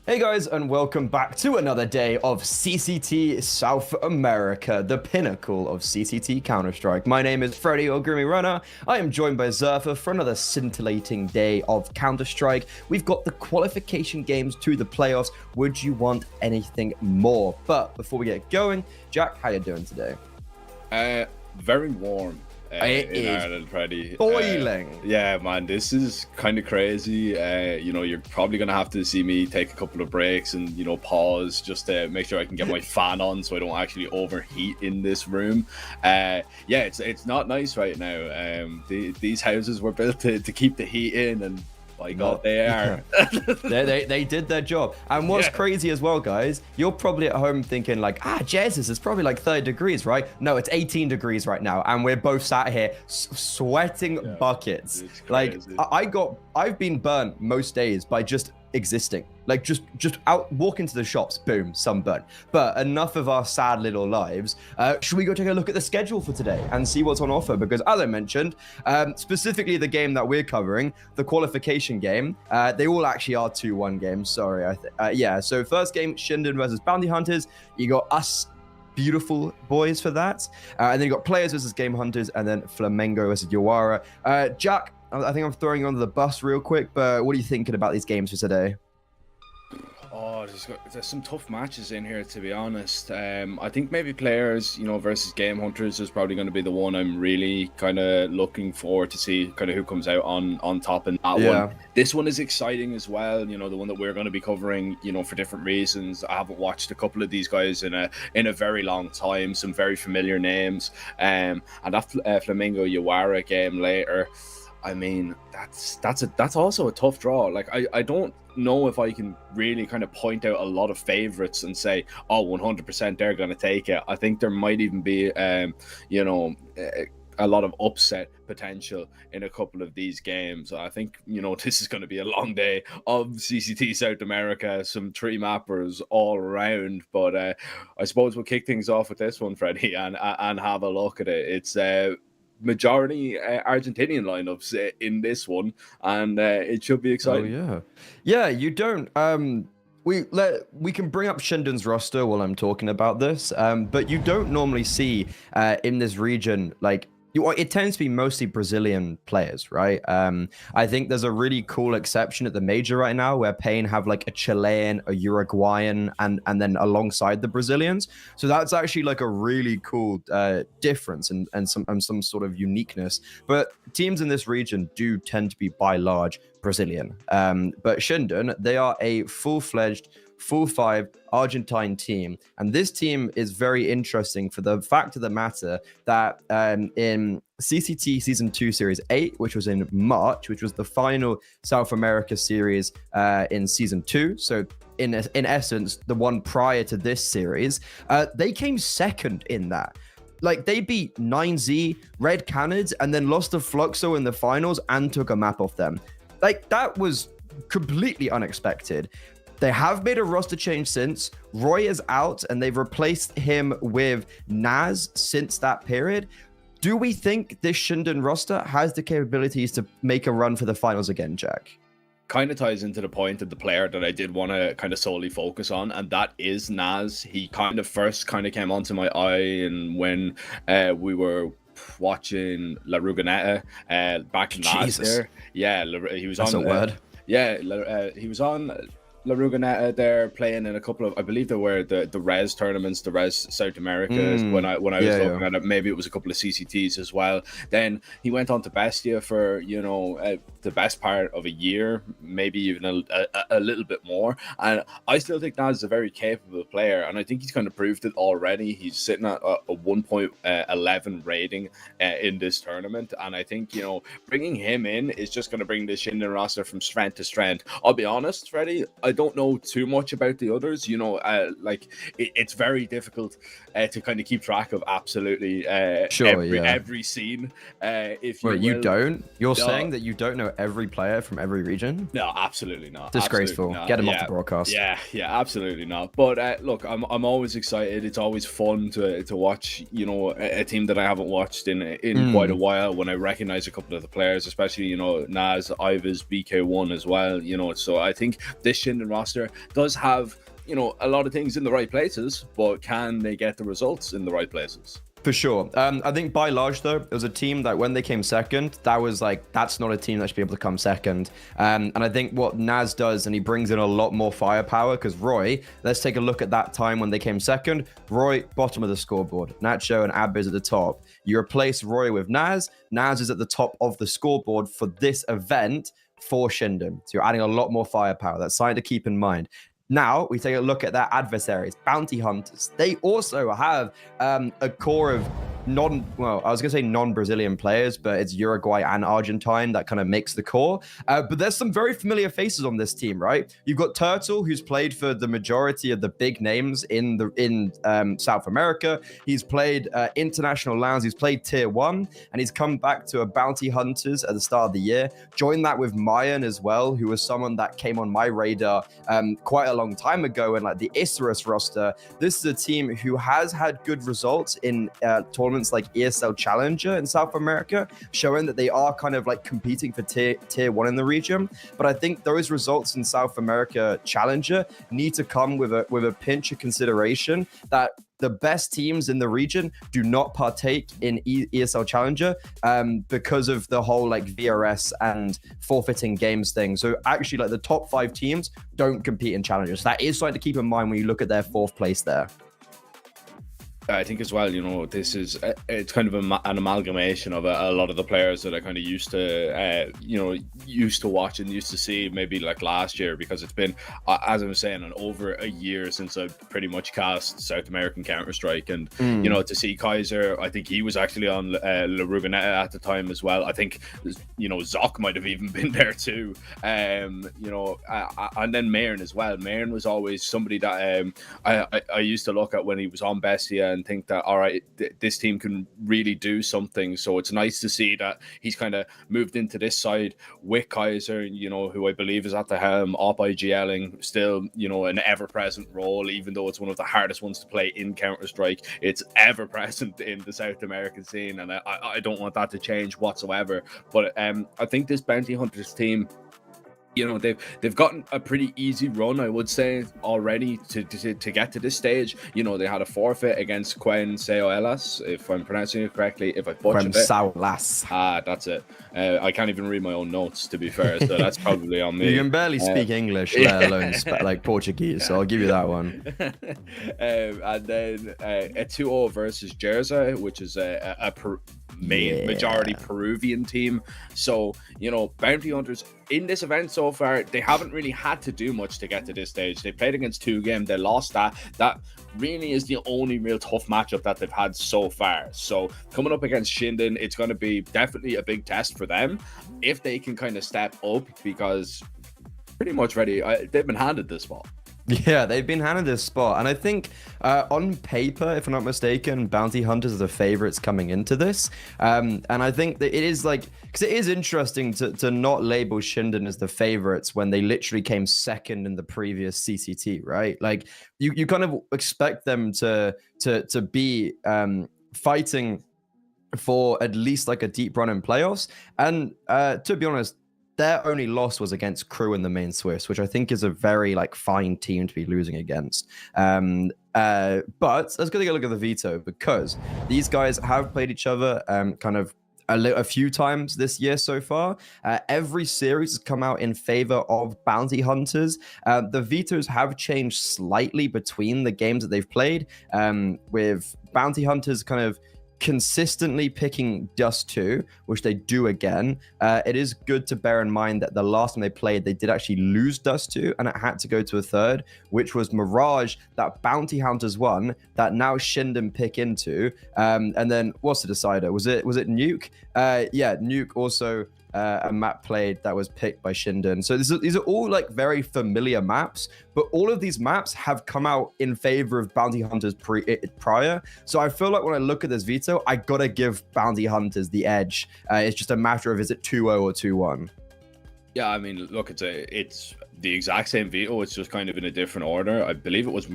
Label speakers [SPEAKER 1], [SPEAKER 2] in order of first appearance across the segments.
[SPEAKER 1] Hey guys, and welcome back to another day of CCT South America, the pinnacle of CCT Counter-Strike. My name is Freddy or Grimmy Runner. I am joined by Zerfa for another scintillating day of Counter-Strike. We've got the qualification games to the playoffs. Would you want anything more? But before we get going, Jack, how you doing today?
[SPEAKER 2] Very warm.
[SPEAKER 1] It
[SPEAKER 2] in
[SPEAKER 1] is
[SPEAKER 2] Ireland, Freddy.
[SPEAKER 1] boiling.
[SPEAKER 2] Yeah, man, this is kind of crazy. You're probably gonna have to see me take a couple of breaks and pause just to make sure I can get my fan on so I don't actually overheat in this room. It's not nice right now. These houses were built to keep the heat in, and by God, they are.
[SPEAKER 1] they did their job. And what's crazy as well, guys, you're probably at home thinking like, Jesus, it's probably like 30 degrees, right? No, it's 18 degrees right now. And we're both sat here sweating buckets. Like I've been burnt most days by just existing, like just out, walk into the shops, boom, sunburn. But enough of our sad little lives. Should we go take a look at the schedule for today and see what's on offer? Because as I mentioned, specifically the game that we're covering, the qualification game, they all actually are 2-1 games. Sorry, so first game, Shinden versus Bounty Hunters. You got us beautiful boys for that, and then you got Players versus Game Hunters, and then Flamengo versus Yawara. Jack, I think I'm throwing you under the bus real quick, but what are you thinking about these games for today?
[SPEAKER 2] Oh, there's some tough matches in here, to be honest. I think maybe Players, versus Game Hunters is probably going to be the one I'm really kind of looking forward to see kind of who comes out on top in that one. This one is exciting as well, the one that we're going to be covering, for different reasons. I haven't watched a couple of these guys in a very long time, some very familiar names. And that Flamengo Yawara game later, I mean, that's also a tough draw. Like I don't know if I can really kind of point out a lot of favorites and say, oh, 100% they're going to take it. I think there might even be a lot of upset potential in a couple of these games. I think this is going to be a long day of CCT South America, some tree mappers all around. But I suppose we'll kick things off with this one, Freddie, and have a look at it. It's majority Argentinian lineups in this one, and it should be exciting.
[SPEAKER 1] You don't we can bring up Shinden's roster while I'm talking about this, but you don't normally see in this region, like, it tends to be mostly Brazilian players, right? I think there's a really cool exception at the major right now where Pain have like a Chilean, a Uruguayan, and then alongside the Brazilians. So that's actually like a really cool difference and some sort of uniqueness. But teams in this region do tend to be by large Brazilian. But Shinden, they are a full-fledged full 5 Argentine team, and this team is very interesting for the fact of the matter that in CCT Season 2 Series 8, which was in March, which was the final South America series in Season 2, so in essence the one prior to this series, they came second in that. Like, they beat 9Z, Red Canids, and then lost to Fluxo in the finals and took a map off them. Like, that was completely unexpected. They have made a roster change since. Roy is out, and they've replaced him with Naz since that period. Do we think this Shinden roster has the capabilities to make a run for the finals again, Jack?
[SPEAKER 2] Kind of ties into the point of the player that I did want to kind of solely focus on, and that is Naz. He kind of first came onto my eye, and when we were watching La Ruganeta back in last year. Yeah, he was
[SPEAKER 1] That's
[SPEAKER 2] on.
[SPEAKER 1] A word.
[SPEAKER 2] He was on La Ruganeta there playing in a couple of, I believe there were the Res tournaments, the Res South America, when I was looking at it. Maybe it was a couple of CCTs as well. Then he went on to Bestia for the best part of a year, maybe even a little bit more. And I still think Naz is a very capable player, and I think he's kind of proved it already. He's sitting at a 1.11 rating in this tournament, and I think bringing him in is just going to bring the Shinden roster from strength to strength. I'll be honest, Freddie, I don't know too much about the others. It's very difficult to kind of keep track of absolutely every scene.
[SPEAKER 1] You don't? You're saying that you don't know every player from every region?
[SPEAKER 2] No, absolutely not.
[SPEAKER 1] Disgraceful.
[SPEAKER 2] Absolutely not.
[SPEAKER 1] Get him off the broadcast.
[SPEAKER 2] Yeah, absolutely not. But look, I'm always excited. It's always fun to watch, a team that I haven't watched in quite a while, when I recognize a couple of the players, especially, Naz, Ivers, BK1 as well, so I think this Shinden Shinden roster does have, you know, a lot of things in the right places, but can they get the results in the right places?
[SPEAKER 1] For sure. I think by large, though, it was a team that when they came second, that was like, that's not a team that should be able to come second. And I think what Naz does, and he brings in a lot more firepower, because Roy, let's take a look at that time when they came second. Roy, bottom of the scoreboard. Nacho and Abbiz at the top. You replace Roy with Naz. Naz is at the top of the scoreboard for this event for Shinden. So you're adding a lot more firepower. That's something to keep in mind. Now we take a look at their adversaries, Bounty Hunters. They also have a core of non-Brazilian players, but it's Uruguay and Argentine that kind of makes the core. But there's some very familiar faces on this team, right? You've got Turtle, who's played for the majority of the big names in South America. He's played international lands. He's played Tier 1, and he's come back to a Bounty Hunters at the start of the year. Join that with Mayan as well, who was someone that came on my radar quite a long time ago in like the Isurus roster. This is a team who has had good results in tournaments like ESL Challenger in South America, showing that they are kind of like competing for tier 1 in the region. But I think those results in South America Challenger need to come with a pinch of consideration that the best teams in the region do not partake in ESL Challenger because of the whole like VRS and forfeiting games thing. So actually, like the top 5 teams don't compete in Challenger. So that is something to keep in mind when you look at their 4th place there.
[SPEAKER 2] I think as well, you know, this is it's kind of an amalgamation of a lot of the players that I kind of used to watch and used to see maybe like last year, because it's been, as I was saying, over a year since I pretty much cast South American Counter-Strike. And, you know, to see Kaiser, I think he was actually on La Rugoneta at the time as well. I think, you know, Zoc might have even been there too. You know, and then Mayern as well. Mayern was always somebody that I used to look at when he was on Bestia and think that, all right, this team can really do something. So it's nice to see that he's kind of moved into this side with Kaiser, you know, who I believe is at the helm, up IGLing, still, you know, an ever-present role, even though it's one of the hardest ones to play in Counter-Strike. It's ever-present in the South American scene, and I don't want that to change whatsoever. But I think this Bounty Hunters team, you know, they've gotten a pretty easy run, I would say, already to get to this stage. You know, they had a forfeit against Quen Saoelas, if I'm pronouncing it correctly. If I butchered it,
[SPEAKER 1] Saoelas.
[SPEAKER 2] That's it. I can't even read my own notes, to be fair, so that's probably on me.
[SPEAKER 1] You can barely speak English, let alone like Portuguese, so I'll give you that one.
[SPEAKER 2] And then a 2-0 versus Jerza, which is a majority Peruvian team. So, you know, Bounty Hunters in this event so far, they haven't really had to do much to get to this stage. They played against 2 games, they lost that. That really is the only real tough matchup that they've had so far. So coming up against Shinden, it's going to be definitely a big test for them if they can kind of step up, because pretty much ready, they've been handed this spot.
[SPEAKER 1] Yeah, they've been handed this spot. And I think on paper, if I'm not mistaken, Bounty Hunters are the favorites coming into this. And I think that it is like, because it is interesting to not label Shinden as the favorites when they literally came second in the previous CCT, right? Like you kind of expect them to be fighting for at least like a deep run in playoffs. And to be honest, their only loss was against Crew in the main Swiss, which I think is a very like fine team to be losing against. But let's go take a look at the veto, because these guys have played each other kind of a few times this year so far. Every series has come out in favor of Bounty Hunters. The vetoes have changed slightly between the games that they've played, with Bounty Hunters kind of consistently picking Dust 2, which they do again. It is good to bear in mind that the last time they played, they did actually lose Dust 2, and it had to go to a third, which was Mirage, that Bounty Hunters won, that now Shinden pick into. And then what's the decider? Was it Nuke? Yeah, Nuke also a map played that was picked by Shinden. So these are all like very familiar maps, but all of these maps have come out in favor of Bounty Hunters prior. So I feel like when I look at this veto, I gotta give Bounty Hunters the edge. It's just a matter of, is it 2-0 or 2-1?
[SPEAKER 2] Yeah, I mean, look, it's the exact same veto. It's just kind of in a different order. I believe it was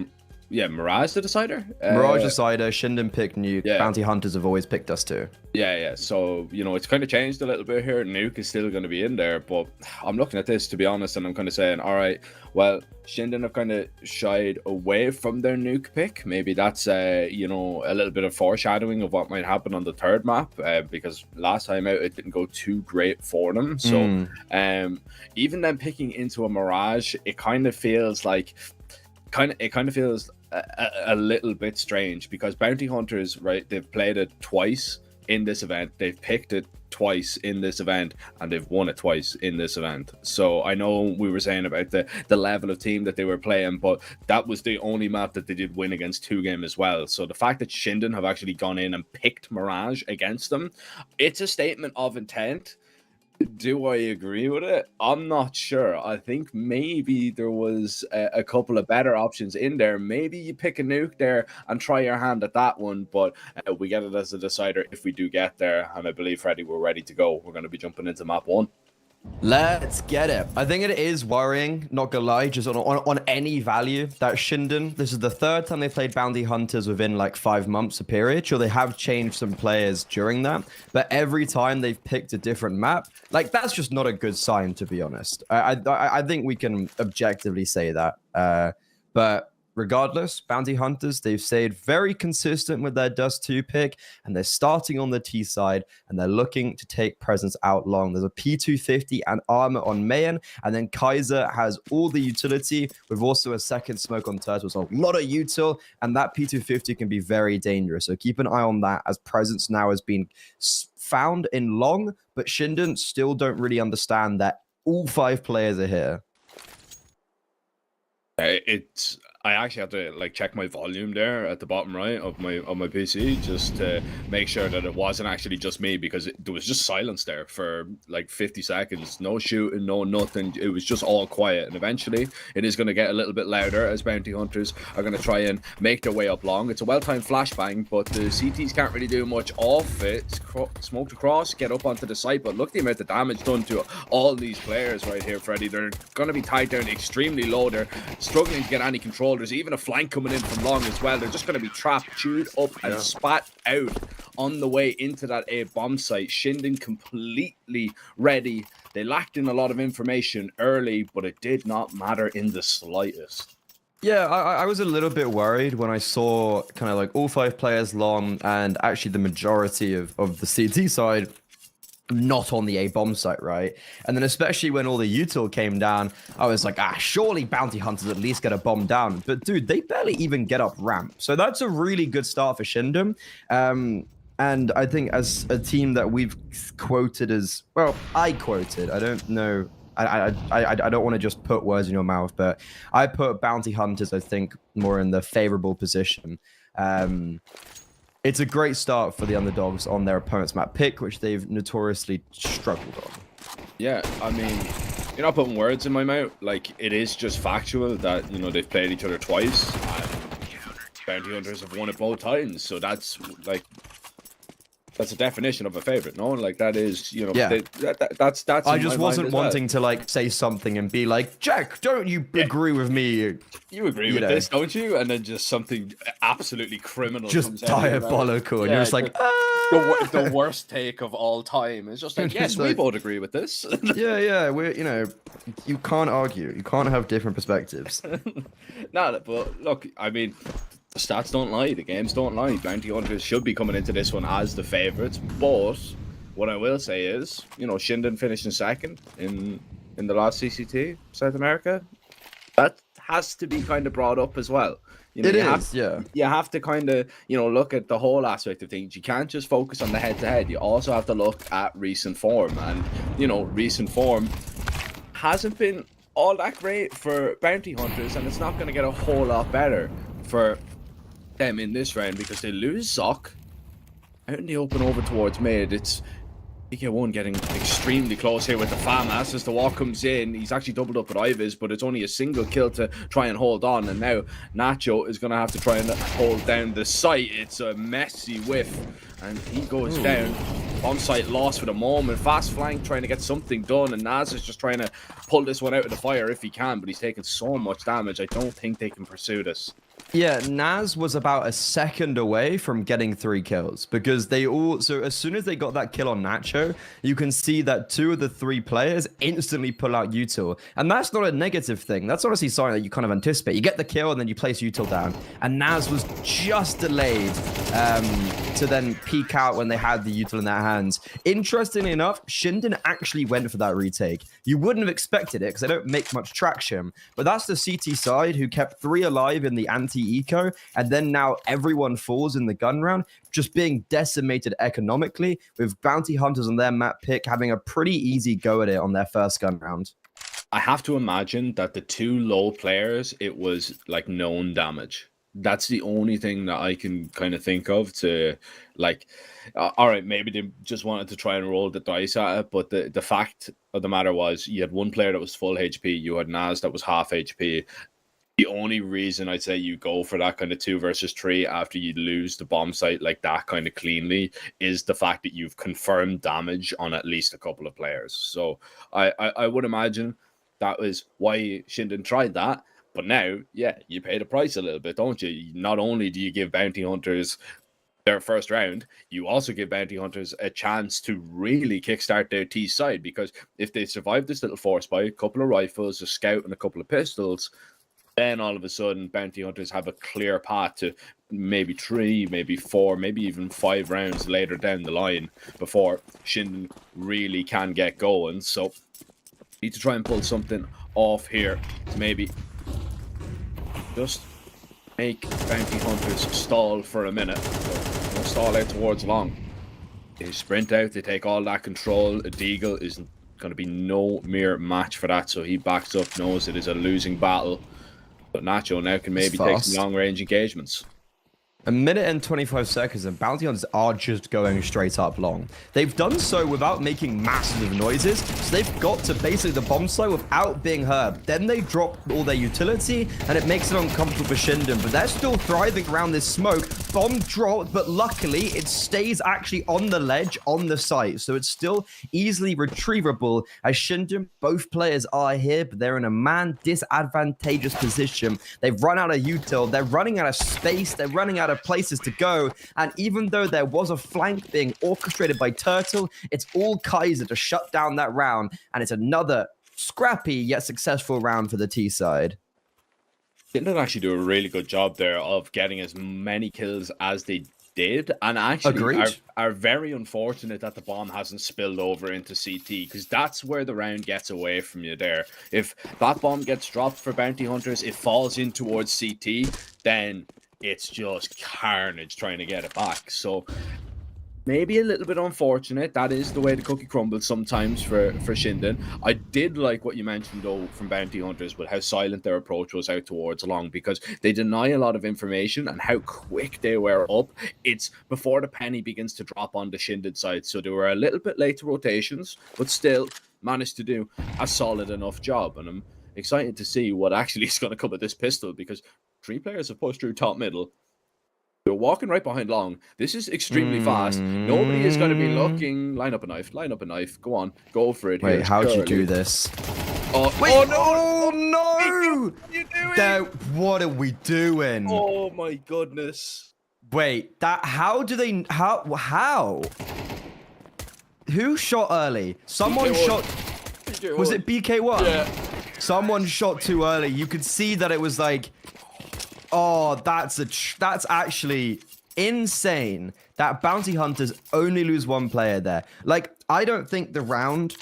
[SPEAKER 2] yeah, Mirage the decider.
[SPEAKER 1] Mirage decider, Shinden picked Nuke.
[SPEAKER 2] Yeah.
[SPEAKER 1] Bounty Hunters have always picked us too.
[SPEAKER 2] Yeah. So, you know, it's kind of changed a little bit here. Nuke is still going to be in there, but I'm looking at this, to be honest, and I'm kind of saying, all right, well, Shinden have kind of shied away from their Nuke pick. Maybe that's, you know, a little bit of foreshadowing of what might happen on the third map, because last time out, it didn't go too great for them. So, even them picking into a Mirage, it kind of feels like, a little bit strange, because Bounty Hunters, right, they've played it twice in this event, they've picked it twice in this event, and they've won it twice in this event. So I know we were saying about the level of team that they were playing, but that was the only map that they did win against 2-game as well. So the fact that Shinden have actually gone in and picked Mirage against them, it's a statement of intent. Do I agree with it? I'm not sure. I think maybe there was a couple of better options in there. Maybe you pick a Nuke there and try your hand at that one, but we get it as a decider if we do get there. And I believe, Freddie, we're ready to go. We're going to be jumping into map 1.
[SPEAKER 1] Let's get it. I think it is worrying, not gonna lie, just on any value, that Shinden, this is the third time they played Bounty Hunters within like 5 months of period. Sure, they have changed some players during that, but every time they've picked a different map, like that's just not a good sign, to be honest. I think we can objectively say that. But regardless, Bounty Hunters, they've stayed very consistent with their Dust 2 pick, and they're starting on the T side, and they're looking to take presence out long. There's a P250 and armor on Mayan, and then Kaiser has all the utility, with also a second smoke on Turtle, so a lot of util, and that P250 can be very dangerous. So keep an eye on that, as presence now has been found in long, but Shinden still don't really understand that all 5 players are here.
[SPEAKER 2] I actually have to like check my volume there at the bottom right of my PC, just to make sure that it wasn't actually just me, because there was just silence there for like 50 seconds. No shooting, no nothing. It was just all quiet, and eventually it is going to get a little bit louder as Bounty Hunters are going to try and make their way up long. It's a well-timed flashbang, but the CTs can't really do much off it. Smoked across, get up onto the site, but look the amount of damage done to all these players right here, Freddie. They're going to be tied down extremely low. They're struggling to get any control. There's even a flank coming in from long as well. They're just going to be trapped, chewed up, and spat out on the way into that A bomb site. Shinden completely ready. They lacked in a lot of information early, but it did not matter in the slightest.
[SPEAKER 1] Yeah, I was a little bit worried when I saw kind of like all 5 players long, and actually the majority of the CT side not on the A bomb site, right? And then especially when all the util came down, I was like, surely Bounty Hunters at least get a bomb down. But dude, they barely even get up ramp. So that's a really good start for Shinden. And I think as a team that we've quoted as, well, I quoted, I don't know, I don't want to just put words in your mouth, but I put Bounty Hunters, I think, more in the favorable position. It's a great start for the underdogs on their opponent's map pick, which they've notoriously struggled on.
[SPEAKER 2] Yeah, I mean, you're not putting words in my mouth. Like, it is just factual that, you know, they've played each other twice, and Bounty Hunters have won it both times. So that's, like, that's a definition of a favorite, no? Like, that is, you know,
[SPEAKER 1] yeah.
[SPEAKER 2] That's
[SPEAKER 1] I just wasn't wanting to, like, say something and be like, Jack, don't you agree with me?
[SPEAKER 2] You agree with this, don't you? And then just something absolutely criminal
[SPEAKER 1] just
[SPEAKER 2] comes
[SPEAKER 1] diabolical, and you're just like,
[SPEAKER 2] the worst take of all time. It's just like, yes, we both agree with this.
[SPEAKER 1] yeah, we're, you know, you can't argue. You can't have different perspectives.
[SPEAKER 2] No, but look, I mean, the stats don't lie, the games don't lie. Bounty Hunters should be coming into this one as the favourites, but what I will say is, you know, Shinden finishing second in the last CCT, South America. That has to be kind of brought up as well. You know, you have to kind of, you know, look at the whole aspect of things. You can't just focus on the head-to-head. You also have to look at recent form, and, you know, recent form hasn't been all that great for Bounty Hunters, and it's not going to get a whole lot better for them in this round, because they lose Zoc out in the open over towards mid. It's PK1 getting extremely close here with the FAMAS as the walk comes in. He's actually doubled up with Ivis, but it's only a single kill to try and hold on. And now Nacho is going to have to try and hold down the site. It's a messy whiff, and he goes down. Bomb site lost for the moment. Fast flank trying to get something done, and Naz is just trying to pull this one out of the fire if he can, but he's taking so much damage. I don't think they can pursue this.
[SPEAKER 1] Yeah, Naz was about a second away from getting 3 kills because they all. So as soon as they got that kill on Nacho, you can see that 2 of the 3 players instantly pull out util, and that's not a negative thing. That's honestly something that you kind of anticipate. You get the kill and then you place util down, and Naz was just delayed to then peek out when they had the util in their hands. Interestingly enough, Shinden actually went for that retake. You wouldn't have expected it because they don't make much traction, but that's the CT side who kept 3 alive in the anti-eco, and then now everyone falls in the gun round, just being decimated economically, with bounty hunters on their map pick having a pretty easy go at it on their first gun round.
[SPEAKER 2] I have to imagine that the 2 low players, it was like known damage. That's the only thing that I can kind of think of to, like, all right, maybe they just wanted to try and roll the dice at it, but the fact of the matter was you had one player that was full HP, you had Naz that was half HP. The only reason I'd say you go for that kind of 2 versus 3 after you lose the bomb site like that kind of cleanly is the fact that you've confirmed damage on at least a couple of players. So I would imagine that was why Shinden tried that. But now, yeah, you pay the price a little bit, don't you? Not only do you give bounty hunters their first round, you also give bounty hunters a chance to really kickstart their T side, because if they survive this little force by a couple of rifles, a scout, and a couple of pistols, then all of a sudden bounty hunters have a clear path to maybe 3, maybe 4, maybe even 5 rounds later down the line before Shinden really can get going. So need to try and pull something off here to maybe just make bounty hunters stall for a minute. So don't stall out towards long. They sprint out, they take all that control. A Deagle is going to be no mere match for that, so he backs up, knows it is a losing battle. But Nacho now can maybe take some long-range engagements.
[SPEAKER 1] A minute and 25 seconds, and bounty hunters are just going straight up long. They've done so without making massive noises, so they've got to basically the bomb site without being heard. Then they drop all their utility, and it makes it uncomfortable for Shinden, but they're still thriving around this smoke. Bomb dropped, but luckily it stays actually on the ledge on the site, so it's still easily retrievable. As Shinden, both players are here, but they're in a man disadvantageous position. They've run out of util, they're running out of space, they're running out of places to go, and even though there was a flank being orchestrated by Turtle, it's all Kaiser to shut down that round, and it's another scrappy yet successful round for the T side.
[SPEAKER 2] Didn't actually do a really good job there of getting as many kills as they did, and actually are very unfortunate that the bomb hasn't spilled over into CT, because that's where the round gets away from you there. If that bomb gets dropped for bounty hunters, it falls in towards CT, then it's just carnage trying to get it back. So maybe a little bit unfortunate. That is the way the cookie crumbles sometimes for Shinden. I did like what you mentioned, though, from bounty hunters, with how silent their approach was out towards long, because they deny a lot of information, and how quick they were up. It's before the penny begins to drop on the Shinden side. So they were a little bit late to rotations, but still managed to do a solid enough job. And I'm excited to see what actually is going to come of this pistol, because 3 players have pushed through top middle. They're walking right behind long. This is extremely fast. Nobody is going to be looking. Line up a knife. Line up a knife. Go on. Go for it.
[SPEAKER 1] Wait, how'd you do this?
[SPEAKER 2] Oh,
[SPEAKER 1] wait,
[SPEAKER 2] oh no!
[SPEAKER 1] Oh no!
[SPEAKER 2] What are you doing?
[SPEAKER 1] What are we doing?
[SPEAKER 2] Oh my goodness!
[SPEAKER 1] Wait, how do they? How? Who shot early? Someone
[SPEAKER 2] BK1.
[SPEAKER 1] shot.
[SPEAKER 2] BK1.
[SPEAKER 1] Was it BK1?
[SPEAKER 2] Yeah.
[SPEAKER 1] Someone shot too early. You could see that it was like, oh, that's actually insane. That bounty hunters only lose 1 player there. Like, I don't think the round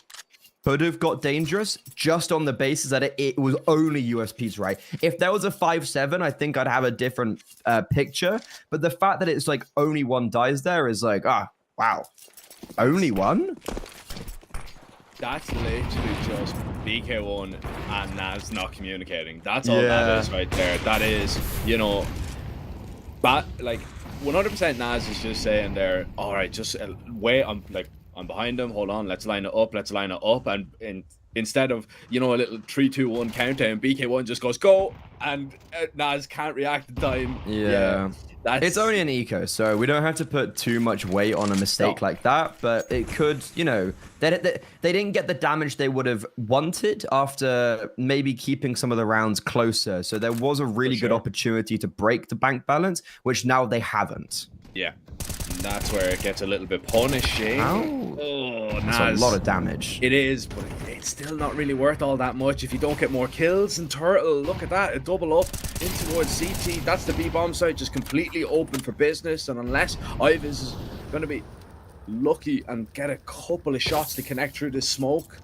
[SPEAKER 1] could have got dangerous just on the basis that it was only USPs, right? If there was a 5-7, I think I'd have a different picture. But the fact that it's like only 1 dies there is like, wow, only 1?
[SPEAKER 2] That's literally just BK1 and Naz not communicating. That's all that is right there. That is, you know, like 100% Naz is just saying there, all right, just wait. I'm behind him. Hold on. Let's line it up. And Instead of, you know, a little 3-2-1 countdown, BK1 just goes go, and Naz can't react in time.
[SPEAKER 1] Yeah.
[SPEAKER 2] That's...
[SPEAKER 1] It's only an eco, so we don't have to put too much weight on a mistake like that, but it could, you know, they didn't get the damage they would have wanted after maybe keeping some of the rounds closer. So there was a really good opportunity to break the bank balance, which now they haven't.
[SPEAKER 2] Yeah. And that's where it gets a little bit punishing.
[SPEAKER 1] Ow.
[SPEAKER 2] Oh,
[SPEAKER 1] That's a lot of damage.
[SPEAKER 2] It is, but it's still not really worth all that much if you don't get more kills. And Turtle, look at that, a double up in towards CT. That's the B-bomb site, just completely open for business. And unless Ives is going to be lucky and get a couple of shots to connect through this smoke,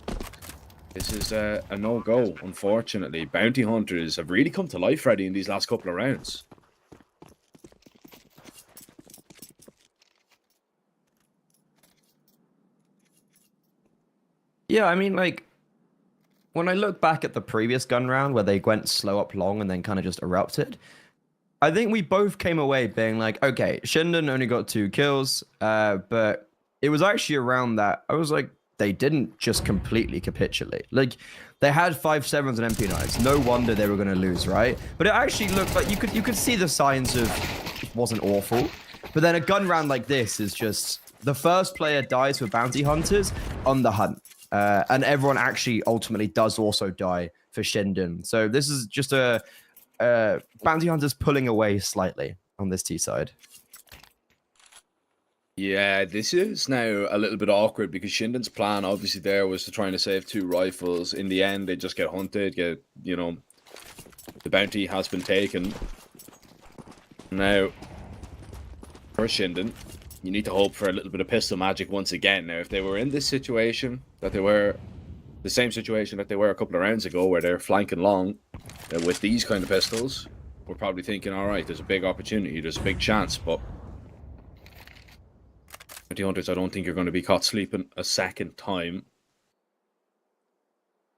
[SPEAKER 2] this is a no-go, unfortunately. Bounty Hunters have really come to life, Freddy, in these last couple of rounds.
[SPEAKER 1] Yeah, I mean, like, when I look back at the previous gun round where they went slow up long and then kind of just erupted, I think we both came away being like, okay, Shinden only got 2 kills, but it was actually around that. I was like, they didn't just completely capitulate. Like, they had 5.7s and MP9s. No wonder they were going to lose, right? But it actually looked like you could see the signs of it wasn't awful. But then a gun round like this is just the first player dies for Bounty Hunters on the hunt. And everyone actually ultimately does also die for Shinden. So this is just a Bounty Hunters pulling away slightly on this T side.
[SPEAKER 2] Yeah, this is now a little bit awkward because Shinden's plan obviously there was to try and save 2 rifles. In the end, they just get hunted, you know, the bounty has been taken. Now, for Shinden, you need to hope for a little bit of pistol magic once again. Now, if they were in this situation, that they were the same situation that they were a couple of rounds ago, where they're flanking long with these kind of pistols, we're probably thinking, all right, there's a big opportunity, there's a big chance, but Bounty Hunters, I don't think you're going to be caught sleeping a second time.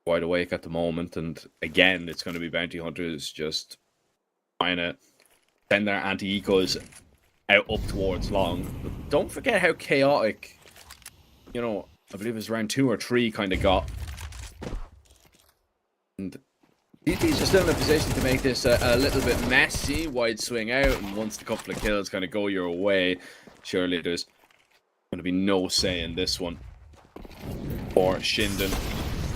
[SPEAKER 2] Wide awake at the moment, and again, it's going to be Bounty Hunters just trying to send their anti-ecos out up towards long. But don't forget how chaotic, you know, I believe it was round 2 or 3 kind of got. And DT's are still in a position to make this a little bit messy. Wide swing out, and once the couple of kills kind of go your way, surely there's going to be no say in this one for Shinden.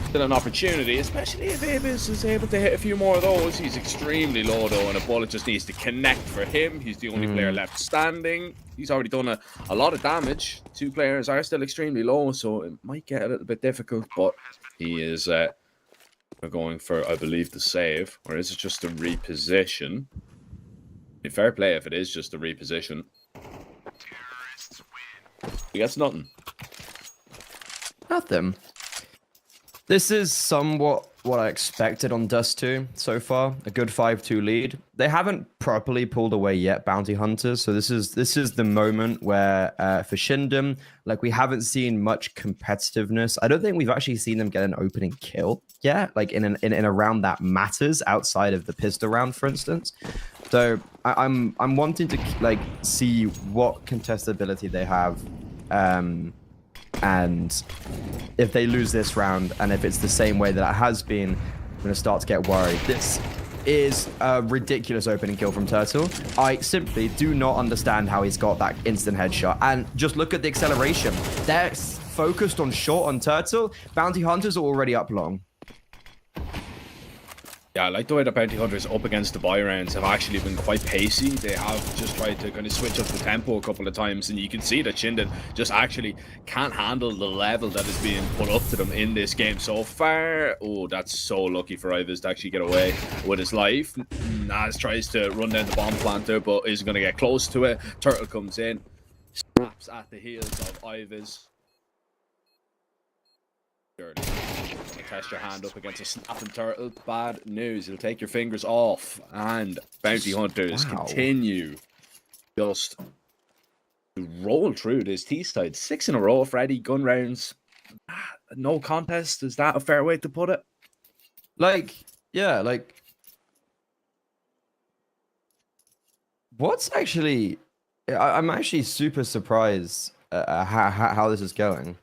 [SPEAKER 2] Still an opportunity, especially if Avis is able to hit a few more of those. He's extremely low though, and a bullet just needs to connect for him. He's the only player left standing. He's already done a lot of damage. 2 players are still extremely low, so it might get a little bit difficult, but he is going for, I believe, the save. Or is it just a reposition? Fair play if it is just a reposition. He gets nothing.
[SPEAKER 1] Nothing. This is somewhat what I expected on Dust 2 so far. A good 5-2 lead. They haven't properly pulled away yet, Bounty Hunters. So this is the moment where for Shinden, like, we haven't seen much competitiveness. I don't think we've actually seen them get an opening kill yet, like in a round that matters outside of the pistol round, for instance. So I'm wanting to like see what contestability they have. And if they lose this round, and if it's the same way that it has been, I'm going to start to get worried. This is a ridiculous opening kill from Turtle. I simply do not understand how he's got that instant headshot. And just look at the acceleration. They're focused on short on Turtle. Bounty Hunters are already up long.
[SPEAKER 2] Yeah, I like the way the Bounty Hunters up against the buy rounds have actually been quite pacey. They have just tried to kind of switch up the tempo a couple of times, and you can see that Shinden just actually can't handle the level that is being put up to them in this game so far. Oh, that's so lucky for Ives to actually get away with his life. Naz tries to run down the bomb planter, but is going to get close to it. Turtle comes in, snaps at the heels of Ives. Test your hand up against a snapping turtle. Bad news. It'll take your fingers off. And Bounty Hunters continue just to roll through this T-side. 6 in a row, Freddy. Gun rounds. No contest. Is that a fair way to put it?
[SPEAKER 1] Like, yeah, like, what's actually... I'm actually super surprised at how this is going.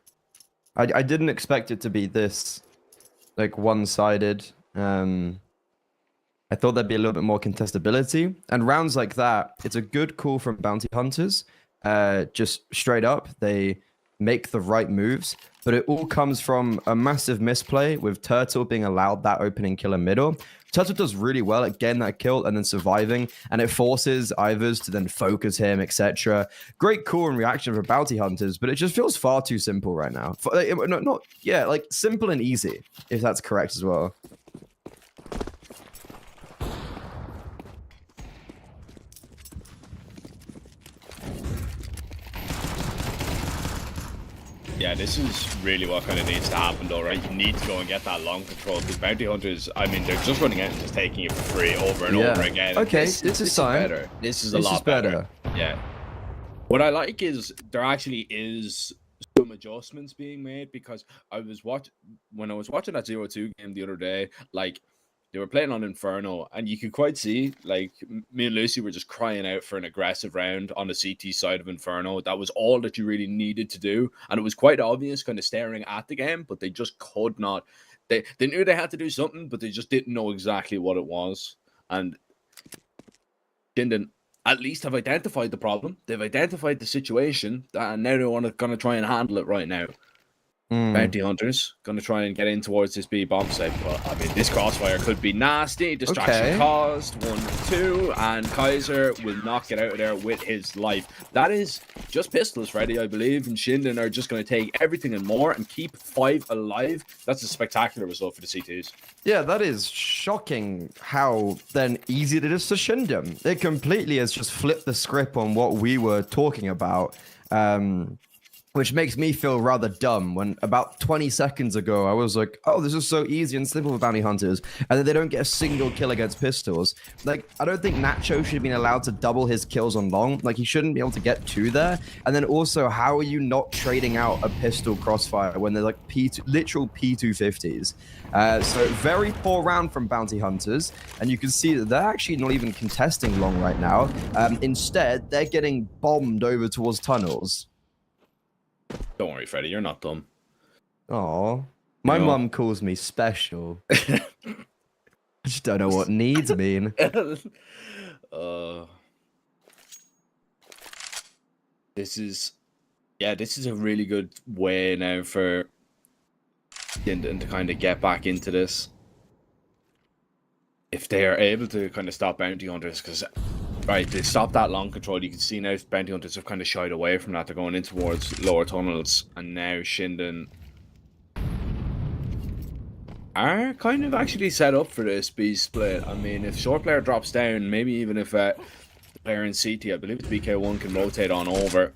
[SPEAKER 1] I didn't expect it to be this like one-sided. I thought there'd be a little bit more contestability. And rounds like that, it's a good call from bounty hunters. Just straight up, they make the right moves, but it all comes from a massive misplay with Turtle being allowed that opening kill in middle. Turtle does really well at getting that kill and then surviving, and it forces Ivers to then focus him, etc. Great call and reaction for bounty hunters, but it just feels far too simple right now. Like simple and easy, if that's correct as well.
[SPEAKER 2] Yeah, this is really what kind of needs to happen, though, right? You need to go and get that long control, because bounty hunters, I mean, they're just running out and just taking it for free over and over again.
[SPEAKER 1] Okay, this is
[SPEAKER 2] better. This is a lot better. Yeah. What I like is there actually is some adjustments being made, because when I was watching that 0-2 game the other day, like, they were playing on Inferno, and you could quite see, like, me and Lucy were just crying out for an aggressive round on the CT side of Inferno. That was all that you really needed to do, and it was quite obvious kind of staring at the game, but they just could not. They knew they had to do something, but they just didn't know exactly what it was. And Shinden at least have identified the problem. They've identified the situation, and now they're going to try and handle it right now. Bounty hunters gonna try and get in towards this B bomb site, but I mean, this crossfire could be nasty. Distraction caused 1-2, and Kaiser will not get out of there with his life. That is just pistols, Freddy, I believe, and Shinden are just gonna take everything and more and keep 5 alive. That's a spectacular result for the CTs.
[SPEAKER 1] Yeah, that is shocking how then easy it is to Shinden. It completely has just flipped the script on what we were talking about. Which makes me feel rather dumb when about 20 seconds ago I was like, oh, this is so easy and simple for bounty hunters, and then they don't get a single kill against pistols. Like, I don't think Nacho should have been allowed to double his kills on long. Like, he shouldn't be able to get 2 there. And then also, how are you not trading out a pistol crossfire when they're like literal P250s? So very poor round from bounty hunters, and you can see that they're actually not even contesting long right now. Instead, they're getting bombed over towards tunnels.
[SPEAKER 2] Don't worry, Freddy, you're not dumb.
[SPEAKER 1] Oh, my mum calls me special. I just don't know what needs mean.
[SPEAKER 2] This is a really good way now for Shinden to kind of get back into this. If they are able to kind of stop bounty hunters, because right, they stopped that long control. You can see now bounty hunters have kind of shied away from that. They're going in towards lower tunnels, and now Shinden are kind of actually set up for this B split. I mean, if short player drops down, maybe even if the player in CT, I believe it's BK1, can rotate on over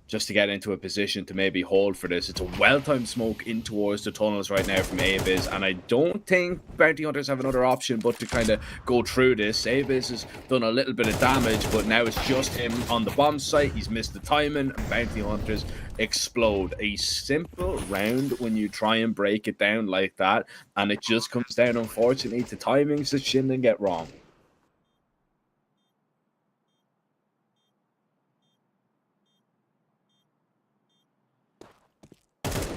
[SPEAKER 2] just to get into a position to maybe hold for this. It's a well-timed smoke in towards the tunnels right now from Abiz, and I don't think bounty hunters have another option but to kind of go through this. Abiz has done a little bit of damage, but now it's just him on the bomb site. He's missed the timing, and bounty hunters explode. A simple round when you try and break it down like that, and it just comes down, unfortunately, to timings that Shinden get wrong.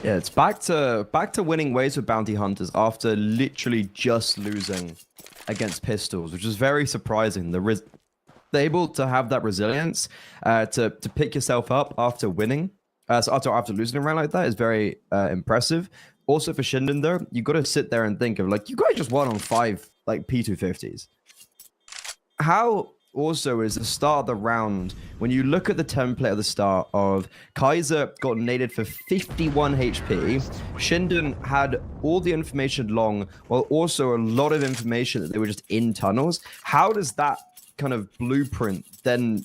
[SPEAKER 1] Yeah, it's back to winning ways with bounty hunters after literally just losing against pistols, which is very surprising. They're able to have that resilience to pick yourself up after winning. So after losing a round like that is very impressive. Also for Shinden though, you got to sit there and think of, like, you guys just won on 5 like P250s. How also is the start of the round, when you look at the template at the start of Kaiser got naded for 51 HP, Shinden had all the information long, while also a lot of information that they were just in tunnels. How does that kind of blueprint then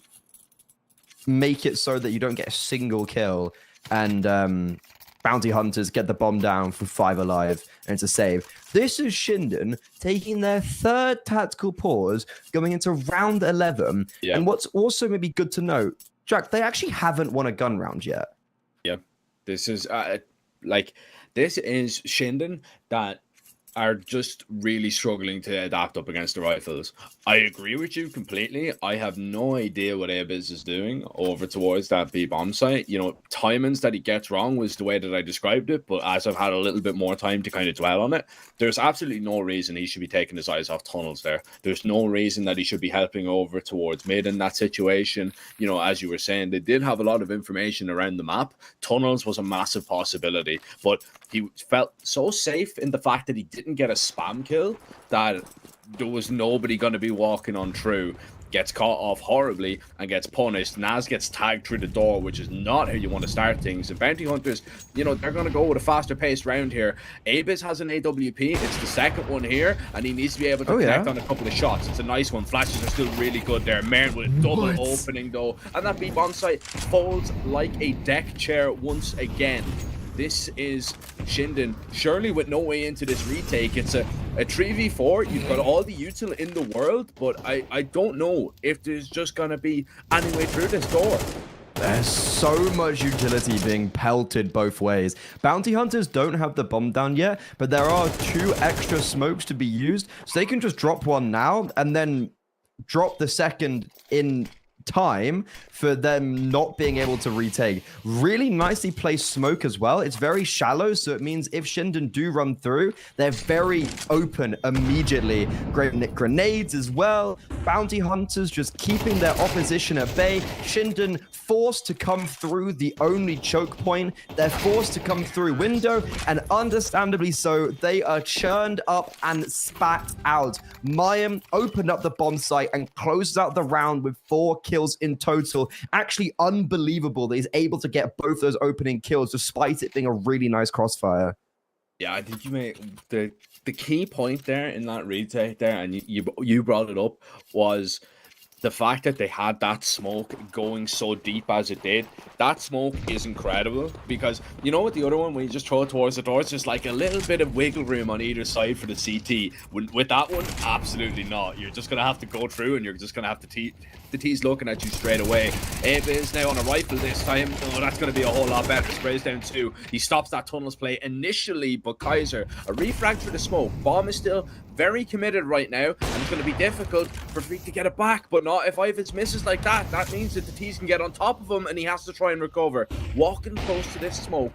[SPEAKER 1] make it so that you don't get a single kill and bounty hunters get the bomb down for 5 alive and it's a save? This is Shinden taking their 3rd tactical pause going into round 11. Yeah. And what's also maybe good to note, Jack, they actually haven't won a gun round yet.
[SPEAKER 2] Yeah, this is this is Shinden that are just really struggling to adapt up against the rifles. I agree with you completely. I have no idea what Abiz is doing over towards that B bomb site. You know, timings that he gets wrong was the way that I described it, but as I've had a little bit more time to kind of dwell on it, there's absolutely no reason he should be taking his eyes off tunnels there. There's no reason that he should be helping over towards mid in that situation. You know, as you were saying, they did have a lot of information around the map. Tunnels was a massive possibility, but he felt so safe in the fact that he didn't get a spam kill that there was nobody going to be walking on through. Gets caught off horribly and gets punished. Naz gets tagged through the door, which is not how you want to start things. And Bounty Hunters, you know, they're going to go with a faster paced round here. Abiz has an AWP. It's the second one here, and he needs to be able to connect on a couple of shots. It's a nice one. Flashes are still really good there. Mern with a double opening, though. And that B-bomb site folds like a deck chair once again. This is Shinden, surely with no way into this retake. It's a 3v4. You've got all the util in the world, but I don't know if there's just going to be any way through this door.
[SPEAKER 1] There's so much utility being pelted both ways. Bounty Hunters don't have the bomb down yet, but there are 2 extra smokes to be used, so they can just drop one now and then drop the second in time for them not being able to retake. Really nicely placed smoke as well. It's very shallow, so it means if Shinden do run through, they're very open immediately. Great grenades as well. Bounty Hunters just keeping their opposition at bay. Shinden forced to come through the only choke point. They're forced to come through window, and understandably so, they are churned up and spat out. Mayim opened up the bomb site and closes out the round with 4 kills in total. Actually unbelievable that he's able to get both those opening kills despite it being a really nice crossfire.
[SPEAKER 2] Yeah, I think you made the key point there in that retake there, and you brought it up, was the fact that they had that smoke going so deep as it did. That smoke is incredible, because you know, with the other one, when you just throw it towards the door, it's just like a little bit of wiggle room on either side for the CT. With that one, absolutely not. You're just going to have to go through, and you're just going to have to the T's looking at you straight away. Abiz now on a rifle this time. Oh, that's going to be a whole lot better. Sprays down 2. He stops that tunnels play initially, but Kaiser, a refrag through the smoke. Bomb is still very committed right now, and it's going to be difficult for Freak to get it back, but not if Ivans misses like that. That means that the T's can get on top of him, and he has to try and recover. Walking close to this smoke.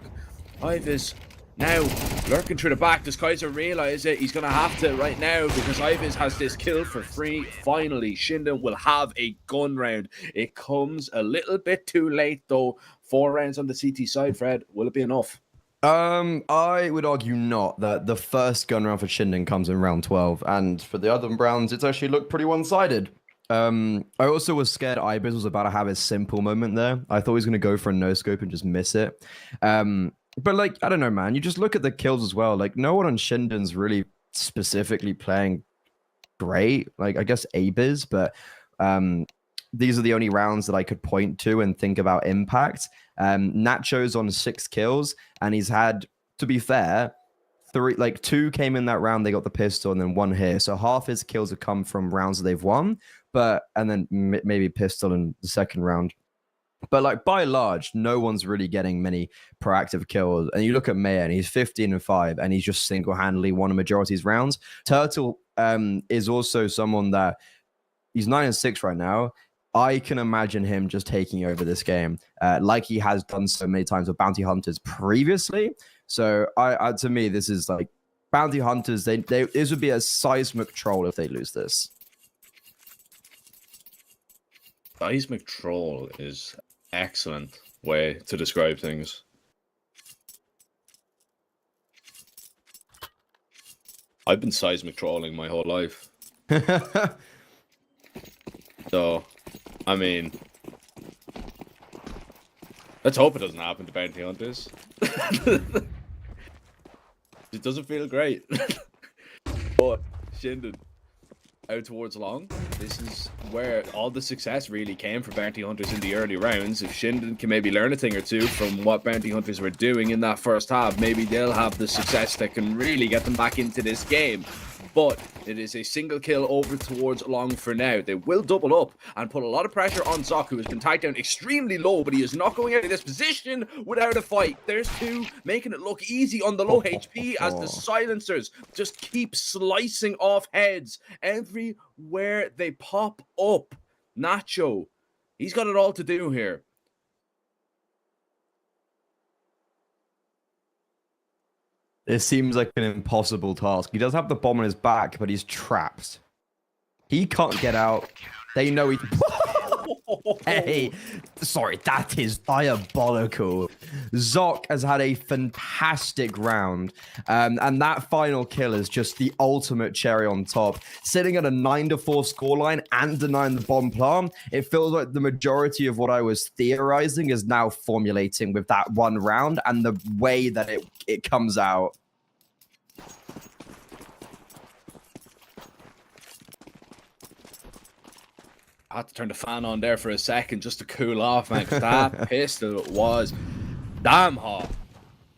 [SPEAKER 2] Ivans now lurking through the back. Does Kaiser realize it? He's going to have to right now, because Ivans has this kill for free. Finally, Shinden will have a gun round. It comes a little bit too late, though. 4 rounds on the CT side, Fred. Will it be enough?
[SPEAKER 1] I would argue not. That the first gun round for Shinden comes in round 12, and for the other rounds, it's actually looked pretty one-sided. I also was scared Ibis was about to have a simple moment there. I thought he was going to go for a no-scope and just miss it. But, like, I don't know, man. You just look at the kills as well. Like, no one on Shinden's really specifically playing great. Like, I guess Abiz, but these are the only rounds that I could point to and think about impact. Nacho's on 6 kills, and he's had, to be fair, 2 came in that round. They got the pistol, and then 1 here. So half his kills have come from rounds that they've won, and then maybe pistol in the second round. But, like, by large, no one's really getting many proactive kills. And you look at Mayer, and he's 15-5, and he's just single-handedly won a majority of his rounds. Turtle is also someone that he's 9-6 right now. I can imagine him just taking over this game, like he has done so many times with Bounty Hunters previously. So, to me, this is like Bounty Hunters. This would be a seismic troll if they lose this.
[SPEAKER 2] Seismic troll is excellent way to describe things. I've been seismic trolling my whole life. So, I mean, let's hope it doesn't happen to Bounty Hunters. It doesn't feel great. But Shinden out towards long. This is where all the success really came for Bounty Hunters in the early rounds. If Shinden can maybe learn a thing or two from what Bounty Hunters were doing in that first half, maybe they'll have the success that can really get them back into this game. but it is a single kill over towards Long for now. They will double up and put a lot of pressure on Zoc, who has been tied down extremely low, but he is not going out of this position without a fight. There's two, making it look easy on the low HP as the silencers just keep slicing off heads everywhere they pop up. Nacho, he's got it all to do here.
[SPEAKER 1] It seems like an impossible task. He does have the bomb on his back, but he's trapped. He can't get out. They know he... Hey, sorry, that is diabolical. Zoc has had a fantastic round, and that final kill is just the ultimate cherry on top. Sitting at a 9-4 scoreline and denying the bomb plant, it feels like the majority of what I was theorizing is now formulating with that one round and the way that it comes out.
[SPEAKER 2] I had to turn the fan on there for a second just to cool off, man, because that pistol was damn hot.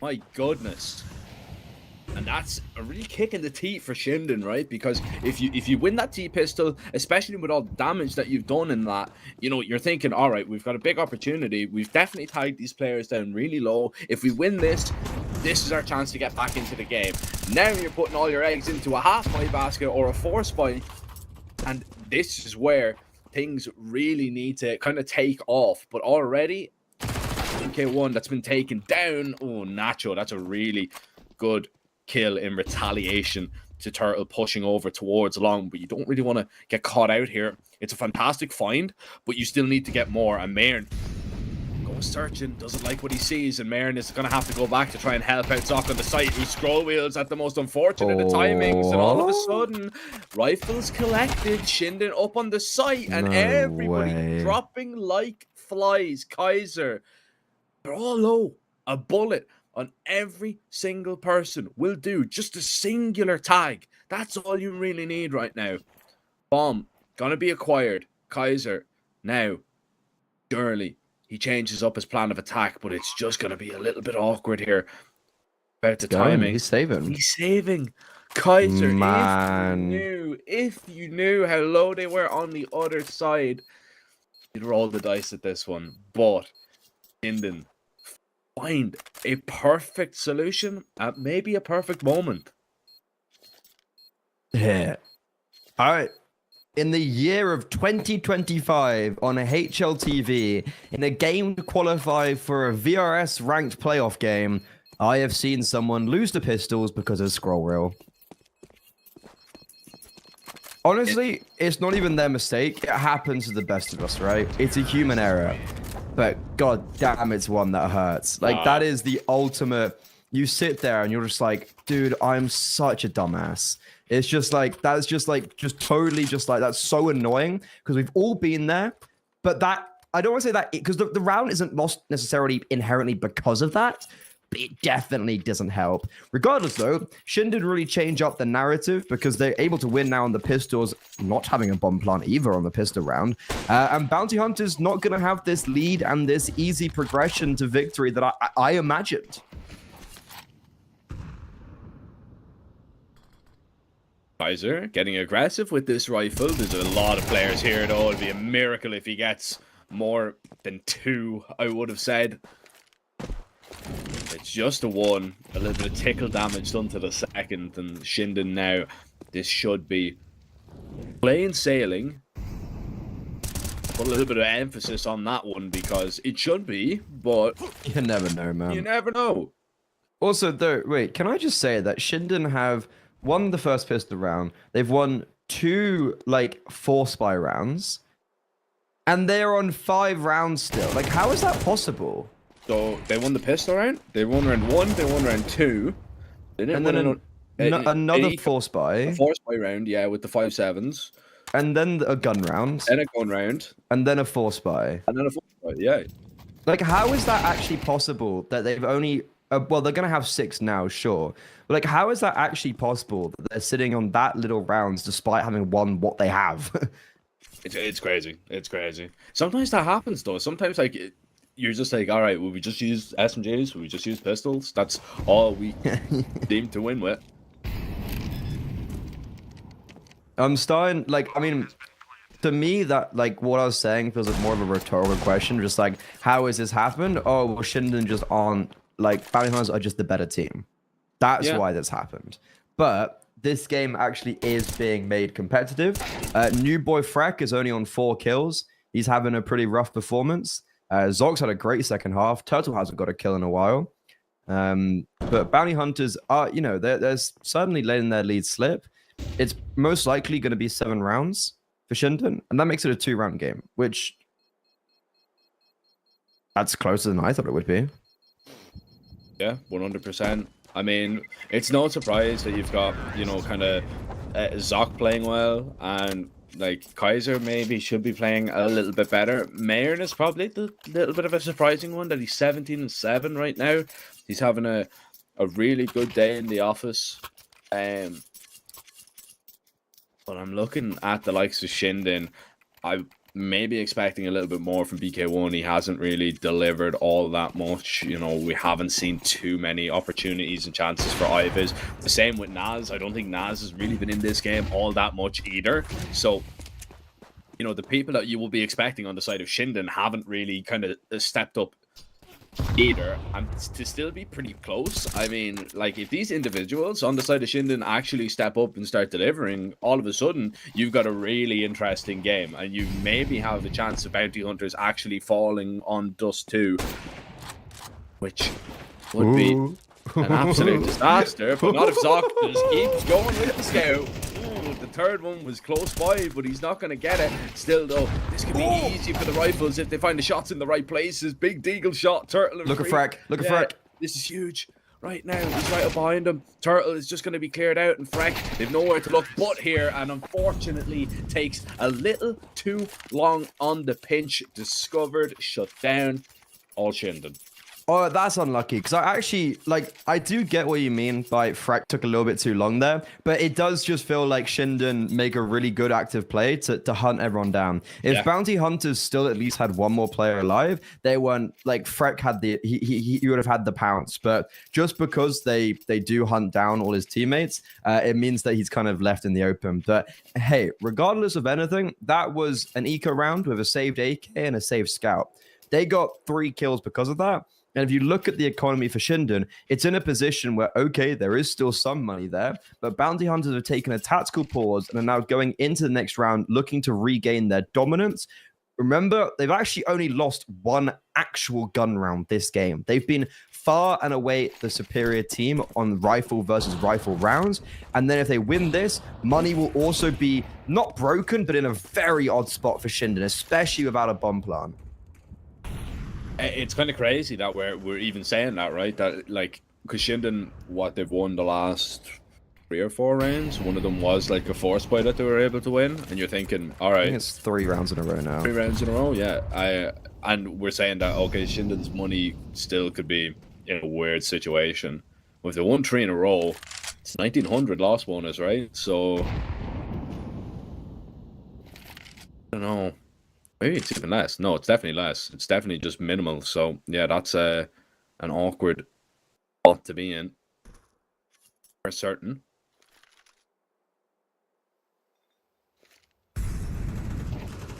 [SPEAKER 2] My goodness. And that's a really kick in the teeth for Shinden, right? Because if you win that T-pistol, especially with all the damage that you've done in that, you know, you're thinking, all right, we've got a big opportunity. We've definitely tied these players down really low. If we win this, this is our chance to get back into the game. Now you're putting all your eggs into a half-buy basket or a force-buy, and this is where things really need to kind of take off. But already, MK1 that's been taken down. Oh, Nacho, that's a really good kill in retaliation to Turtle pushing over towards Long, but you don't really want to get caught out here. It's a fantastic find, but you still need to get more. And Marin goes searching, doesn't like what he sees, and Marin is going to have to go back to try and help out Zoc on the site, who scroll wheels at the most unfortunate of timings, and all of a sudden, rifles collected, Shinden up on the site, and everybody dropping like flies. Kaiser, they're all low. A bullet on every single person will do. Just a singular tag. That's all you really need right now. Bomb, gonna be acquired. Kaiser, now, surely he changes up his plan of attack, but it's just gonna be a little bit awkward here about the timing.
[SPEAKER 1] He's saving.
[SPEAKER 2] He's saving. Kaiser,
[SPEAKER 1] man.
[SPEAKER 2] if you knew how low they were on the other side, you'd roll the dice at this one. But Shinden find a perfect solution at maybe a perfect moment.
[SPEAKER 1] Yeah. All right. In the year of 2025 on a HLTV, in a game to qualify for a VRS ranked playoff game, I have seen someone lose the pistols because of scroll reel. Honestly, it's not even their mistake. It happens to the best of us, right? It's a human error. But god damn, it's one that hurts. Like, that is the ultimate. You sit there and you're just like, dude, I'm such a dumbass. It's just like, that's just like, just totally just like, that's so annoying because we've all been there. But that, I don't want to say that, because the round isn't lost necessarily inherently because of that. But it definitely doesn't help. Regardless, though, Shinden really change up the narrative because they're able to win now on the pistols, not having a bomb plant either on the pistol round. And Bounty Hunter's not going to have this lead and this easy progression to victory that I imagined.
[SPEAKER 2] Kaiser getting aggressive with this rifle. There's a lot of players here, though. It'd be a miracle if he gets more than 2, I would have said. It's just a 1. A little bit of tickle damage done to the second, and Shinden now. This should be plain sailing. Put a little bit of emphasis on that one because it should be, but
[SPEAKER 1] you never know, man.
[SPEAKER 2] You never know.
[SPEAKER 1] Also, though, wait, can I just say that Shinden have won the first pistol round? They've won 2 like force spy rounds, and they're on 5 rounds still. Like, how is that possible?
[SPEAKER 2] So they won the pistol round, they won round 1, they won round 2. They didn't
[SPEAKER 1] and then another force spy.
[SPEAKER 2] A force spy round, yeah, with the 5.7s.
[SPEAKER 1] And then a gun round.
[SPEAKER 2] And a gun round.
[SPEAKER 1] And then a force spy.
[SPEAKER 2] And then a force spy, yeah.
[SPEAKER 1] Like, how is that actually possible that they've only... well, they're going to have 6 now, sure. But, like, how is that actually possible that they're sitting on that little rounds despite having won what they have?
[SPEAKER 2] It's crazy. It's crazy. Sometimes that happens, though. Sometimes, like... You're just like, all right, will we just use SMGs? Will we just use pistols? That's all we seem to win with.
[SPEAKER 1] I'm starting, like, I mean, to me, that, like, what I was saying feels like more of a rhetorical question. Just like, how has this happened? Oh, well, Shinden just aren't, like, Bounty Hunters are just the better team. That's
[SPEAKER 2] Yeah.
[SPEAKER 1] why this happened. But this game actually is being made competitive. New boy Freck is only on 4 kills. He's having a pretty rough performance. Zox had a great second half. Turtle hasn't got a kill in a while. But Bounty Hunters are, you know, they're certainly letting their lead slip. It's most likely going to be 7 rounds for Shinden, and that makes it a 2-round game, which that's closer than I thought it would be.
[SPEAKER 2] Yeah, 100%. I mean, it's no surprise that you've got, you know, kind of Zoc playing well, and like Kaiser maybe should be playing a little bit better. Mayern is probably the little bit of a surprising one that he's 17-7 right now. He's having a really good day in the office. But I'm looking at the likes of Shinden. I may be expecting a little bit more from BK1. He hasn't really delivered all that much. You know, we haven't seen too many opportunities and chances for Ives. The same with Naz. I don't think Naz has really been in this game all that much either. So, you know, the people that you will be expecting on the side of Shinden haven't really kind of stepped up either, and to still be pretty close. I mean, like, if these individuals on the side of Shinden actually step up and start delivering, all of a sudden you've got a really interesting game, and you maybe have the chance of Bounty Hunters actually falling on Dust 2, which would be an absolute disaster. But not if Zoc just keeps going with the scout. The third one was close by, but he's not going to get it. Still, though, this could be easy for the Rifles if they find the shots in the right places. Big Deagle shot, Turtle and
[SPEAKER 1] Look at Freck. Look at Freck.
[SPEAKER 2] This is huge. Right now, he's right up behind him. Turtle is just going to be cleared out, and Freck, they've nowhere to look but here, and unfortunately takes a little too long on the pinch. Discovered, shut down, all Shinden.
[SPEAKER 1] Oh, that's unlucky, because I actually, like, I do get what you mean by Freck took a little bit too long there, but it does just feel like Shinden make a really good active play to hunt everyone down. If Bounty Hunters still at least had one more player alive, they weren't, like, Freck had the, he would have had the pounce, but just because they do hunt down all his teammates, it means that he's kind of left in the open. But hey, regardless of anything, that was an eco round with a saved AK and a saved scout. They got 3 kills because of that. And if you look at the economy for Shinden, it's in a position where, okay, there is still some money there, but Bounty Hunters have taken a tactical pause and are now going into the next round looking to regain their dominance. Remember, they've actually only lost 1 actual gun round this game. They've been far and away the superior team on rifle versus rifle rounds. And then if they win this, money will also be not broken, but in a very odd spot for Shinden, especially without a bomb plant.
[SPEAKER 2] It's kind of crazy that we're even saying that, right? That, like, because Shinden, what they've won the last 3 or 4 rounds, one of them was like a force buy that they were able to win, and you're thinking, all right,
[SPEAKER 1] I think it's 3 rounds in a row now.
[SPEAKER 2] 3 rounds in a row, yeah. And we're saying that, okay, Shinden's money still could be in a weird situation. Well, if they won 3 in a row, it's 1900 loss bonus, right? So I don't know. Maybe it's even less. No, it's definitely less. It's definitely just minimal. So yeah, that's an awkward spot to be in for certain.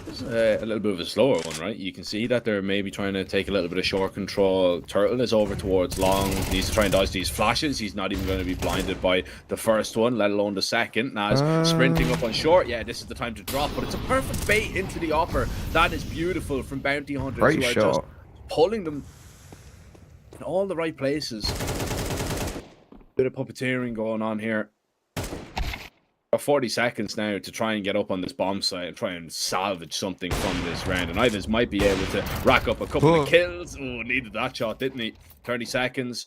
[SPEAKER 2] It's a little bit of a slower one, right? You can see that they're maybe trying to take a little bit of short control. Turtle is over towards long. He's trying to dodge these flashes. He's not even going to be blinded by the first one, let alone the second. Now sprinting up on short. Yeah, this is the time to drop, but it's a perfect bait into the offer. That is beautiful from Bounty Hunters.
[SPEAKER 1] Great
[SPEAKER 2] who are
[SPEAKER 1] shot.
[SPEAKER 2] just pulling them in all the right places. Bit of puppeteering going on here. 40 seconds now to try and get up on this bomb site and try and salvage something from this round. And Ives might be able to rack up a couple of kills. Oh, needed that shot, didn't he? 30 seconds.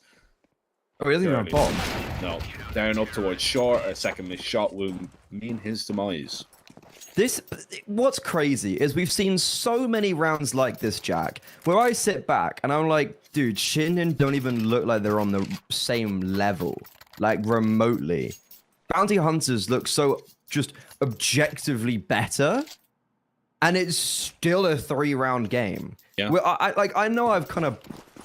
[SPEAKER 1] Oh, he isn't even on bomb.
[SPEAKER 2] No. Down up towards short. A second missed shot will mean his demise.
[SPEAKER 1] What's crazy is we've seen so many rounds like this, Jack, where I sit back and I'm like, dude, Shinden don't even look like they're on the same level, like remotely. Bounty Hunters look so just objectively better, and it's still a 3-round game. Yeah. I know I've kind of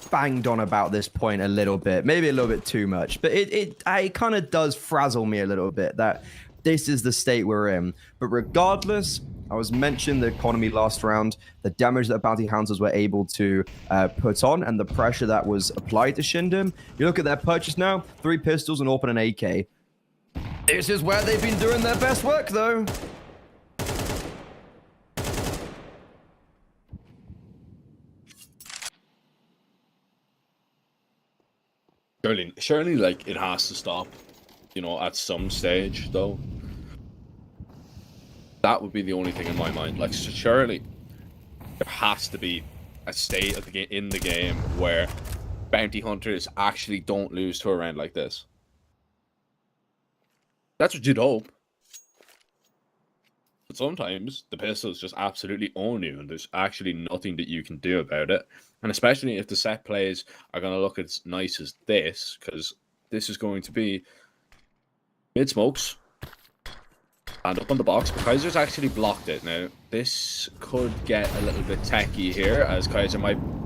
[SPEAKER 1] banged on about this point a little bit, maybe a little bit too much, but it kind of does frazzle me a little bit that this is the state we're in. But regardless, I was mentioning the economy last round, the damage that bounty hunters were able to put on, and the pressure that was applied to Shinden. You look at their purchase now, 3 pistols and open an AK. This is where they've been doing their best work, though.
[SPEAKER 2] Surely, like, it has to stop, you know, at some stage, though. That would be the only thing in my mind. Like, surely there has to be a state of in the game where bounty hunters actually don't lose to a round like this. That's what you'd hope. But sometimes the pistols just absolutely own you, and there's actually nothing that you can do about it. And especially if the set plays are going to look as nice as this, because this is going to be mid smokes and up on the box. But Kaiser's actually blocked it. Now, this could get a little bit techie here, as Kaiser might be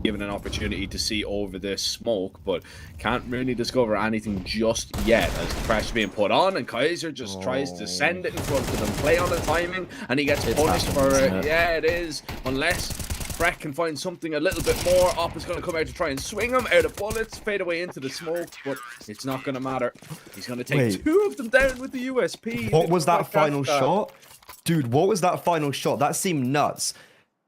[SPEAKER 2] given an opportunity to see over this smoke, but can't really discover anything just yet as the pressure being put on, and Kaiser just tries to send it in front of him, play on the timing, and he gets punished for it. Yeah, it is. Unless Freck can find something a little bit more, Op is going to come out to try and swing him out of bullets, fade away into the smoke, but it's not going to matter. He's going to take 2 of them down with the USP.
[SPEAKER 1] What was that final shot? Dude, what was that final shot? That seemed nuts.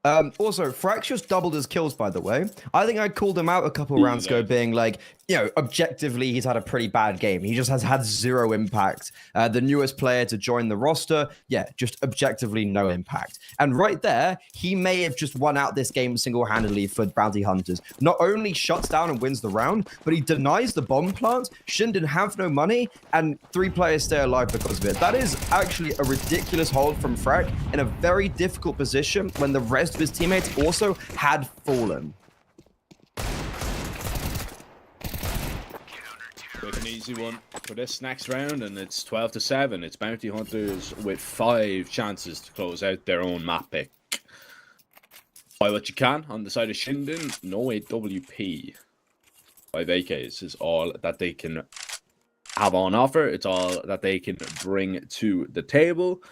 [SPEAKER 1] Also, Frax just doubled his kills, by the way. I think I called him out a couple rounds ago being like, you know, objectively, he's had a pretty bad game. He just has had 0 impact. The newest player to join the roster, yeah, just objectively no impact. And right there, he may have just won out this game single-handedly for bounty hunters. Not only shuts down and wins the round, but he denies the bomb plant. Shinden have no money, and 3 players stay alive because of it. That is actually a ridiculous hold from Frack in a very difficult position when the rest of his teammates also had fallen.
[SPEAKER 2] Quick and easy one for this next round, and it's 12-7. It's bounty hunters with 5 chances to close out their own map pick. Buy what you can on the side of Shinden. No AWP. 5 AKs is all that they can have on offer. It's all that they can bring to the table.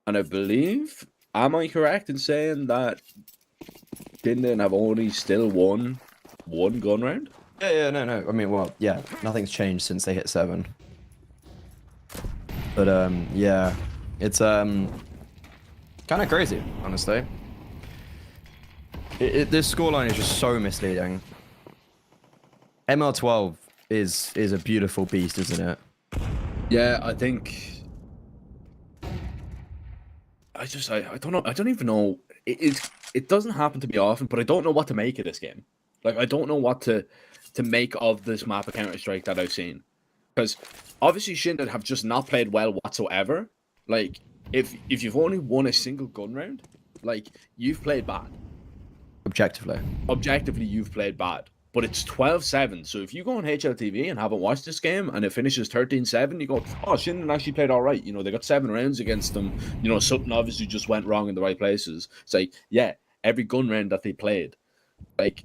[SPEAKER 2] And I believe, am I correct in saying that Shinden have only still won 1 gun round?
[SPEAKER 1] Yeah, no. I mean, well, yeah, nothing's changed since they hit 7. But, yeah, it's, kind of crazy, honestly. This scoreline is just so misleading. ML12 is a beautiful beast, isn't it?
[SPEAKER 2] Yeah, I think... I don't know. I don't even know. It doesn't happen to be often, but I don't know what to make of this game. Like, I don't know what to make of this map of Counter-Strike that I've seen. Because obviously Shinden have just not played well whatsoever. Like, if you've only won a single gun round, like, you've played bad. Objectively, you've played bad. But it's 12-7, so if you go on HLTV and haven't watched this game and it finishes 13-7, you go, oh, Shinden actually played all right. You know, they got 7 rounds against them. You know, something obviously just went wrong in the right places. It's like, yeah, every gun round that they played, like...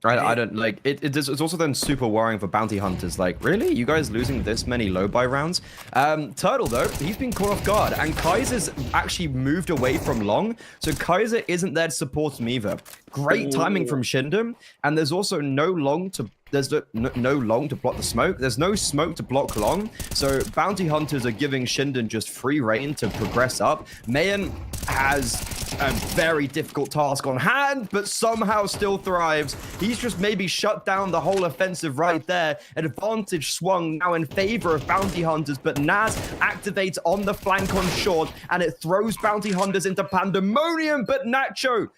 [SPEAKER 1] I don't like it's also then super worrying for bounty hunters. Like, really, you guys losing this many low buy rounds? Turtle though, he's been caught off guard, and Kaiser's actually moved away from long, so Kaiser isn't there to support him either. Great timing from Shinden, and there's also no long to block the smoke. There's no smoke to block long, so bounty hunters are giving Shinden just free reign to progress up. Mayan has a very difficult task on hand, but somehow still thrives. He's just maybe shut down the whole offensive right there. Advantage swung now in favor of bounty hunters, but Naz activates on the flank on short, and it throws bounty hunters into pandemonium, but Nacho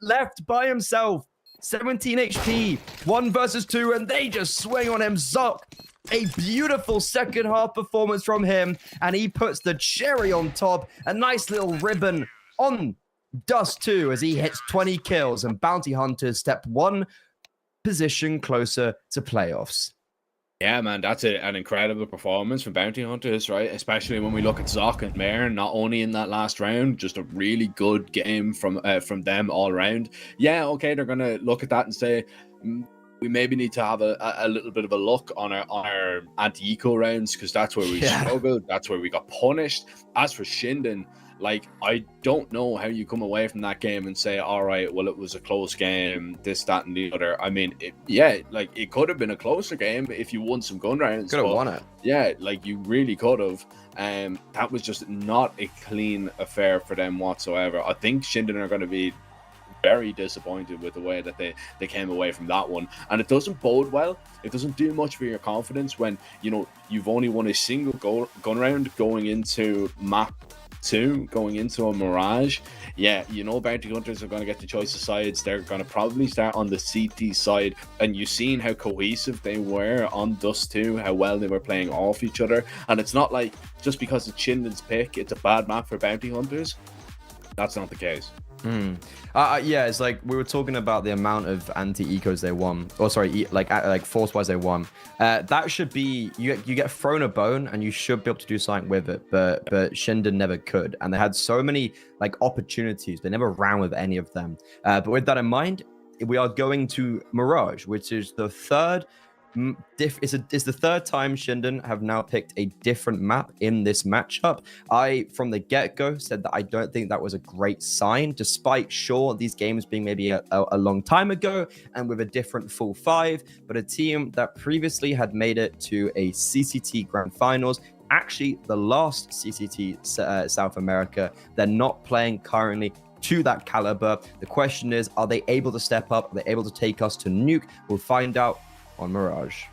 [SPEAKER 1] left by himself. 17 HP, 1 versus 2, and they just swing on him. Zuck, a beautiful second half performance from him, and he puts the cherry on top. A nice little ribbon on Dust 2 as he hits 20 kills, and Bounty Hunters step 1 position closer to playoffs.
[SPEAKER 2] Yeah, man, that's an incredible performance from Bounty Hunters, right? Especially when we look at Zoc and Mayer, not only in that last round, just a really good game from them all around. Yeah, okay, they're going to look at that and say, we maybe need to have a little bit of a look on our anti-eco rounds, because that's where we struggled. That's where we got punished. As for Shinden, like, I don't know how you come away from that game and say, all right, well, it was a close game, this, that, and the other. I mean, it could have been a closer game if you won some gun rounds.
[SPEAKER 1] Could have won it.
[SPEAKER 2] Yeah, like, you really could have. That was just not a clean affair for them whatsoever. I think Shinden are going to be very disappointed with the way that they came away from that one, and it doesn't bode well. It doesn't do much for your confidence when, you know, you've only won a single gun round going into map 2, going into a Mirage. Yeah, you know, bounty hunters are going to get the choice of sides. They're going to probably start on the CT side, and you've seen how cohesive they were on Dust 2, how well they were playing off each other. And it's not like just because it's Shinden's pick, it's a bad map for bounty hunters. That's not the case.
[SPEAKER 1] Yeah, it's like we were talking about the amount of anti-ecos they won, or sorry, like force-wise they won. That should be, you get thrown a bone and you should be able to do something with it, but Shinden never could, and they had so many like opportunities, they never ran with any of them. But with that in mind, we are going to Mirage, which is the third. It's the third time Shinden have now picked a different map in this matchup. I, from the get-go, said that I don't think that was a great sign, despite, sure, these games being maybe a long time ago and with a different full 5, but a team that previously had made it to a CCT Grand Finals, actually the last CCT South America, they're not playing currently to that caliber. The question is, are they able to step up? Are they able to take us to Nuke? We'll find out on Mirage.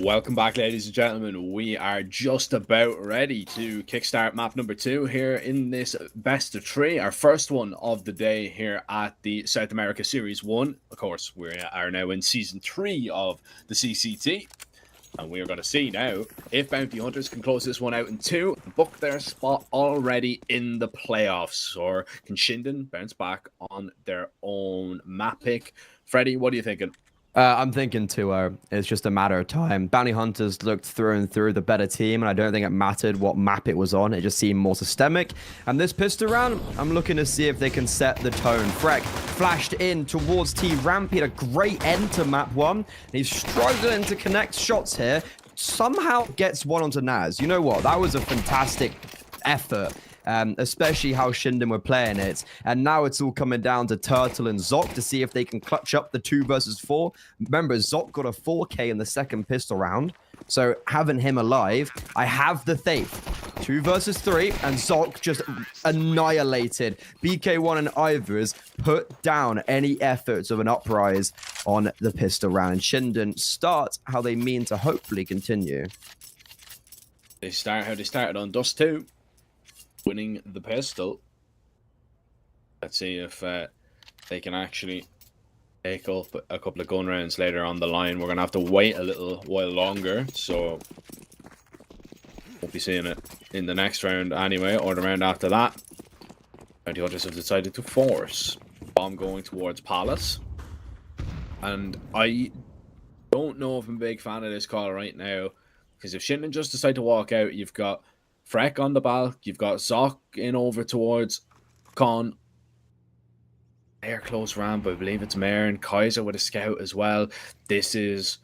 [SPEAKER 2] Welcome back, ladies and gentlemen. We are just about ready to kickstart map number 2 here in this best of 3, our first one of the day here at the South America Series 1. Of course, we are now in Season 3 of the CCT, and we are going to see now if Bounty Hunters can close this one out in 2, book their spot already in the playoffs, or can Shinden bounce back on their own map pick? Freddie, what are you thinking?
[SPEAKER 1] I'm thinking 2-0. It's just a matter of time. Bounty Hunters looked through and through the better team, and I don't think it mattered what map it was on. It just seemed more systemic. And this pistol round, I'm looking to see if they can set the tone. Freck flashed in towards T Ramp. He had a great end to map 1. And he's struggling to connect shots here. Somehow gets one onto Naz. You know what? That was a fantastic effort. Especially how Shinden were playing it. And now it's all coming down to Turtle and Zoc to see if they can clutch up the 2 versus 4. Remember, Zoc got a 4K in the second pistol round. So having him alive, I have the faith. 2 versus 3, and Zoc just annihilated. BK1 and Ivers put down any efforts of an uprise on the pistol round. And Shinden start how they mean to hopefully continue.
[SPEAKER 2] They start how they started on Dust 2. Winning the pistol. Let's see if they can actually take up a couple of gun rounds later on the line. We're gonna have to wait a little while longer, so we'll be seeing it in the next round anyway, or the round after that. Bounty Hunters have decided to force bomb going towards Palace, and I don't know if I'm a big fan of this call right now, because if Shinden just decide to walk out, you've got Freck on the back, you've got Zoc in over towards Con. They're close ramp, I believe it's Mare and Kaiser with a scout as well. This is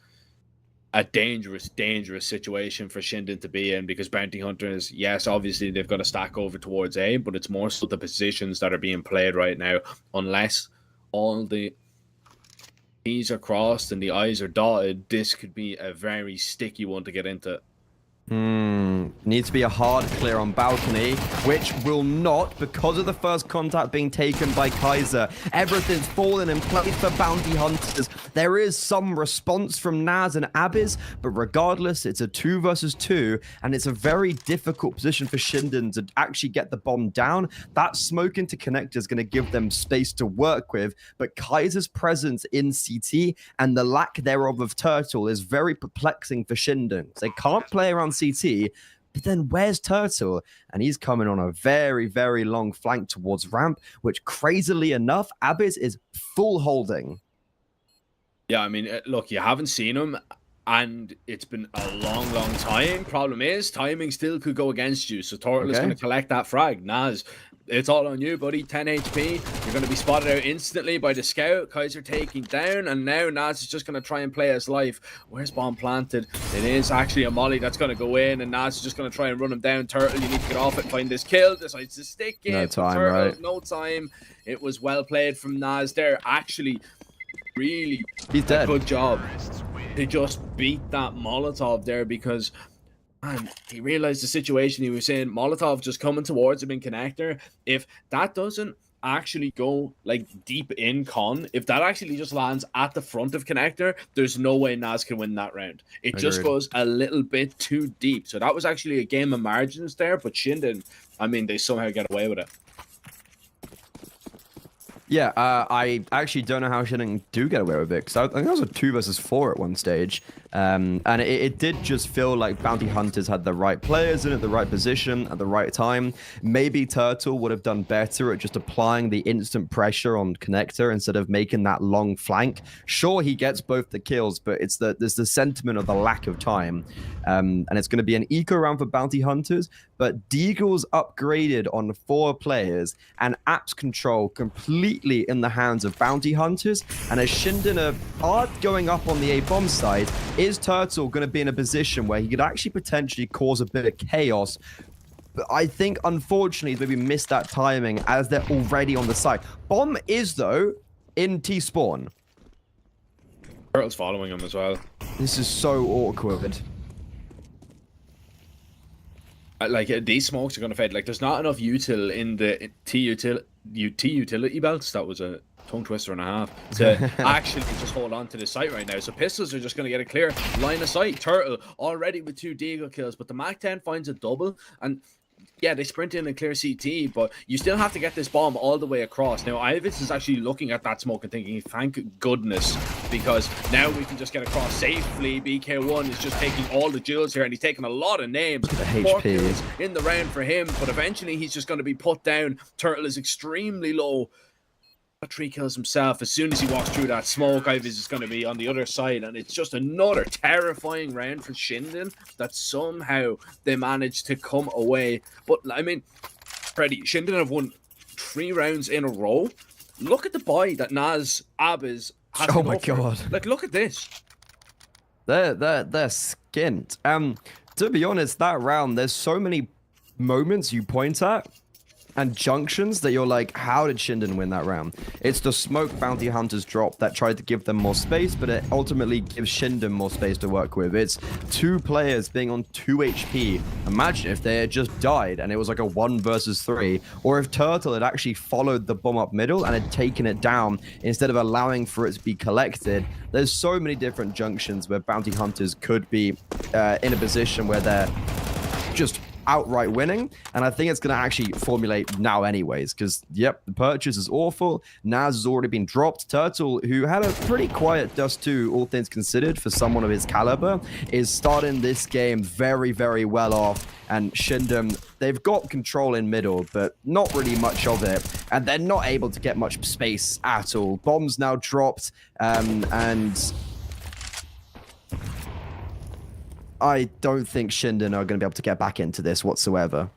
[SPEAKER 2] a dangerous, dangerous situation for Shinden to be in, because Bounty Hunters, yes, obviously they've got to stack over towards A, but it's more so the positions that are being played right now. Unless all the T's are crossed and the I's are dotted, this could be a very sticky one to get into.
[SPEAKER 1] Needs to be a hard clear on balcony, which will not, because of the first contact being taken by Kaiser. Everything's fallen in place for Bounty Hunters. There is some response from Naz and Abiz, but regardless, it's a 2 versus 2, and it's a very difficult position for Shinden to actually get the bomb down. That smoke into connector is going to give them space to work with, but Kaiser's presence in CT and the lack thereof of Turtle is very perplexing for Shinden. They can't play around CT, but then where's Turtle? And he's coming on a very, very long flank towards ramp, which crazily enough, Abiz is full holding.
[SPEAKER 2] Yeah, I mean, look, you haven't seen him, and it's been a long, long time. Problem is, timing still could go against you, so Turtle is going to collect that frag. Naz, it's all on you, buddy. 10 HP. You're going to be spotted out instantly by the scout. Kaiser taking down, and now Naz is just going to try and play his life. Where's bomb planted? It is actually a molly that's going to go in, and Naz is just going to try and run him down. Turtle, you need to get off it, find this kill. Decides to stick in.
[SPEAKER 1] No time,
[SPEAKER 2] Turtle,
[SPEAKER 1] right?
[SPEAKER 2] no time. It was well played from Naz there. Actually, really
[SPEAKER 1] He's dead.
[SPEAKER 2] Good job to just beat that Molotov there, because man, he realized the situation he was in. Molotov just coming towards him in connector. If that doesn't actually go like deep in Con, if that actually just lands at the front of connector, there's no way Naz can win that round. It just goes a little bit too deep. So that was actually a game of margins there, but Shinden, I mean, they somehow get away with it.
[SPEAKER 1] Yeah, I actually don't know how Shinden do get away with it, because I think that was a 2 versus 4 at one stage. And it did just feel like Bounty Hunters had the right players in at the right position at the right time. Maybe Turtle would have done better at just applying the instant pressure on connector instead of making that long flank. Sure, he gets both the kills, but there's the sentiment of the lack of time. And it's going to be an eco round for Bounty Hunters, but Deagle's upgraded on 4 players, and apps control completely in the hands of Bounty Hunters. And as Shinden are going up on the A-bomb side, is Turtle going to be in a position where he could actually potentially cause a bit of chaos? But I think, unfortunately, he's maybe missed that timing as they're already on the side. Bomb is, though, in T-spawn.
[SPEAKER 2] Turtle's following him as well.
[SPEAKER 1] This is so awkward.
[SPEAKER 2] Like, these smokes are going to fade. Like, there's not enough util in the T utility belts. That was a tongue twister and a half to actually just hold on to the site right now. So Pistols are just going to get a clear line of sight. Turtle already with 2 Deagle kills, but the Mac-10 finds a double, and yeah, they sprint in and clear CT, but you still have to get this bomb all the way across. Now, Ivis is actually looking at that smoke and thinking, thank goodness, because now we can just get across safely. BK1 is just taking all the jewels here, and he's taking a lot of names.
[SPEAKER 1] The
[SPEAKER 2] 4
[SPEAKER 1] HP
[SPEAKER 2] kills in the round for him, but eventually he's just going to be put down. Turtle is extremely low. 3 kills himself. As soon as he walks through that smoke, Ivis is going to be on the other side, and it's just another terrifying round for Shinden that somehow they managed to come away. But I mean, Freddie, Shinden have won 3 rounds in a row. Look at the buy that Naz Abiz has.
[SPEAKER 1] Oh my god!
[SPEAKER 2] Like, look at this.
[SPEAKER 1] They're skint. To be honest, that round, there's so many moments you point at and junctions that you're like, how did Shinden win that round? It's the smoke bounty hunters drop that tried to give them more space, but it ultimately gives Shinden more space to work with. It's 2 players being on 2 HP. Imagine if they had just died and it was like a 1 versus 3, or if Turtle had actually followed the bomb up middle and had taken it down instead of allowing for it to be collected. There's so many different junctions where bounty hunters could be in a position where they're just outright winning, and I think it's going to actually formulate now anyways, because yep, the purchase is awful. Naz has already been dropped. Turtle, who had a pretty quiet Dust 2, all things considered, for someone of his caliber, is starting this game very, very well off, and Shinden, they've got control in middle, but not really much of it, and they're not able to get much space at all. Bombs now dropped, and I don't think Shinden are going to be able to get back into this whatsoever.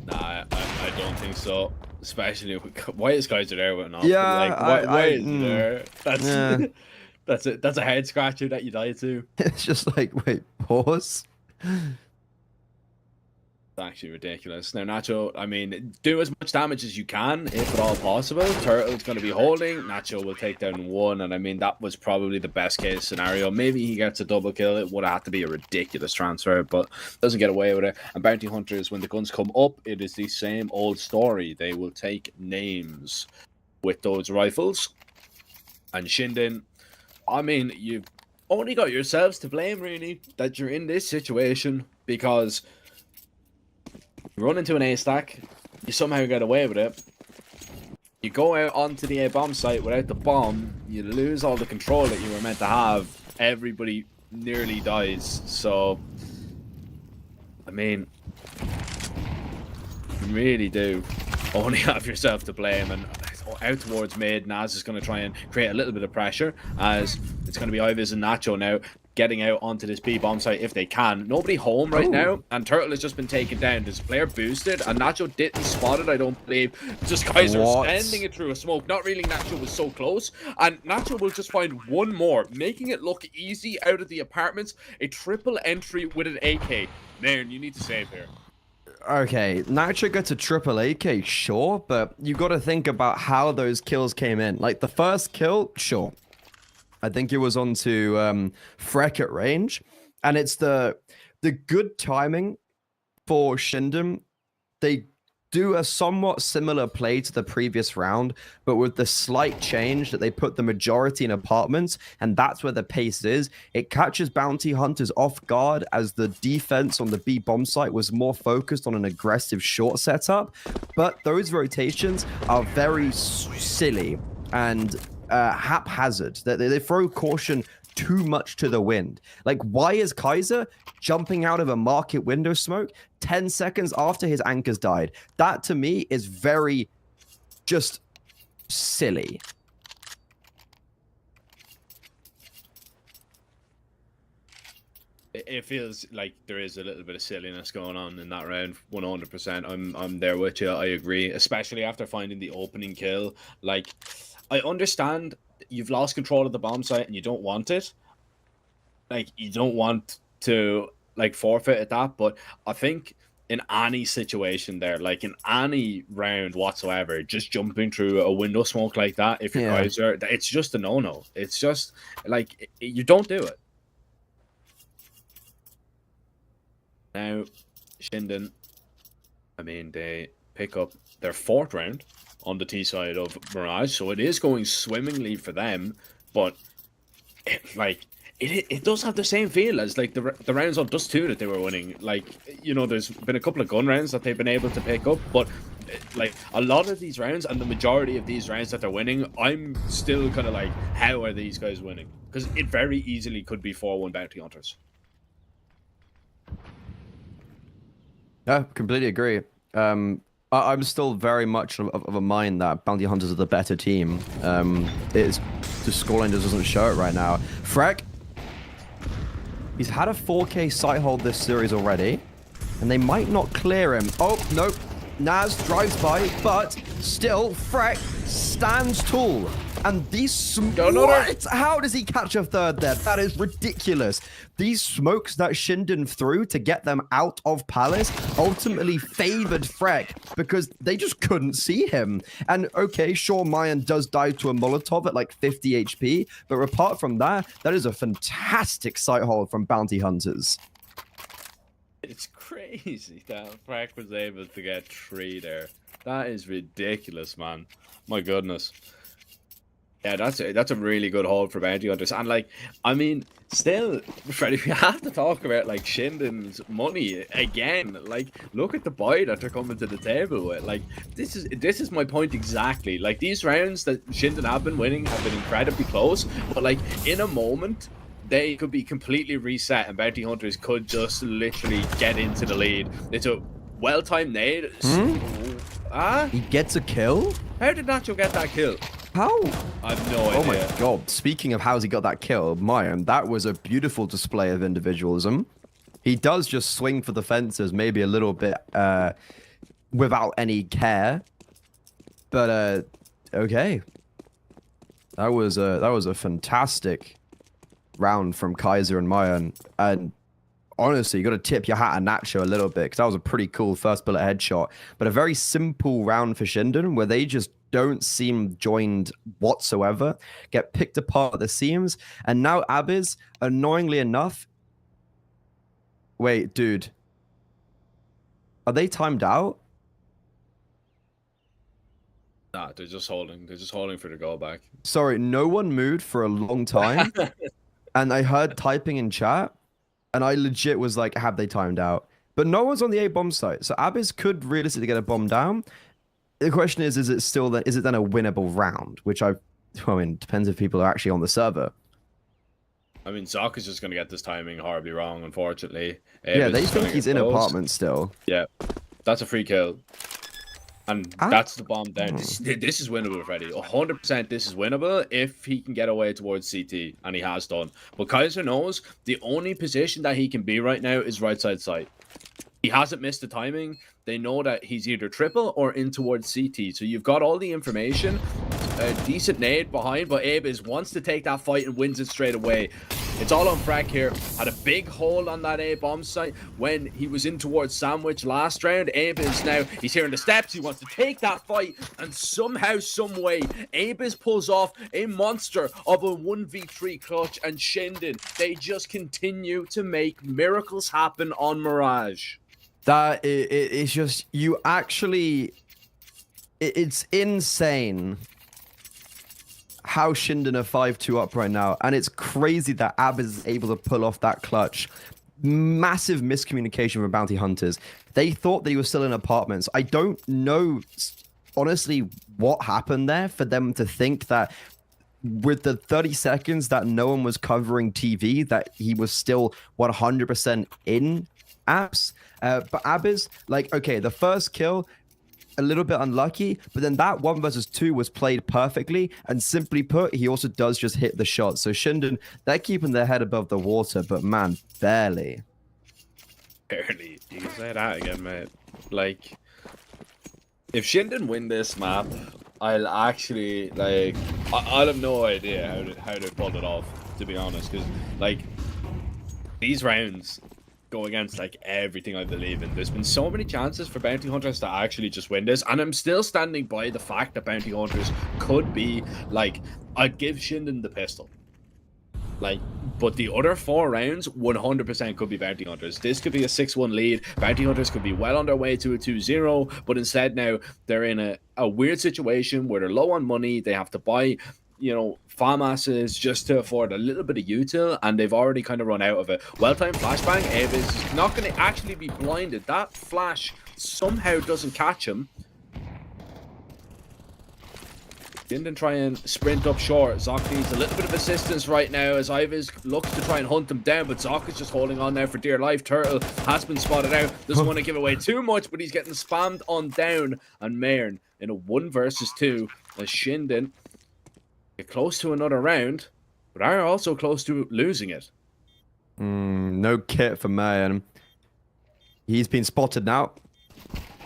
[SPEAKER 2] Nah, I don't think so. Especially why is Kaiser there with an off?
[SPEAKER 1] Yeah,
[SPEAKER 2] like, why is he there? That's that's a head scratcher that you die to.
[SPEAKER 1] It's just like, wait, pause.
[SPEAKER 2] It's actually ridiculous. Now, Nacho, I mean, do as much damage as you can, if at all possible. Turtle's going to be holding. Nacho will take down 1, and I mean, that was probably the best case scenario. Maybe he gets a double kill. It would have had to be a ridiculous transfer, but doesn't get away with it. And Bounty Hunters, when the guns come up, it is the same old story. They will take names with those rifles. And Shinden, I mean, you've only got yourselves to blame, really, that you're in this situation, because you run into an A stack, you somehow get away with it. You go out onto the A bomb site without the bomb, you lose all the control that you were meant to have. Everybody nearly dies. So, I mean, you really do only have yourself to blame. And out towards mid, Naz is going to try and create a little bit of pressure, as it's going to be Ivis and Nacho now getting out onto this B bomb site if they can. Nobody home right now, and Turtle has just been taken down. There's a player boosted, and Nacho didn't spot it, I don't believe. Just Kaiser sending it through a smoke. Not really, Nacho was so close, and Nacho will just find 1 more, making it look easy out of the apartments. A triple entry with an AK. Man, you need to save here.
[SPEAKER 1] Okay, Nacho gets a triple AK, sure, but you got to think about how those kills came in. Like, the first kill, sure. I think it was onto Freck at range, and it's the good timing for Shinden. They do a somewhat similar play to the previous round, but with the slight change that they put the majority in apartments, and that's where the pace is. It catches bounty hunters off guard, as the defense on the B bomb site was more focused on an aggressive short setup, but those rotations are very silly and haphazard. They throw caution too much to the wind. Like, why is Kaiser jumping out of a market window smoke 10 seconds after his anchors died? That to me is very just silly.
[SPEAKER 2] It feels like there is a little bit of silliness going on in that round. 100%. I'm there with you. I agree, especially after finding the opening kill. Like, I understand you've lost control of the bomb site and you don't want it. Like, you don't want to, like, forfeit at that. But I think in any situation there, like in any round whatsoever, just jumping through a window smoke like that, if your guys are, it's just a no-no. It's just, like, you don't do it. Now, Shinden, I mean, they pick up their 4th round on the T side of Mirage, so it is going swimmingly for them. But like it does have the same feel as like the rounds on Dust 2 that they were winning. Like, you know, there's been a couple of gun rounds that they've been able to pick up, but like a lot of these rounds and the majority of these rounds that they're winning, I'm still kind of like, how are these guys winning? Because it very easily could be 4-1 Bounty Hunters.
[SPEAKER 1] Yeah, completely agree. I'm still very much of a mind that Bounty Hunters are the better team. It's the scoreline just doesn't show it right now. Freck, he's had a 4K sight hold this series already, and they might not clear him. Oh, nope. Naz drives by, but still, Freck stands tall. And these what? How does he catch a third there? That is ridiculous. These smokes that Shinden threw to get them out of Palace ultimately favored Freck because they just couldn't see him. And okay, sure, Mayan does die to a Molotov at like 50 HP, but apart from that, that is a fantastic sight hold from Bounty Hunters.
[SPEAKER 2] It's crazy that Freck was able to get 3 there. That is ridiculous, man. My goodness. Yeah, that's a really good hold for Bounty Hunters. And like, I mean, still, Freddie, we have to talk about like Shinden's money again. Like, look at the buy that they're coming to the table with. Like, this is my point exactly. Like, these rounds that Shinden have been winning have been incredibly close, but like in a moment they could be completely reset and Bounty Hunters could just literally get into the lead. It's a well-timed nade.
[SPEAKER 1] He gets a kill?
[SPEAKER 2] How did Nacho get that kill?
[SPEAKER 1] How?
[SPEAKER 2] I have no idea.
[SPEAKER 1] Oh my god. Speaking of how's he got that kill, Mayan, that was a beautiful display of individualism. He does just swing for the fences, maybe a little bit without any care. But okay. That was a fantastic round from Kaiser and Mayan. And honestly, you got to tip your hat at Nacho a little bit because that was a pretty cool first bullet headshot. But a very simple round for Shinden where they just don't seem joined whatsoever, get picked apart at the seams. And now Abiz, annoyingly enough... Wait, dude. Are they timed out?
[SPEAKER 2] Nah, they're just holding. They're just holding for the goal back.
[SPEAKER 1] Sorry, no one moved for a long time. And I heard typing in chat. And I legit was like, have they timed out? But no one's on the A bomb site. So Abiz could realistically get a bomb down. The question is it still is it then a winnable round? Which I mean, depends if people are actually on the server.
[SPEAKER 2] I mean, Zoc is just going to get this timing horribly wrong, unfortunately.
[SPEAKER 1] Yeah, they think he's in apartment still.
[SPEAKER 2] Yeah, that's a free kill. And that's the bomb down. This is winnable, Freddy. 100% this is winnable if he can get away towards CT, and he has done. But Kaiser knows the only position that he can be right now is right side. He hasn't missed the timing. They know that he's either triple or in towards CT. So you've got all the information. A decent nade behind, but Abiz wants to take that fight and wins it straight away. It's all on Freck here. Had a big hold on that A bomb site when he was in towards Sandwich last round. Abiz now, he's here in the steps. He wants to take that fight, and somehow, some way, Abiz pulls off a monster of a 1v3 clutch, and Shinden, they just continue to make miracles happen on Mirage.
[SPEAKER 1] That it's just, you actually, it's insane how Shinden are 5-2 up right now, and it's crazy that Abiz is able to pull off that clutch. Massive miscommunication from Bounty Hunters. They thought that he was still in apartments. I don't know, honestly, what happened there for them to think that with the 30 seconds that no one was covering TV, that he was still 100% in apps. But Abiz, like, okay, the first kill, a little bit unlucky, but then that 1 versus 2 was played perfectly, and simply put, he also does just hit the shot. So Shinden, they're keeping their head above the water, but man, barely.
[SPEAKER 2] Barely. You can say that again, mate. Like, if Shinden win this map, I'll actually, like, I'll have no idea how to pull it off, to be honest, because, like, these rounds go against like everything I believe in. There's been so many chances for Bounty Hunters to actually just win this, and I'm still standing by the fact that Bounty Hunters could be like, I'd give Shinden the pistol. Like, but the other 4 rounds, 100% could be Bounty Hunters. This could be a 6-1 lead. Bounty Hunters could be well on their way to a 2-0, but instead now they're in a weird situation where they're low on money. They have to buy, farm asses just to afford a little bit of util, and they've already kind of run out of it. Well-timed flashbang. Avis is not going to actually be blinded. That flash somehow doesn't catch him. Didn't try and sprint up short. Zoc needs a little bit of assistance right now as Ivis looks to try and hunt him down, but Zoc is just holding on now for dear life. Turtle has been spotted out. Doesn't want to give away too much, but he's getting spammed on down. And Mayern in a 1 versus 2 as Shinden get close to another round, but are also close to losing it.
[SPEAKER 1] No kit for Mayern. He's been spotted now.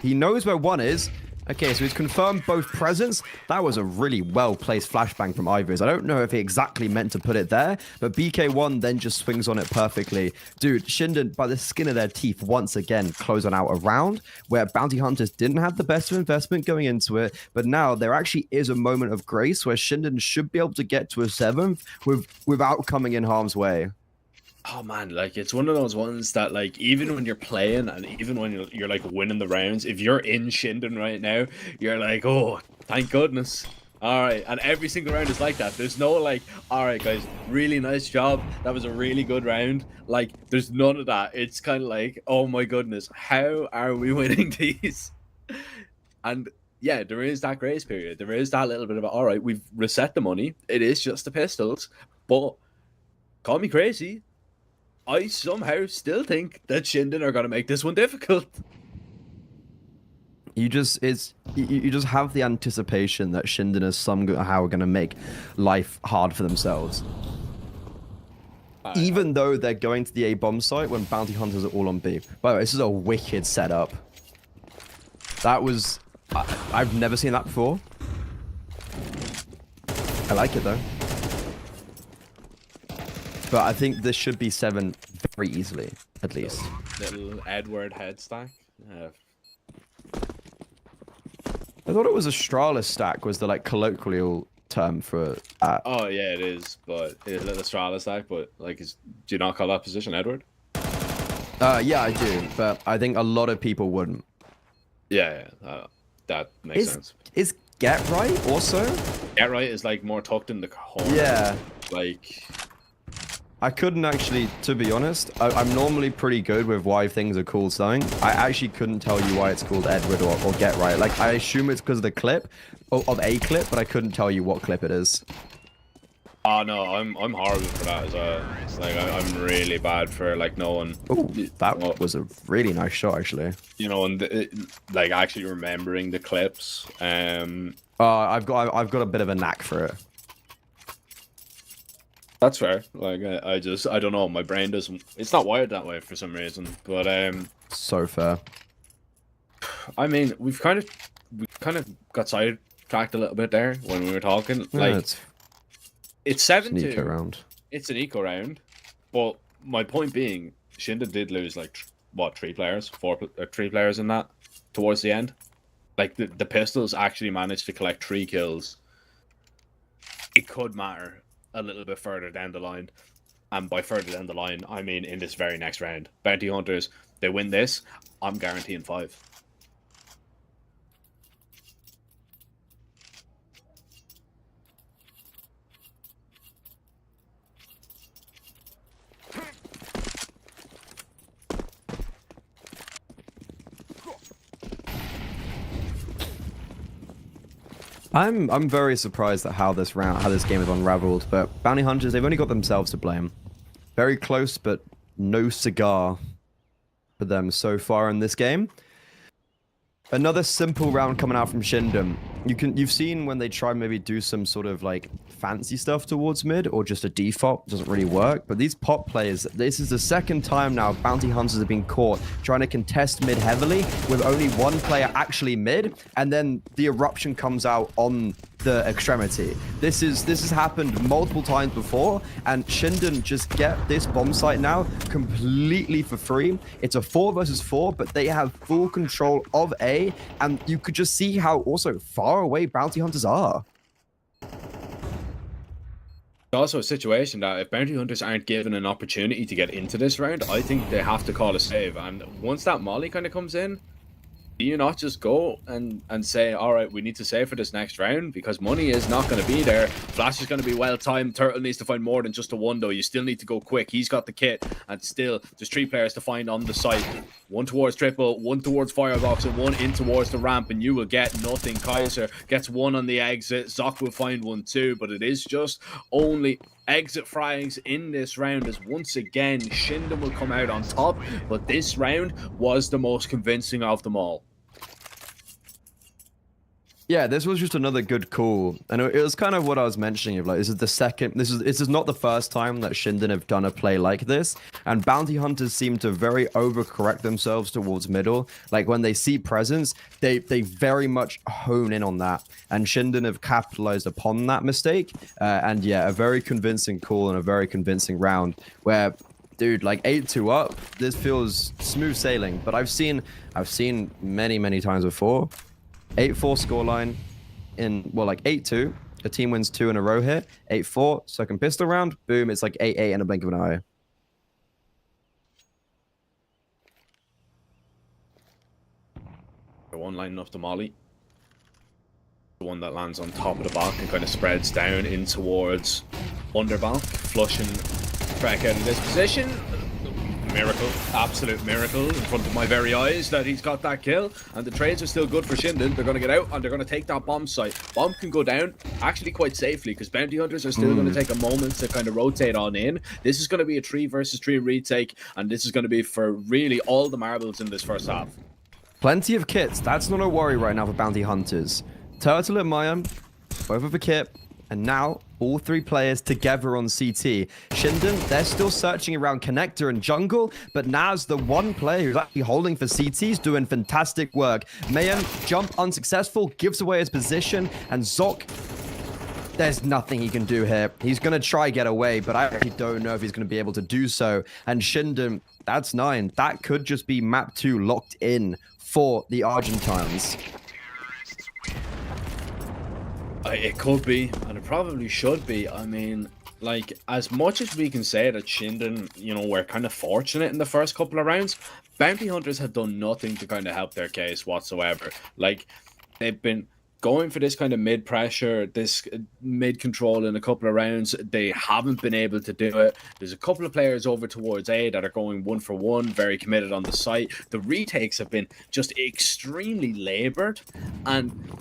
[SPEAKER 1] He knows where 1 is. Okay, so he's confirmed both presence. That was a really well-placed flashbang from Ivers. I don't know if he exactly meant to put it there, but BK1 then just swings on it perfectly. Dude, Shinden, by the skin of their teeth, once again, closing out a round where Bounty Hunters didn't have the best of investment going into it, but now there actually is a moment of grace where Shinden should be able to get to a 7th without coming in harm's way.
[SPEAKER 2] Oh man, like it's one of those ones that like even when you're playing and even when you're like winning the rounds, if you're in Shinden right now, you're like, oh, thank goodness. All right, and every single round is like that. There's no like, all right, guys, really nice job. That was a really good round. Like, there's none of that. It's kind of like, oh my goodness, how are we winning these? And yeah, there is that grace period. There is that little bit of, all right, we've reset the money. It is just the pistols, but call me crazy, I somehow still think that Shinden are going to make this one difficult.
[SPEAKER 1] You just have the anticipation that Shinden is somehow going to make life hard for themselves. Even though they're going to the A bomb site when Bounty Hunters are all on B. By the way, this is a wicked setup. That was... I've never seen that before. I like it though. But I think this should be 7 very easily, at least.
[SPEAKER 2] Little Edward head stack.
[SPEAKER 1] I thought it was Astralis stack was the like colloquial term for
[SPEAKER 2] Oh yeah, it is, but it's a little Astralis stack, but like do you not call that position Edward?
[SPEAKER 1] Yeah, I do, but I think a lot of people wouldn't.
[SPEAKER 2] Yeah, that makes sense.
[SPEAKER 1] Is Get Right also?
[SPEAKER 2] Get Right is like more tucked in the corner.
[SPEAKER 1] Yeah.
[SPEAKER 2] Like...
[SPEAKER 1] I couldn't actually, to be honest, I'm normally pretty good with why things are called something. I actually couldn't tell you why it's called Edward or Get Right. Like, I assume it's because of the clip, of a clip, but I couldn't tell you what clip it is.
[SPEAKER 2] Oh no, I'm horrible for that as well. It's like I'm really bad for like knowing.
[SPEAKER 1] Oh, that was a really nice shot actually.
[SPEAKER 2] You know, and like actually remembering the clips.
[SPEAKER 1] I've got a bit of a knack for it.
[SPEAKER 2] That's fair. Like I don't know. My brain doesn't. It's not wired that way for some reason. But
[SPEAKER 1] so fair.
[SPEAKER 2] I mean, we've kind of got sidetracked a little bit there when we were talking. Like it's 7-2.
[SPEAKER 1] Round.
[SPEAKER 2] It's an eco round. But my point being, Shinden did lose like what 3 players, 3 players in that towards the end. Like the pistols actually managed to collect 3 kills. It could matter a little bit further down the line, and by further down the line I mean in this very next round. Bounty Hunters, they win this, I'm guaranteeing 5.
[SPEAKER 1] I'm very surprised at how this game is unraveled, but Bounty Hunters, they've only got themselves to blame. Very close, but no cigar for them so far in this game. Another simple round coming out from Shinden. You've seen when they try maybe do some sort of like fancy stuff towards mid or just a default, doesn't really work. But these pop players, this is the second time now Bounty Hunters have been caught trying to contest mid heavily with only 1 player actually mid, and then the eruption comes out on the extremity. This has happened multiple times before, and Shinden just get this bomb site now completely for free. It's a 4 versus 4, but they have full control of A, and you could just see how also far away Bounty Hunters are.
[SPEAKER 2] Also a situation that if bounty hunters aren't given an opportunity to get into this round, I think they have to call a save. And once that molly kind of comes in, do you not just go and say, all right, we need to save for this next round because money is not going to be there. Flash is going to be well timed. Turtle needs to find more than just a one though. You still need to go quick. He's got the kit, and still there's 3 players to find on the site. 1 towards triple, 1 towards firebox, and 1 in towards the ramp, and you will get nothing. Kaiser gets 1 on the exit. Zoc will find 1 too, but it is just only exit frags in this round as once again Shinden will come out on top, but this round was the most convincing of them all.
[SPEAKER 1] Yeah, this was just another good call, and it was kind of what I was mentioning. Of like, this is not the first time that Shinden have done a play like this, and bounty hunters seem to very overcorrect themselves towards middle. Like when they see presence, they very much hone in on that, and Shinden have capitalized upon that mistake. And yeah, a very convincing call and a very convincing round where, dude, like 8-2 up, this feels smooth sailing. But I've seen many times before. 8-4 scoreline in, well, like 8-2. A team wins 2 in a row here. 8-4, second pistol round. Boom, it's like 8-8 in a blink of an eye.
[SPEAKER 2] The one lining up the molly. The one that lands on top of the balk and kind of spreads down in towards underbalk. Flushing Freck out of this position. Miracle, absolute miracle in front of my very eyes that he's got that kill, and the trades are still good for Shinden. They're going to get out and they're going to take that bomb site. Bomb can go down actually quite safely because bounty hunters are still going to take a moment to kind of rotate on in. This is going to be a 3 versus 3 retake, and this is going to be for really all the marbles in this first half.
[SPEAKER 1] Plenty of kits. That's not a worry right now for bounty hunters. Turtle and Mayam, both of a kit. And now, all 3 players together on CT. Shinden, they're still searching around connector and jungle, but Naz, the one player who's actually holding for CT, is doing fantastic work. Mayan, jump unsuccessful, gives away his position, and Zoc, there's nothing he can do here. He's going to try get away, but I actually don't know if he's going to be able to do so. And Shinden, that's 9. That could just be map 2 locked in for the Argentines.
[SPEAKER 2] It could be, and it probably should be. I mean, like, as much as we can say that Shinden, you know, were kind of fortunate in the first couple of rounds, bounty hunters had done nothing to kind of help their case whatsoever. Like, they've been going for this kind of mid-pressure, this mid-control in a couple of rounds. They haven't been able to do it. There's a couple of players over towards A that are going 1 for 1, very committed on the site. The retakes have been just extremely labored, and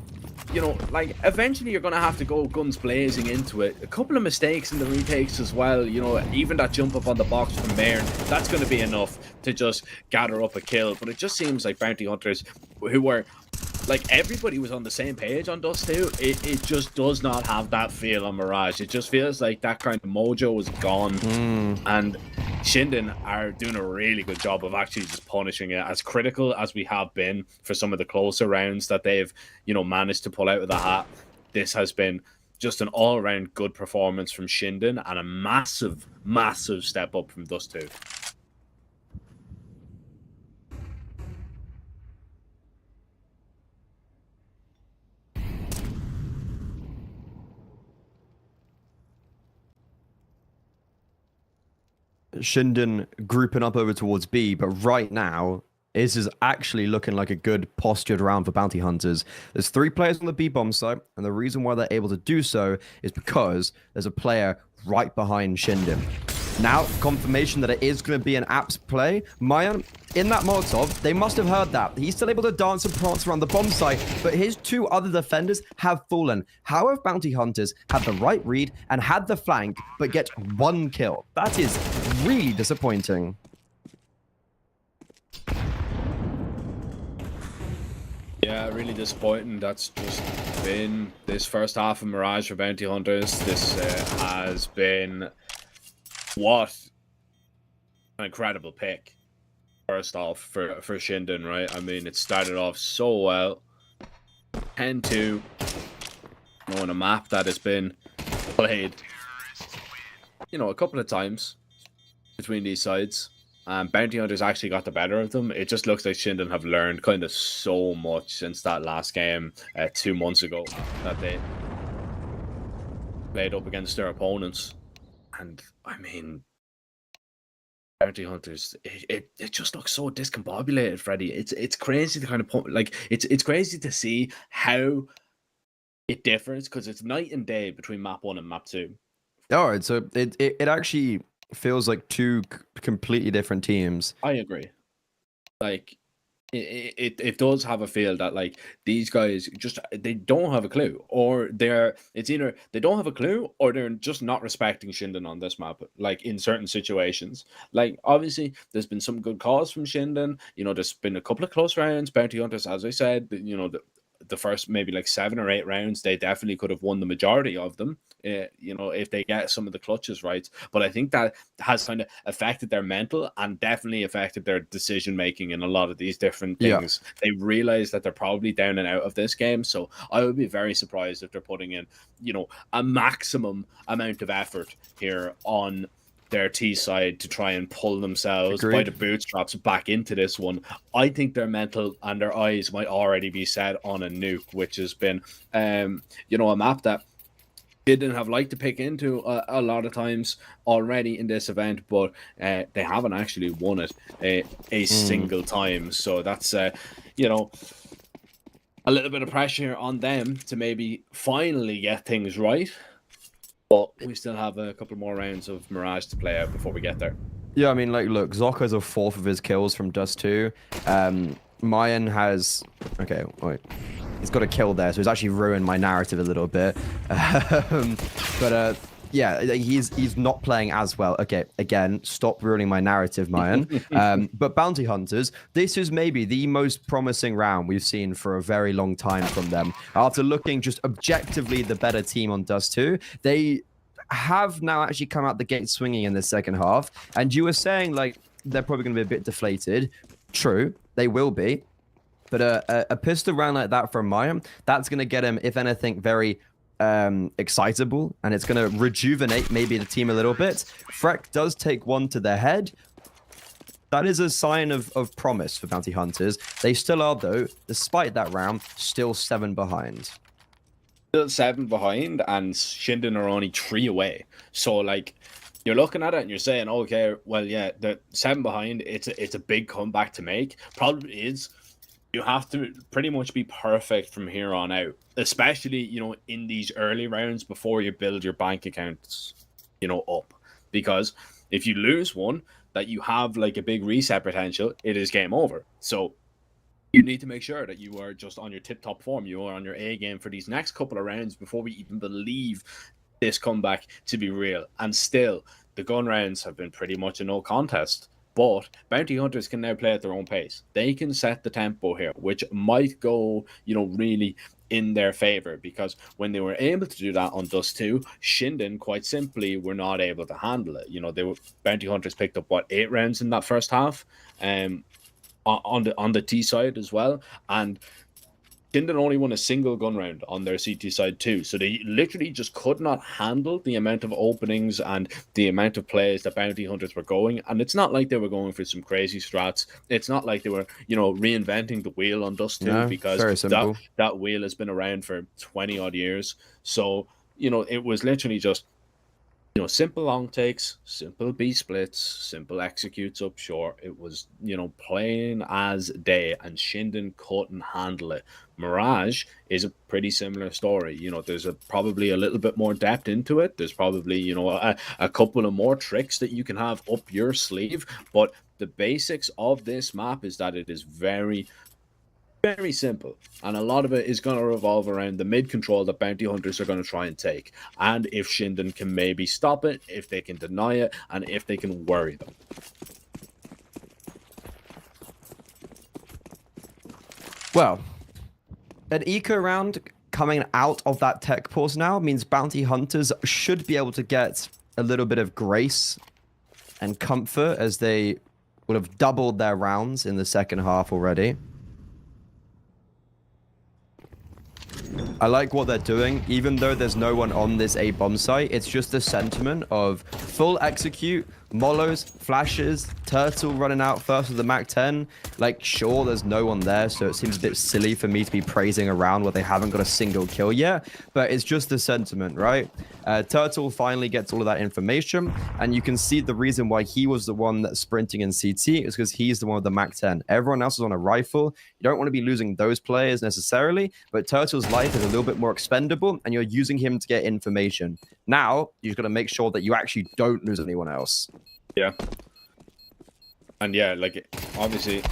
[SPEAKER 2] you know, like, eventually you're going to have to go guns blazing into it. A couple of mistakes in the retakes as well, you know, even that jump up on the box from Marin, that's going to be enough to just gather up a kill. But it just seems like bounty hunters who were, like, everybody was on the same page on Dust 2. It just does not have that feel on Mirage. It just feels like that kind of mojo was gone. And Shinden are doing a really good job of actually just punishing it, as critical as we have been for some of the closer rounds that they've, you know, managed to pull out of the hat. This has been just an all-around good performance from Shinden and a massive step up from Dust 2.
[SPEAKER 1] Shinden grouping up over towards B, but right now, this is actually looking like a good postured round for bounty hunters. There's 3 players on the B bomb site, and the reason why they're able to do so is because there's a player right behind Shinden. Now, confirmation that it is going to be an Apps play. Mayan, in that Molotov, they must have heard that. He's still able to dance and prance around the bomb site, but his 2 other defenders have fallen. How have bounty hunters had the right read and had the flank, but get 1 kill? That is really disappointing.
[SPEAKER 2] Yeah, really disappointing. That's just been this first half of Mirage for bounty hunters. This has been what an incredible pick. First off for Shinden, right? I mean, it started off so well. 10-2, you know, on a map that has been played, you know, a couple of times between these sides. Bounty Hunters actually got the better of them. It just looks like Shinden have learned kind of so much since that last game 2 months ago that they played up against their opponents. And I mean, Bounty Hunters, it just looks so discombobulated, Freddie. It's crazy to kind of put, like, it's crazy to see how it differs, because it's night and day between map 1 and map 2.
[SPEAKER 1] All right, so it actually feels like two completely different teams.
[SPEAKER 2] I agree. Like, it does have a feel that, like, these guys just, they don't have a clue, or it's either they don't have a clue or they're just not respecting Shinden on this map, like in certain situations. Like, obviously there's been some good calls from Shinden, there's been a couple of close rounds. Bounty Hunters, as I said, the first maybe like 7 or 8 rounds, they definitely could have won the majority of them, if they get some of the clutches right. But I think that has kind of affected their mental and definitely affected their decision making in a lot of these different things. Yeah. They realize that they're probably down and out of this game. So I would be very surprised if they're putting in, a maximum amount of effort here on their T side to try and pull themselves by the bootstraps back into this one. I think their mental and their eyes might already be set on a nuke, which has been, a map that they didn't have liked to pick into a lot of times already in this event, but they haven't actually won it a single time. So that's, a little bit of pressure on them to maybe finally get things right. But we still have a couple more rounds of Mirage to play out before we get there.
[SPEAKER 1] Yeah, I mean, like, look, Zocco's a 4th of his kills from Dust 2. Mayan has... Okay, wait. He's got a kill there, so he's actually ruined my narrative a little bit. Yeah, he's not playing as well. Okay, again, stop ruining my narrative, Mayan. But Bounty Hunters, this is maybe the most promising round we've seen for a very long time from them. After looking just objectively the better team on Dust 2, they have now actually come out the gate swinging in the second half. And you were saying, like, they're probably going to be a bit deflated. True, they will be. But a pistol round like that from Mayan, that's going to get him, if anything, very excitable, and it's going to rejuvenate maybe the team a little bit. Freck does take one to their head. That is a sign of promise for Bounty Hunters. They still are, though, despite that round, still 7 behind.
[SPEAKER 2] Still 7 behind, and Shinden are only 3 away. So, like, you're looking at it and you're saying, okay, well, yeah, the 7 behind, it's a big comeback to make. Problem is, you have to pretty much be perfect from here on out, especially, in these early rounds before you build your bank accounts, up. Because if you lose one that you have like a big reset potential, it is game over. So you need to make sure that you are just on your tip-top form. You are on your A game for these next couple of rounds before we even believe this comeback to be real. And still, the gun rounds have been pretty much a no contest. But Bounty Hunters can now play at their own pace. They can set the tempo here, which might go, really in their favor, because when they were able to do that on Dust 2, Shinden quite simply were not able to handle it. Bounty Hunters picked up 8 rounds in that first half, on the T side as well, and Shinden only won a single gun round on their CT side too. So they literally just could not handle the amount of openings and the amount of plays that Bounty Hunters were going. And it's not like they were going for some crazy strats. It's not like they were, reinventing the wheel on Dust 2, because that wheel has been around for 20 odd years. So, it was literally just, simple long takes, simple B splits, simple executes up short. It was, plain as day, and Shinden couldn't handle it. Mirage is a pretty similar story. There's probably a little bit more depth into it. There's probably, a couple of more tricks that you can have up your sleeve. But the basics of this map is that it is very, very simple, and a lot of it is going to revolve around the mid control that Bounty Hunters are going to try and take, and if Shinden can maybe stop it, if they can deny it, and if they can worry them.
[SPEAKER 1] Well, an eco round coming out of that tech pause now means Bounty Hunters should be able to get a little bit of grace and comfort, as they would have doubled their rounds in the second half already. I like what they're doing, even though there's no one on this A bomb site. It's just the sentiment of full execute, Molos, flashes, Turtle running out first with the Mac-10. Like, sure, there's no one there, so it seems a bit silly for me to be praising around where they haven't got a single kill yet. But it's just the sentiment, right? Turtle finally gets all of that information, and you can see the reason why he was the one that's sprinting in CT is because he's the one with the Mac-10. Everyone else is on a rifle. You don't want to be losing those players necessarily, but Turtle's life is a little bit more expendable, and you're using him to get information. Now, you've got to make sure that you actually don't lose anyone else.
[SPEAKER 2] Yeah. And yeah, like, obviously,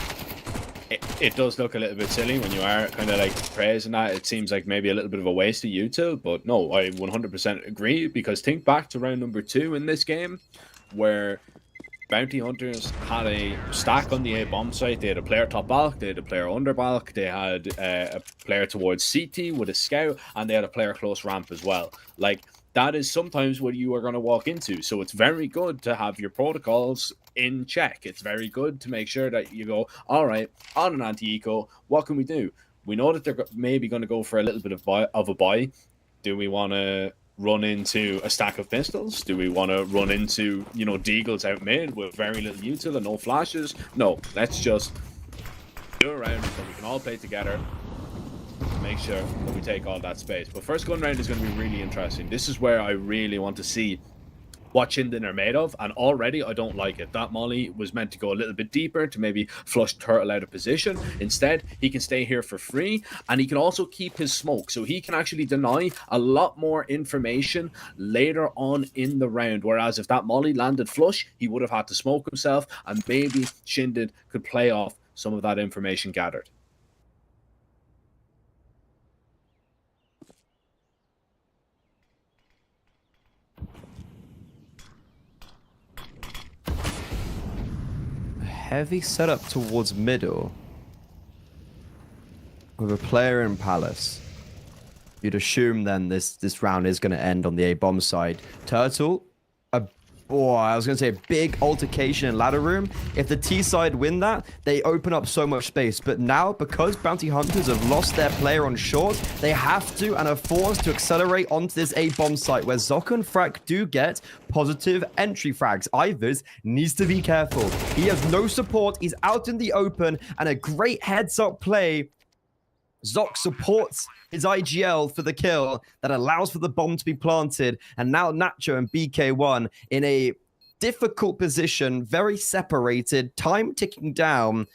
[SPEAKER 2] it does look a little bit silly when you are kind of like praising that. It seems like maybe a little bit of a waste of util, but no, I 100% agree, because think back to round number 2 in this game where Bounty Hunters had a stack on the A bomb site. They had a player top balk, they had a player under balk, they had a player towards CT with a scout, and they had a player close ramp as well. Like, that is sometimes what you are going to walk into. So it's very good to have your protocols in check. It's very good to make sure that you go, all right, on an anti-eco, what can we do? We know that they're maybe going to go for a little bit of a buy. Do we want to run into a stack of pistols? Do we want to run into, you know, deagles out mid with very little util and no flashes? No, let's just do a round so we can all play together. Make sure that we take all that space. But first gun round is going to be really interesting. This is where I really want to see what Shinden are made of, and already I don't like it. That molly was meant to go a little bit deeper to maybe flush Turtle out of position. Instead, he can stay here for free, and he can also keep his smoke, so he can actually deny a lot more information later on in the round. Whereas if that molly landed flush, he would have had to smoke himself, and maybe Shinden could play off some of that information gathered.
[SPEAKER 1] Heavy setup towards middle with a player in Palace. You'd assume then this round is going to end on the A bomb side. Turtle, I was going to say a big altercation in ladder room. If the T side win that, they open up so much space. But now, because Bounty Hunters have lost their player on short, they have to and are forced to accelerate onto this A bomb site where Zoc and Frak do get positive entry frags. Ivers needs to be careful. He has no support. He's out in the open, and a great heads up play. Zoc supports his IGL for the kill that allows for the bomb to be planted. And now Nacho and BK1 in a difficult position, very separated, time ticking down.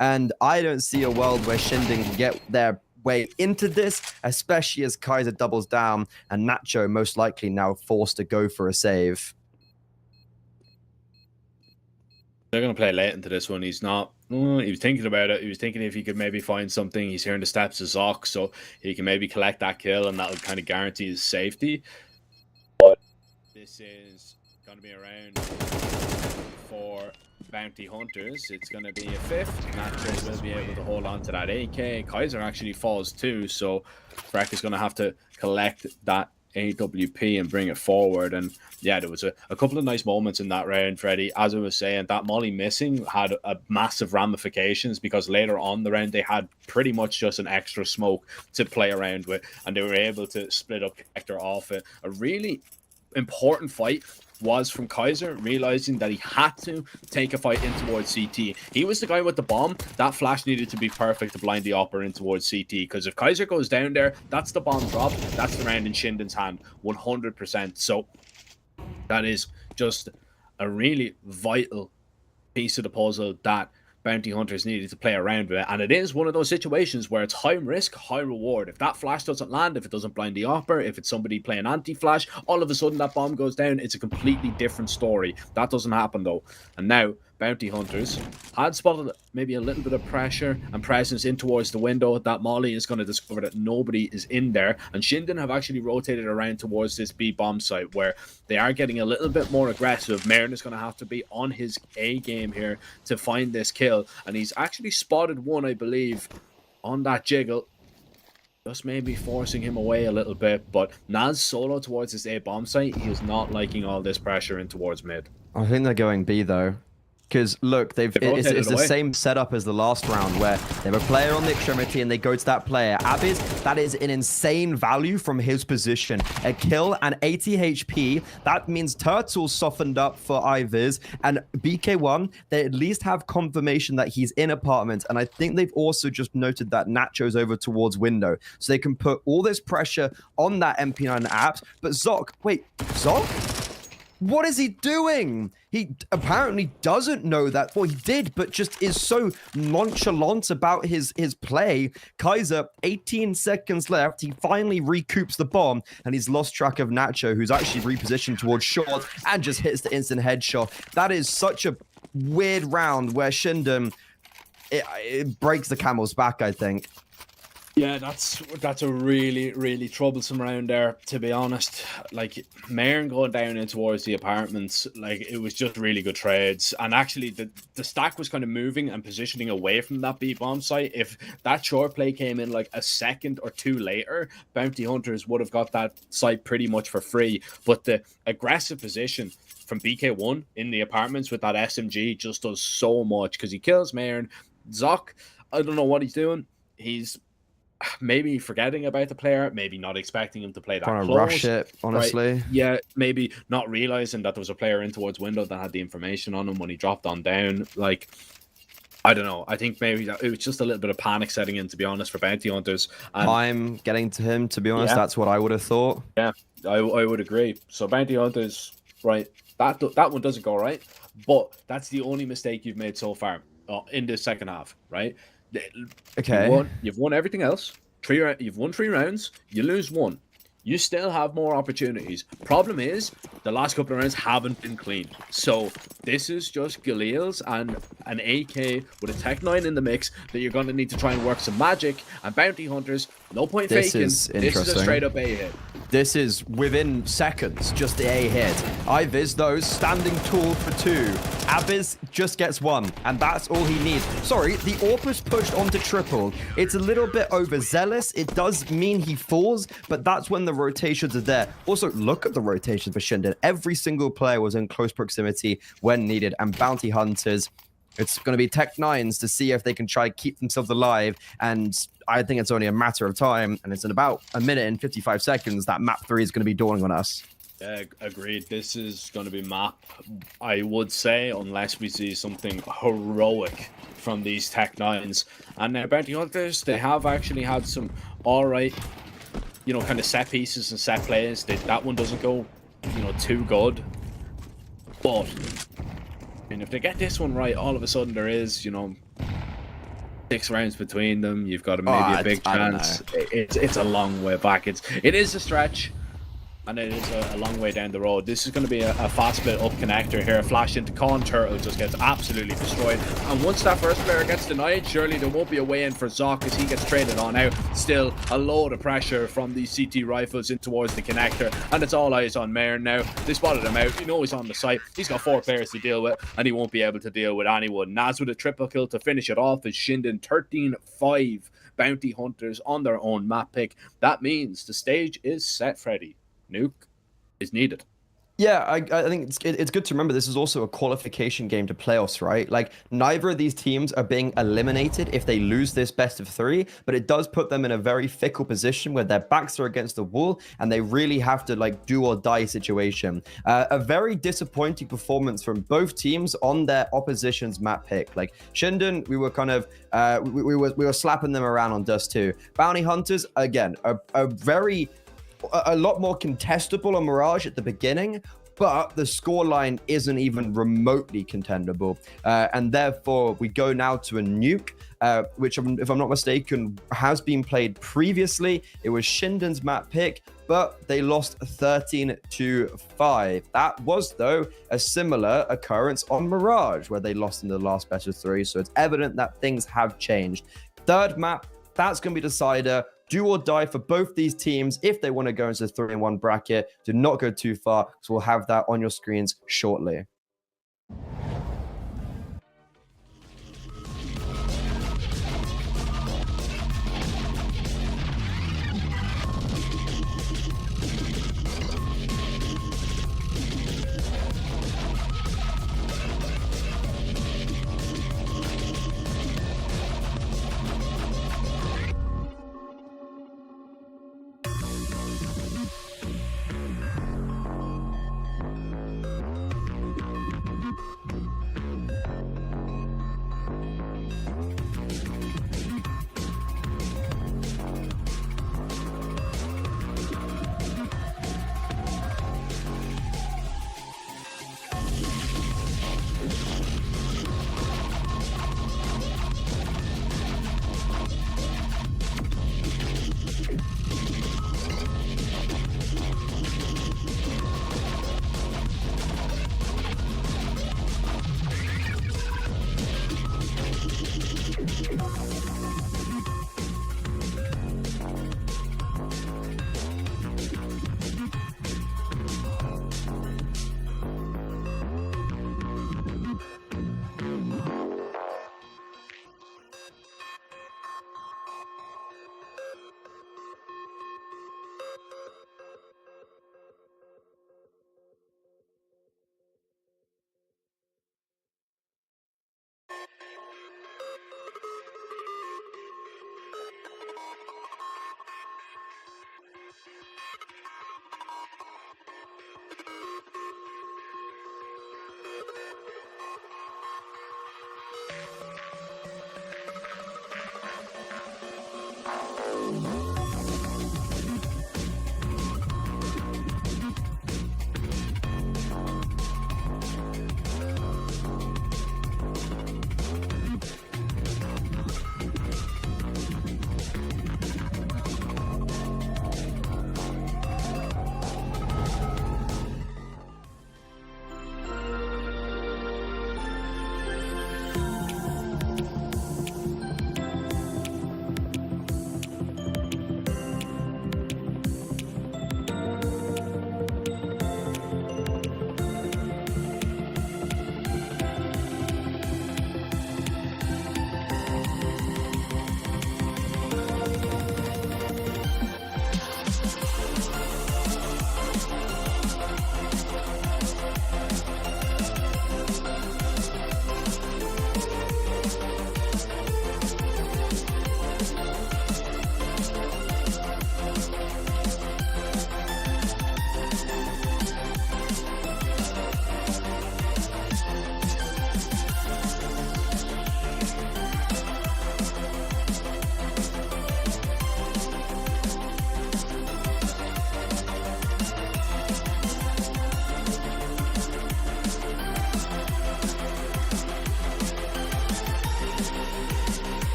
[SPEAKER 1] And I don't see a world where Shinden can get their way into this, especially as Kaiser doubles down and Nacho most likely now forced to go for a save.
[SPEAKER 2] They're going to play late into this one. He's not. He was thinking about it. He was thinking if he could maybe find something. He's hearing the steps of Zoc, so he can maybe collect that kill, and that would kind of guarantee his safety. But this is going to be around for Bounty Hunters. It's going to be a 5th. Nacho will be able to hold on to that AK. Kaiser actually falls too, so Freck is going to have to collect that AWP and bring it forward. And yeah, there was a couple of nice moments in that round, Freddie. As I was saying, that molly missing had a massive ramifications, because later on the round they had pretty much just an extra smoke to play around with, and they were able to split up Hector off it. A really important fight was from Kaiser, realizing that he had to take a fight in towards CT. He was the guy with the bomb. That flash needed to be perfect to blind the opper in towards CT, because if Kaiser goes down there, that's the bomb drop. That's the round in Shinden's hand, 100%. So that is just a really vital piece of the puzzle that Bounty Hunters needed to play around with it. And it is one of those situations where it's high risk, high reward. If that flash doesn't land, if it doesn't blind the opper, if it's somebody playing anti-flash, all of a sudden that bomb goes down. It's a completely different story. That doesn't happen though. And now Bounty Hunters had spotted maybe a little bit of pressure and presence in towards the window. That molly is going to discover that nobody is in there, and Shinden have actually rotated around towards this B bomb site where they are getting a little bit more aggressive. Marin is going to have to be on his A game here to find this kill, and he's actually spotted one, I believe, on that jiggle, just maybe forcing him away a little bit. But Naz solo towards this A bomb site, he is not liking all this pressure in towards mid.
[SPEAKER 1] I think they're going B though. Because look, it's
[SPEAKER 2] rotated
[SPEAKER 1] the
[SPEAKER 2] away.
[SPEAKER 1] same setup as the last round where they have a player on the extremity and they go to that player. Abiz, that is an insane value from his position. A kill and 80 HP. That means Turtle's softened up for Iviz. And BK1, they at least have confirmation that he's in apartment. And I think they've also just noted that Nacho's over towards window. So they can put all this pressure on that MP9 apps. But Zoc, wait, Zoc? What is he doing? He apparently doesn't know that. Well, he did, but just is so nonchalant about his play. Kaiser, 18 seconds left. He finally recoups the bomb, and he's lost track of Nacho, who's actually repositioned towards short and just hits the instant headshot. That is such a weird round where Shinden, it breaks the camel's back, I think.
[SPEAKER 2] Yeah, that's a really, really troublesome round there, to be honest. Like, Mayern going down in towards the apartments, like, it was just really good trades. And actually, the stack was kind of moving and positioning away from that B-bomb site. If that short play came in like a second or two later, Bounty Hunters would have got that site pretty much for free. But the aggressive position from BK1 in the apartments with that SMG just does so much because he kills Mayern. Zoc, I don't know what he's doing. He's maybe forgetting about the player, maybe not expecting him to play that
[SPEAKER 1] Trying
[SPEAKER 2] close.
[SPEAKER 1] to rush it, honestly.
[SPEAKER 2] Right? Yeah, maybe not realizing that there was a player in towards window that had the information on him when he dropped on down. Like, I don't know. I think maybe it was just a little bit of panic setting in, to be honest, for Bounty Hunters. And
[SPEAKER 1] I'm getting to him, to be honest. That's what I would have thought.
[SPEAKER 2] yeah, I would agree. So Bounty Hunters, right, that one doesn't go right, but that's the only mistake you've made so far in the second half, right?
[SPEAKER 1] Okay.
[SPEAKER 2] You've won everything else. You've won 3 rounds. You lose 1. You still have more opportunities. Problem is, the last couple of rounds haven't been clean. So this is just Galil's and an AK with a Tech 9 in the mix that you're going to need to try and work some magic. And Bounty Hunters, no point faking. This is a straight up A hit.
[SPEAKER 1] This is within seconds, just the A hit. Iviz, though, standing tall for 2. Abiz just gets 1, and that's all he needs. Sorry, the AWP was pushed onto triple. It's a little bit overzealous. It does mean he falls, but that's when the rotations are there. Also, look at the rotations for Shinden. Every single player was in close proximity when needed, and Bounty Hunters, it's going to be Tech 9s to see if they can try keep themselves alive, and I think it's only a matter of time, and it's in about a minute and 55 seconds that map 3 is going to be dawning on us.
[SPEAKER 2] Yeah, agreed. This is going to be map, I would say, unless we see something heroic from these Tech 9s. And now Bounty Hunters, they have actually had some alright, you know, kind of set pieces and set plays. That one doesn't go, you know, too good. But, and if they get this one right, all of a sudden there is, you know, 6 rounds between them. You've got maybe a big chance. It's a long way back. It is a stretch, and it is a long way down the road. This is going to be a fast split up connector here. Flash into Con. Turtle just gets absolutely destroyed. And once that first player gets denied, surely there won't be a way in for Zoc as he gets traded on out. Still a load of pressure from these CT rifles in towards the connector. And it's all eyes on Mayern now. They spotted him out. You know he's on the site. He's got 4 players to deal with, and he won't be able to deal with anyone. Naz with a triple kill to finish it off as Shinden 13-5. Bounty Hunters on their own map pick. That means the stage is set, Freddy. Nuke is needed.
[SPEAKER 1] Yeah, I think it's good to remember this is also a qualification game to playoffs, right? Like, neither of these teams are being eliminated if they lose this best of 3, but it does put them in a very fickle position where their backs are against the wall and they really have to, like, do or die situation. A very disappointing performance from both teams on their opposition's map pick. Like, Shinden, we were kind of, we were slapping them around on Dust 2. Bounty Hunters, again, a lot more contestable on Mirage at the beginning, but the scoreline isn't even remotely contendable. And therefore, we go now to a nuke, which, if I'm not mistaken, has been played previously. It was Shinden's map pick, but they lost 13-5. That was, though, a similar occurrence on Mirage, where they lost in the last best of 3. So it's evident that things have changed. Third map, that's going to be decider. Do or die for both these teams if they want to go into the 3-1 bracket. Do not go too far, so we'll have that on your screens shortly.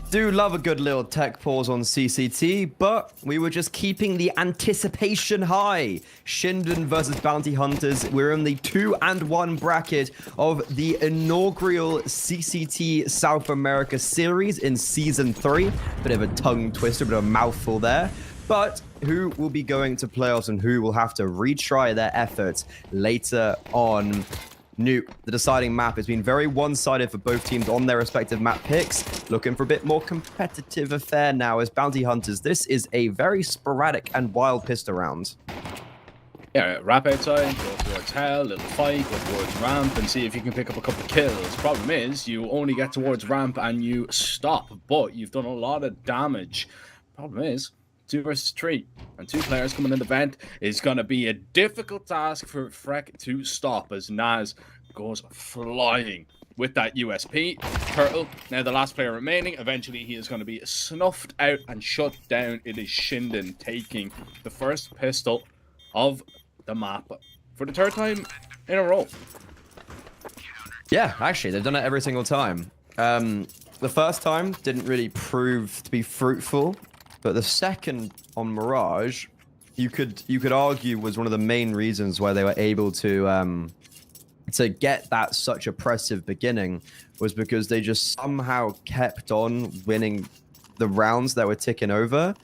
[SPEAKER 1] Do love a good little tech pause on CCT, but we were just keeping the anticipation high. Shinden versus Bounty Hunters. We're in the 2-1 bracket of the inaugural CCT South America series in Season 3. Bit of a tongue twister, bit of a mouthful there. But who will be going to playoffs and who will have to retry their efforts later on? Nuke, the deciding map has been very one-sided for both teams on their respective map picks. Looking for a bit more competitive affair now as Bounty Hunters. This is a very sporadic and wild pistol round.
[SPEAKER 2] Yeah, wrap outside, go towards hell, little fight, go towards ramp and see if you can pick up a couple of kills. Problem is, you only get towards ramp and you stop, but you've done a lot of damage. Problem is, 2 versus 3 and 2 players coming in the vent is going to be a difficult task for Freck to stop as Naz goes flying with that USP. Turtle, now the last player remaining, eventually he is going to be snuffed out and shut down. It is Shinden taking the first pistol of the map for the 3rd time in a row.
[SPEAKER 1] Yeah, actually, they've done it every single time. The first time didn't really prove to be fruitful. But the second on Mirage, you could argue was one of the main reasons why they were able to get that such oppressive beginning was because they just somehow kept on winning the rounds that were ticking over.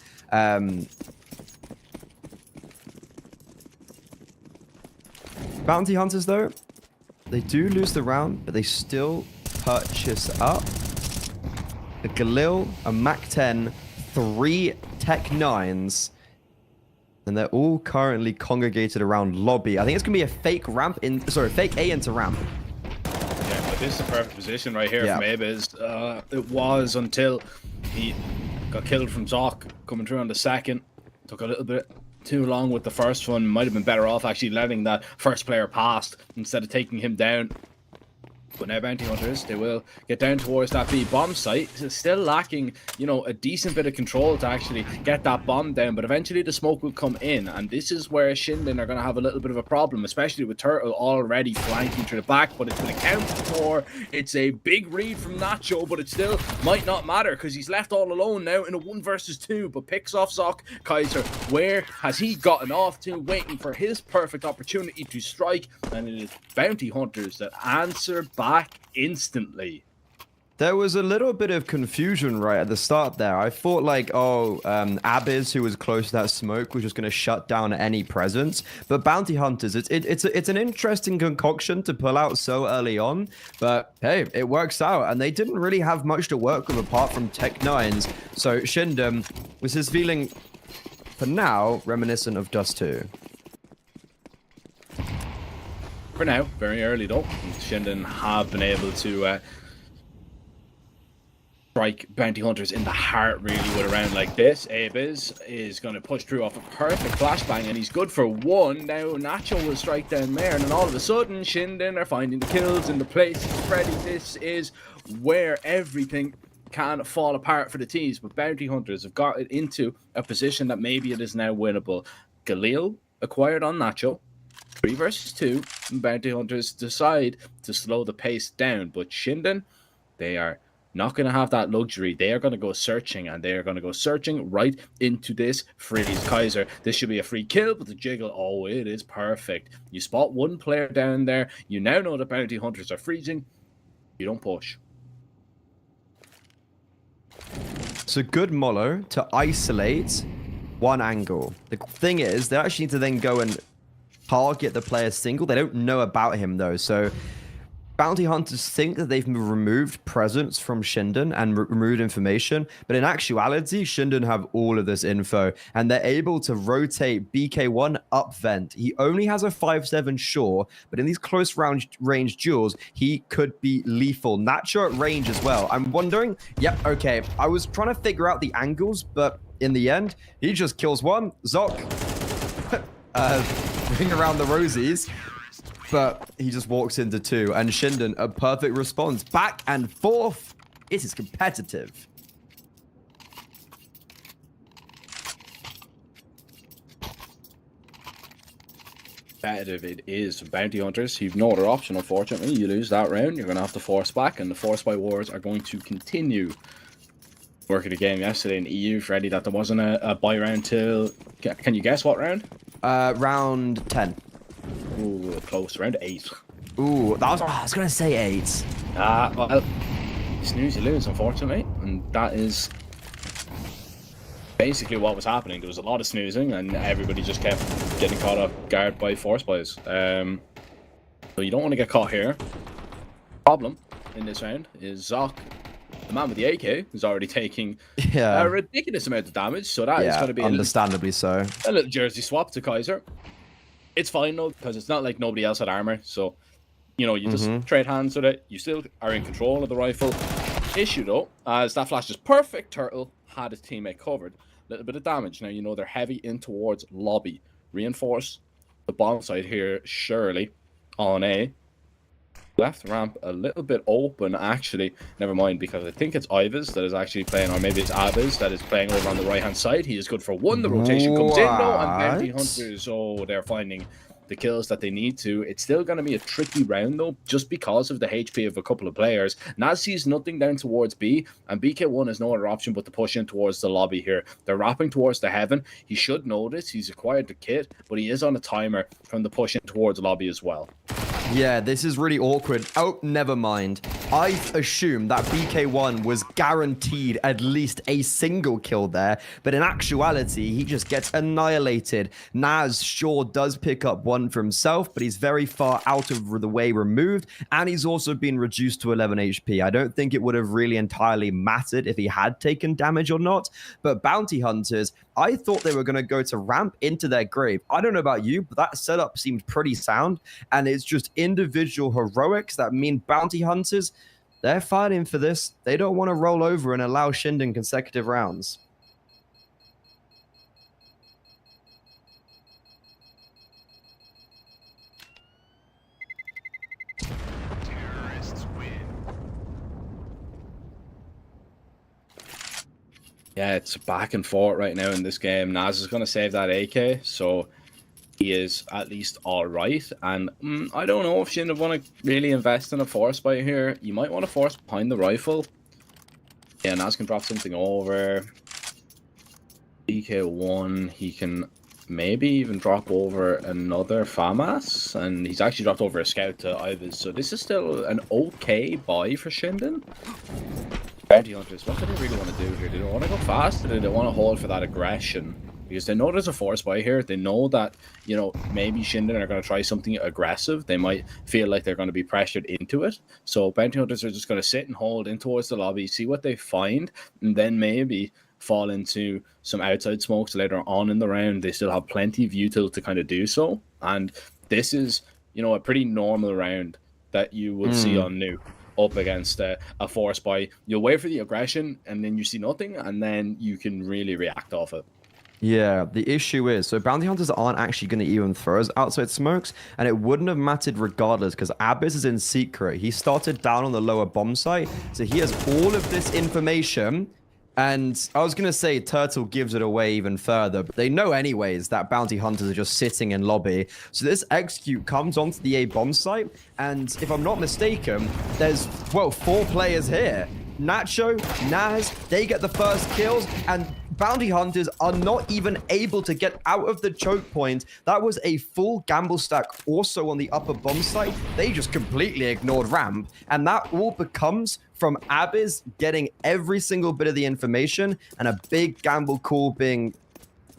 [SPEAKER 1] Bounty Hunters though, they do lose the round, but they still purchase up a Galil, a Mac-10, 3 Tech 9s, and they're all currently congregated around lobby. I think it's gonna be a fake ramp in, sorry, fake A into ramp.
[SPEAKER 2] Yeah, but this is the perfect position right here from Abiz. It was until he got killed from Zoc coming through on the second. Took a little bit too long with the first one. Might have been better off actually letting that first player pass instead of taking him down. But now Bounty Hunters, they will get down towards that B bomb site. It's still lacking, you know, a decent bit of control to actually get that bomb down. But eventually the smoke will come in. And this is where Shinden are going to have a little bit of a problem, especially with Turtle already flanking through the back. But it's been accounted for. It's a big read from Nacho, but it still might not matter because he's left all alone now in a 1 versus 2. But picks off Zoc. Kaiser, where has he gotten off to? Waiting for his perfect opportunity to strike. And it is Bounty Hunters that answer back instantly.
[SPEAKER 1] There was a little bit of confusion right at the start there. I thought like, oh, Abiz, who was close to that smoke, was just going to shut down any presence. But Bounty Hunters, it's an interesting concoction to pull out so early on. But hey, it works out. And they didn't really have much to work with apart from Tech 9s. So Shinden was his feeling, for now, reminiscent of Dust 2.
[SPEAKER 2] For now, very early though, Shinden have been able to strike Bounty Hunters in the heart really with a round like this. Abiz is going to push through off a perfect flashbang and he's good for 1. Now Nacho will strike down there and then all of a sudden Shinden are finding the kills in the place. Freddy, this is where everything can fall apart for the teams, but Bounty Hunters have got it into a position that maybe it is now winnable. Galil acquired on Nacho. 3 versus 2, and Bounty Hunters decide to slow the pace down, but Shinden, they are not going to have that luxury. They are going to go searching, and they are going to go searching right into this freeze. Kaiser, this should be a free kill, but the jiggle, oh, it is perfect. You spot 1 player down there. You now know the Bounty Hunters are freezing. You don't push.
[SPEAKER 1] It's a good mollo to isolate 1 angle. The thing is, they actually need to then go and target the player single. They don't know about him though, so bounty hunters think that they've removed presence from Shinden and removed information, but in actuality, Shinden have all of this info, and they're able to rotate BK1 up vent. He only has a 5-7 sure, but in these close range duels, he could be lethal. Nacho at range as well. I'm wondering, yep, okay, I was trying to figure out the angles, but in the end, he just kills one. Zoc, ring around the rosies. But he just walks into 2, and Shinden, a perfect response. Back and forth. It is competitive.
[SPEAKER 2] Competitive it is. Bounty Hunters, you've no other option, unfortunately. You lose that round, you're going to have to force back, and the force by wars are going to continue. Work of the game yesterday in EU, Freddy, that there wasn't a buy round till... Can you guess what round?
[SPEAKER 1] Round 10.
[SPEAKER 2] Ooh, close. Round 8.
[SPEAKER 1] Ooh, I was going to say 8.
[SPEAKER 2] Well, you snooze, you lose, unfortunately. And that is basically what was happening. There was a lot of snoozing, and everybody just kept getting caught off guard by force buys. So you don't want to get caught here. Problem in this round is Zoc, the man with the AK, is already taking a ridiculous amount of damage. So that is going to be
[SPEAKER 1] understandably so.
[SPEAKER 2] A little jersey swap to Kaiser. It's fine though, because it's not like nobody else had armor, so you know, you just trade hands with it. You still are in control of the rifle. Issue though, as that flash is perfect, Turtle had his teammate covered. A little bit of damage. Now you know they're heavy in towards lobby. Reinforce the bomb side here, surely on A. Left ramp a little bit open, actually. Never mind, because I think it's Ives that is actually playing, or maybe it's Abiz that is playing over on the right-hand side. He is good for 1. The rotation comes in, though, and Bounty Hunters, oh, they're finding the kills that they need to. It's still going to be a tricky round, though, just because of the HP of a couple of players. Naz sees nothing down towards B, and BK1 has no other option but to push in towards the lobby here. They're wrapping towards the heaven. He should know this. He's acquired the kit, but he is on a timer from the push in towards lobby as well.
[SPEAKER 1] Yeah, this is really awkward. Oh, never mind. I assumed that BK1 was guaranteed at least a single kill there, but in actuality, he just gets annihilated. Naz sure does pick up 1 for himself, but he's very far out of the way removed, and he's also been reduced to 11 HP. I don't think it would have really entirely mattered if he had taken damage or not, but Bounty Hunters, I thought they were going to go to ramp into their grave. I don't know about you, but that setup seemed pretty sound, and it's just individual heroics that mean Bounty Hunters, they're fighting for this. They don't want to roll over and allow Shinden consecutive rounds.
[SPEAKER 3] Terrorists win.
[SPEAKER 2] Yeah, it's back and forth right now in this game. Naz is going to save that AK, so he is at least all right. And I don't know if Shinden want to really invest in a force buy here. You might want to force behind the rifle. Yeah, Naz can drop something over. BK1, he can maybe even drop over another FAMAS. And he's actually dropped over a scout to Ives. So this is still an okay buy for Shinden. Bounty Hunters, what do they really want to do here? Do they want to go fast, or do they want to hold for that aggression? Because they know there's a force buy here. They know that, you know, maybe Shinden are going to try something aggressive. They might feel like they're going to be pressured into it. So Bounty Hunters are just going to sit and hold in towards the lobby, see what they find, and then maybe fall into some outside smokes later on in the round. They still have plenty of util to kind of do so. And this is, you know, a pretty normal round that you will see on new. Up against a force buy. You'll wait for the aggression, and then you see nothing, and then you can really react off it.
[SPEAKER 1] Yeah, the issue is, so Bounty Hunters aren't actually going to even throw us outside smokes, and it wouldn't have mattered regardless, because Abyss is in secret. He started down on the lower bomb site, so he has all of this information, and I was going to say Turtle gives it away even further, but they know anyways that Bounty Hunters are just sitting in lobby. So this execute comes onto the A bomb site, and if I'm not mistaken, there's, well, 4 players here. Nacho, Naz, they get the first kills, and Bounty Hunters are not even able to get out of the choke point. That was a full gamble stack also on the upper bomb site. They just completely ignored ramp, and that all becomes from Abyss getting every single bit of the information and a big gamble call being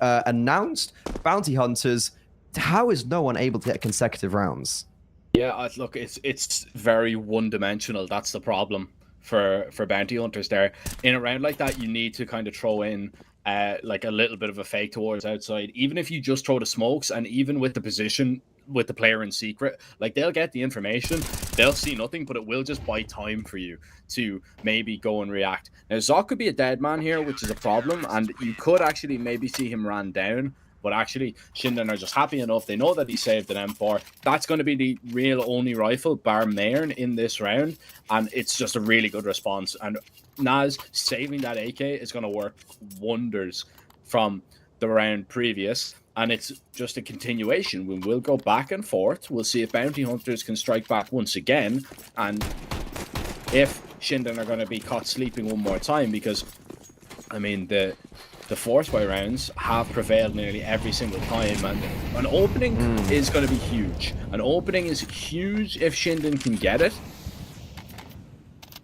[SPEAKER 1] announced. Bounty Hunters, how is no one able to get consecutive rounds?
[SPEAKER 2] Yeah, look, it's very one-dimensional. That's the problem for bounty hunters there. In a round like that, you need to kind of throw in like a little bit of a fake towards outside. Even if you just throw the smokes, and even with the position with the player in secret, like they'll get the information, they'll see nothing, but it will just buy time for you to maybe go and react. Now, Zoc could be a dead man here, which is a problem, and you could actually maybe see him ran down. But actually, Shinden are just happy enough. They know that he saved an M4. That's going to be the real only rifle, bar Mayern, in this round. And it's just a really good response. And Naz saving that AK is going to work wonders from the round previous. And it's just a continuation. We will go back and forth. We'll see if Bounty Hunters can strike back once again. And if Shinden are going to be caught sleeping one more time. Because, I mean, the force by rounds have prevailed nearly every single time, and an opening is going to be huge. An opening is huge if Shinden can get it.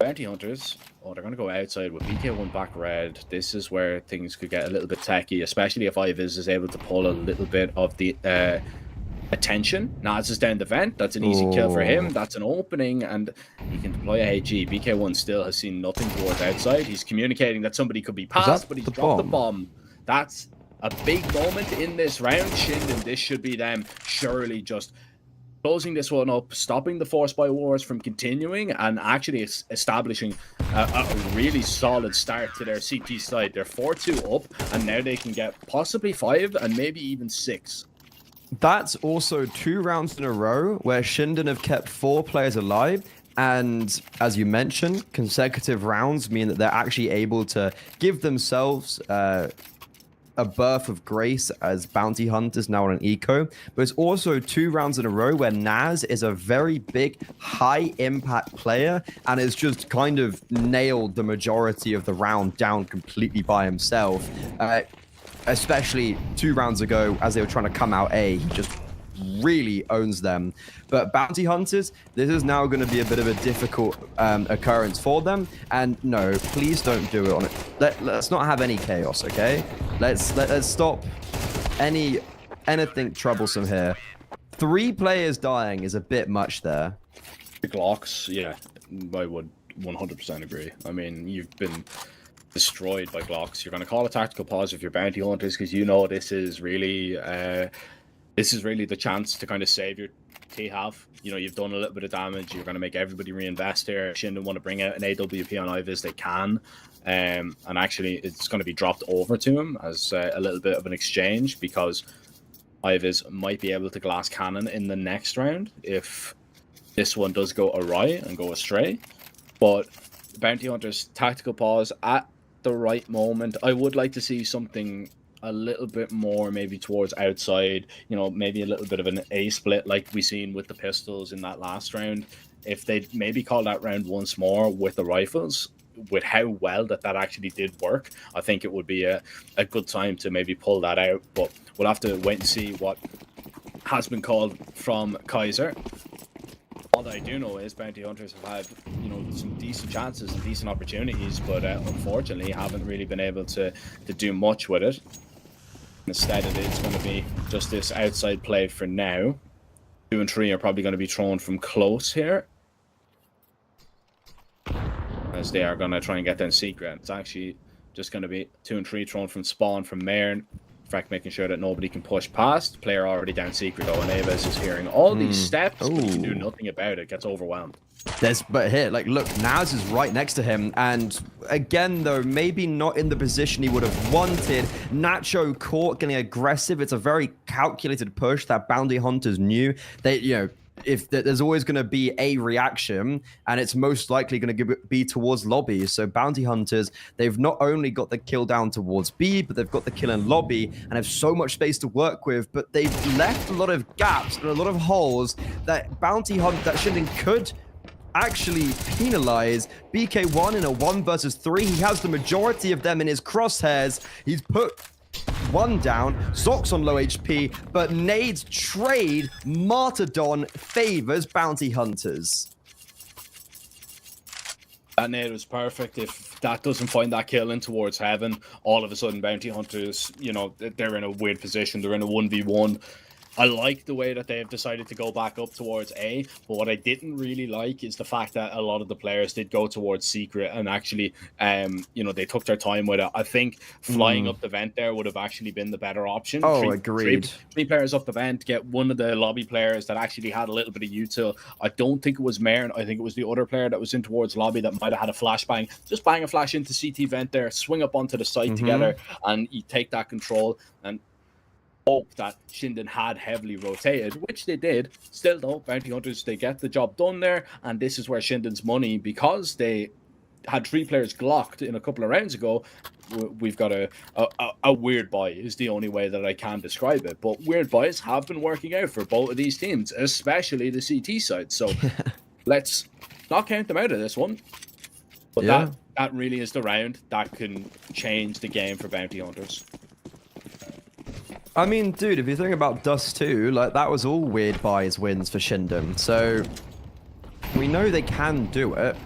[SPEAKER 2] Bounty Hunters, oh, they're going to go outside with BK1 back red. This is where things could get a little bit techy, especially if Ivis is able to pull a little bit of the attention. Naz is down the vent. That's an easy kill for him. That's an opening, and he can deploy a HG. BK1 still has seen nothing towards outside. He's communicating that somebody could be passed, but he's dropped the bomb. That's a big moment in this round. Shinden, this should be them surely just closing this one up, stopping the force by wars from continuing, and actually establishing a really solid start to their CT side. They're 4-2 up, and now they can get possibly 5 and maybe even 6.
[SPEAKER 1] That's also 2 rounds in a row where Shinden have kept 4 players alive. And as you mentioned, consecutive rounds mean that they're actually able to give themselves a birth of grace as bounty hunters now on an eco. But it's also 2 rounds in a row where Naz is a very big, high impact player and has just kind of nailed the majority of the round down completely by himself. Especially 2 rounds ago, as they were trying to come out A, he just really owns them. But bounty hunters, this is now going to be a bit of a difficult occurrence for them. And no, please don't do it on it. Let's not have any chaos, okay? Let's stop anything troublesome here. 3 players dying is a bit much there.
[SPEAKER 2] The Glocks, yeah, I would 100% agree. I mean, you've been destroyed by Glocks. You're going to call a tactical pause if you're bounty hunters, because you know this is really the chance to kind of save your T-half. You know, you've done a little bit of damage. You're going to make everybody reinvest here. Shinden want to bring out an AWP on Ivis. They can. And actually, it's going to be dropped over to him as a little bit of an exchange, because Ivis might be able to glass cannon in the next round if this one does go awry and go astray. But bounty hunters, tactical pause at the right moment. I would like to see something a little bit more maybe towards outside, you know, maybe a little bit of an A split like we seen with the pistols in that last round. If they maybe call that round once more with the rifles, with how well that actually did work, I think it would be a good time to maybe pull that out. But we'll have to wait and see what has been called from Kaiser. All that I do know is bounty hunters have had, you know, some decent chances and decent opportunities, but unfortunately haven't really been able to do much with it. Instead, it's going to be just this outside play for now. 2 and 3 are probably going to be thrown from close here, as they are going to try and get them secret. It's actually just going to be 2 and 3 thrown from spawn from Mayern. In fact, making sure that nobody can push past. Player already down secret though, and Aves is hearing all these steps, but he can do nothing about it. Gets overwhelmed.
[SPEAKER 1] But here, like, look, Naz is right next to him, and again, though, maybe not in the position he would have wanted. Nacho caught getting aggressive. It's a very calculated push that bounty hunters knew. They, you know, if there's always going to be a reaction, and it's most likely going to be towards lobby. So bounty hunters, they've not only got the kill down towards B, but they've got the kill in lobby and have so much space to work with. But they've left a lot of gaps and a lot of holes that that Shinden could actually penalize BK1 in a 1 versus 3. He has the majority of them in his crosshairs. He's put 1 down. Zoc's on low HP, but nades trade. Martyrdom favors bounty hunters.
[SPEAKER 2] That nade was perfect. If that doesn't find that kill in towards heaven, all of a sudden bounty hunters, you know, they're in a weird position. They're in a 1v1. I like the way that they've decided to go back up towards A, but what I didn't really like is the fact that a lot of the players did go towards secret and actually, you know, they took their time with it. I think flying up the vent there would have actually been the better option.
[SPEAKER 1] Oh, agreed.
[SPEAKER 2] Three players up the vent, get one of the lobby players that actually had a little bit of util. I don't think it was Maren. I think it was the other player that was in towards lobby that might have had a flashbang. Just bang a flash into CT vent there, swing up onto the site together, and you take that control and hope that Shinden had heavily rotated, which they did. Still though, Bounty Hunters, they get the job done there, and this is where Shinden's money, because they had 3 players glocked in a couple of rounds ago. We've got a weird buy is the only way that I can describe it, but weird buys have been working out for both of these teams, especially the CT side. So let's not count them out of this one, but that really is the round that can change the game for Bounty Hunters.
[SPEAKER 1] I mean, dude, if you think about Dust 2, like, that was all weird buys wins for Shinden. So, we know they can do it.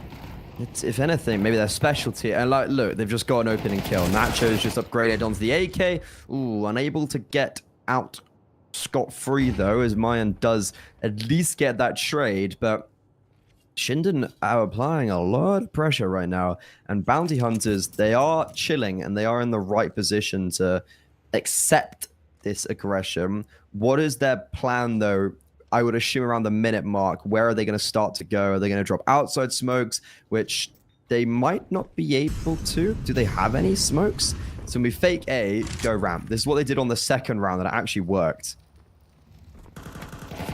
[SPEAKER 1] It's, if anything, maybe their specialty. And, like, look, they've just got an opening kill. Nacho's just upgraded onto the AK. Ooh, unable to get out scot-free, though, as Mayan does at least get that trade. But Shinden are applying a lot of pressure right now. And Bounty Hunters, they are chilling, and they are in the right position to accept this aggression. What is their plan, though? I would assume around the minute mark. Where are they going to start to go? Are they going to drop outside smokes, which they might not be able to? Do they have any smokes? So when we fake A, go ramp. This is what they did on the second round, and it actually worked.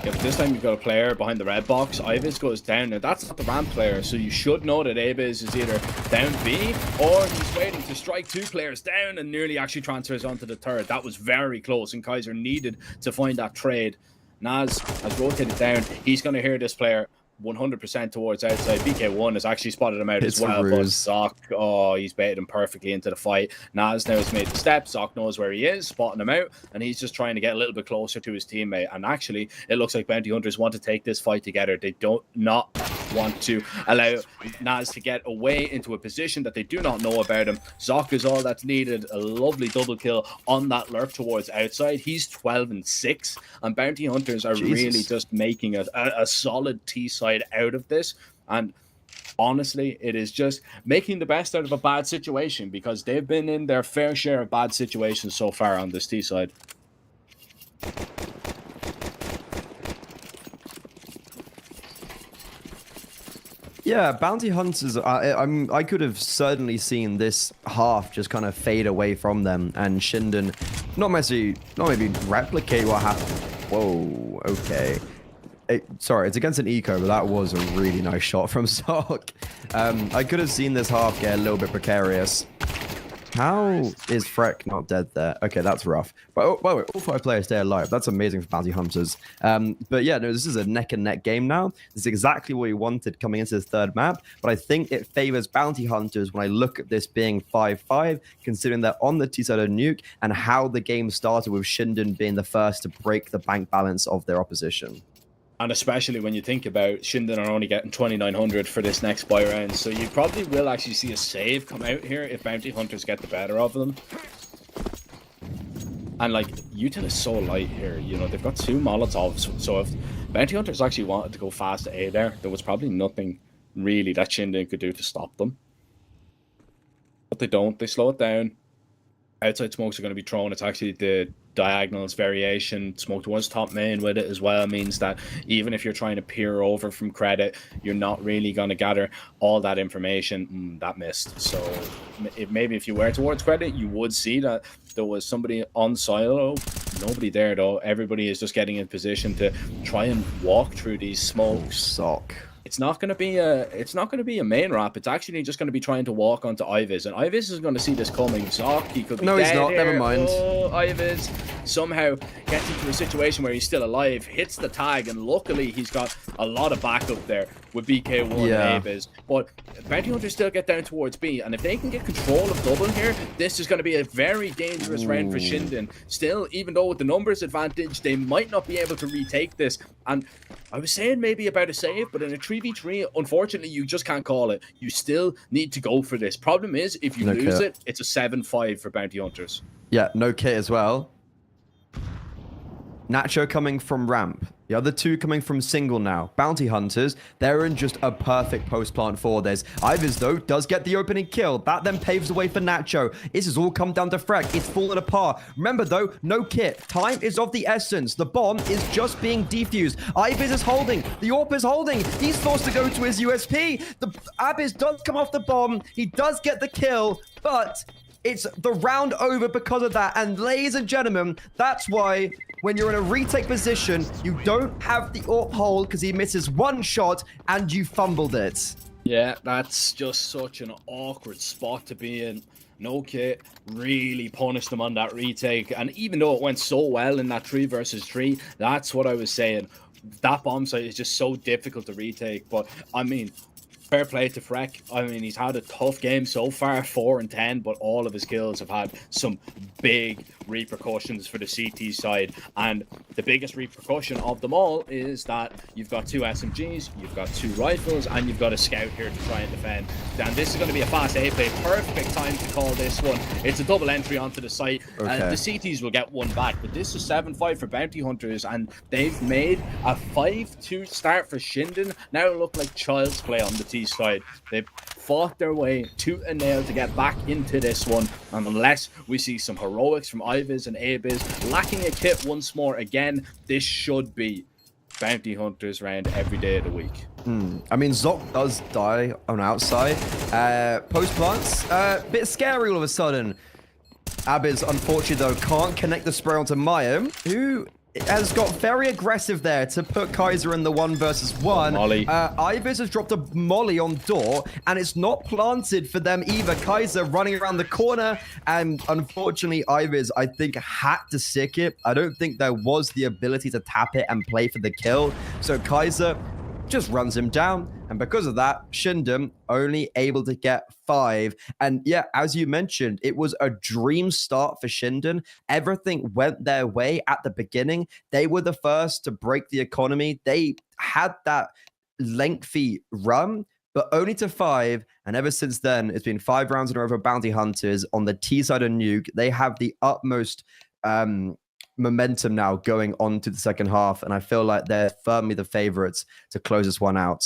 [SPEAKER 2] Yeah, but this time you've got a player behind the red box. Ivis goes down. Now, that's not the ramp player, so you should know that Abiz is either down B or he's waiting to strike 2 players down and nearly actually transfers onto the third. That was very close, and Kaiser needed to find that trade. Naz has rotated down. He's going to hear this player 100% towards outside. BK1 has actually spotted him out as well, but Zoc, oh, he's baited him perfectly into the fight. Naz now has made the step. Zoc knows where he is, spotting him out, and he's just trying to get a little bit closer to his teammate. And actually, it looks like Bounty Hunters want to take this fight together. They don't not want to allow Naz to get away into a position that they do not know about him. Zoc is all that's needed. A lovely double kill on that lurk towards outside. He's 12-6, and Bounty Hunters are really just making a solid T side out of this. And honestly, it is just making the best out of a bad situation, because they've been in their fair share of bad situations so far on this T side.
[SPEAKER 1] Yeah, Bounty Hunters, I could have certainly seen this half just kind of fade away from them, and Shinden not maybe replicate what happened. Whoa, okay. Sorry, it's against an eco, but that was a really nice shot from Zoc. I could have seen this half get a little bit precarious. How is Freck not dead there? Okay, that's rough. But by the way, all 5 players stay alive. That's amazing for Bounty Hunters. But yeah, no, this is a neck and neck game now. This is exactly what we wanted coming into this third map. But I think it favors Bounty Hunters when I look at this being 5-5, considering they're on the T side of Nuke, and how the game started with Shinden being the first to break the bank balance of their opposition.
[SPEAKER 2] And especially when you think about Shinden are only getting 2,900 for this next buy round. So you probably will actually see a save come out here if Bounty Hunters get the better of them. And like, util is so light here. You know, they've got 2 Molotovs. So if Bounty Hunters actually wanted to go fast to A there was probably nothing really that Shinden could do to stop them. But they don't. They slow it down. Outside smokes are going to be thrown. It's actually the diagonals variation. Smoke towards top main with it as well means that even if you're trying to peer over from credit, you're not really going to gather all that information. That missed. So maybe if you were towards credit, you would see that there was somebody on silo. Nobody there though. Everybody is just getting in position to try and walk through these smokes.
[SPEAKER 1] Sock.
[SPEAKER 2] It's not going to be a main wrap. It's actually just going to be trying to walk onto Ivis, and Ivis is going to see this coming. Zoc, he could be
[SPEAKER 1] no,
[SPEAKER 2] dead
[SPEAKER 1] he's not.
[SPEAKER 2] here.
[SPEAKER 1] Never mind.
[SPEAKER 2] Oh, Ivis somehow gets into a situation where he's still alive, hits the tag, and luckily he's got a lot of backup there with BK1 and Abiz. But Bounty Hunters still get down towards B, and if they can get control of double here, this is going to be a very dangerous round for Shinden. Still, even though with the numbers advantage, they might not be able to retake this. And I was saying maybe about a save, but in a 3v3, unfortunately, you just can't call it. You still need to go for this. Problem is, if you lose it, it's a 7-5 for Bounty Hunters.
[SPEAKER 1] Yeah, no kit as well. Nacho coming from ramp. The other two coming from single now. Bounty Hunters, they're in just a perfect post-plant for this. Ivers, though, does get the opening kill. That then paves the way for Nacho. This has all come down to Freck. It's fallen apart. Remember, though, no kit. Time is of the essence. The bomb is just being defused. Ivers is holding. The AWP is holding. He's forced to go to his USP. The Abyss does come off the bomb. He does get the kill, but it's the round over because of that. And ladies and gentlemen, that's why when you're in a retake position, you don't have the AWP hold because he misses one shot and you fumbled it.
[SPEAKER 2] Yeah, that's just such an awkward spot to be in. No kit really punished him on that retake. And even though it went so well in that 3 versus 3, that's what I was saying. That bomb site is just so difficult to retake. But I mean, fair play to Freck. I mean, he's had a tough game so far, 4 and 10, but all of his kills have had some big repercussions for the CT side. And the biggest repercussion of them all is that you've got 2 SMGs, you've got 2 rifles, and you've got a scout here to try and defend. And this is going to be a fast A play. Perfect time to call this one. It's a double entry onto the site.
[SPEAKER 1] Okay.
[SPEAKER 2] The CTs will get one back, but this is 7-5 for Bounty Hunters, and they've made a 5-2 start for Shinden. Now look like child's play on the T side. They've fought their way tooth and nail to get back into this one, and unless we see some heroics from Iviz and Abiz lacking a kit once more again, this should be Bounty Hunters round every day of the week.
[SPEAKER 1] I mean, Zoc does die on outside. Post plants, bit scary all of a sudden. Abiz, unfortunately though, can't connect the spray onto Mayim, who has got very aggressive there to put Kaiser in the 1 versus 1.
[SPEAKER 2] Molly.
[SPEAKER 1] Ivers has dropped a molly on door, and it's not planted for them either. Kaiser running around the corner, and unfortunately, Ivers, I think, had to sick it. I don't think there was the ability to tap it and play for the kill. So Kaiser just runs him down, and because of that, Shinden only able to get 5. And yeah, as you mentioned, it was a dream start for Shinden. Everything went their way at the beginning. They were the first to break the economy. They had that lengthy run, but only to 5. And ever since then, it's been 5 rounds in a row for Bounty Hunters on the T side of Nuke. They have the utmost momentum now going on to the second half, and I feel like they're firmly the favorites to close this one out.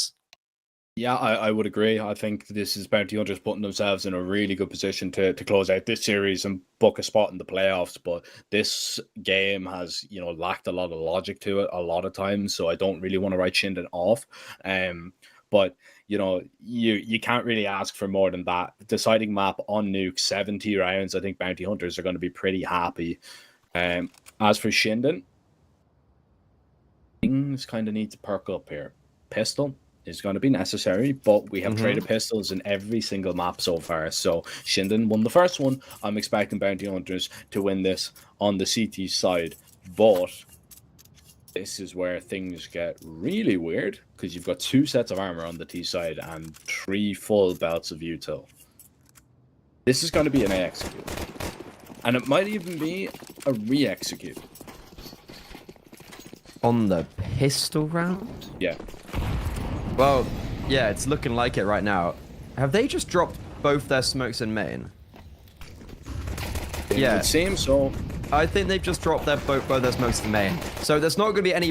[SPEAKER 2] Yeah, I would agree. I think this is Bounty Hunters putting themselves in a really good position to close out this series and book a spot in the playoffs. But this game has, you know, lacked a lot of logic to it a lot of times, so I don't really want to write Shinden off. But you know, you can't really ask for more than that. Deciding map on Nuke, 70 rounds. I think Bounty Hunters are going to be pretty happy. As for Shinden, things kind of need to perk up here. Pistol is going to be necessary, but we have traded pistols in every single map so far. So Shinden won the first one. I'm expecting Bounty Hunters to win this on the CT side, but this is where things get really weird because you've got 2 sets of armor on the T side and 3 full belts of util. This is going to be an A-execute. And it might even be a re-execute.
[SPEAKER 1] On the pistol round?
[SPEAKER 2] Yeah.
[SPEAKER 1] Well, yeah, it's looking like it right now. Have they just dropped both their smokes in main?
[SPEAKER 2] It would seem so.
[SPEAKER 1] I think they've just dropped both their smokes in main. So there's not going to be any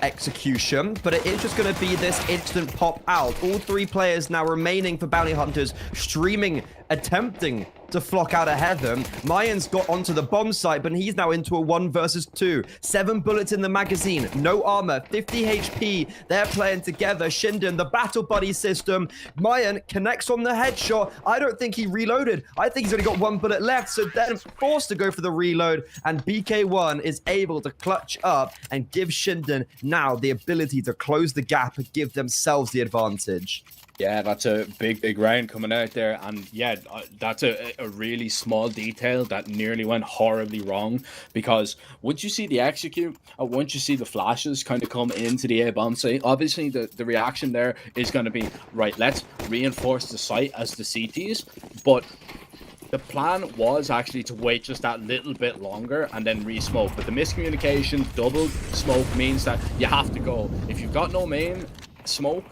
[SPEAKER 1] execution, but it is just going to be this instant pop out. All 3 players now remaining for Bounty Hunters, streaming, attempting to flock out ahead of them. Mayan's got onto the bomb site, but he's now into a 1 versus 2. 7 bullets in the magazine, no armor, 50 HP. They're playing together. Shinden, the battle buddy system. Mayan connects on the headshot. I don't think he reloaded. I think he's only got 1 bullet left, so then forced to go for the reload, and BK1 is able to clutch up and give Shinden now the ability to close the gap and give themselves the advantage.
[SPEAKER 2] Yeah, that's a big round coming out there. And yeah, that's a really small detail that nearly went horribly wrong. Because once you see the execute, or once you see the flashes kind of come into the A-bomb site, obviously the reaction there is going to be, right, let's reinforce the site as the CTs. But the plan was actually to wait just that little bit longer and then re-smoke. But the miscommunication, double smoke, means that you have to go. If you've got no main smoke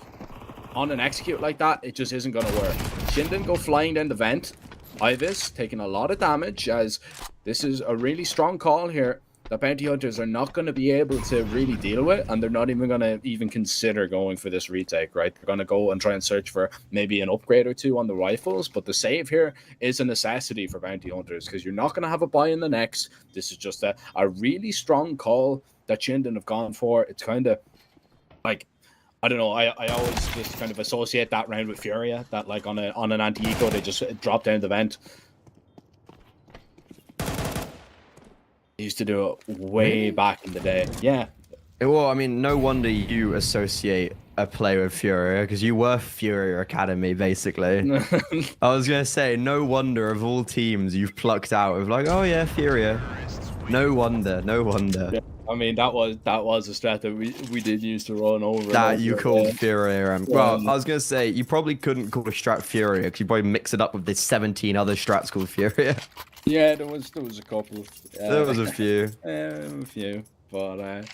[SPEAKER 2] on an execute like that, it just isn't going to work. Shinden go flying down the vent. Ivis taking a lot of damage, as this is a really strong call here that Bounty Hunters are not going to be able to really deal with, and they're not even going to even consider going for this retake, right? They're going to go and try and search for maybe an upgrade or two on the rifles, but the save here is a necessity for Bounty Hunters because you're not going to have a buy in the next. This is just a really strong call that Shinden have gone for. It's kind of like, I don't know, I always just kind of associate that round with Furia, that like on an anti-eco, they just drop down the vent. Used to do it way back in the day. Yeah.
[SPEAKER 1] Well, I mean, no wonder you associate a play with Furia, because you were Furia Academy, basically. I was going to say, no wonder of all teams you've plucked out of like, oh yeah, Furia. No wonder, no wonder.
[SPEAKER 2] Yeah. I mean, that was a strat that we did use to run over.
[SPEAKER 1] That you called Furia. Well, I was going to say, you probably couldn't call a strat Furia, because you probably mix it up with the 17 other strats called Furia.
[SPEAKER 2] Yeah, there was a couple.
[SPEAKER 1] There was a few.
[SPEAKER 2] A few, but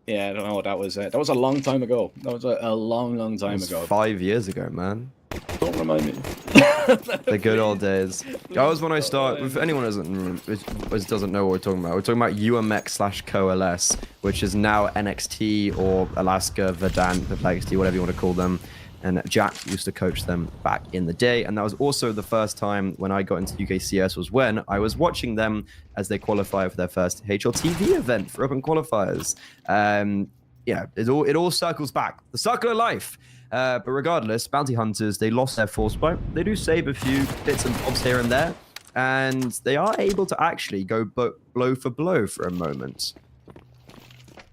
[SPEAKER 2] yeah, I don't know. That was a long time ago. That was a long time ago.
[SPEAKER 1] 5 years ago, man.
[SPEAKER 2] Don't remind me.
[SPEAKER 1] The good old days. That was when I started. If anyone doesn't know what we're talking about UMX/Coalesce, which is now NXT or Alaska, Verdant, Perplexity, whatever you want to call them. And Jack used to coach them back in the day. And that was also the first time when I got into UKCS, was when I was watching them as they qualify for their first HLTV event for Open Qualifiers. Yeah, it all circles back. The circle of life. But regardless, Bounty Hunters, they lost their force spike. They do save a few bits and bobs here and there. And they are able to actually go blow for blow for a moment.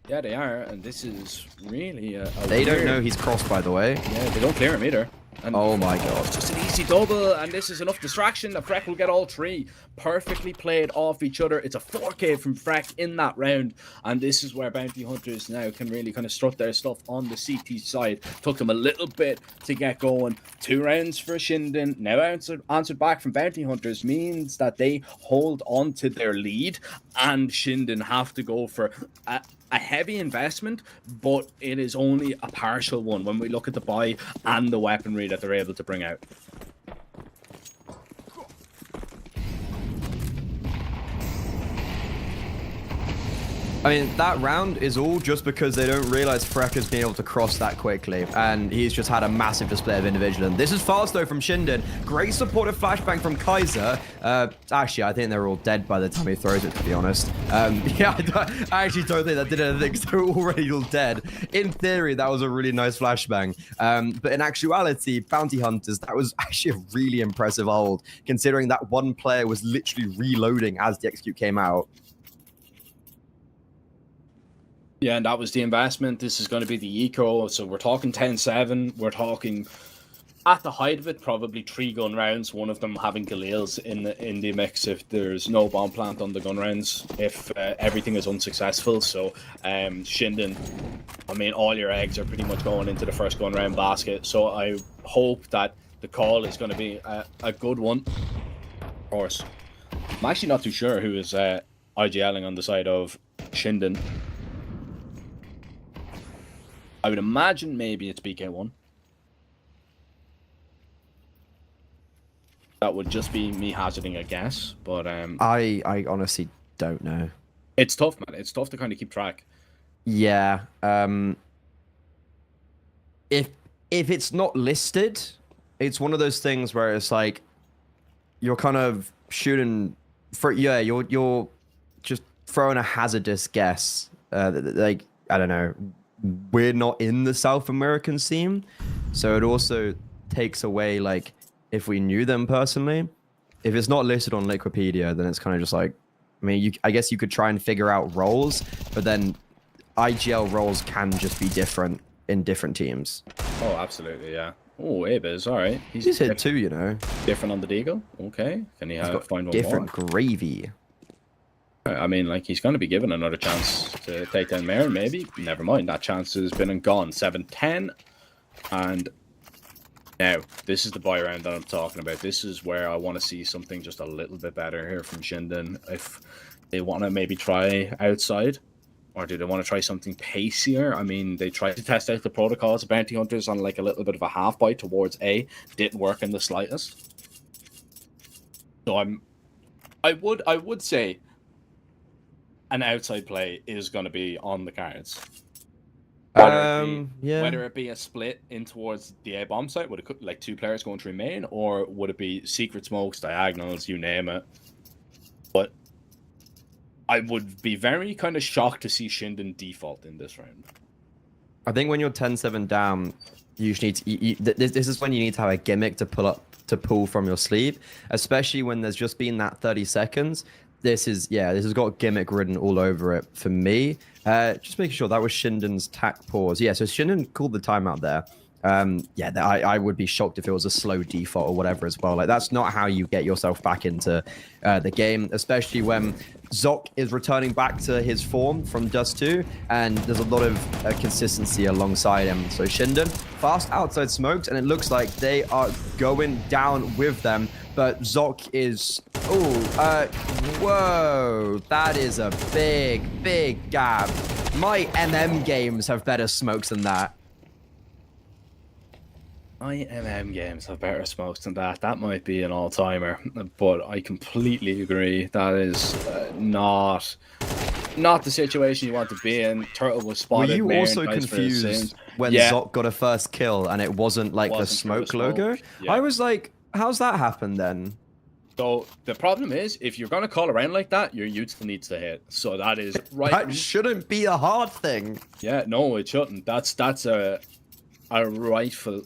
[SPEAKER 2] Yeah, they are, and this is really
[SPEAKER 1] They don't know he's crossed, by the way.
[SPEAKER 2] Yeah, they don't clear him either. And
[SPEAKER 1] oh my god.
[SPEAKER 2] It's just an easy double, and this is enough distraction that Freck will get all three. Perfectly played off each other. It's a 4K from Freck in that round, and this is where Bounty Hunters now can really kind of strut their stuff on the CT side. Took them a little bit to get going. 2 rounds for Shinden. Now answered back from Bounty Hunters means that they hold on to their lead, and Shinden have to go for a heavy investment, but it is only a partial one when we look at the buy and the weaponry that they're able to bring out.
[SPEAKER 1] I mean, that round is all just because they don't realize Freck has been able to cross that quickly, and he's just had a massive display of individual. And this is fast, though, from Shinden. Great supportive flashbang from Kaiser. Actually, I think they're all dead by the time he throws it, to be honest. Yeah, I actually don't think that did anything, because they're already all dead. In theory, that was a really nice flashbang. But in actuality, Bounty Hunters, that was actually a really impressive hold, considering that one player was literally reloading as the execute came out.
[SPEAKER 2] Yeah, and that was the investment. This is going to be the eco. So we're talking 10-7. We're talking, at the height of it, probably 3 gun rounds. One of them having Galil's in the mix if there's no bomb plant on the gun rounds, if everything is unsuccessful. So Shinden, I mean, all your eggs are pretty much going into the first gun round basket. So I hope that the call is going to be a good one. Of course, I'm actually not too sure who is IGLing on the side of Shinden. I would imagine maybe it's BK1. That would just be me hazarding a guess, but
[SPEAKER 1] I honestly don't know.
[SPEAKER 2] It's tough, man. It's tough to kind of keep track.
[SPEAKER 1] Yeah. If it's not listed, it's one of those things where it's like you're kind of shooting for you're just throwing a hazardous guess. Like, I don't know. We're not in the South American scene, so it also takes away, like, if we knew them personally. If it's not listed on Liquipedia, then it's kind of just like, I mean, I guess you could try and figure out roles, but then IGL roles can just be different in different teams.
[SPEAKER 2] Oh, absolutely, yeah. Oh, Abe is all right.
[SPEAKER 1] He's hit 2, you know.
[SPEAKER 2] Different on the Deagle. Okay, can he find one
[SPEAKER 1] different
[SPEAKER 2] more?
[SPEAKER 1] gravy?
[SPEAKER 2] I mean, like, he's going to be given another chance to take down Mare, maybe. Never mind, that chance has been and gone. 7-10. And now, this is the buy round that I'm talking about. This is where I want to see something just a little bit better here from Shinden. If they want to maybe try outside, or do they want to try something pacier? I mean, they tried to test out the protocols of Bounty Hunters on, like, a little bit of a half bite towards A. Didn't work in the slightest. So I would say an outside play is going to be on the cards. Whether it be a split in towards the A bomb site, would it like 2 players going through main, or would it be secret smokes, diagonals, you name it? But I would be very kind of shocked to see Shinden default in this round.
[SPEAKER 1] I think when you're 10-7 down, you usually need to, this is when you need to have a gimmick to pull from your sleeve, especially when there's just been that 30 seconds. This has got gimmick written all over it for me. Just making sure that was Shinden's tack pause. Yeah, so Shinden called the timeout there. I would be shocked if it was a slow default or whatever as well. Like, that's not how you get yourself back into the game, especially when Zoc is returning back to his form from Dust 2, and there's a lot of consistency alongside him. So Shinden, fast outside smokes, and it looks like they are going down with them, but Zoc is... whoa, that is a big gap. My MM games have better smokes than that.
[SPEAKER 2] My MM games have better smokes than that. That might be an all-timer, but I completely agree. That is not the situation you want to be in. Turtle was spotted.
[SPEAKER 1] Were you also confused when Zoc got a first kill and it wasn't like the smoke logo? Yeah. I was like, how's that happen then?
[SPEAKER 2] So the problem is, if you're going to call around like that, your util needs to hit. So that is right.
[SPEAKER 1] That shouldn't be a hard thing.
[SPEAKER 2] Yeah, no, it shouldn't. That's a rightful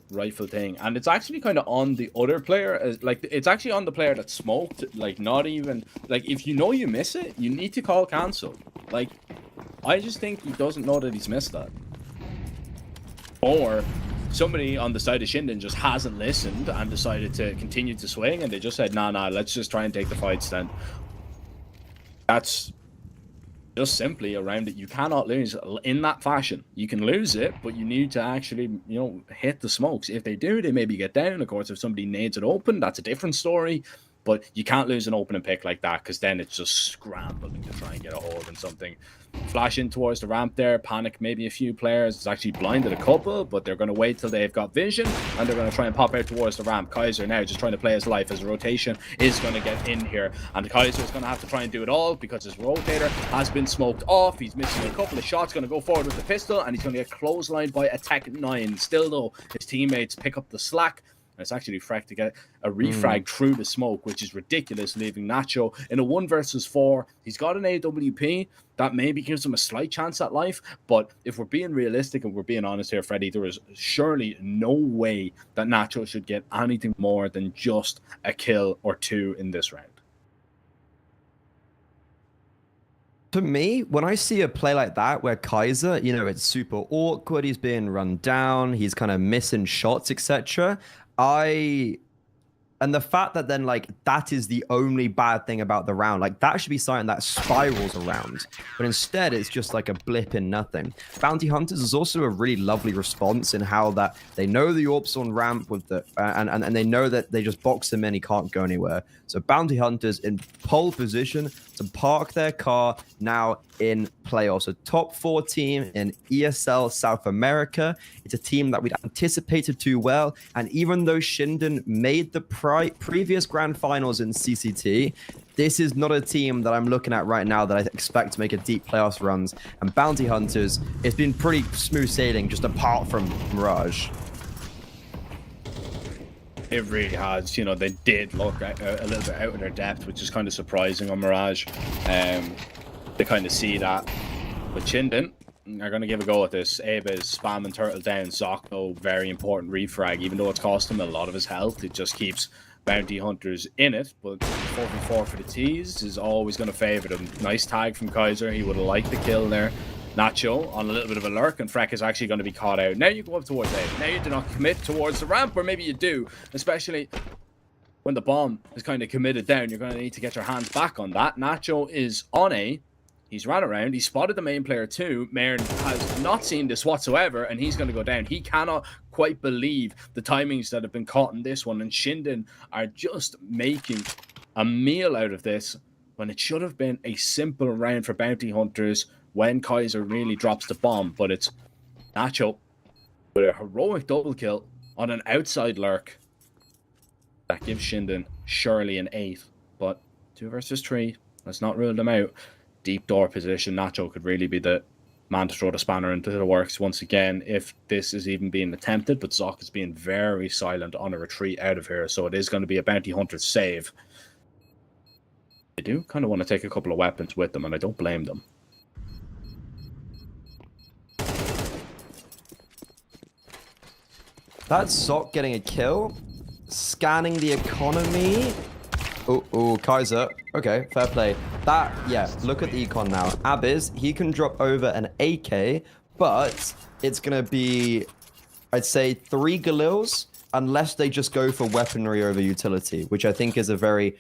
[SPEAKER 2] thing, and it's actually kind of on the other player. Like, it's actually on the player that smoked. Like, not even like, if you know you miss it, you need to call cancel. Like, I just think he doesn't know that he's missed that, or somebody on the side of Shinden just hasn't listened and decided to continue to swing, and they just said, nah, let's just try and take the fight stand. That's just simply a round that you cannot lose in that fashion. You can lose it, but you need to actually, hit the smokes. If they do, they maybe get down. Of course, if somebody nades it open, that's a different story. But you can't lose an opening pick like that, because then it's just scrambling to try and get a hold on something. Flash in towards the ramp there, panic maybe a few players. It's actually blinded a couple, but they're going to wait till they've got vision, and they're going to try and pop out towards the ramp. Kaiser now just trying to play his life as a rotation is going to get in here, and Kaiser is going to have to try and do it all because his rotator has been smoked off. He's missing a couple of shots, going to go forward with the pistol, and he's going to get clotheslined by Attack 9. Still though, his teammates pick up the slack. And it's actually Freck to get a refrag through the smoke, which is ridiculous, leaving Nacho in a 1 versus 4. He's got an AWP. That maybe gives him a slight chance at life. But if we're being realistic and we're being honest here, Freddie, there is surely no way that Nacho should get anything more than just a kill or 2 in this round.
[SPEAKER 1] To me, when I see a play like that where Kaiser, it's super awkward, he's being run down, he's kind of missing shots, etc., and the fact that then, like, that is the only bad thing about the round, like, that should be something that spirals around, but instead it's just like a blip in nothing. Bounty Hunters is also a really lovely response in how that they know the Orp's on ramp with the and they know that they just box him in, he can't go anywhere. So Bounty Hunters in pole position to park their car now in playoffs. A top 4 team in ESL South America. It's a team that we'd anticipated to well. And even though Shinden made the previous grand finals in CCT, this is not a team that I'm looking at right now that I expect to make a deep playoffs runs. And Bounty Hunters, it's been pretty smooth sailing just apart from Mirage.
[SPEAKER 2] It really has. They did look a little bit out of their depth, which is kind of surprising on Mirage. They kind of see that. But Shinden are going to give a go at this. Abe is spamming Turtle down. Zoc, though, very important refrag. Even though it's cost him a lot of his health, it just keeps Bounty Hunters in it. But 4v4 for the tees is always going to favour them. Nice tag from Kaiser. He would have liked the kill there. Nacho on a little bit of a lurk, and Freck is actually going to be caught out. Now you go up towards A. Now you do not commit towards the ramp, or maybe you do, especially when the bomb is kind of committed down. You're going to need to get your hands back on that. Nacho is on A. He's ran around. He spotted the main player too. Marin has not seen this whatsoever, and he's going to go down. He cannot quite believe the timings that have been caught in this one, and Shinden are just making a meal out of this when it should have been a simple round for Bounty Hunters when Kaiser really drops the bomb. But it's Nacho with a heroic double kill on an outside lurk that gives Shinden surely an 8. But 2 versus 3, let's not rule them out. deep door position. Nacho could really be the man to throw the spanner into the works once again if this is even being attempted, but Zoc is being very silent on a retreat out of here, so it is going to be a bounty hunter save. They do kind of want to take a couple of weapons with them, and I don't blame them.
[SPEAKER 1] That's Zoc getting a kill. Scanning the economy. Oh, Kaiser. Okay, fair play. That, yeah, look at the econ now. Abiz, he can drop over an AK, but it's going to be, I'd say, 3 Galils, unless they just go for weaponry over utility, which I think is a very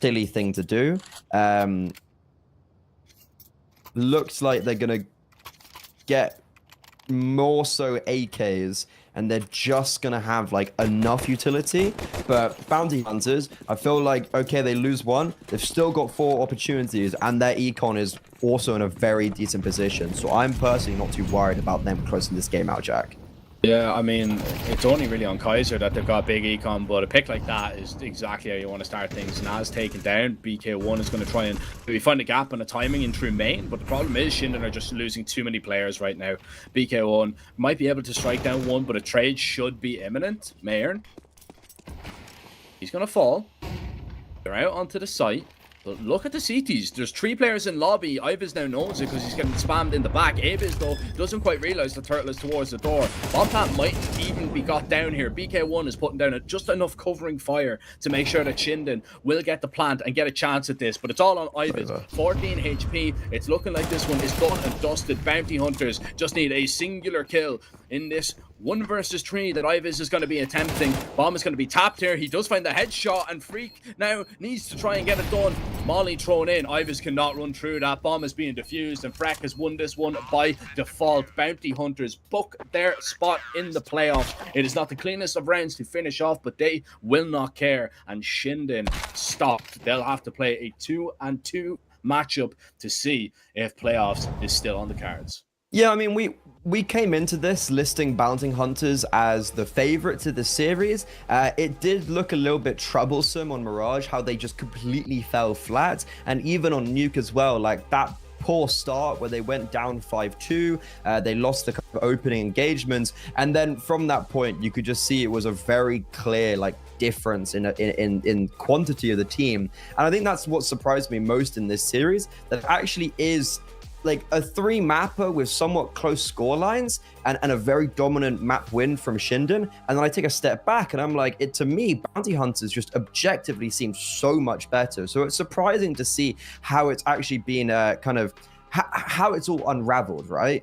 [SPEAKER 1] silly thing to do. Looks like they're going to get more so AKs, and they're just gonna have like enough utility. But bounty hunters, I feel like, okay, they lose one, they've still got 4 opportunities, and their econ is also in a very decent position. So I'm personally not too worried about them closing this game out, Jack.
[SPEAKER 2] Yeah, I mean, it's only really on Kaiser that they've got big econ, but a pick like that is exactly how you want to start things. Naz taken down, BK1 is going to try and maybe find a gap on the timing in through main, but the problem is Shinden are just losing too many players right now. BK1 might be able to strike down one, but a trade should be imminent. Mayern, he's going to fall. They're out onto the site. But look at the CTs. There's 3 players in lobby. Ibis now knows it because he's getting spammed in the back. Abiz, though, doesn't quite realize the turtle is towards the door. Bomb plant might even be got down here. BK1 is putting down just enough covering fire to make sure that Shinden will get the plant and get a chance at this. But it's all on Ibis. 14 HP. It's looking like this one is done and dusted. Bounty hunters just need a singular kill in this 1 versus 3 that Ibis is going to be attempting. Bomb is going to be tapped here. He does find the headshot, and Freak now needs to try and get it done. Molly thrown in. Ibis cannot run through that. Bomb is being defused, and Freck has won this one by default. Bounty hunters book their spot in the playoffs. It is not the cleanest of rounds to finish off, but they will not care. And Shinden stopped. They'll have to play a 2-2 matchup to see if playoffs is still on the cards.
[SPEAKER 1] Yeah, I mean, we came into this listing Bounty Hunters as the favorite to the series. It did look a little bit troublesome on Mirage, how they just completely fell flat. And even on Nuke as well, like that poor start where they went down 5-2. They lost the opening engagements. And then from that point, you could just see it was a very clear, like, difference in quantity of the team. And I think that's what surprised me most in this series, that it actually is like a 3-mapper with somewhat close score lines and a very dominant map win from Shinden. And then I take a step back and I'm like, to me, Bounty Hunters just objectively seem so much better. So it's surprising to see how it's actually been kind of how it's all unraveled, right?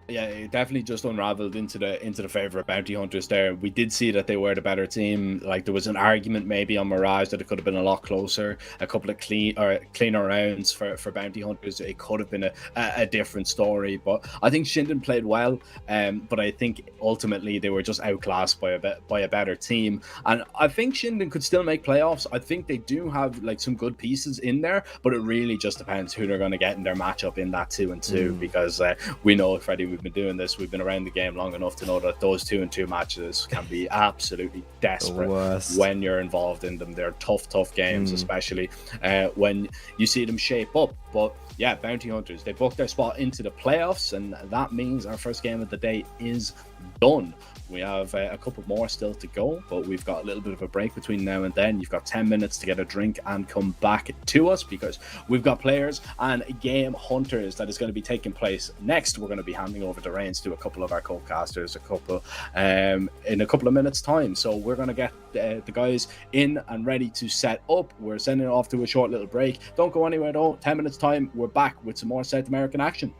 [SPEAKER 2] Yeah, it definitely just unraveled into the favor of Bounty Hunters there. We did see that they were the better team. Like, there was an argument maybe on Mirage that it could have been a lot closer. A couple of cleaner rounds for Bounty Hunters. It could have been a different story. But I think Shinden played well. But I think ultimately they were just outclassed by a better team. And I think Shinden could still make playoffs. I think they do have like some good pieces in there, but it really just depends who they're going to get in their matchup in that 2-2. Because we know, Freddie, we've been doing this, we've been around the game long enough to know that those 2-2 matches can be absolutely desperate when you're involved in them. They're tough games, especially when you see them shape up. But yeah, Bounty Hunters, they booked their spot into the playoffs, and that means our first game of the day is done. We have a couple more still to go, but we've got a little bit of a break between now and then. You've got 10 minutes to get a drink and come back to us, because we've got players and game hunters that is going to be taking place next. We're going to be handing over the reins to a couple of our co-casters in a couple of minutes time. So we're going to get the guys in and ready to set up. We're sending off to a short little break. Don't go anywhere though. 10 minutes time, we're back with some more South American action.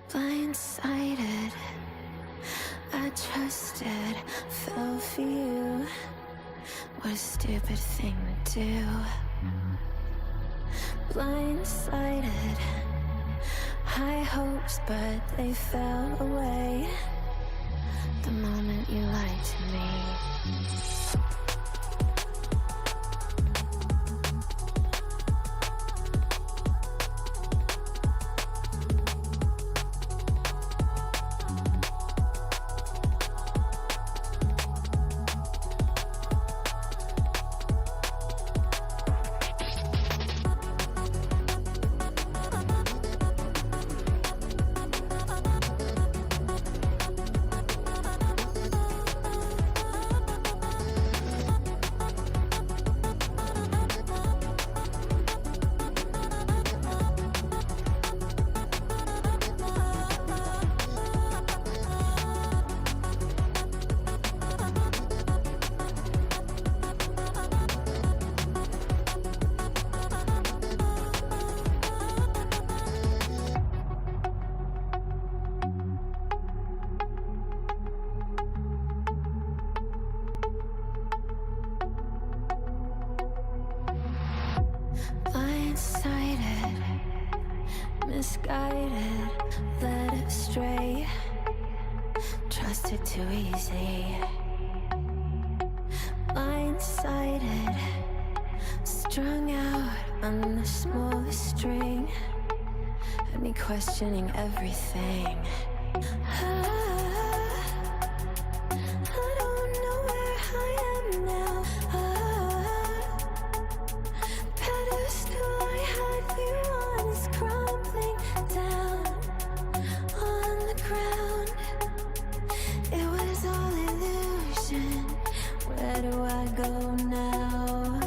[SPEAKER 4] Blindsided, I trusted, fell for you. What a stupid thing to do. Blindsided, high hopes, but they fell away the moment you lied to me. Blindsided, misguided, led astray, trusted too easy. Blindsided, strung out on the smallest string, had me questioning everything. I don't know where I am now. Pedestal I had you on is crumbling down on the ground. It was all illusion. Where do I go now?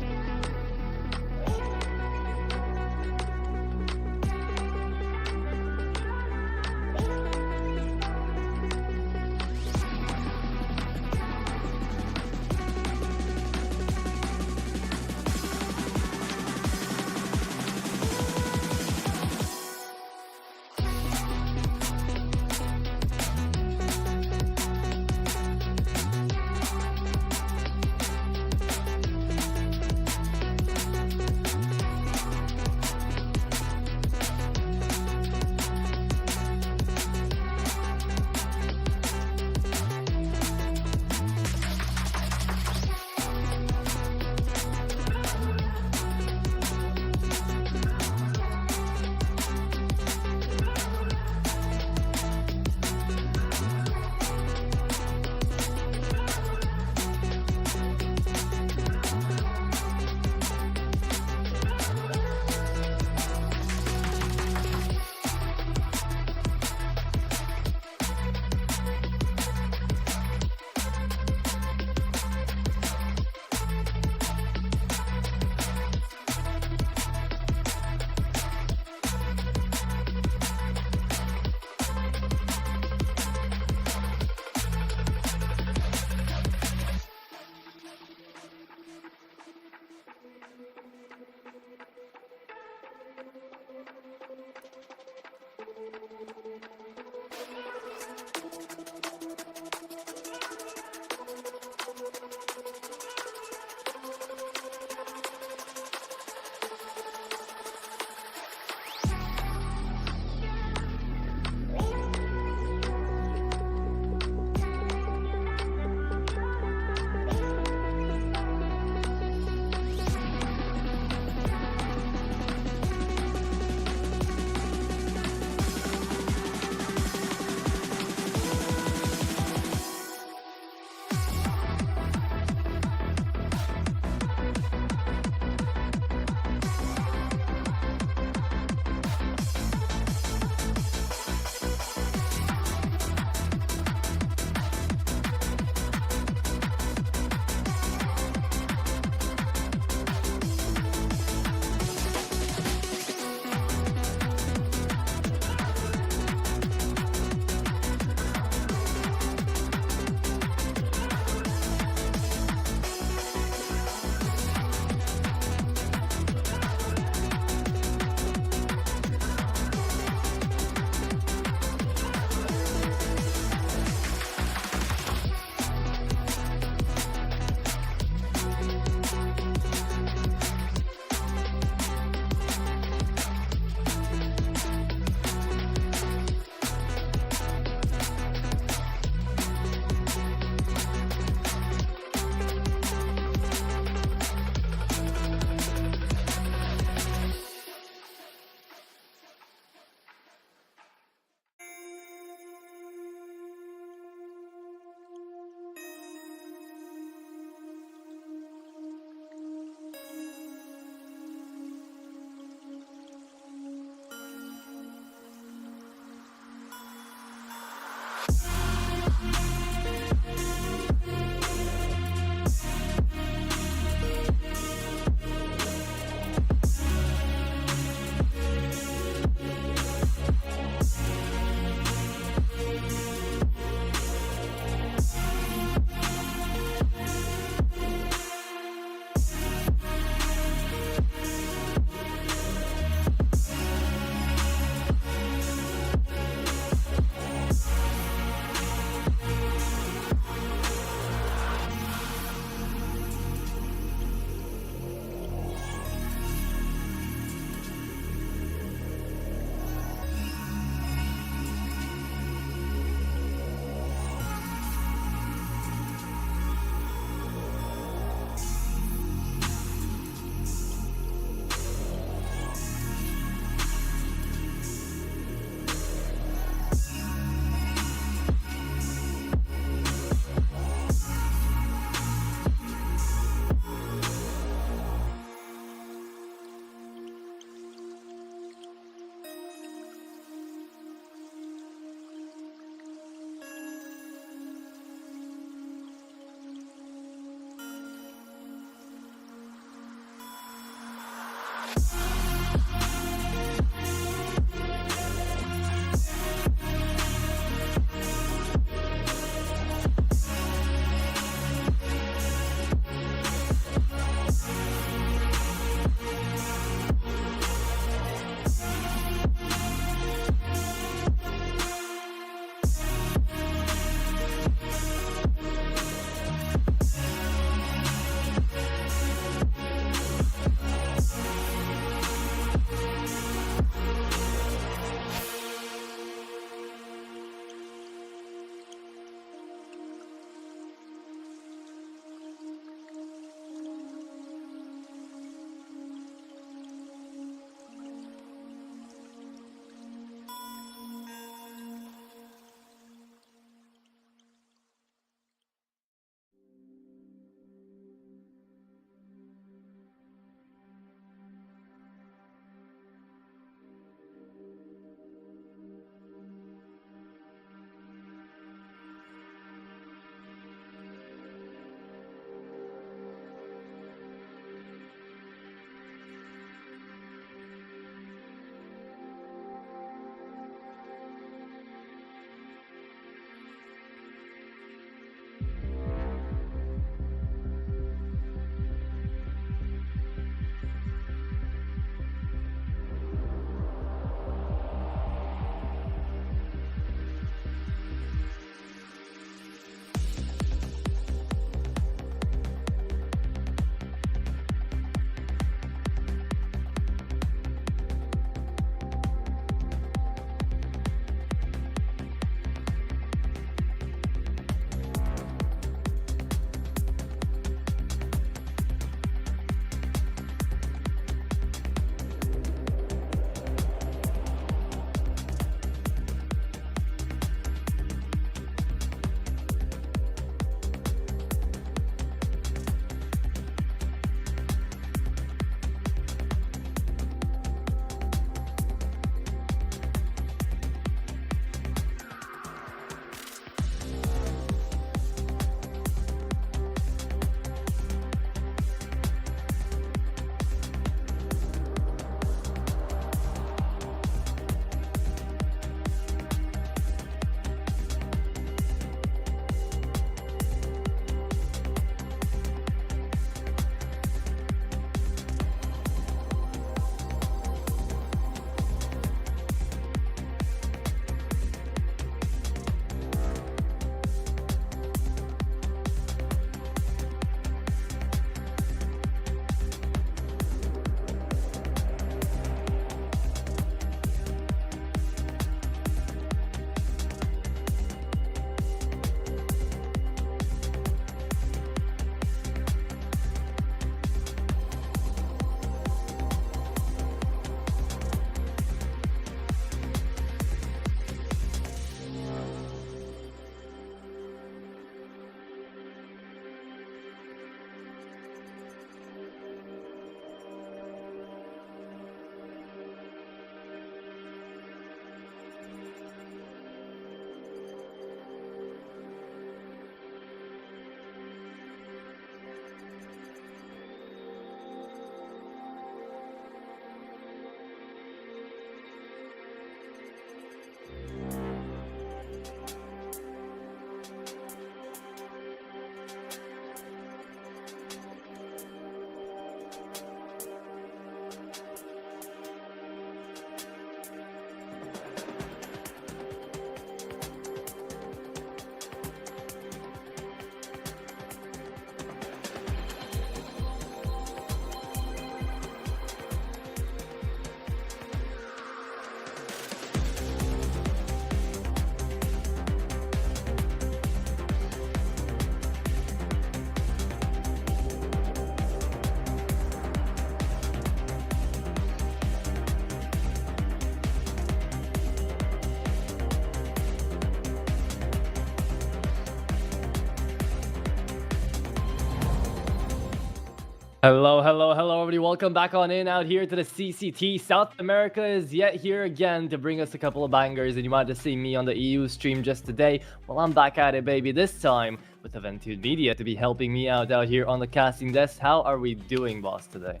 [SPEAKER 5] Hello, hello, hello, everybody. Welcome back on in out here to the CCT. South America is yet here again to bring us a couple of bangers, and you might have seen me on the EU stream just today. Well, I'm back at it, baby, this time with Aventude Media to be helping me out here on the casting desk. How are we doing, boss, today?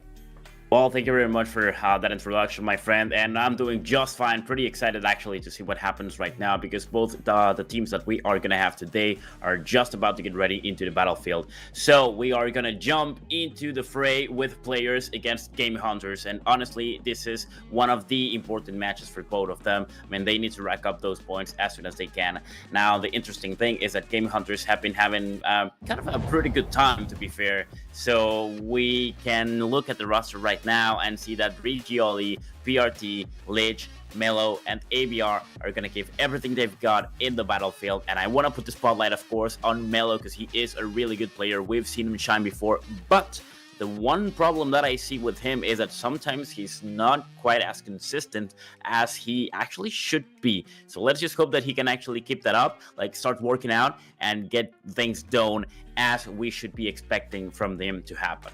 [SPEAKER 6] Well, thank you very much for that introduction, my friend, and I'm doing just fine. Pretty excited, actually, to see what happens right now, because both the teams that we are going to have today are just about to get ready into the battlefield. So we are going to jump into the fray with players against Game Hunters, and honestly, this is one of the important matches for both of them. I mean, they need to rack up those points as soon as they can. Now, the interesting thing is that Game Hunters have been having kind of a pretty good time, to be fair. So we can look at the roster right now and see that Rigioli, PRT, Lich, Melo, and ABR are going to give everything they've got in the battlefield. And I want to put the spotlight, of course, on Melo because he is a really good player. We've seen him shine before, but the one problem that I see with him is that sometimes he's not quite as consistent as he actually should be. So let's just hope that he can actually keep that up, like start working out and get things done as we should be expecting from him to happen.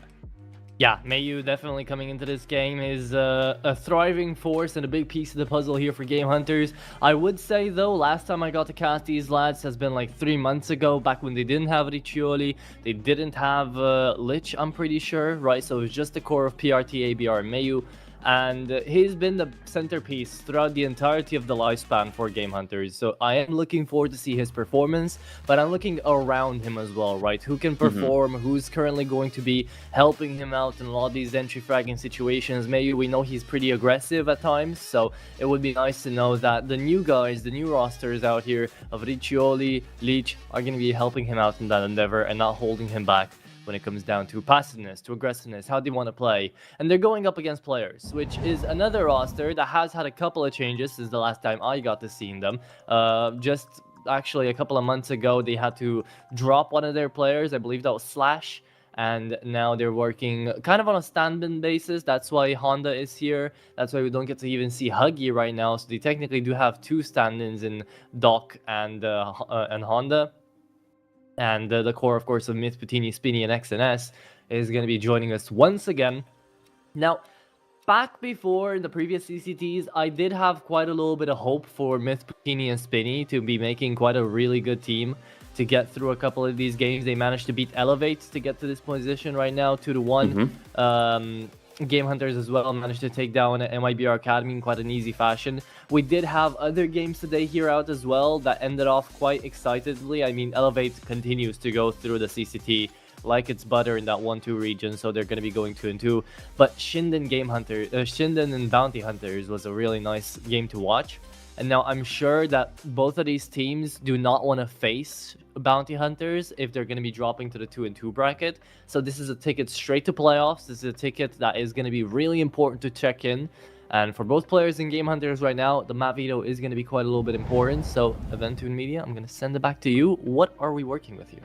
[SPEAKER 5] Yeah, Mayu definitely coming into this game is a thriving force and a big piece of the puzzle here for Game Hunters. I would say, though, last time I got to cast these lads has been like 3 months ago, back when they didn't have Riccioli. They didn't have Lich, I'm pretty sure, right? So it was just the core of PRT, ABR, and Mayu. And he's been the centerpiece throughout the entirety of the lifespan for Game Hunters. So I am looking forward to see his performance, but I'm looking around him as well, right? Who can perform, who's currently going to be helping him out in a lot of these entry fragging situations. Maybe we know he's pretty aggressive at times, so it would be nice to know that the new guys, the new rosters out here of Riccioli, Leech are going to be helping him out in that endeavor and not holding him back when it comes down to passiveness, to aggressiveness, how they want to play. And they're going up against players, which is another roster that has had a couple of changes since the last time I got to seeing them. Just actually a couple of months ago, they had to drop one of their players. I believe that was Slash. And now they're working kind of on a stand-in basis. That's why Honda is here. That's why we don't get to even see Huggy right now. So they technically do have 2 stand-ins in Doc and Honda. And the core, of course, of Myth, Patini, Spinny, and XNS is going to be joining us once again. Now, back before in the previous CCTs, I did have quite a little bit of hope for Myth, Patini, and Spinny to be making quite a really good team to get through a couple of these games. They managed to beat Elevate to get to this position right now, 2-1. Game Hunters as well managed to take down MIBR Academy in quite an easy fashion. We did have other games today here out as well that ended off quite excitedly. I mean, Elevate continues to go through the CCT like it's butter in that 1-2 region, so they're going to be going 2-2. But Shinden and Bounty Hunters was a really nice game to watch. And now I'm sure that both of these teams do not want to face Bounty Hunters if they're going to be dropping to the 2-2 bracket. So this is a ticket straight to playoffs. This is a ticket that is going to be really important to check in. And for both players in Game Hunters right now, the map veto is going to be quite a little bit important. So Aventude Media, I'm going to send it back to you. What are we working with here?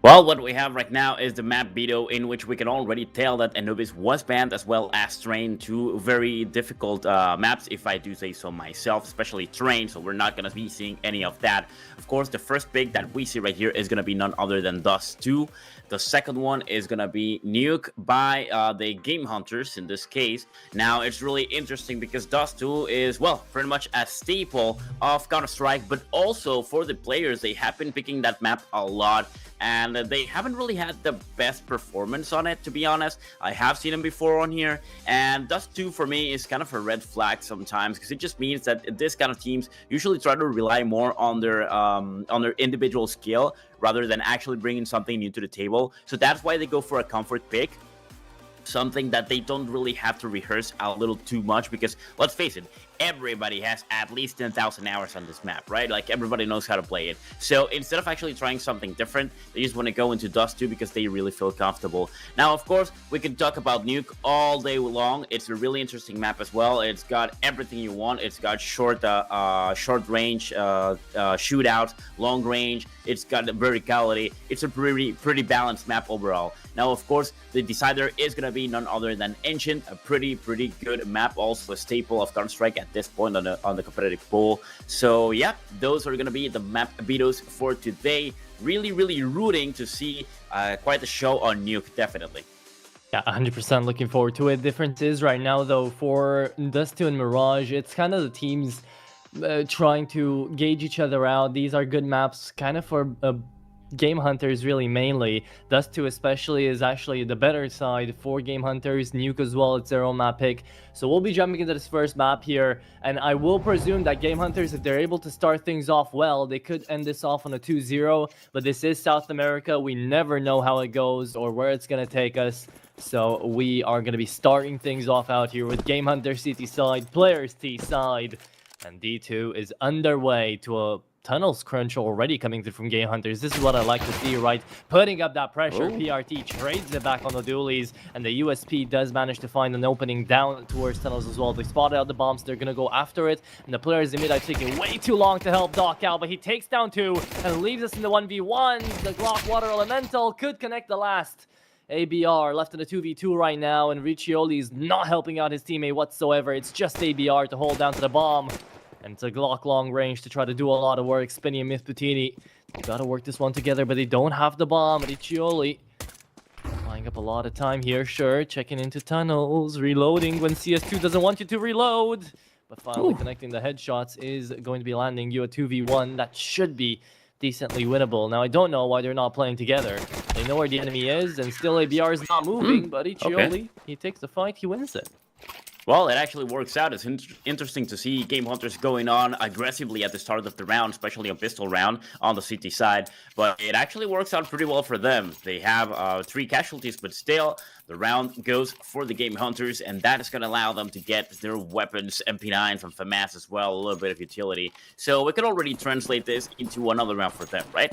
[SPEAKER 6] Well, what we have right now is the map veto, in which we can already tell that Anubis was banned, as well as Train, 2 very difficult maps, if I do say so myself, especially Train, so we're not going to be seeing any of that. Of course, the first pick that we see right here is going to be none other than Dust 2. The second one is going to be Nuke by the Game Hunters in this case. Now, it's really interesting because Dust 2 is, well, pretty much a staple of Counter-Strike, but also for the players, they have been picking that map a lot. And they haven't really had the best performance on it, to be honest. I have seen them before on here, and Dust 2 for me is kind of a red flag sometimes, because it just means that this kind of teams usually try to rely more on their individual skill rather than actually bringing something new to the table. So that's why they go for a comfort pick, something that they don't really have to rehearse a little too much, because let's face it, everybody has at least 10,000 hours on this map, right? Like, everybody knows how to play it. So instead of actually trying something different, they just want to go into Dust 2 because they really feel comfortable. Now, of course, we can talk about Nuke all day long. It's a really interesting map as well. It's got everything you want. It's got short range shootout, long range. It's got verticality. It's a pretty balanced map overall. Now, of course, the decider is going to be none other than Ancient, a pretty good map, also a staple of Counter-Strike at this point on the competitive pool. So yeah, those are going to be the map vetoes for today. Really rooting to see quite the show on Nuke, definitely.
[SPEAKER 5] Yeah, 100% looking forward to it. Difference is right now, though, for Dust2 and Mirage, it's kind of the teams trying to gauge each other out. These are good maps, kind of for Game Hunters, really, mainly. Dust2 especially is actually the better side for Game Hunters. Nuke as well, it's their own map pick. So we'll be jumping into this first map here, and I will presume that Game Hunters, if they're able to start things off well, they could end this off on a 2-0, but this is South America. We never know how it goes or where it's going to take us. So we are going to be starting things off out here with Game Hunter CT side, Players T side, and D2 is underway to a tunnels crunch already coming through from Game Hunters. This is what I like to see, right? Putting up that pressure. PRT trades it back on the dualies, and the USP does manage to find an opening down towards tunnels as well. They spotted out the bombs. They're going to go after it, and the players in mid are taking way too long to help Doc out, but he takes down 2 and leaves us in the 1v1. The Glock Water Elemental could connect the last. ABR left in a 2v2 right now, and Riccioli is not helping out his teammate whatsoever. It's just ABR to hold down to the bomb. And it's a Glock long range to try to do a lot of work. Spinny and Mythputini gotta work this one together, but they don't have the bomb. Riccioli buying up a lot of time here, sure. Checking into tunnels, reloading when CS2 doesn't want you to reload. But finally connecting the headshots is going to be landing you a 2v1. That should be decently winnable. Now, I don't know why they're not playing together. They know where the enemy is, and still ABR is not moving, but Riccioli, he takes the fight, he wins it.
[SPEAKER 6] Well, it actually works out. It's interesting to see Game Hunters going on aggressively at the start of the round, especially on pistol round on the CT side. But it actually works out pretty well for them. They have 3 casualties, but still, the round goes for the Game Hunters, and that is going to allow them to get their weapons, MP9s and FAMAS as well, a little bit of utility. So we can already translate this into another round for them, right?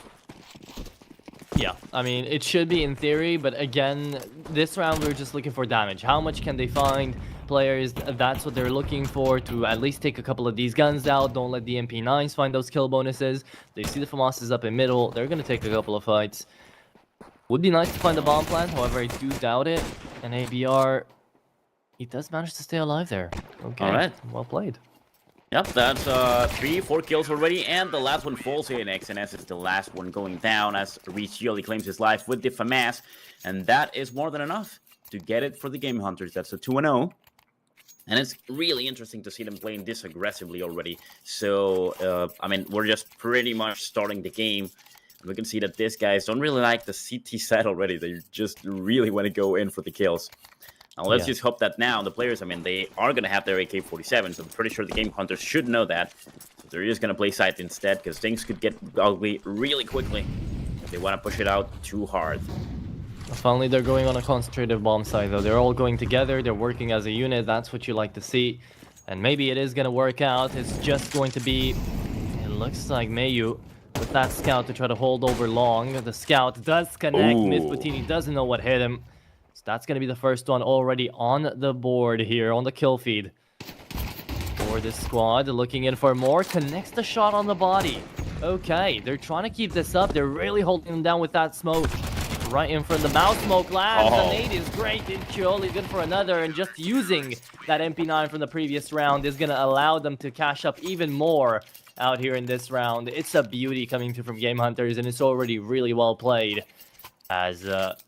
[SPEAKER 5] Yeah, I mean, it should be in theory, but again, this round we're just looking for damage. How much can they find? Players, that's what they're looking for, to at least take a couple of these guns out. Don't let the MP9s find those kill bonuses. They see the FAMAS is up in middle. They're going to take a couple of fights. Would be nice to find the bomb plant, however, I do doubt it. And ABR, he does manage to stay alive there. Okay,
[SPEAKER 6] all right.
[SPEAKER 5] Well played.
[SPEAKER 6] Yep, that's 3-4 kills already, and the last one falls in. XNS is the last one going down as Riccioli claims his life with the FAMAS, and that is more than enough to get it for the Game Hunters. That's a 2-0. And it's really interesting to see them playing this aggressively already. So, I mean, we're just pretty much starting the game. We can see that these guys don't really like the CT side already. They just really want to go in for the kills. Now, let's just hope that now the players, I mean, they are going to have their AK-47s. So I'm pretty sure the Game Hunters should know that. So they're just going to play side instead, because things could get ugly really quickly if they want to push it out too hard.
[SPEAKER 5] Finally, they're going on a concentrated bomb side, though. They're all going together. They're working as a unit. That's what you like to see. And maybe it is going to work out. It's just going to be, it looks like Mayu with that scout to try to hold over long. The scout does connect. Mythputini doesn't know what hit him. So that's going to be the first one already on the board here on the kill feed. For this squad, looking in for more. Connects the shot on the body. Okay, they're trying to keep this up. They're really holding them down with that smoke. Right in front of the mouth smoke lands. The nade is great. Riccioli good for another, and just using that MP9 from the previous round is going to allow them to cash up even more out here in this round. It's a beauty coming through from Game Hunters, and it's already really well played. As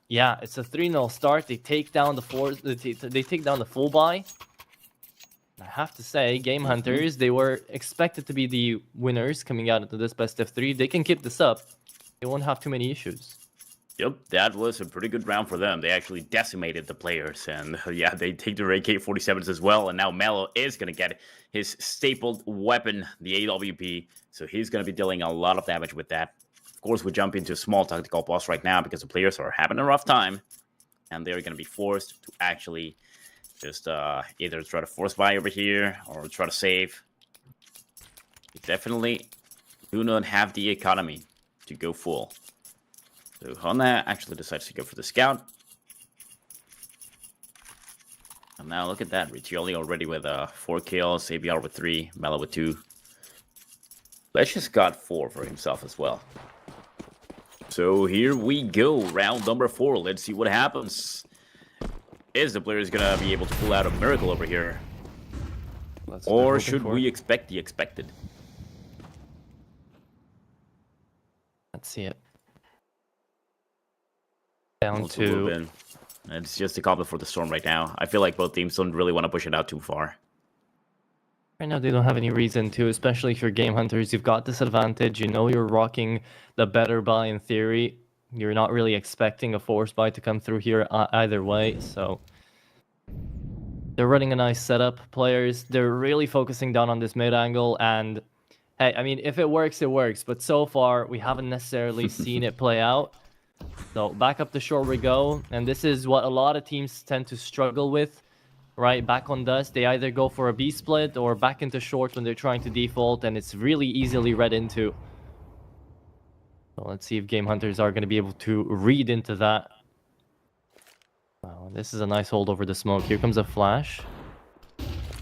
[SPEAKER 5] yeah, it's a 3-0 start. They take down the they take down the full buy. I have to say, Game Hunters, they were expected to be the winners coming out into this best of 3. They can keep this up. They won't have too many issues.
[SPEAKER 6] Yep, that was a pretty good round for them. They actually decimated the players, and yeah, they take their AK-47s as well, and now Melo is going to get his stapled weapon, the AWP, so he's going to be dealing a lot of damage with that. Of course, we jump into a small tactical pause right now because the players are having a rough time, and they're going to be forced to actually just either try to force buy over here or try to save. They definitely do not have the economy to go full. So Hona actually decides to go for the scout. And now look at that. Riccioli already with 4 kills, ABR with 3, Melo with 2. Let's just got 4 for himself as well. So here we go. Round number 4. Let's see what happens. Is the players going to be able to pull out a miracle over here? Or should we expect the expected?
[SPEAKER 5] Let's see it. Down to
[SPEAKER 6] It's just a goblet for the Storm right now. I feel like both teams don't really want to push it out too far.
[SPEAKER 5] Right now, they don't have any reason to, especially if you're game hunters. You've got this advantage. You know you're rocking the better buy in theory. You're not really expecting a force buy to come through here either way. So they're running a nice setup. Players, they're really focusing down on this mid angle. And hey, I mean, if it works, it works. But so far, we haven't necessarily seen it play out. So back up the shore we go. And this is what a lot of teams tend to struggle with. Right, back on dust, they either go for a B split or back into short when they're trying to default, and it's really easily read into. So let's see if game hunters are going to be able to read into that. Wow, this is a nice hold over the smoke. Here comes a flash.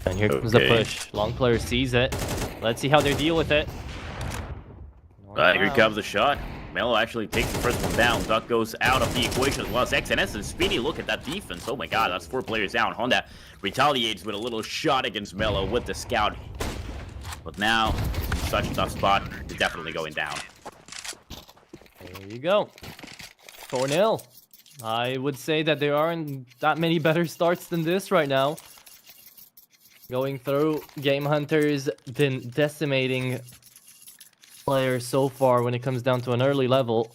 [SPEAKER 5] And here comes the push. Long player sees it. Let's see how they deal with it.
[SPEAKER 6] Here comes the shot. Melo actually takes the first one down. Duck goes out of the equation as well as XNS and Speedy. Look at that defense. Oh my god, that's 4 players down. Honda retaliates with a little shot against Melo with the scout. But now, in such a tough spot, they're definitely going down.
[SPEAKER 5] There you go. 4-0. I would say that there aren't that many better starts than this right now. Going through, Game Hunter's been decimating players so far when it comes down to an early level.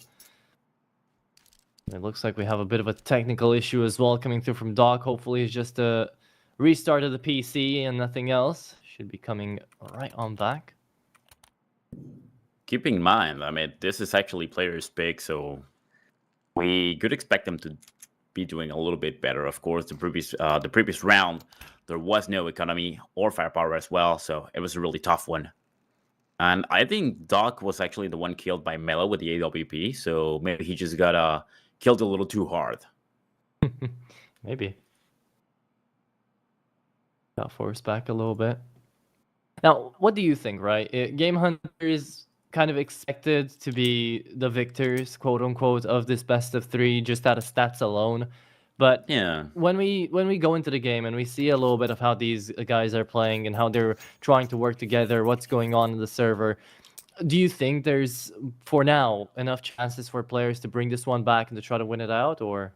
[SPEAKER 5] It looks like we have a bit of a technical issue as well coming through from Doc. Hopefully it's just a restart of the PC and nothing else. Should be coming right on back.
[SPEAKER 6] Keeping in mind, I mean, this is actually players' pick, so we could expect them to be doing a little bit better. Of course, the previous round, there was no economy or firepower as well, so it was a really tough one. And I think Doc was actually the one killed by Melo with the AWP, so maybe he just got killed a little too hard.
[SPEAKER 5] Maybe. Got forced back a little bit. Now, what do you think, right? Game Hunter is kind of expected to be the victors, quote unquote, of this best of 3 just out of stats alone. But
[SPEAKER 6] yeah,
[SPEAKER 5] when we go into the game and we see a little bit of how these guys are playing and how they're trying to work together, what's going on in the server, do you think there's, for now, enough chances for players to bring this one back and to try to win it out, or?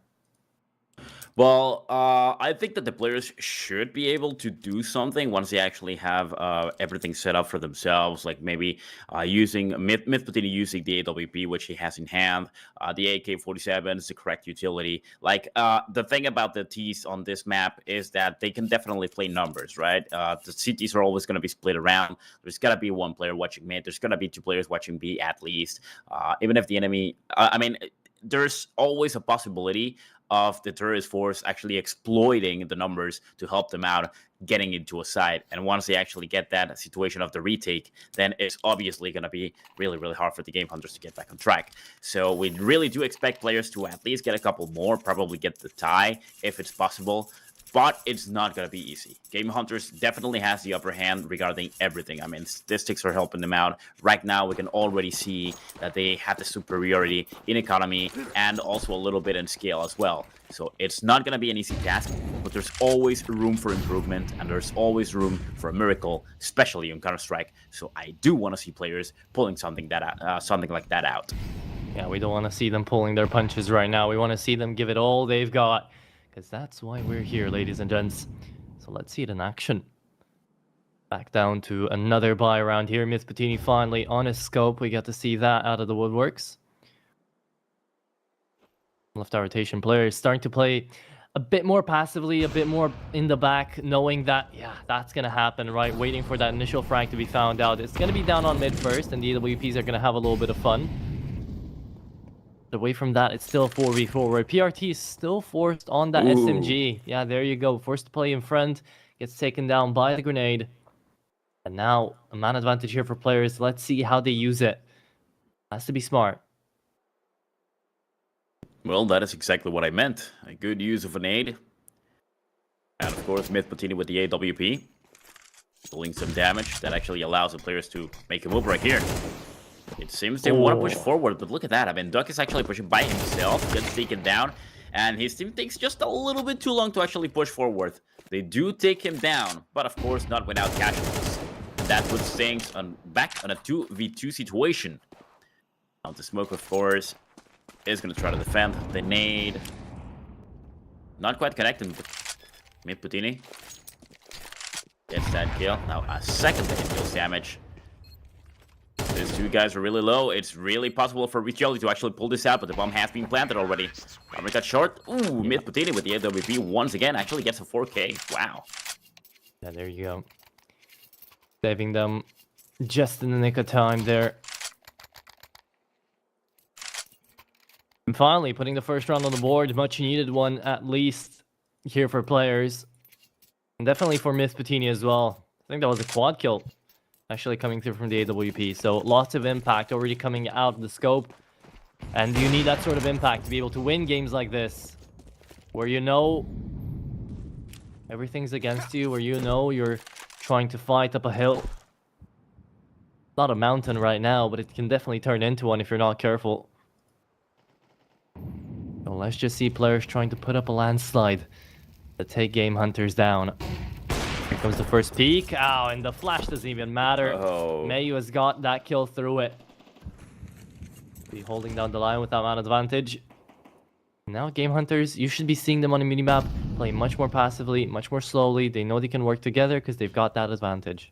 [SPEAKER 6] Well, I think that the players should be able to do something once they actually have everything set up for themselves, like maybe using Myth using the AWP, which he has in hand. The AK-47 is the correct utility. Like, the thing about the T's on this map is that they can definitely play numbers, right? The CTs are always going to be split around. There's got to be 1 player watching mid. There's going to be 2 players watching B at least. Even if the enemy... I mean, there's always a possibility of the terrorist force actually exploiting the numbers to help them out getting into a side. And once they actually get that situation of the retake, then it's obviously going to be really, really hard for the game hunters to get back on track. So we really do expect players to at least get a couple more, probably get the tie if it's possible. But it's not going to be easy. Game Hunters definitely has the upper hand regarding everything. I mean, statistics are helping them out. Right now, we can already see that they have the superiority in economy and also a little bit in scale as well. So it's not going to be an easy task, but there's always room for improvement and there's always room for a miracle, especially in Counter-Strike. So I do want to see players pulling something like that out.
[SPEAKER 5] Yeah, we don't want to see them pulling their punches right now. We want to see them give it all they've got. Because that's why we're here, ladies and gents. So let's see it in action. Back down to another buy around here. Myth Patini finally on his scope. We get to see that out of the woodworks. Left our rotation player is starting to play a bit more passively, a bit more in the back, knowing that, yeah, that's going to happen, right? Waiting for that initial frag to be found out. It's going to be down on mid first, and the AWPs are going to have a little bit of fun. Away from that, it's still 4v4 where PRT is still forced on that SMG. Yeah, there you go. Forced to play in front, gets taken down by the grenade. And now a man advantage here for players. Let's see how they use it. Has to be smart.
[SPEAKER 6] Well, that is exactly what I meant. A good use of a nade. And of course, Myth Patini with the AWP. Pulling some damage that actually allows the players to make a move right here. It seems they want to push forward, but look at that. I mean, Duck is actually pushing by himself, gets taken down, and his team takes just a little bit too long to actually push forward. They do take him down, but of course not without casualties. That puts things back on a 2v2 situation. Now the smoke, of course, is going to try to defend. The nade not quite connecting. Mid Putini gets that kill. Now a second hit kills damage. These two guys are really low. It's really possible for Riccioli to actually pull this out, but the bomb has been planted already. Armor cut short. Ooh, Mid Putini with the AWP once again actually gets a 4K. Wow.
[SPEAKER 5] Yeah, there you go. Saving them just in the nick of time there. And finally, putting the first round on the board. Much needed one, at least, here for players. And definitely for Miss Patini as well. I think that was a quad kill, actually coming through from the AWP. So lots of impact already coming out of the scope. And you need that sort of impact to be able to win games like this, where you know everything's against you, where you know you're trying to fight up a hill. Not a mountain right now, but it can definitely turn into one if you're not careful. So let's just see players trying to put up a landslide to take Game Hunters down. Here comes the first peek. Ow, and the flash doesn't even matter.
[SPEAKER 6] Oh.
[SPEAKER 5] Mayu has got that kill through it. Be holding down the line with that man advantage. Now Game Hunters, you should be seeing them on the minimap play much more passively, much more slowly. They know they can work together because they've got that advantage.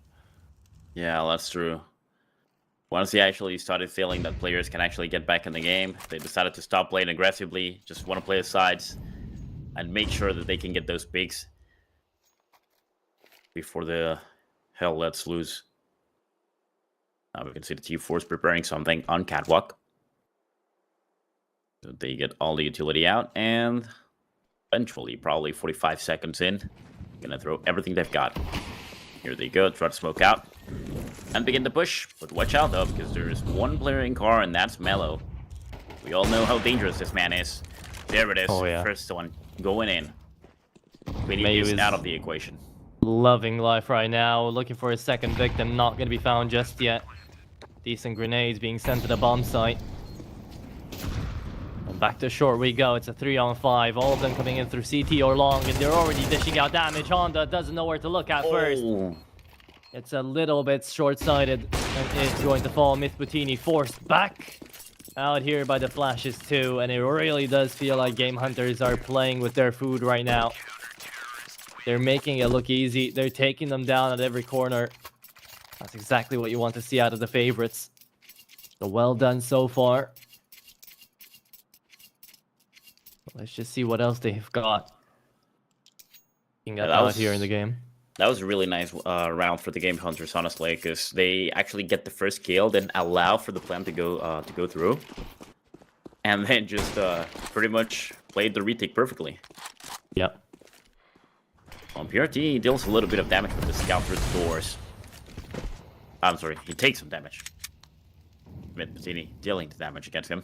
[SPEAKER 6] Yeah, that's true. Once they actually started feeling that players can actually get back in the game, they decided to stop playing aggressively, just want to play the sides, and make sure that they can get those peaks before the hell lets loose. Now we can see the T-Force preparing something on Catwalk. So they get all the utility out, and eventually, probably 45 seconds in, gonna throw everything they've got. Here they go, try to smoke out and begin to push. But watch out though, because there's one player in car, and that's Mello. We all know how dangerous this man is. There it is,
[SPEAKER 5] Oh, yeah.
[SPEAKER 6] First one going in. Queenie
[SPEAKER 5] Mayu
[SPEAKER 6] is
[SPEAKER 5] is
[SPEAKER 6] out of the equation.
[SPEAKER 5] loving life right now, looking for his second victim, not going to be found just yet. Decent grenades being sent to the bomb site. And back to short we go, it's a 3-on-5, all of them coming in through CT or long, and they're already dishing out damage. Honda doesn't know where to look at first.
[SPEAKER 6] Oh.
[SPEAKER 5] It's a little bit short-sighted, and it's going to fall. Myth Bottini forced back out here by the flashes too, and it really does feel like Game Hunters are playing with their food right now. They're making it look easy. They're taking them down at every corner. That's exactly what you want to see out of the favorites. So well done so far. Let's just see what else they've got. Out here in the game.
[SPEAKER 6] That was a really nice round for the Game Hunters, honestly, because they actually get the first kill, then allow for the plan to go through, and then just pretty much played the retake perfectly.
[SPEAKER 5] Yep.
[SPEAKER 6] On PRT, deals a little bit of damage with the scout through the doors. I'm sorry, he takes some damage. Mid Patini dealing the damage against him.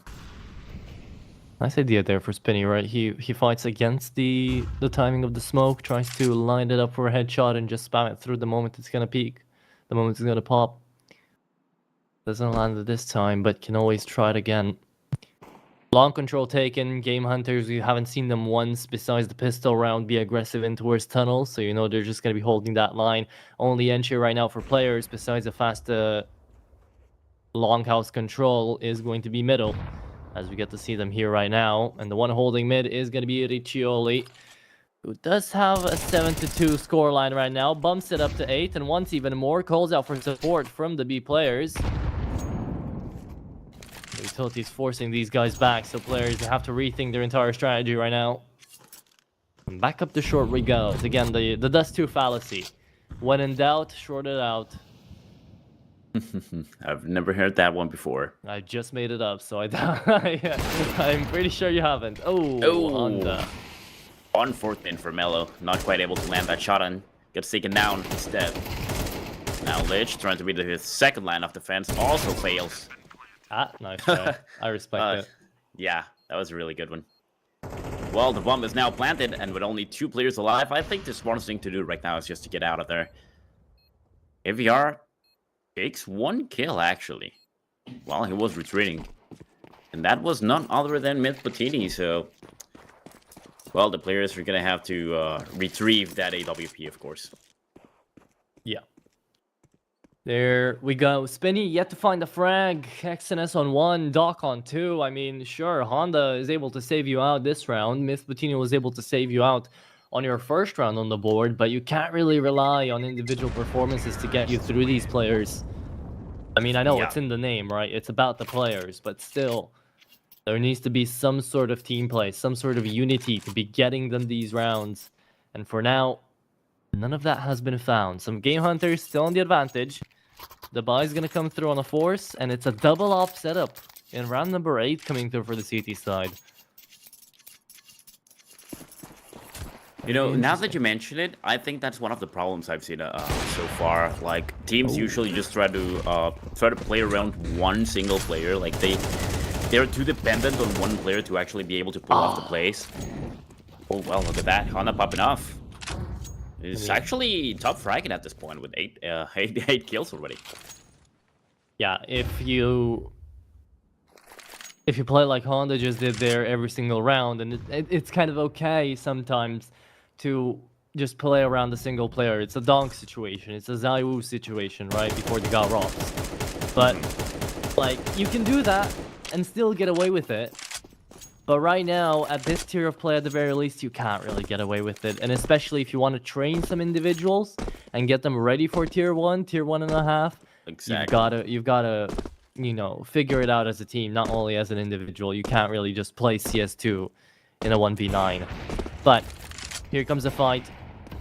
[SPEAKER 5] Nice idea there for Spinny, right? He fights against the timing of the smoke, tries to line it up for a headshot and just spam it through the moment it's gonna peak, the moment it's gonna pop. Doesn't land it this time, but can always try it again. Long control taken. Game Hunters, we haven't seen them once besides the pistol round be aggressive in towards tunnels, so you know they're just gonna be holding that line. Only entry right now for players besides a fast longhouse control is going to be middle, as we get to see them here right now. And the one holding mid is going to be Riccioli, who does have a 7-2 scoreline right now. Bumps it up to 8 and wants even more. Calls out for support from the B players. Utility's forcing these guys back, so players have to rethink their entire strategy right now. And back up to short we go. It's again the dust 2 fallacy. When in doubt, short it out.
[SPEAKER 6] I've never heard that one before.
[SPEAKER 5] I just made it up, so I'm pretty sure you haven't. Oh, Honda.
[SPEAKER 6] On fourth in for Mello, not quite able to land that shot and gets taken down instead. Now Lich, trying to be his second line of defense, also fails.
[SPEAKER 5] Ah, nice try. I respect it.
[SPEAKER 6] Yeah, that was a really good one. Well, the bomb is now planted, and with only 2 players alive, I think the smartest thing to do right now is just to get out of there. AVR takes 1 kill, actually, while he was retreating. And that was none other than Myth Patini, so... Well, the players are going to have to retrieve that AWP, of course.
[SPEAKER 5] Yeah. There we go. Spinny yet to find the frag. XNS on 1, Doc on 2. I mean, sure, Honda is able to save you out this round. Myth Patino was able to save you out on your first round on the board, but you can't really rely on individual performances to get you through these players. I mean, I know it's in the name, right? It's about the players, but still, there needs to be some sort of team play, some sort of unity to be getting them these rounds. And for now, none of that has been found. Some Game Hunters still on the advantage. The buy is going to come through on a force, and it's a double op setup in round number 8 coming through for the CT side.
[SPEAKER 6] You know, now that you mention it, I think that's one of the problems I've seen so far. Like, teams usually just try to play around one single player. Like, they're too dependent on one player to actually be able to pull off the plays. Oh, well, look at that. Honda popping off. It's actually top fragging at this point with 8 kills already.
[SPEAKER 5] Yeah, if you play like Honda just did there every single round, and it's kind of okay sometimes to just play around the single player. It's a Donk situation. It's a Zaiwu situation, right, before they got robbed. But, like, you can do that and still get away with it. But right now, at this tier of play, at the very least, you can't really get away with it. And especially if you want to train some individuals and get them ready for tier 1.5,
[SPEAKER 6] exactly.
[SPEAKER 5] you've gotta, you know, figure it out as a team, not only as an individual. You can't really just play CS2 in a 1v9. But here comes a fight.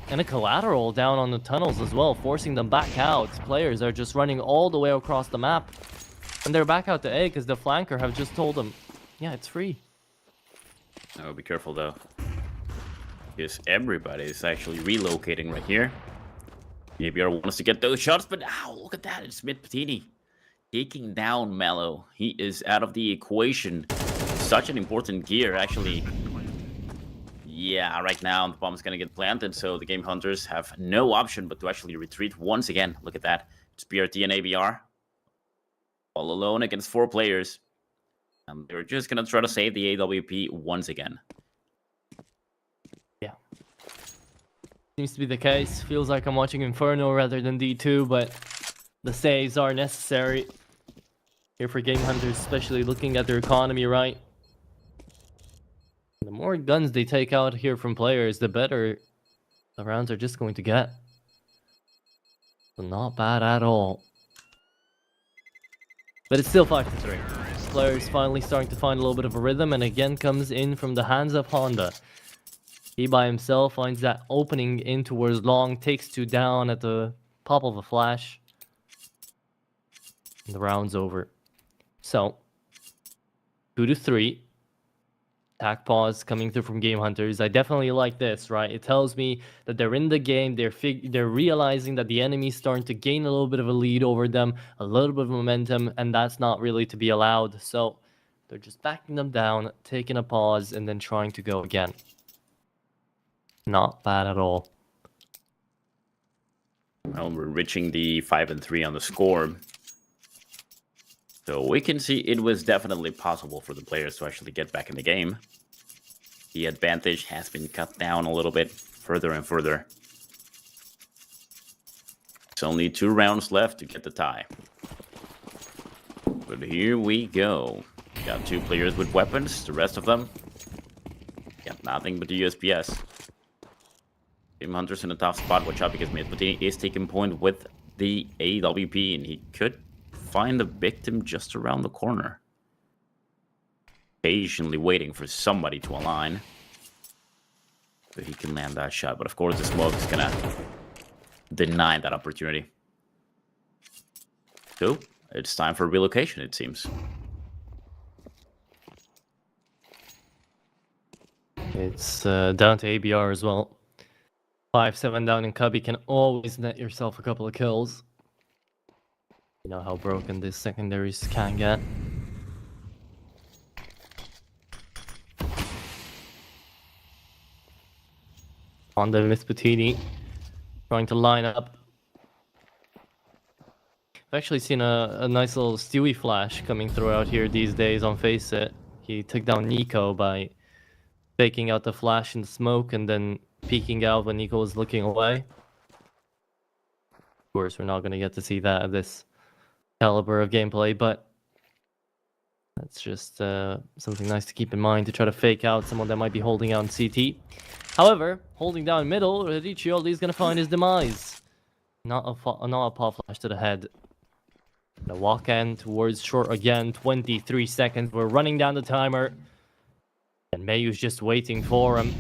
[SPEAKER 5] And a collateral down on the tunnels as well, forcing them back out. Players are just running all the way across the map. And they're back out to A because the flanker have just told them, yeah, it's free.
[SPEAKER 6] Oh, be careful though. Because everybody is actually relocating right here. JBR wants to get those shots, but ow, look at that. It's Myth Patini taking down Mellow. He is out of the equation. Such an important gear, actually. Yeah, right now the bomb is going to get planted, so the Game Hunters have no option but to actually retreat once again. Look at that. It's BRT and ABR. All alone against 4 players. And they're just going to try to save the AWP once again.
[SPEAKER 5] Yeah. Seems to be the case. Feels like I'm watching Inferno rather than D2, but the saves are necessary here for Game Hunters, especially looking at their economy, right? The more guns they take out here from players, the better the rounds are just going to get. So not bad at all. But it's still 5-3. Players finally starting to find a little bit of a rhythm, and again comes in from the hands of Honda. He by himself finds that opening in towards long, takes 2 down at the pop of a flash. And the round's over. So, 2-3. Attack pause coming through from Game Hunters. I definitely like this, right? It tells me that they're in the game. They're realizing that the enemy's starting to gain a little bit of a lead over them, a little bit of momentum, and that's not really to be allowed. So they're just backing them down, taking a pause, and then trying to go again. Not bad at all.
[SPEAKER 6] Well, we're reaching the 5-3 on the score. So we can see it was definitely possible for the players to actually get back in the game. The advantage has been cut down a little bit further and further. It's only 2 rounds left to get the tie. But here we go. Got 2 players with weapons, the rest of them got nothing but the USPS. Game Hunter's in a tough spot. Watch out because Myth Patini is taking point with the AWP, and he could find the victim just around the corner. Patiently waiting for somebody to align so he can land that shot. But of course the smoke is gonna deny that opportunity. So it's time for relocation, it seems.
[SPEAKER 5] It's down to ABR as well. 5-7 down in Cubby can always net yourself a couple of kills. You know how broken these secondaries can get. On the Myth Patini, trying to line up. I've actually seen a nice little Stewie flash coming through out here these days on Faceit. He took down Nico by faking out the flash in the smoke and then peeking out when Nico was looking away. course, we're not going to get to see that at this caliber of gameplay, but that's just something nice to keep in mind to try to fake out someone that might be holding out on CT. However, holding down middle, Riccioli is going to find his demise. Not a pop flash to the head. The walk in towards short again, 23 seconds. We're running down the timer. And Mayu's just waiting for him.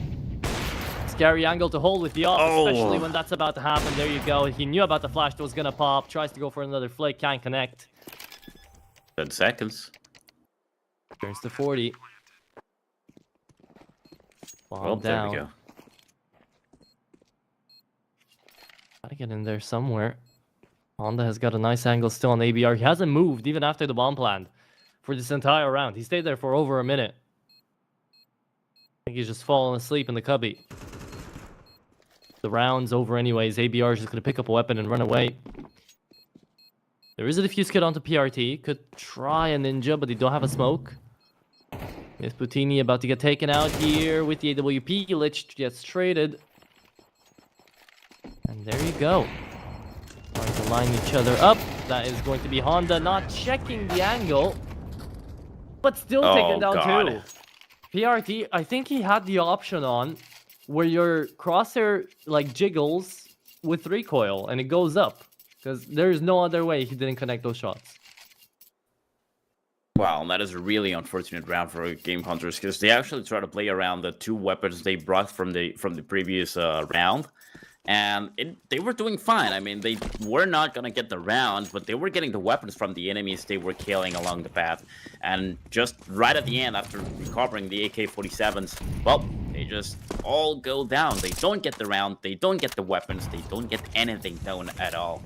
[SPEAKER 5] Scary angle to hold with the off, especially when that's about to happen. There you go. He knew about the flash that was going to pop. Tries to go for another flick, can't connect.
[SPEAKER 6] 10 seconds.
[SPEAKER 5] Turns to 40.
[SPEAKER 6] Well,
[SPEAKER 5] down.
[SPEAKER 6] there we go.
[SPEAKER 5] Gotta get in there somewhere. Honda has got a nice angle still on ABR. He hasn't moved even after the bomb plant for this entire round. He stayed there for over a minute. I think he's just fallen asleep in the cubby. The round's over anyways. ABR is just going to pick up a weapon and run away. There is a defuse kit onto PRT. Could try a ninja, but they don't have a smoke. Is Putini about to get taken out here with the AWP? Lich gets traded. And there you go. Trying to line each other up. That is going to be Honda not checking the angle. But still taken down too. PRT, I think he had the option on where your crosshair like jiggles with recoil and it goes up. Because there's no other way he didn't connect those shots.
[SPEAKER 6] Wow, that is a really unfortunate round for Game Hunters because they actually try to play around the 2 weapons they brought from the previous round. And they were doing fine. I mean, they were not going to get the round, but they were getting the weapons from the enemies they were killing along the path. And just right at the end, after recovering the AK-47s, well, they just all go down. They don't get the round, they don't get the weapons, they don't get anything done at all.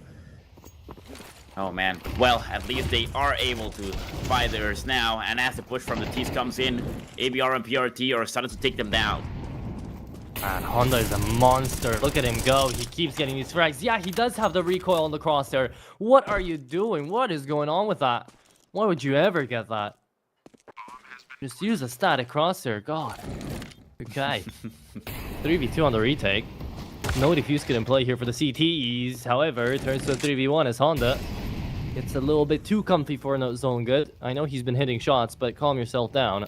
[SPEAKER 6] Oh man, well, at least they are able to buy theirs now. And as the push from the T's comes in, ABR and PRT are starting to take them down.
[SPEAKER 5] Man, Honda is a monster. Look at him go. He keeps getting these frags. Yeah, he does have the recoil on the crosshair. What are you doing? What is going on with that? Why would you ever get that? Just use a static crosshair. God. Okay. 3v2 on the retake. No defuse kit in play here for the CTs. However, it turns to a 3v1 as Honda gets a little bit too comfy for a zone good. I know he's been hitting shots, but calm yourself down.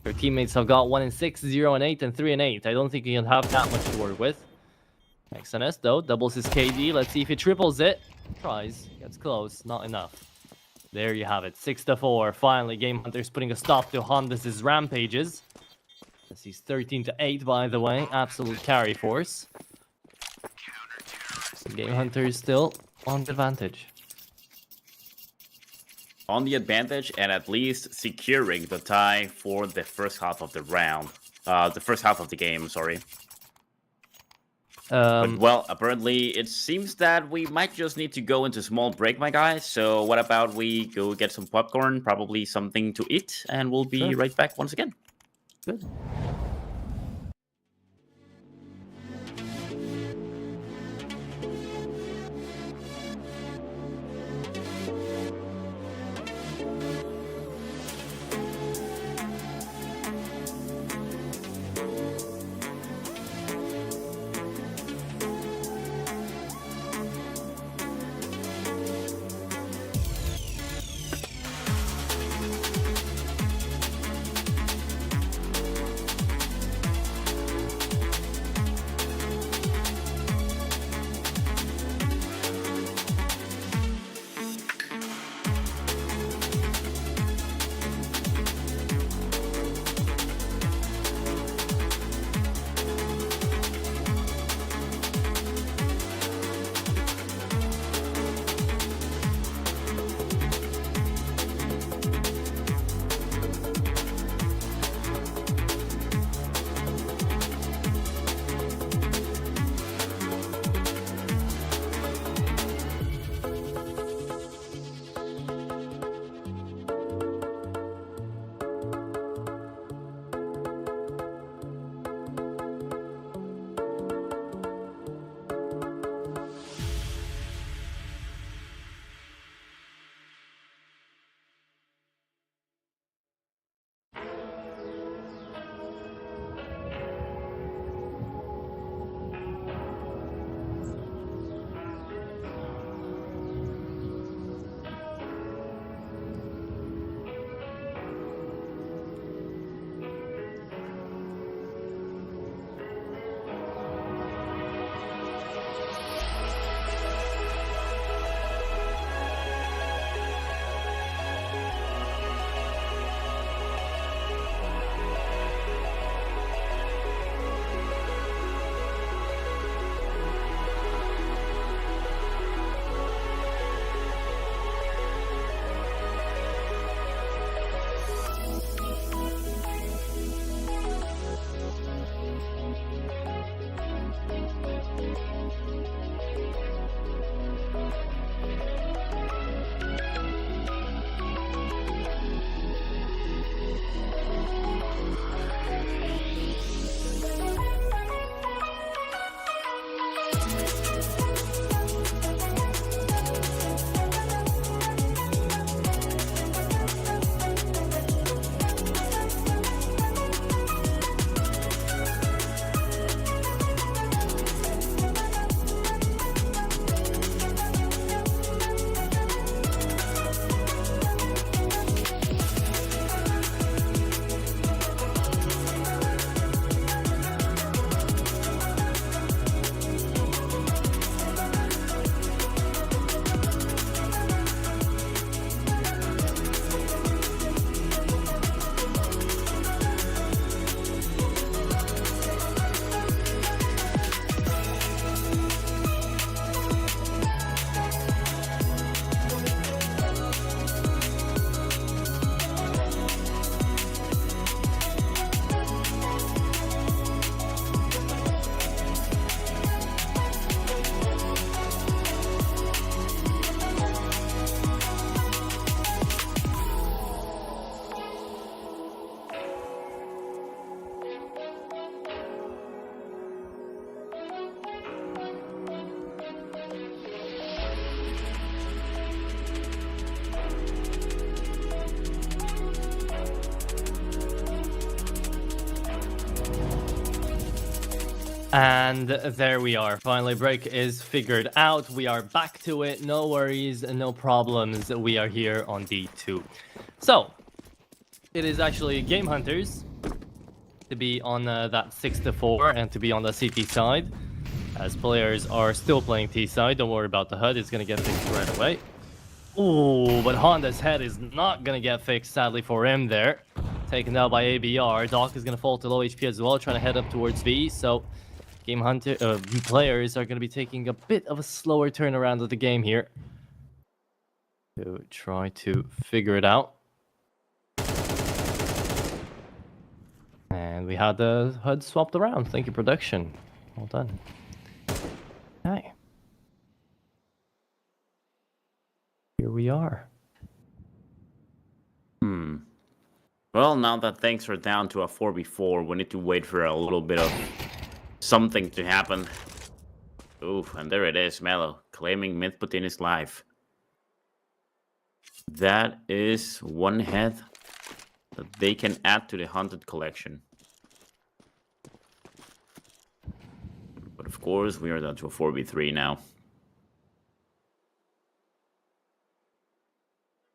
[SPEAKER 5] Their teammates have got 1-6, 0-8, and 3-8. I don't think he can have that much to work with. XNS, though, doubles his KD. Let's see if he triples it. Tries. Gets close. Not enough. There you have it. 6-4. Finally, Game Hunters putting a stop to Honda's rampages. As he's 13-8, by the way. Absolute carry force. Game Hunters still on the advantage.
[SPEAKER 6] On the advantage and at least securing the tie for the first half of the round. The first half of the game, sorry. But, well, apparently it seems that we might just need to go into small break, my guys. So what about we go get some popcorn, probably something to eat, and we'll be right back once again.
[SPEAKER 5] Good. And there we are. Finally, break is figured out. We are back to it. No worries, no problems. We are here on D2. So, it is actually Game Hunters to be on that 6-4 and to be on the CT side. As players are still playing T side. Don't worry about the HUD. It's going to get fixed right away. Ooh, but Honda's head is not going to get fixed, sadly, for him there. Taken out by ABR. Doc is going to fall to low HP as well, trying to head up towards V. So, Game Hunter players are going to be taking a bit of a slower turnaround of the game here to try to figure it out. And we had the HUD swapped around. Thank you, production. Well done. Okay. Here we are.
[SPEAKER 6] Well, now that things are down to a 4v4, we need to wait for a little bit of something to happen. Oof, and there it is, Mello, claiming mid put in his life. That is one head that they can add to the Hunted collection. But of course, we are down to a 4v3 now.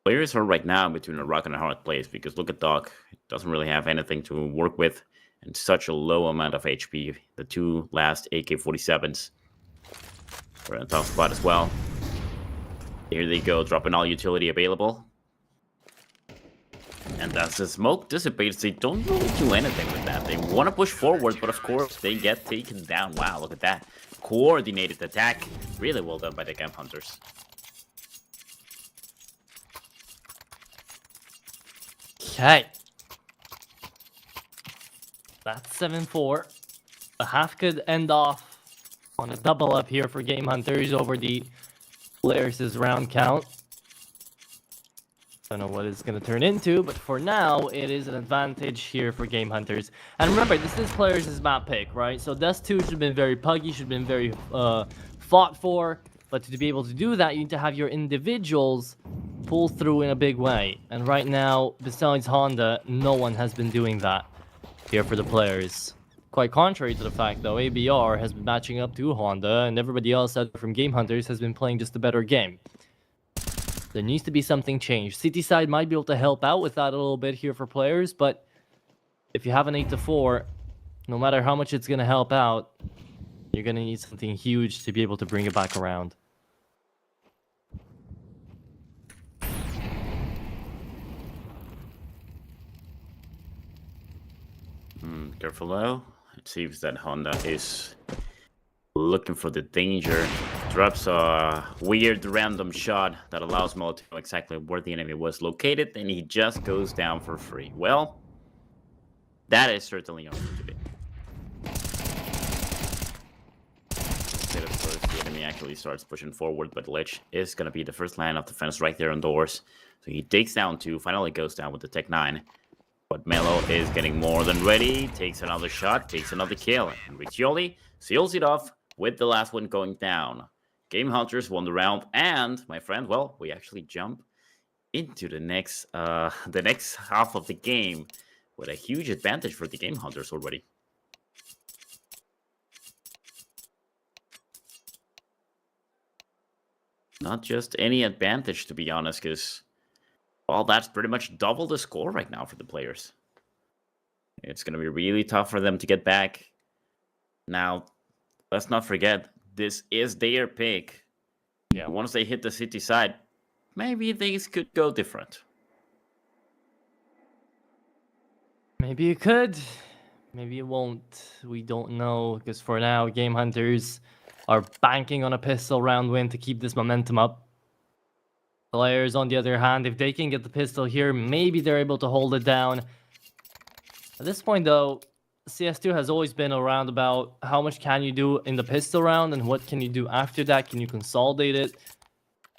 [SPEAKER 6] Players are right now between a rock and a hard place because look at Doc. It doesn't really have anything to work with and such a low amount of HP. The two last AK-47s are in a tough spot as well. Here they go, dropping all utility available. And as the smoke dissipates, they don't really do anything with that. They want to push forward, but of course they get taken down. Wow, look at that. Coordinated attack. Really well done by the Game Hunters.
[SPEAKER 5] Okay. That's 7-4. The half could end off on a double up here for Game Hunters over the players' round count. Don't know what it's going to turn into, but for now, it is an advantage here for Game Hunters. And remember, this is players' map pick, right? So Dust 2 should have been very puggy, should have been very fought for. But to be able to do that, you need to have your individuals pull through in a big way. And right now, besides Honda, no one has been doing that here for the players. Quite contrary to the fact, though, ABR has been matching up to Honda, and everybody else out from Game Hunters has been playing just a better game. There needs to be something changed. CT side might be able to help out with that a little bit here for players, but if you have an 8-4, no matter how much it's going to help out, you're going to need something huge to be able to bring it back around.
[SPEAKER 6] Careful though. It seems that Honda is looking for the danger. Drops a weird random shot that allows Melo to know exactly where the enemy was located, and he just goes down for free. Well, that is certainly unfortunate. Instead of course, the enemy actually starts pushing forward, but Lich is going to be the first line of defense right there on doors. So he takes down 2, finally goes down with the Tech 9. But Melo is getting more than ready, takes another shot, takes another kill, and Riccioli seals it off with the last one going down. Game Hunters won the round, and, my friend, well, we actually jump into the next half of the game with a huge advantage for the Game Hunters already. Not just any advantage, to be honest, because, well, that's pretty much double the score right now for the players. It's going to be really tough for them to get back. Now, let's not forget, this is their pick.
[SPEAKER 5] Yeah.
[SPEAKER 6] Once they hit the city side, maybe things could go different.
[SPEAKER 5] Maybe it could. Maybe it won't. We don't know, because for now, Game Hunters are banking on a pistol round win to keep this momentum up. Players, on the other hand, if they can get the pistol here, maybe they're able to hold it down. At this point, though, CS2 has always been around about how much can you do in the pistol round and what can you do after that. Can you consolidate it?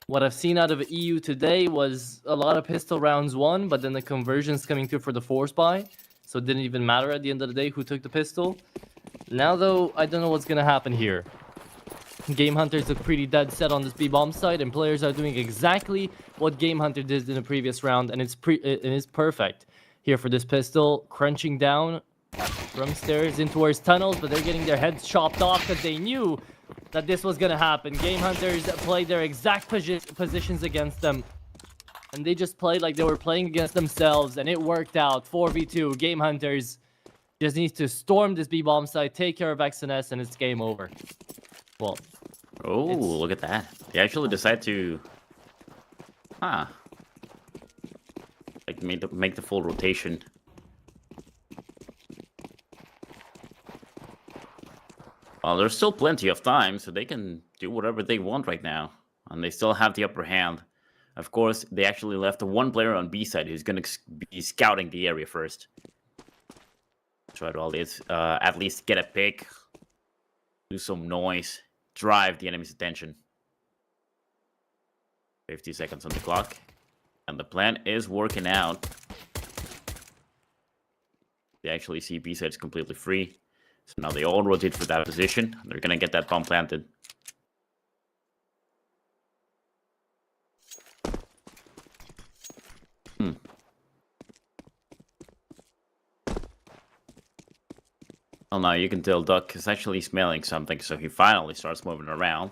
[SPEAKER 5] What I've seen out of EU today was a lot of pistol rounds won, but then the conversions coming through for the force buy. So it didn't even matter at the end of the day who took the pistol. Now, though, I don't know what's going to happen here. Game Hunters look pretty dead set on this B-bomb side, and players are doing exactly what Game Hunter did in the previous round, and it is perfect here for this pistol. Crunching down, from stairs in towards tunnels, but they're getting their heads chopped off because they knew that this was gonna happen. Game Hunters played their exact positions against them, and they just played like they were playing against themselves, and it worked out. 4v2. Game Hunters just needs to storm this B-bomb site, take care of XNS, and it's game over. Well,
[SPEAKER 6] Oh, look at that. They actually decide to... Like, make the full rotation. Well, there's still plenty of time, so they can do whatever they want right now. And they still have the upper hand. Of course, they actually left one player on B side who's going to be scouting the area first. Try to at least get a pick, do some noise, drive the enemy's attention. 50 seconds on the clock. And the plan is working out. They actually see B sides completely free. So now they all rotate for that position. They're going to get that bomb planted. Well, now you can tell Duck is actually smelling something, so he finally starts moving around.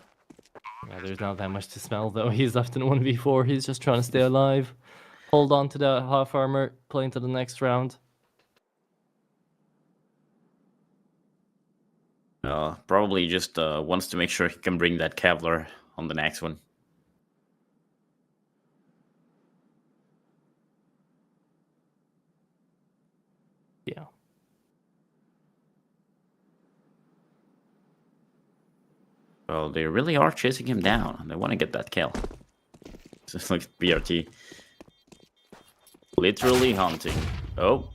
[SPEAKER 5] yeah, there's not that much to smell, though. He's left in 1v4. He's just trying to stay alive. Hold on to the half armor, play into the next round.
[SPEAKER 6] Probably just wants to make sure he can bring that Kevlar on the next one.
[SPEAKER 5] Yeah.
[SPEAKER 6] Well, they really are chasing him down, and they want to get that kill. Just like BRT. Literally hunting. Oh.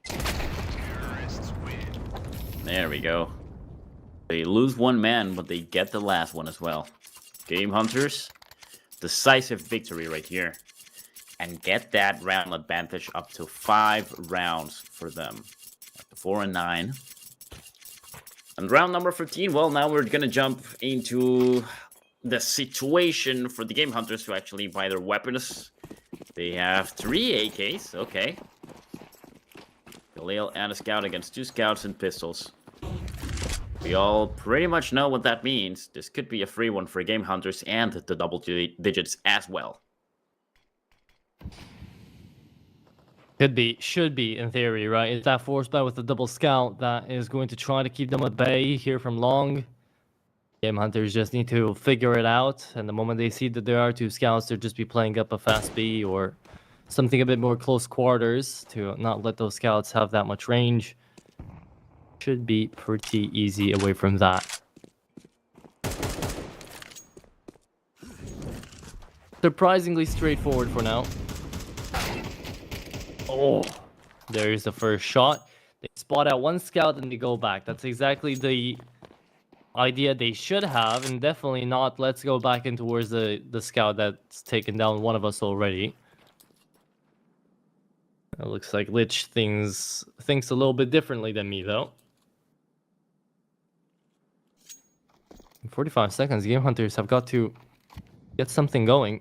[SPEAKER 3] Terrorists win.
[SPEAKER 6] There we go. They lose one man, but they get the last one as well. Game Hunters, decisive victory right here. And get that round advantage up to 5 rounds for them. Up to 4 and 9. And round number 15, well, now we're going to jump into the situation for the Game Hunters to actually buy their weapons. They have 3 AKs, okay. Galil and a scout against 2 scouts and pistols. We all pretty much know what that means. This could be a free one for Game Hunters and the double digits as well.
[SPEAKER 5] Could be, should be, in theory, right? It's that force buy with the double scout that is going to try to keep them at bay here from long. Game Hunters just need to figure it out, and the moment they see that there are 2 scouts, they'll just be playing up a fast B or something a bit more close quarters to not let those scouts have that much range. Should be pretty easy away from that. Surprisingly straightforward for now. Oh, there's the first shot. They spot out 1 scout and they go back. That's exactly the idea they should have, and definitely not let's go back in towards the scout that's taken down one of us already. It looks like Lich thinks a little bit differently than me, though. In 45 seconds, Game Hunters have got to get something going.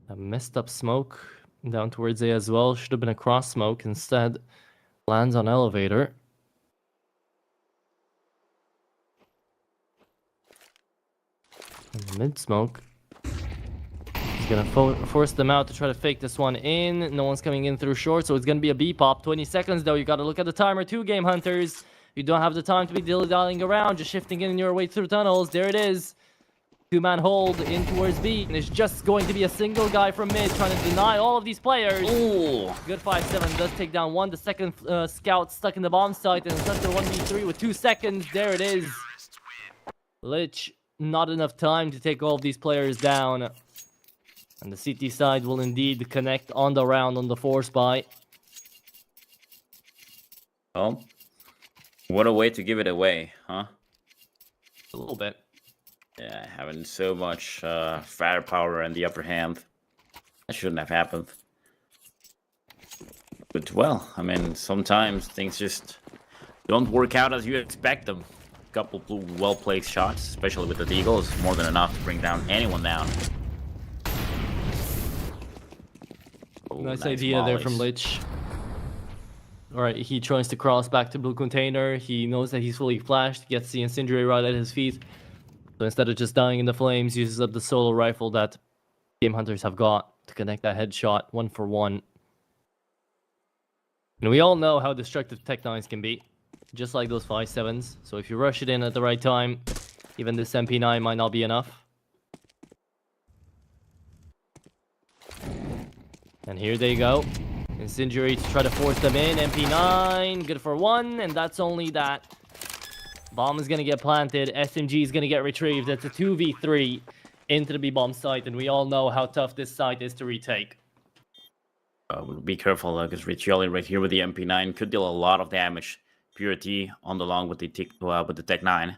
[SPEAKER 5] A messed up smoke down towards A as well. Should have been a cross smoke. Instead, lands on elevator. And mid smoke. He's gonna force them out to try to fake this one in. No one's coming in through short, so it's gonna be a B pop. 20 seconds though. You gotta look at the timer too, Game Hunters. You don't have the time to be dilly-dallying around, just shifting in your way through tunnels. There it is. 2-man hold in towards B, and it's just going to be a single guy from mid trying to deny all of these players.
[SPEAKER 6] Ooh.
[SPEAKER 5] Good 5-7 does take down 1. The second scout stuck in the bomb site, and it's under 1v3 with 2 seconds. There it is. Lich, not enough time to take all of these players down. And the CT side will indeed connect on the round on the force buy.
[SPEAKER 6] Oh, what a way to give it away, huh?
[SPEAKER 5] A little bit.
[SPEAKER 6] Yeah, having so much firepower and the upper hand. That shouldn't have happened. But, well, I mean, sometimes things just don't work out as you expect them. A couple well-placed shots, especially with the Deagle, is more than enough to bring down anyone down. Oh,
[SPEAKER 5] Nice idea there from
[SPEAKER 6] mollies.
[SPEAKER 5] Lich. Alright, he tries to cross back to blue container. He knows that he's fully flashed, gets the incendiary right at his feet. So instead of just dying in the flames, uses up the solo rifle that Game Hunters have got to connect that headshot 1-for-1. And we all know how destructive Tech 9s can be, just like those 5.7s. So if you rush it in at the right time, even this MP9 might not be enough. And here they go. Incendiary to try to force them in. MP9, good for 1, and that's only that. Bomb is going to get planted. SMG is going to get retrieved. It's a 2v3 into the B-bomb site, and we all know how tough this site is to retake.
[SPEAKER 6] We'll be careful though, because Riccioli right here with the MP9 could deal a lot of damage. Purity on the long with the Tech 9.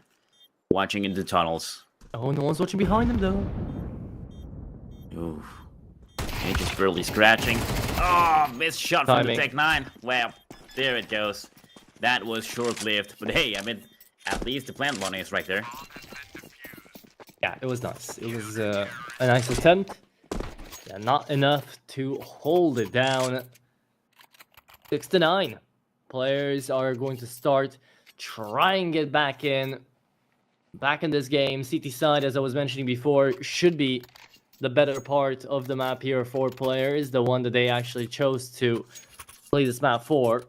[SPEAKER 6] Watching into tunnels.
[SPEAKER 5] Oh, no one's watching behind him, though.
[SPEAKER 6] Ooh. He just barely scratching. Oh, missed shot from the
[SPEAKER 5] Timing.
[SPEAKER 6] Tech 9. Well, there it goes. That was short-lived. But hey, I mean, at least the plant one is right there.
[SPEAKER 5] Yeah, it was nice. It was a nice attempt. Yeah, not enough to hold it down. 6-9. Players are going to start trying to get back in this game. CT side, as I was mentioning before, should be the better part of the map here for players, the one that they actually chose to play this map for.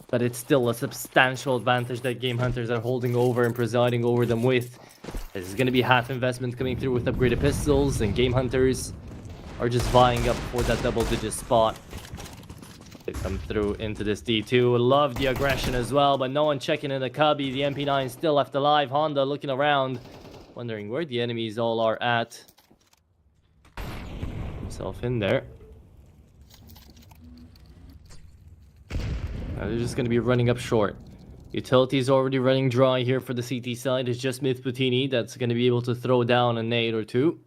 [SPEAKER 5] But it's still a substantial advantage that Game Hunters are holding over and presiding over them with. This is going to be half investment coming through with upgraded pistols, and Game Hunters are just vying up for that double-digit spot. They come through into this D2. Love the aggression as well, but no one checking in the cubby. The MP9 still left alive. Honda looking around, wondering where the enemies all are at. Himself in there. Now they're just going to be running up short. Utility's already running dry here for the CT side. It's just Myth Putini that's going to be able to throw down a nade or two.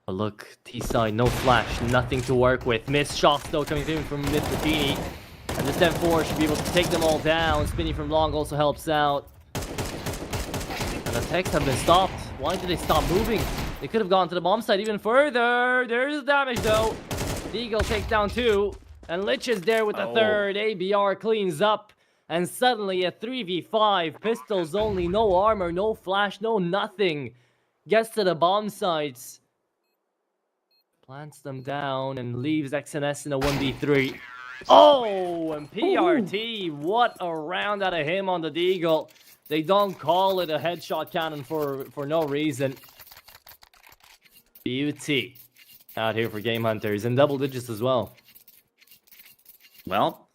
[SPEAKER 5] But look, T-side, no flash, nothing to work with. Missed shots though coming in from Myth Putini. And this 10-4 should be able to take them all down. Spinning from long also helps out. And the techs have been stopped. Why did they stop moving? They could have gone to the bomb site even further. There's the damage though. Deagle takes down 2. And Lich is there with the third. ABR cleans up. And suddenly a 3v5. Pistols only, no armor, no flash, no nothing. Gets to the bomb sites. Plants them down and leaves XNS in a 1v3. Oh, and PRT. Ooh. What a round out of him on the Deagle. They don't call it a headshot cannon for no reason. Beauty. Out here for Game Hunters. In double digits as well.
[SPEAKER 6] Well.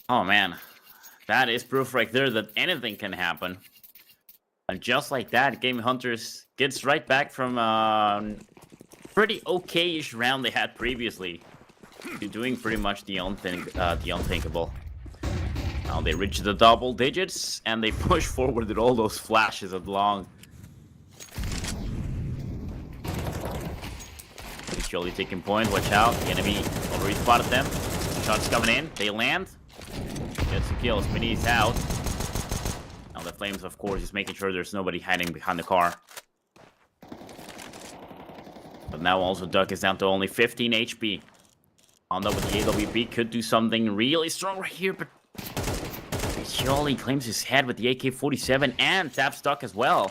[SPEAKER 6] Oh, man. That is proof right there that anything can happen. And just like that, Game Hunters gets right back from pretty okay-ish round they had previously. To doing pretty much the unthinkable. Now they reach the double digits, and they push forward with all those flashes at long. Surely taking point, watch out. The enemy already spotted them. Shots coming in, they land. Gets a kill, Spinny's out. Now the Flames, of course, is making sure there's nobody hiding behind the car. But now also Duck is down to only 15 HP. Honda with the AWP could do something really strong right here, but Surely claims his head with the AK-47 and taps Duck as well.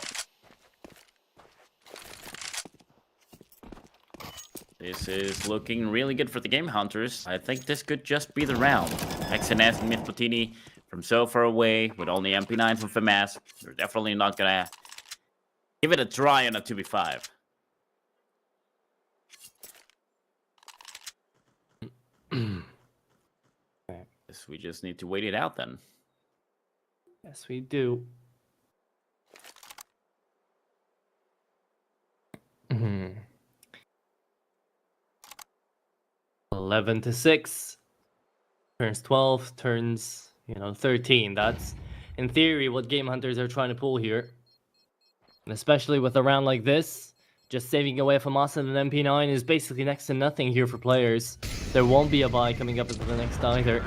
[SPEAKER 6] This is looking really good for the Game Hunters. I think this could just be the round. XNS and Mitplatini from so far away with only MP9 from FAMAS. They're definitely not gonna give it a try on a 2v5. Guess we just need to wait it out then.
[SPEAKER 5] Yes, we do. 11-6 turns 12, turns 13. That's in theory what Game Hunters are trying to pull here, and especially with a round like this, just saving away from us and an MP9 is basically next to nothing here for players. There won't be a buy coming up into the next either.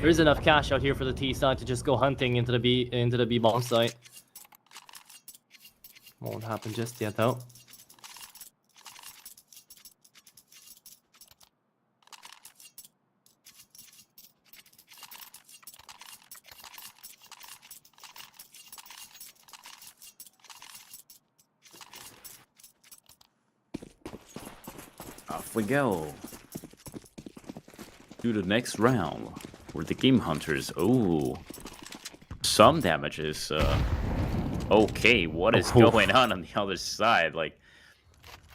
[SPEAKER 5] There is enough cash out here for the T side to just go hunting into the B bomb site. Won't happen just yet, though.
[SPEAKER 6] Off we go. To the next round. Where the Game Hunters. Oh. Some damages. Okay, what is going on the other side? Like,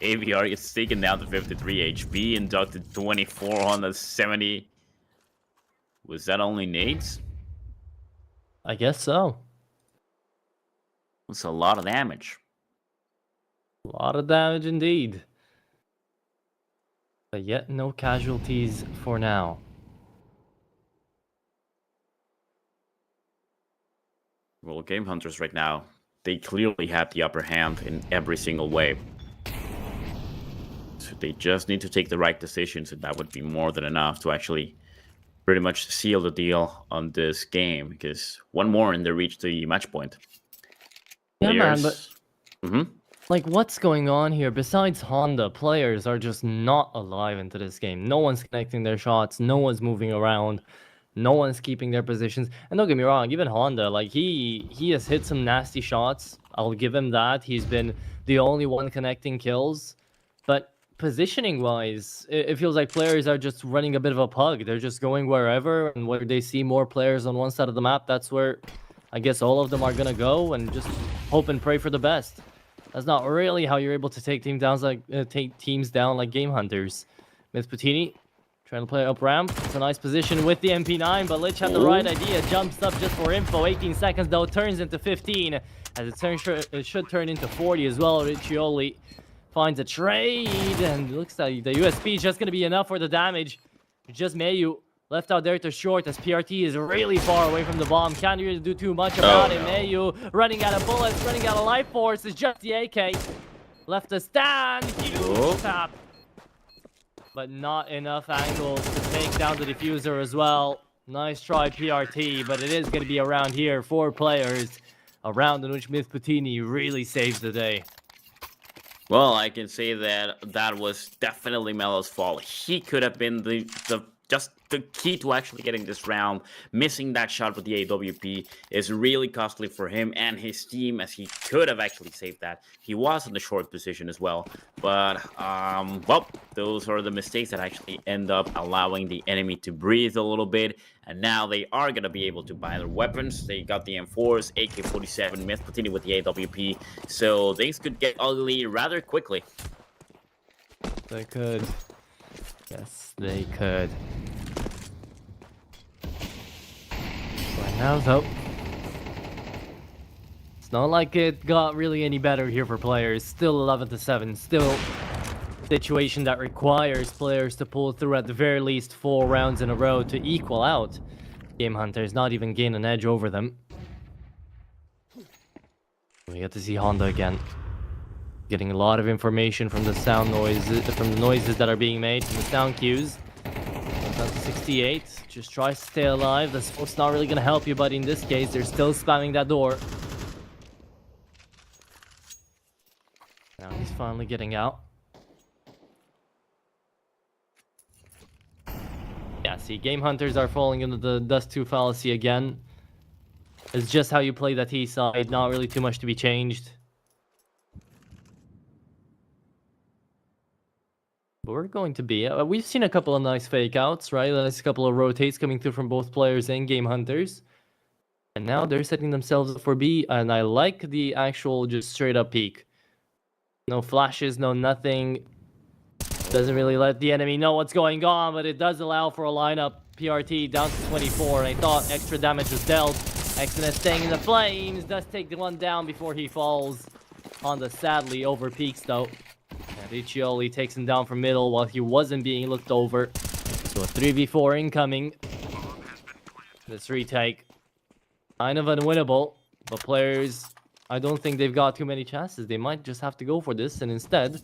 [SPEAKER 6] AVR gets taken down to 53 HP, inducted 24 on the 70. Was that only nades?
[SPEAKER 5] I guess so.
[SPEAKER 6] That's a lot of damage.
[SPEAKER 5] A lot of damage indeed. But yet no casualties for now.
[SPEAKER 6] Well, Game Hunters right now, they clearly have the upper hand in every single way. So they just need to take the right decisions, and that would be more than enough to actually pretty much seal the deal on this game, because one more and they reach the match point.
[SPEAKER 5] Yeah, man, but
[SPEAKER 6] Mm-hmm.
[SPEAKER 5] like, what's going on here? Besides Honda, players are just not alive into this game. No one's connecting their shots. No one's moving around. No one's keeping their positions. And don't get me wrong, even Honda, like, he has hit some nasty shots. I'll give him that. He's been the only one connecting kills. But positioning-wise, it feels like players are just running a bit of a pug. They're just going wherever, and where they see more players on one side of the map, that's where I guess all of them are going to go, and just hope and pray for the best. That's not really how you're able to take teams down like Game Hunters. Myth Patini trying to play up ramp. It's a nice position with the MP9, but Lich had the right idea. Jumps up just for info. 18 seconds though, turns into 15. As it should turn into 40 as well. Riccioli finds a trade, and looks like the USP is just going to be enough for the damage. Just Mayu left out there to short, as PRT is really far away from the bomb. Can't really do too much about it. Mayu running out of bullets, running out of life force. It's just the AK. Left to stand. Huge tap. But not enough angles to take down the diffuser as well. Nice try, PRT, but it is going to be around here. 4 players. A round in which Myth Patini really saves the day.
[SPEAKER 6] Well, I can say that that was definitely Melo's fault. He could have been just the key to actually getting this round. Missing that shot with the AWP is really costly for him and his team, as he could have actually saved that. He was in the short position as well. But, well, those are the mistakes that actually end up allowing the enemy to breathe a little bit. And now they are going to be able to buy their weapons. They got the M4s, AK-47, Myth Patini with the AWP. So things could get ugly rather quickly.
[SPEAKER 5] They could. Yes, they could. Right now, though, it's not like it got really any better here for players. Still 11-7. Still a situation that requires players to pull through at the very least 4 rounds in a row to equal out Game Hunters, not even gain an edge over them. We get to see Honda again. Getting a lot of information from the sound noises, from the noises that are being made, from the sound cues. Down to 68. Just try to stay alive. The smoke's not really going to help you, but in this case, they're still spamming that door. Now he's finally getting out. Yeah, see, Game Hunters are falling into the Dust 2 fallacy again. It's just how you play that T side, not really too much to be changed. But we're going to be... we've seen a couple of nice fake outs, right? A nice couple of rotates coming through from both players and Game Hunters. And now they're setting themselves up for B, and I like the actual just straight up peek. No flashes, no nothing. Doesn't really let the enemy know what's going on, but it does allow for a lineup. PRT down to 24, and I thought extra damage was dealt. Exodus staying in the flames, does take the one down before he falls. Honda sadly over peaks though. And Riccioli takes him down from middle while he wasn't being looked over. So a 3v4 incoming. This retake. Kind of unwinnable, but players, I don't think they've got too many chances. They might just have to go for this, and instead,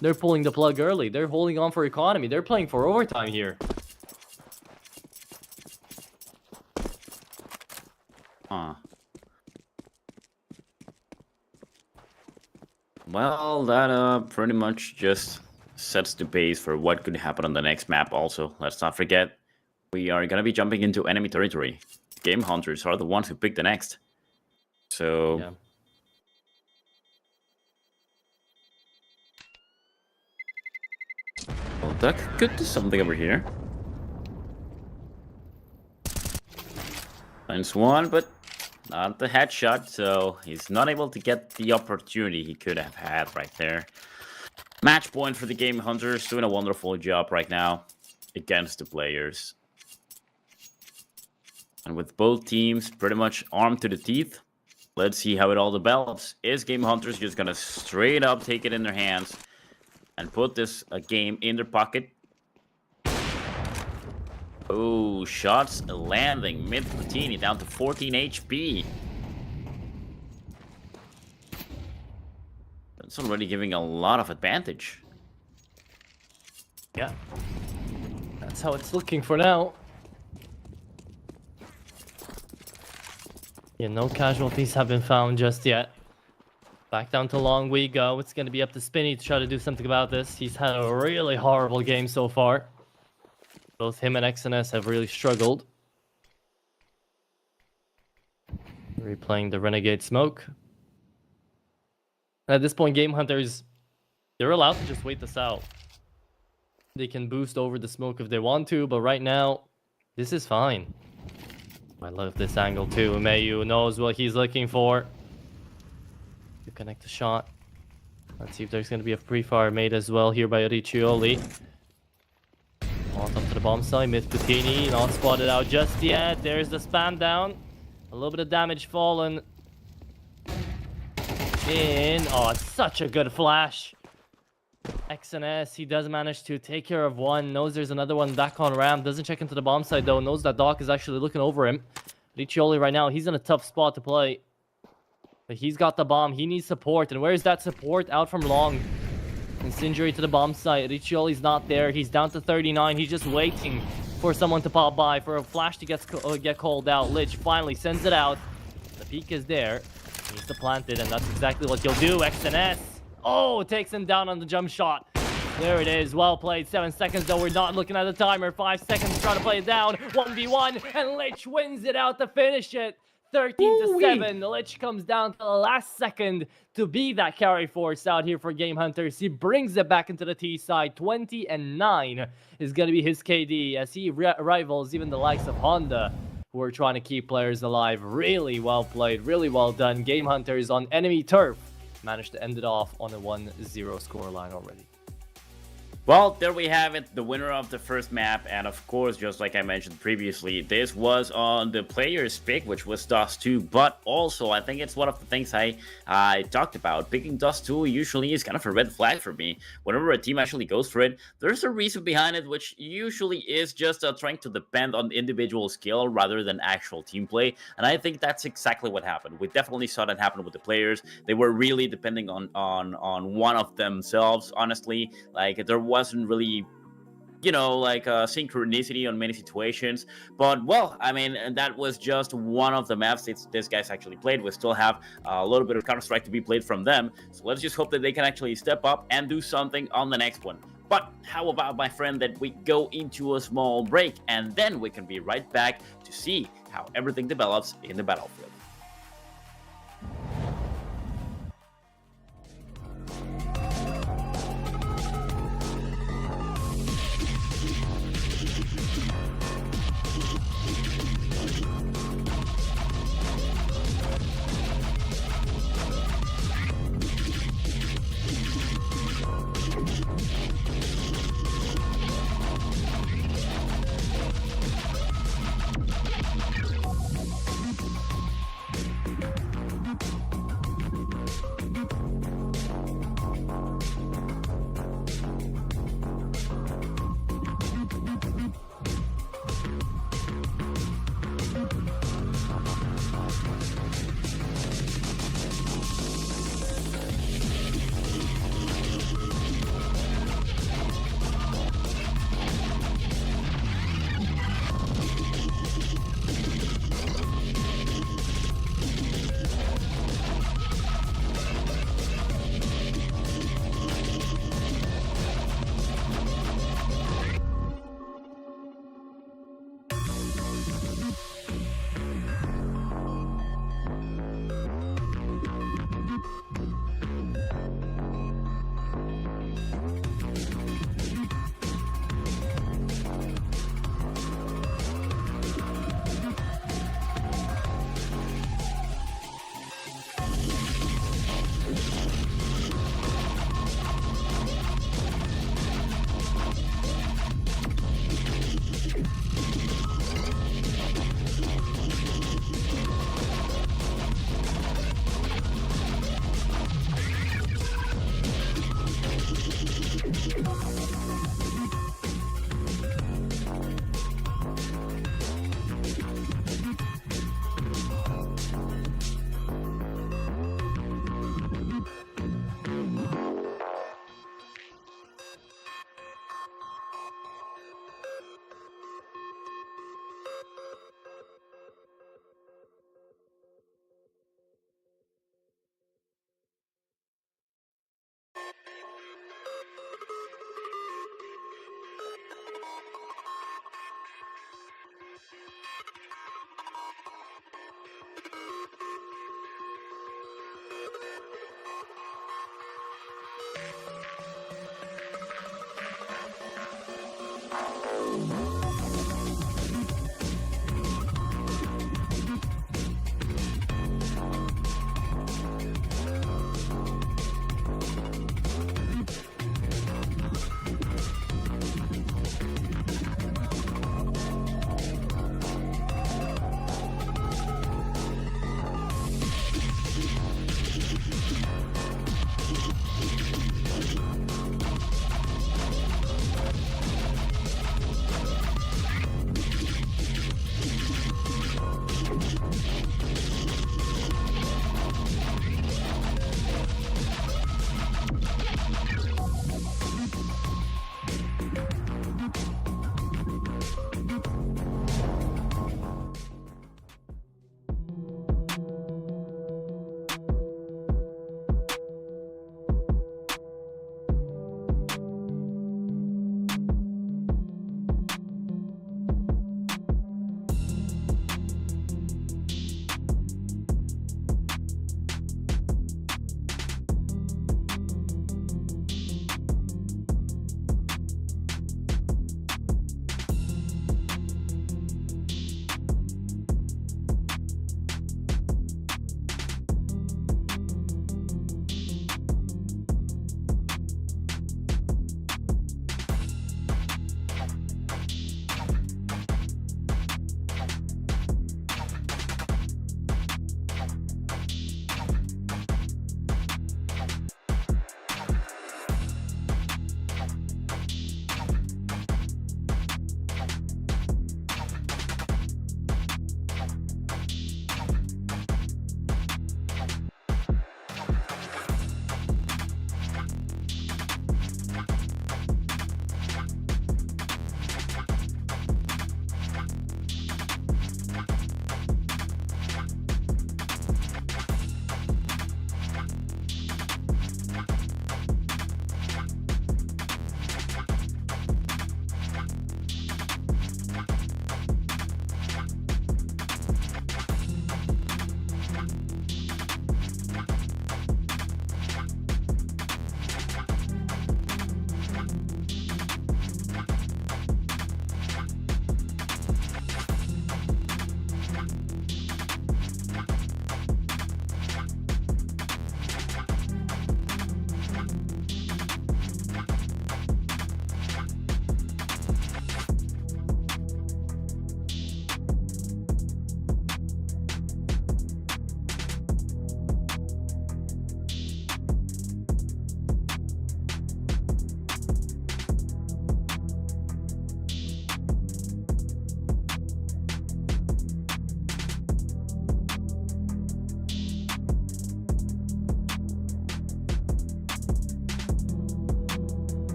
[SPEAKER 5] they're pulling the plug early. They're holding on for economy. They're playing for overtime here.
[SPEAKER 6] Well, that pretty much just sets the base for what could happen on the next map also. Let's not forget, we are going to be jumping into enemy territory. Game hunters are the ones who pick the next. So...
[SPEAKER 5] Yeah.
[SPEAKER 6] Well, Duck could do something over here. Finds one, but not the headshot, so he's not able to get the opportunity he could have had right there. Match point for the Game Hunters, doing a wonderful job right now against the players. And with both teams pretty much armed to the teeth, let's see how it all develops. Is Game Hunters just gonna straight up take it in their hands and put this game in their pocket? Oh, shots landing. Mid Platini down to 14 HP. That's already giving a lot of advantage.
[SPEAKER 5] Yeah. That's how it's looking for now. Yeah, no casualties have been found just yet. Back down to long we go. It's going to be up to Spinny to try to do something about this. He's had a really horrible game so far. Both him and XNS have really struggled. Replaying the Renegade Smoke. And at this point, Game Hunters, they're allowed to just wait this out. They can boost over the smoke if they want to, but right now, this is fine. I love this angle too. Mayu knows what he's looking for. To connect the shot. Let's see if there's going to be a pre-fire made as well here by Riccioli. On top to the bomb side, Myth Patini, not spotted out just yet. There's the spam down. A little bit of damage fallen. In. Oh, it's such a good flash. XNS, he does manage to take care of one. Knows there's another one back on ramp. Doesn't check into the bomb side though. Knows that Doc is actually looking over him. Riccioli right now, he's in a tough spot to play. But he's got the bomb. He needs support. And where's that support? Out from long. Incendiary to the bomb site. Riccioli's not there. He's down to 39. He's just waiting for someone to pop by, for a flash to get called out. Lich finally sends it out. The peak is there. He needs to plant it, and that's exactly what he'll do. XNS. Oh, takes him down on the jump shot. There it is. Well played. 7 seconds, though. We're not looking at the timer. 5 seconds trying to play it down. 1v1, and Lich wins it out to finish it. 13-7. Lich comes down to the last second to be that carry force out here for Game Hunters. He brings it back into the T side. 20-9 is going to be his KD as he rivals even the likes of Honda, who are trying to keep players alive. Really well played. Really well done. Game Hunters on enemy turf managed to end it off on a 1-0 scoreline already.
[SPEAKER 6] Well, there we have it, the winner of the first map, and of course, just like I mentioned previously, this was on the player's pick, which was Dust 2, but also, I think it's one of the things I talked about. Picking Dust 2 usually is kind of a red flag for me. Whenever a team actually goes for it, there's a reason behind it, which usually is just trying to depend on individual skill rather than actual team play, and I think that's exactly what happened. We definitely saw that happen with the players. They were really depending on one of themselves, honestly. Like, there wasn't really, you know, like synchronicity on many situations. But, well, I mean, that was just one of the maps this guy's actually played. We still have a little bit of Counter-Strike to be played from them. So let's just hope that they can actually step up and do something on the next one. But how about, my friend, that we go into a small break and then we can be right back to see how everything develops in the battlefield.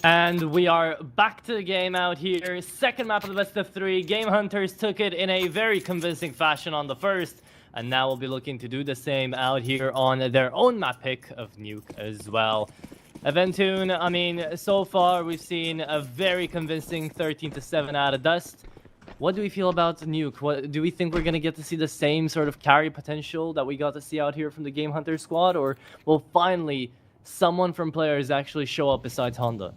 [SPEAKER 5] And we are back to the game out here. Second map of the best of 3. Game Hunters took it in a very convincing fashion on the first. And now we'll be looking to do the same out here on their own map pick of Nuke as well. Eventoon, I mean, so far we've seen a very convincing 13-7 out of Dust. What do we feel about Nuke? What do we think we're going to get to see the same sort of carry potential that we got to see out here from the Game Hunter squad? Or will finally someone from players actually show up besides Honda?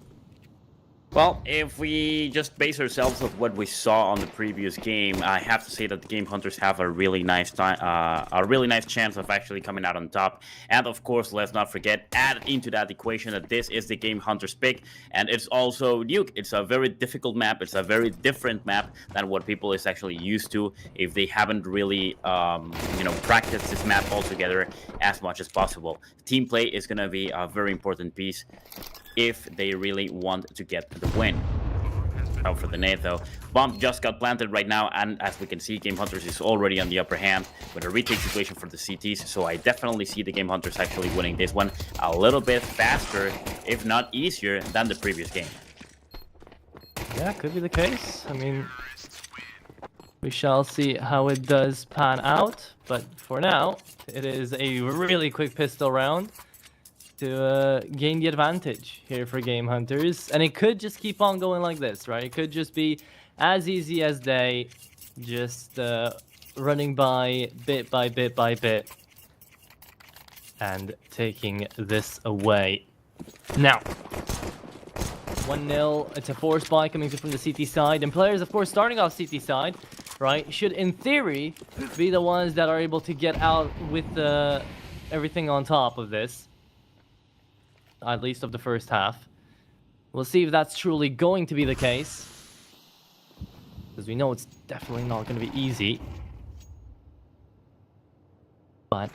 [SPEAKER 6] Well, if we just base ourselves on what we saw on the previous game, I have to say that the Game Hunters have a really nice chance of actually coming out on top. And of course, let's not forget, add into that equation that this is the Game Hunters pick, and it's also Nuke. It's a very difficult map. It's a very different map than what people is actually used to if they haven't really, practiced this map altogether as much as possible. Team play is going to be a very important piece if they really want to get the win. Out for the nade though. Bomb just got planted right now, and as we can see, Game Hunters is already on the upper hand with a retake situation for the CTs, so I definitely see the Game Hunters actually winning this one a little bit faster, if not easier, than the previous game.
[SPEAKER 5] Yeah, could be the case. I mean, we shall see how it does pan out, but for now, it is a really quick pistol round to gain the advantage here for Game Hunters. And it could just keep on going like this, right? It could just be as easy as they just running by bit by bit by bit and taking this away. Now, 1-0, it's a force buy coming through from the CT side. And players, of course, starting off CT side, right, should in theory be the ones that are able to get out with everything on top of this. At least of the first half. We'll see if that's truly going to be the case, because we know it's definitely not going to be easy. But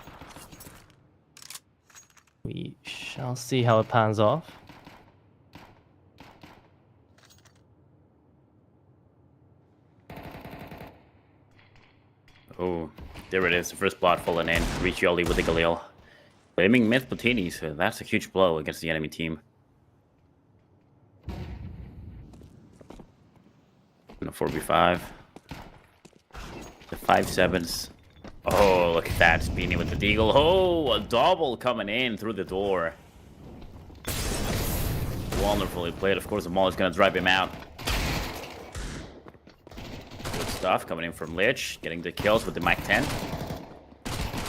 [SPEAKER 5] we shall see how it pans off.
[SPEAKER 6] Oh, there it is. The first blood falling in. Riccioli with the Galil. Blaming Myth Platini, so that's a huge blow against the enemy team. And a 4v5. The 5-7s. Oh, look at that. Speedy with the deagle. Oh, a double coming in through the door. Wonderfully played. Of course, the Maul is going to drive him out. Good stuff coming in from Lich. Getting the kills with the Mac 10.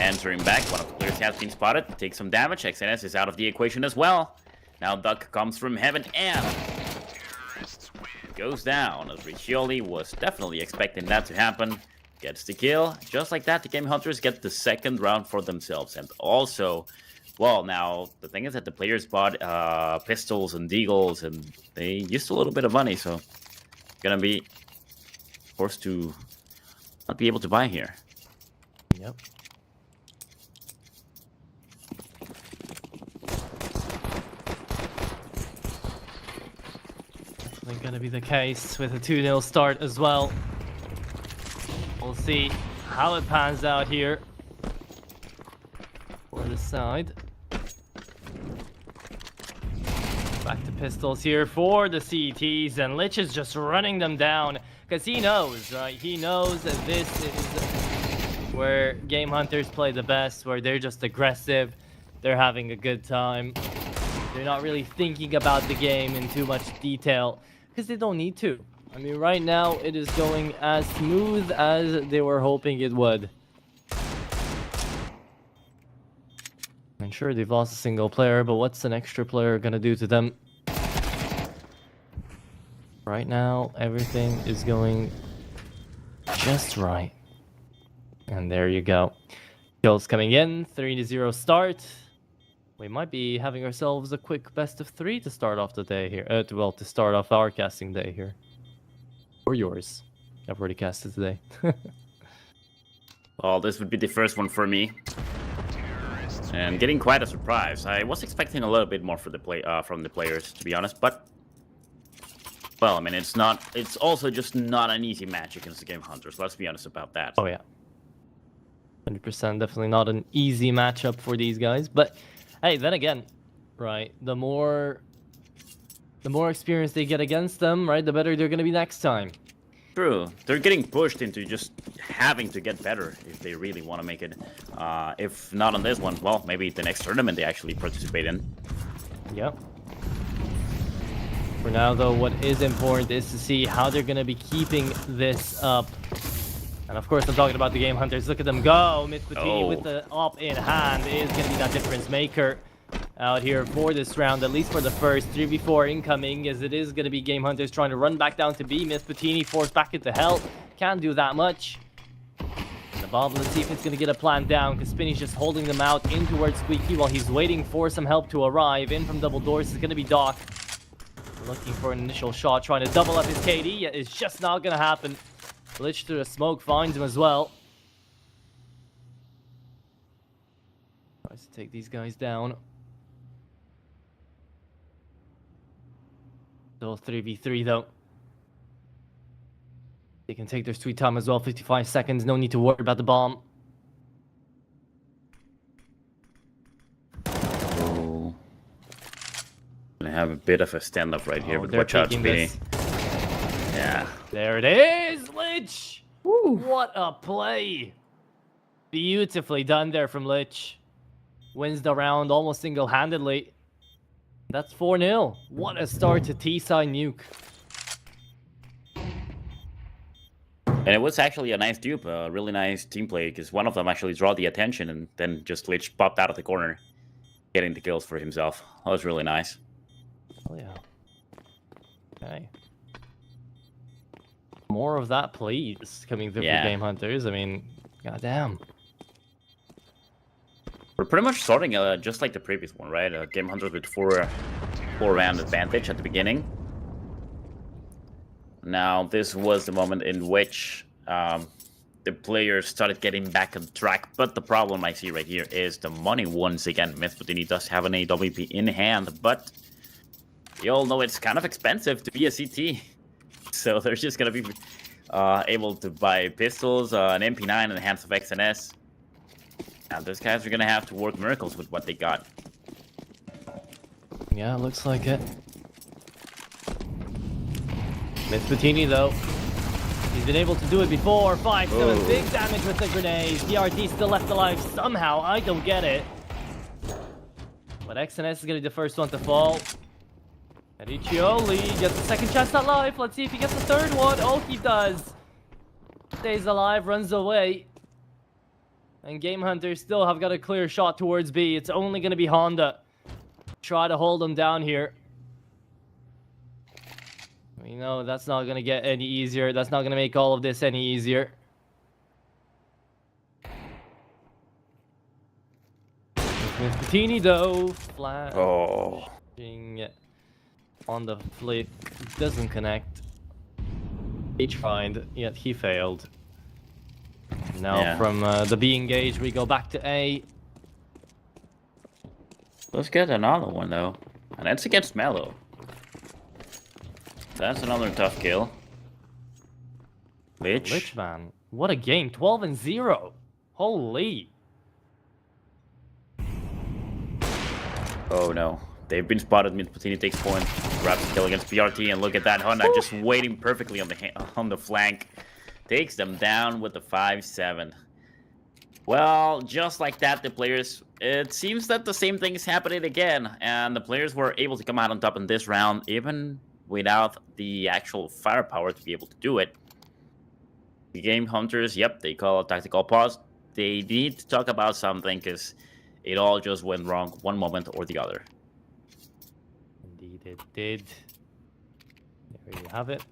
[SPEAKER 6] Entering back, one of the players has been spotted. Takes some damage. XNS is out of the equation as well. Now Duck comes from heaven and goes down, as Riccioli was definitely expecting that to happen. Gets the kill. Just like that, the Game Hunters get the second round for themselves. And also, well, now, the thing is that the players bought pistols and deagles, and they used a little bit of money, so gonna be forced to not be able to buy here.
[SPEAKER 5] Yep. Gonna be the case with a 2-0 start as well. We'll see how it pans out here for the side. Back to pistols here for the CTs, and Lich is just running them down because he knows, right? He knows that this is where Game Hunters play the best, where they're just aggressive, they're having a good time. They're not really thinking about the game in too much detail, because they don't need to. I mean, right now, it is going as smooth as they were hoping it would. I'm sure they've lost a single player, but what's an extra player gonna do to them? Right now, everything is going just right. And there you go. Kills coming in, 3-0 start. We might be having ourselves a quick best of 3 to start off the day here. To start off our casting day here. Or yours. I've already casted today.
[SPEAKER 6] Well, this would be the first one for me. And getting quite a surprise. I was expecting a little bit more for the from the players, to be honest, but... Well, I mean, it's also just not an easy match against the Game Hunters, let's be honest about that.
[SPEAKER 5] Oh, yeah. 100% definitely not an easy matchup for these guys, but... Hey, then again, right, the more the more experience they get against them, right, the better they're going to be next time.
[SPEAKER 6] True. They're getting pushed into just having to get better if they really want to make it. If not on this one, well, maybe the next tournament they actually participate in.
[SPEAKER 5] Yep. For now, though, what is important is to see how they're going to be keeping this up. And of course, I'm talking about the Game Hunters. Look at them go. Miss Patini with the up in hand is going to be that difference maker out here for this round, at least for the first 3v4 incoming, as it is going to be Game Hunters trying to run back down to B. Miss Patini forced back into hell. Can't do that much. The bomb, let's see if it's going to get a plan down, because Spinny's just holding them out in towards Squeaky while he's waiting for some help to arrive. In from double doors is going to be Doc. Looking for an initial shot, trying to double up his KD. It's just not going to happen. Glitch through the smoke finds him as well. Tries to take these guys down. Still 3v3 though. They can take their sweet time as well. 55 seconds. No need to worry about the bomb.
[SPEAKER 6] Oh. Gonna have a bit of a stand-up right here, but
[SPEAKER 5] they're
[SPEAKER 6] watch out,
[SPEAKER 5] taking
[SPEAKER 6] Speedy.
[SPEAKER 5] this.
[SPEAKER 6] Yeah.
[SPEAKER 5] There it is, Lich! Woo. What a play! Beautifully done there from Lich. Wins the round almost single-handedly. That's 4-0. What a start to T-side nuke.
[SPEAKER 6] And it was actually a nice dupe, a really nice team play, because one of them actually drew the attention, and then just Lich popped out of the corner, getting the kills for himself. That was really nice.
[SPEAKER 5] Oh yeah. Okay. More of that, please, coming through for Game Hunters. I mean, goddamn.
[SPEAKER 6] We're pretty much starting just like the previous one, right? Game Hunters with four round advantage at the beginning. Now, this was the moment in which the players started getting back on track. But the problem I see right here is the money once again. Miss Patini does have an AWP in hand, but you all know it's kind of expensive to be a CT. So they're just going to be able to buy pistols, an MP9 in the hands of XNS. And those guys are going to have to work miracles with what they got.
[SPEAKER 5] Yeah, looks like it. Miss Patini, though. He's been able to do it before. 5-7, big damage with the grenade. DRT still left alive somehow. I don't get it. But XNS is going to be the first one to fall. Riccioli gets the second chance at life. Let's see if he gets the third one. Oh, he does. Stays alive, runs away. And Game Hunters still have got a clear shot towards B. It's only going to be Honda. Try to hold them down here. We know that's not going to get any easier. That's not going to make all of this any easier. With Patini, though. Flat.
[SPEAKER 6] Oh.
[SPEAKER 5] On the flip. Doesn't connect. He tried, yet he failed. Now from the B engage, we go back to A.
[SPEAKER 6] Let's get another one, though. And that's against Mello. That's another tough kill.
[SPEAKER 5] Lich, man. What a game. 12-0. Holy.
[SPEAKER 6] Oh, no. They've been spotted. Miss Patini takes point. Grabs the kill against BRT, and look at that. Honda just waiting perfectly on the flank. Takes them down with the 5-7. Well, just like that, the players... It seems that the same thing is happening again. And the players were able to come out on top in this round, even without the actual firepower to be able to do it. The Game Hunters, yep, they call a tactical pause. They need to talk about something, because it all just went wrong one moment or the other.
[SPEAKER 5] Indeed it did. There you have it.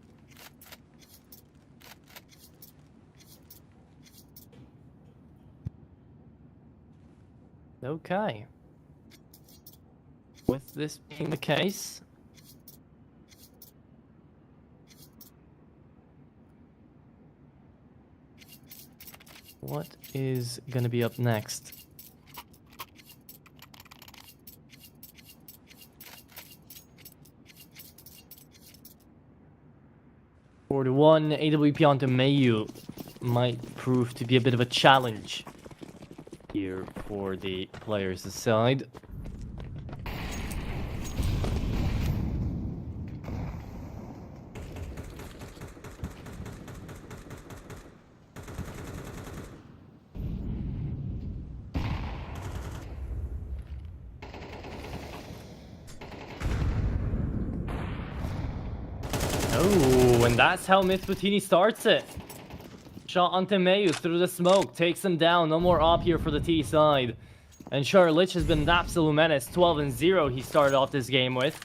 [SPEAKER 5] Okay. With this being the case, what is going to be up next? For the one, AWP onto Mayu might prove to be a bit of a challenge here for the players' side. Oh, and that's how Mythbutini starts it. Shot onto Mayu through the smoke, takes him down. No more op here for the T side. And sure, Lich has been an absolute menace. 12-0 he started off this game with.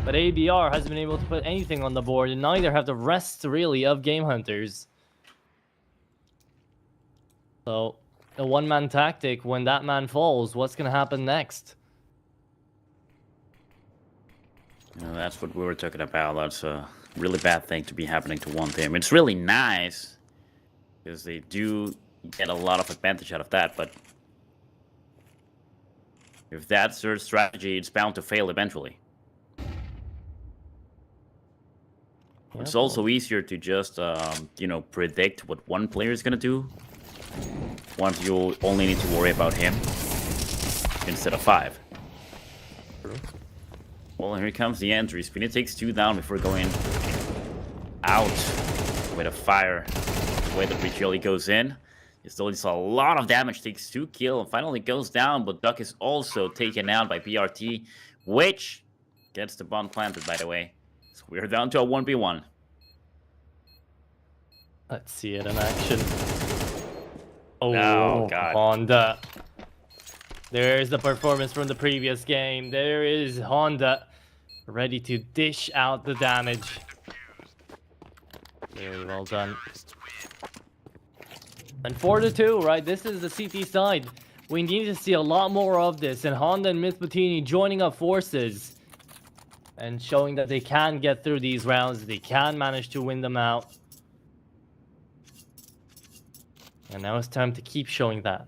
[SPEAKER 5] But ABR hasn't been able to put anything on the board, and neither have the rest, really, of Game Hunters. So, a one-man tactic, when that man falls, what's going to happen next?
[SPEAKER 6] That's what we were talking about. That's a really bad thing to be happening to one team. It's really nice, because they do get a lot of advantage out of that, but if that's their strategy, it's bound to fail eventually.
[SPEAKER 5] Yeah,
[SPEAKER 6] it's also easier to just, you know, predict what one player is going to do once you only need to worry about him instead of 5.
[SPEAKER 5] True.
[SPEAKER 6] Well, here comes the entry. Spinny takes 2 down before going out with a fire. The way that Riccioli goes in. He still does a lot of damage, takes 2 kills, and finally goes down, but Duck is also taken out by PRT, which gets the bomb planted, by the way. So we're down to a 1v1.
[SPEAKER 5] Let's see it in action.
[SPEAKER 6] Oh, God.
[SPEAKER 5] Honda. There's the performance from the previous game. There is Honda ready to dish out the damage. Very well done. And 4-2, right? This is the CT side. We need to see a lot more of this. And Honda and Mythbutini joining up forces. And showing that they can get through these rounds. They can manage to win them out. And now it's time to keep showing that.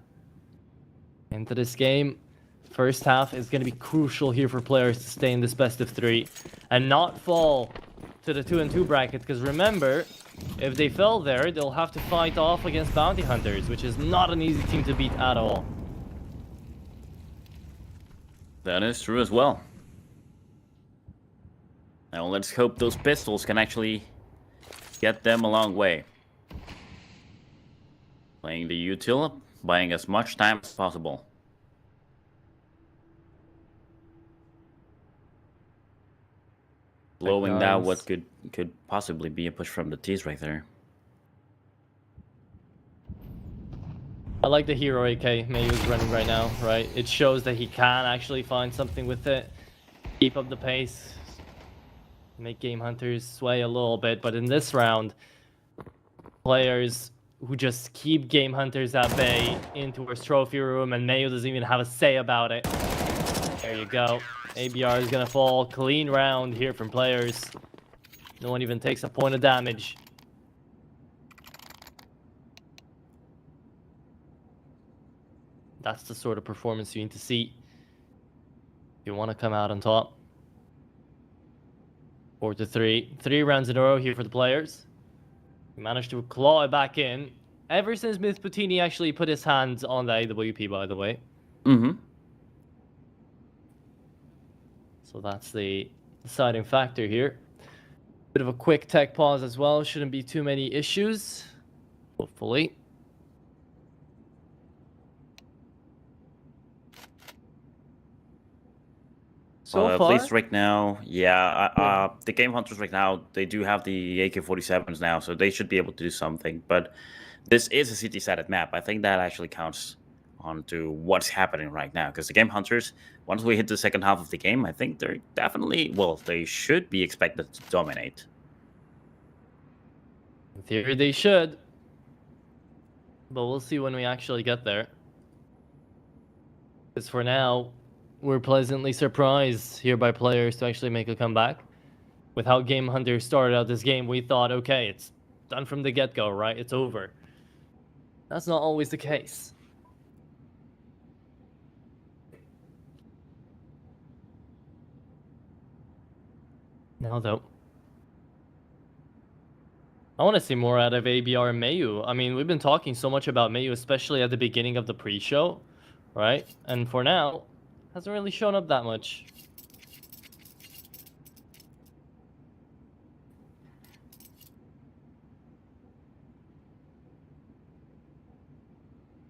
[SPEAKER 5] Into this game, first half is going to be crucial here for players to stay in this best of 3. And not fall to the 2-2 bracket. Because remember, if they fell there, they'll have to fight off against Bounty Hunters, which is not an easy team to beat at all.
[SPEAKER 6] That is true as well. Now let's hope those pistols can actually get them a long way. Playing the util, buying as much time as possible. Blowing down what could possibly be a push from the T's right there.
[SPEAKER 5] I like the hero AK Mayu's running right now, right? It shows that he can actually find something with it. Keep up the pace. Make Game Hunters sway a little bit, but in this round, players who just keep Game Hunters at bay into his trophy room, and Mayu doesn't even have a say about it. There you go. ABR is gonna fall. Clean round here from players. No one even takes a point of damage. That's the sort of performance you need to see if you want to come out on top. 4-3. 3 rounds in a row here for the players. We managed to claw it back in. Ever since Mythbutini actually put his hands on the AWP, by the way.
[SPEAKER 6] Mm-hmm.
[SPEAKER 5] So that's the deciding factor here. Bit of a quick tech pause as well. Shouldn't be too many issues. Hopefully. So
[SPEAKER 6] at
[SPEAKER 5] far,
[SPEAKER 6] least right now, yeah. The Game Hunters right now, they do have the AK-47s now, so they should be able to do something. But this is a city-sided map. I think that actually counts on to what's happening right now. Because the Game Hunters, once we hit the second half of the game, I think they're definitely, well, they should be expected to dominate.
[SPEAKER 5] in theory they should. But we'll see when we actually get there. Because for now, we're pleasantly surprised here by players to actually make a comeback. With how Game Hunter started out this game, we thought, okay, it's done from the get-go, right? It's over. That's not always the case. Now, though, I want to see more out of ABR and Mayu. I mean, we've been talking so much about Mayu, especially at the beginning of the pre-show, right? And for now, hasn't really shown up that much.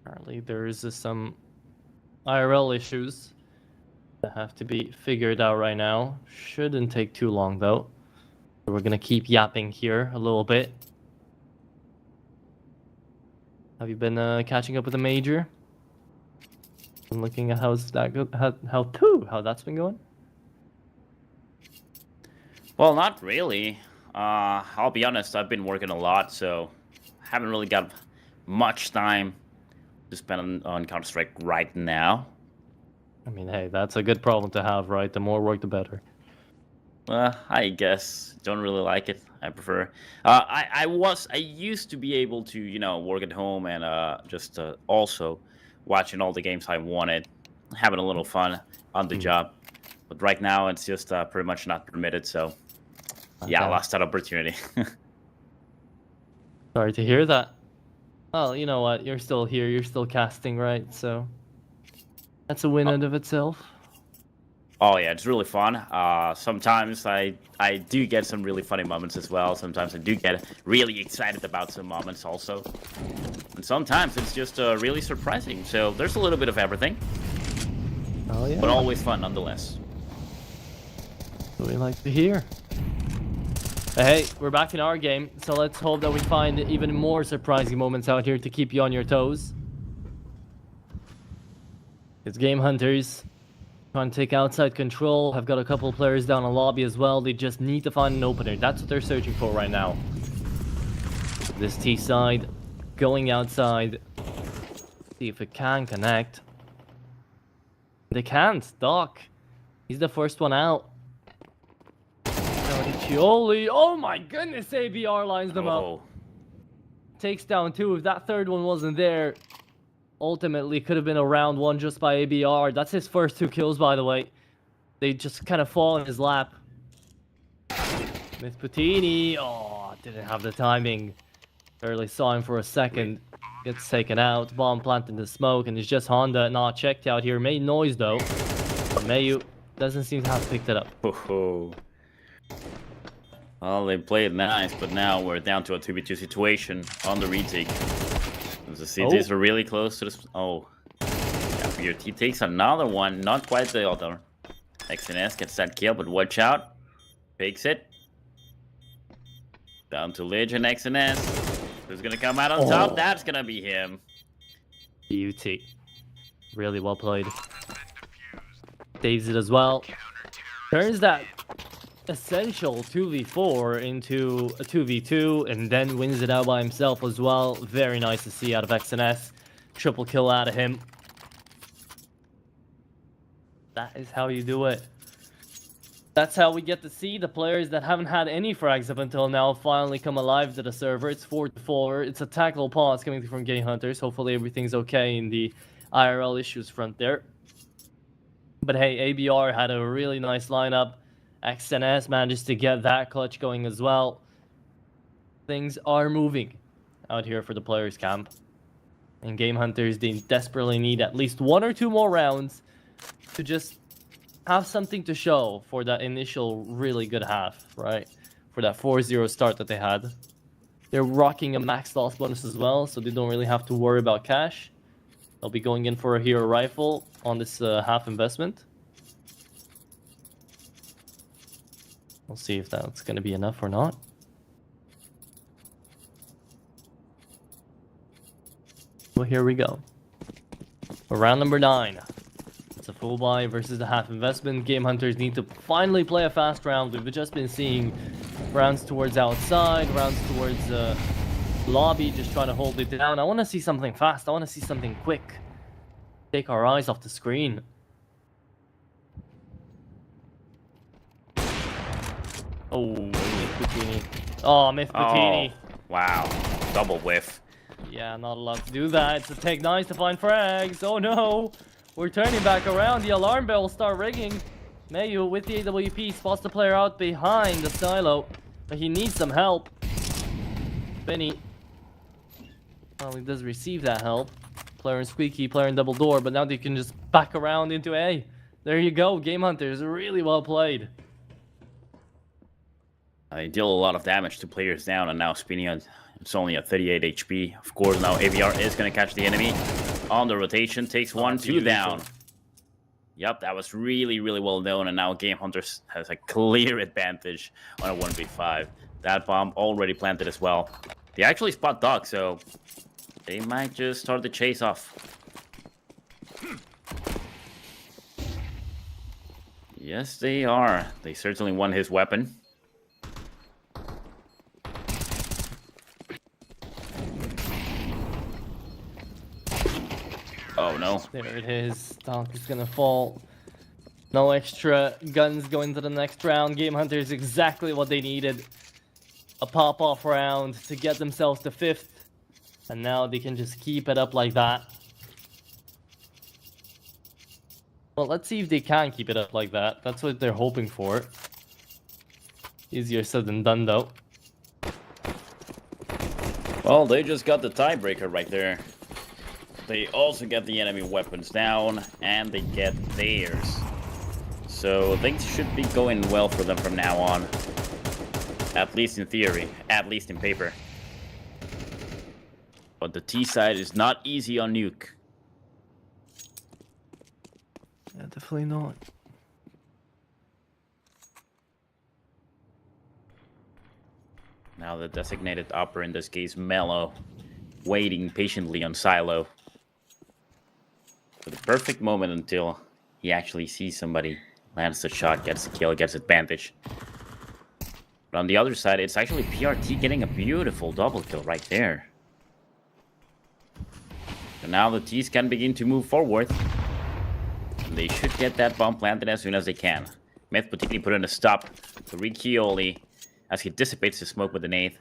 [SPEAKER 5] Apparently, there's some IRL issues that have to be figured out right now. Shouldn't take too long, though. We're gonna keep yapping here a little bit. Have you been catching up with the major? And looking at how's that go? How that's been going?
[SPEAKER 6] Well, not really. I'll be honest, I've been working a lot, so haven't really got much time to spend on Counter-Strike right now.
[SPEAKER 5] I mean, hey, that's a good problem to have, right? The more work, the better.
[SPEAKER 6] I guess don't really like it. I prefer. I used to be able to, you know, work at home and just also watching all the games I wanted, having a little fun on the job. But right now it's just pretty much not permitted. So yeah, I lost that opportunity.
[SPEAKER 5] Sorry to hear that. Well, you know what? You're still here. You're still casting, right? So that's a win in of itself.
[SPEAKER 6] Oh yeah, it's really fun. Sometimes I do get some really funny moments as well. Sometimes I do get really excited about some moments also. And sometimes it's just really surprising. So there's a little bit of everything.
[SPEAKER 5] Oh yeah.
[SPEAKER 6] But always fun nonetheless.
[SPEAKER 5] What we like to hear. But hey, we're back in our game, so let's hope that we find even more surprising moments out here to keep you on your toes. It's Game Hunters. Trying to take outside control. I've got a couple of players down in lobby as well. They just need to find an opener. That's what they're searching for right now. This T side going outside. See if it can connect. They can't. Doc. He's the first one out. Chioli. Oh my goodness, ABR lines them up. Takes down 2. If that third one wasn't there, ultimately could have been a round 1 just by ABR. That's his first 2 kills, by the way. They just kind of fall in his lap. Miss Patini. Oh, didn't have the timing. Barely saw him for a second. Gets taken out. Bomb planted in the smoke, and it's just Honda not checked out here. Made noise though. But Mayu doesn't seem to have picked it up.
[SPEAKER 6] Well, they played nice, but now we're down to a 2v2 situation on the retake. The CTs are really close to this. Oh, yeah, your T takes another one, not quite the other. XNS gets that kill, but watch out. Fakes it. Down to Lidge and XNS. Who's gonna come out on top? That's gonna be him.
[SPEAKER 5] Beauty. Really well played. Saves it as well. Turns that essential 2v4 into a 2v2 and then wins it out by himself as well. Very nice to see out of XNS. Triple kill out of him. That is how you do it. That's how we get to see the players that haven't had any frags up until now finally come alive to the server. It's 4-4. It's a tackle pause coming from Game Hunters. Hopefully everything's okay in the IRL issues front there. But hey, ABR had a really nice lineup. XNS managed to get that clutch going as well. Things are moving out here for the players' camp. And Game Hunters, they desperately need at least 1 or 2 more rounds to just have something to show for that initial really good half, right? For that 4-0 start that they had. They're rocking a max loss bonus as well, so they don't really have to worry about cash. They'll be going in for a hero rifle on this half investment. We'll see if that's going to be enough or not. Well, here we go. For round number 9. It's a full buy versus the half investment. Game Hunters need to finally play a fast round. We've just been seeing rounds towards outside, rounds towards lobby, just trying to hold it down. I want to see something fast. I want to see something quick. Take our eyes off the screen. Oh, Miss Patini. Oh, Miss Patini.
[SPEAKER 6] Oh, wow. Double whiff.
[SPEAKER 5] Yeah, not allowed to do that. It's a take nice to find frags. Oh no. We're turning back around. The alarm bell will start ringing. Mayu with the AWP spots the player out behind the silo. But he needs some help. Benny. Well, he does receive that help. Player in squeaky, player in double door. But now they can just back around into A. There you go. Game Hunters. Really well played.
[SPEAKER 6] They deal a lot of damage to players down, and now Spinia, it's only at 38 HP. Of course, now AVR is going to catch the enemy on the rotation. Takes 1, 2 down. Yep, that was really, really well known, and now Game Hunters has a clear advantage on a 1v5. That bomb already planted as well. They actually spot Doc, so they might just start the chase off. Yes, they are. They certainly won his weapon. Oh no.
[SPEAKER 5] There it is. Doc is gonna fall. No extra guns going to the next round. Game Hunters exactly what they needed. A pop-off round to get themselves to 5th. And now they can just keep it up like that. Well, let's see if they can keep it up like that. That's what they're hoping for. Easier said than done, though.
[SPEAKER 6] Well, they just got the tiebreaker right there. They also get the enemy weapons down, and they get theirs. So things should be going well for them from now on. At least in theory, at least in paper. But the T side is not easy on Nuke.
[SPEAKER 5] Yeah, definitely not.
[SPEAKER 6] Now the designated upper, in this case Mellow, waiting patiently on Silo. For the perfect moment until he actually sees somebody, lands the shot, gets the kill, gets advantage. But on the other side, it's actually PRT getting a beautiful double kill right there. So now the T's can begin to move forward. And they should get that bomb planted as soon as they can. Myth Butini put in a stop to Riccioli as he dissipates the smoke with an 8th.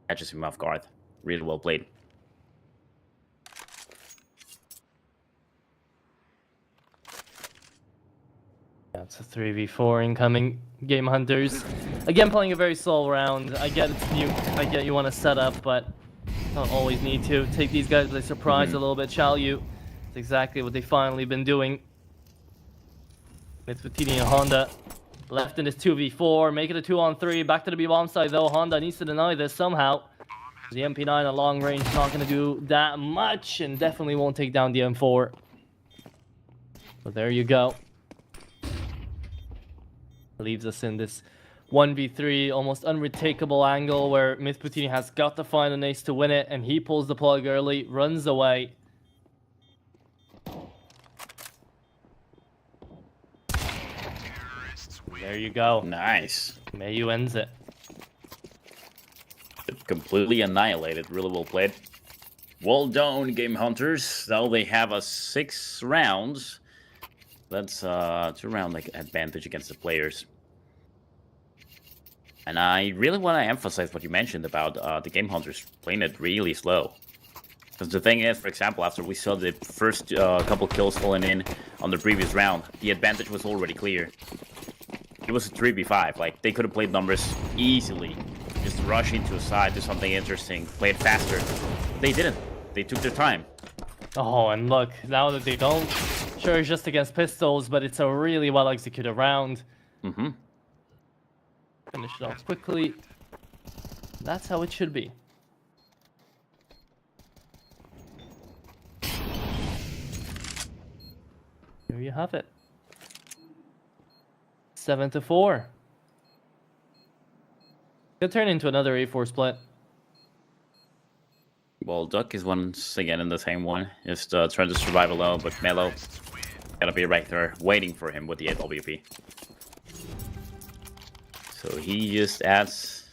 [SPEAKER 6] Catches him off guard. Really well played.
[SPEAKER 5] That's a 3v4 incoming. Game Hunters. Again, playing a very slow round. I get it's Nuke. I get you want to set up, but don't always need to. Take these guys by surprise a little bit, shall you? It's exactly what they've finally been doing. It's Vitini and Honda. Left in this 2v4. Make it a 2-on-3. Back to the B-bomb side, though. Honda needs to deny this somehow. The MP9 at long range is not going to do that much, and definitely won't take down the M4. So there you go. Leaves us in this 1v3, almost unretakeable angle where Myth Putini has got to find an ace to win it, and he pulls the plug early, runs away. There you go.
[SPEAKER 6] Nice.
[SPEAKER 5] Mayu ends it.
[SPEAKER 6] Completely annihilated. Really well played. Well done, Game Hunters. Now they have a 6 rounds. That's 2-round advantage against the players. And I really want to emphasize what you mentioned about the Game Hunters playing it really slow. Because the thing is, for example, after we saw the first couple kills falling in on the previous round, the advantage was already clear. It was a 3v5. Like, they could have played numbers easily. Just rush into a side, do something interesting, play it faster. They didn't. They took their time.
[SPEAKER 5] Oh, and look, now that they don't, sure, it's just against pistols, but it's a really well executed round.
[SPEAKER 6] Mm-hmm.
[SPEAKER 5] Finish it off quickly. That's how it should be. There you have it. 7-4. Could turn into another A4 split.
[SPEAKER 6] Well, Duck is once again in the same one. Just trying to survive alone, but Mellow gonna be right there waiting for him with the AWP. So he just adds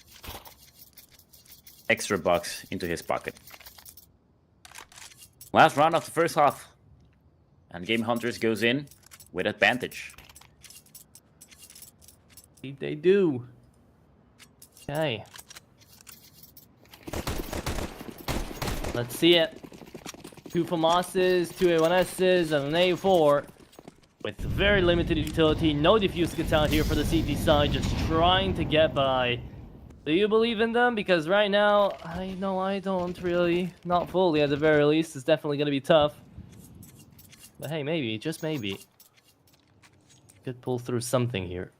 [SPEAKER 6] extra bucks into his pocket. Last round of the first half. And Game Hunters goes in with advantage.
[SPEAKER 5] Indeed they do. Okay. Let's see it. 2 FAMASs, 2 A1Ss, and an A4. With very limited utility. No defuse gets out here for the CT side. Just trying to get by. Do you believe in them? Because right now, I don't really. Not fully at the very least. It's definitely going to be tough. But hey, maybe, just maybe. Could pull through something here.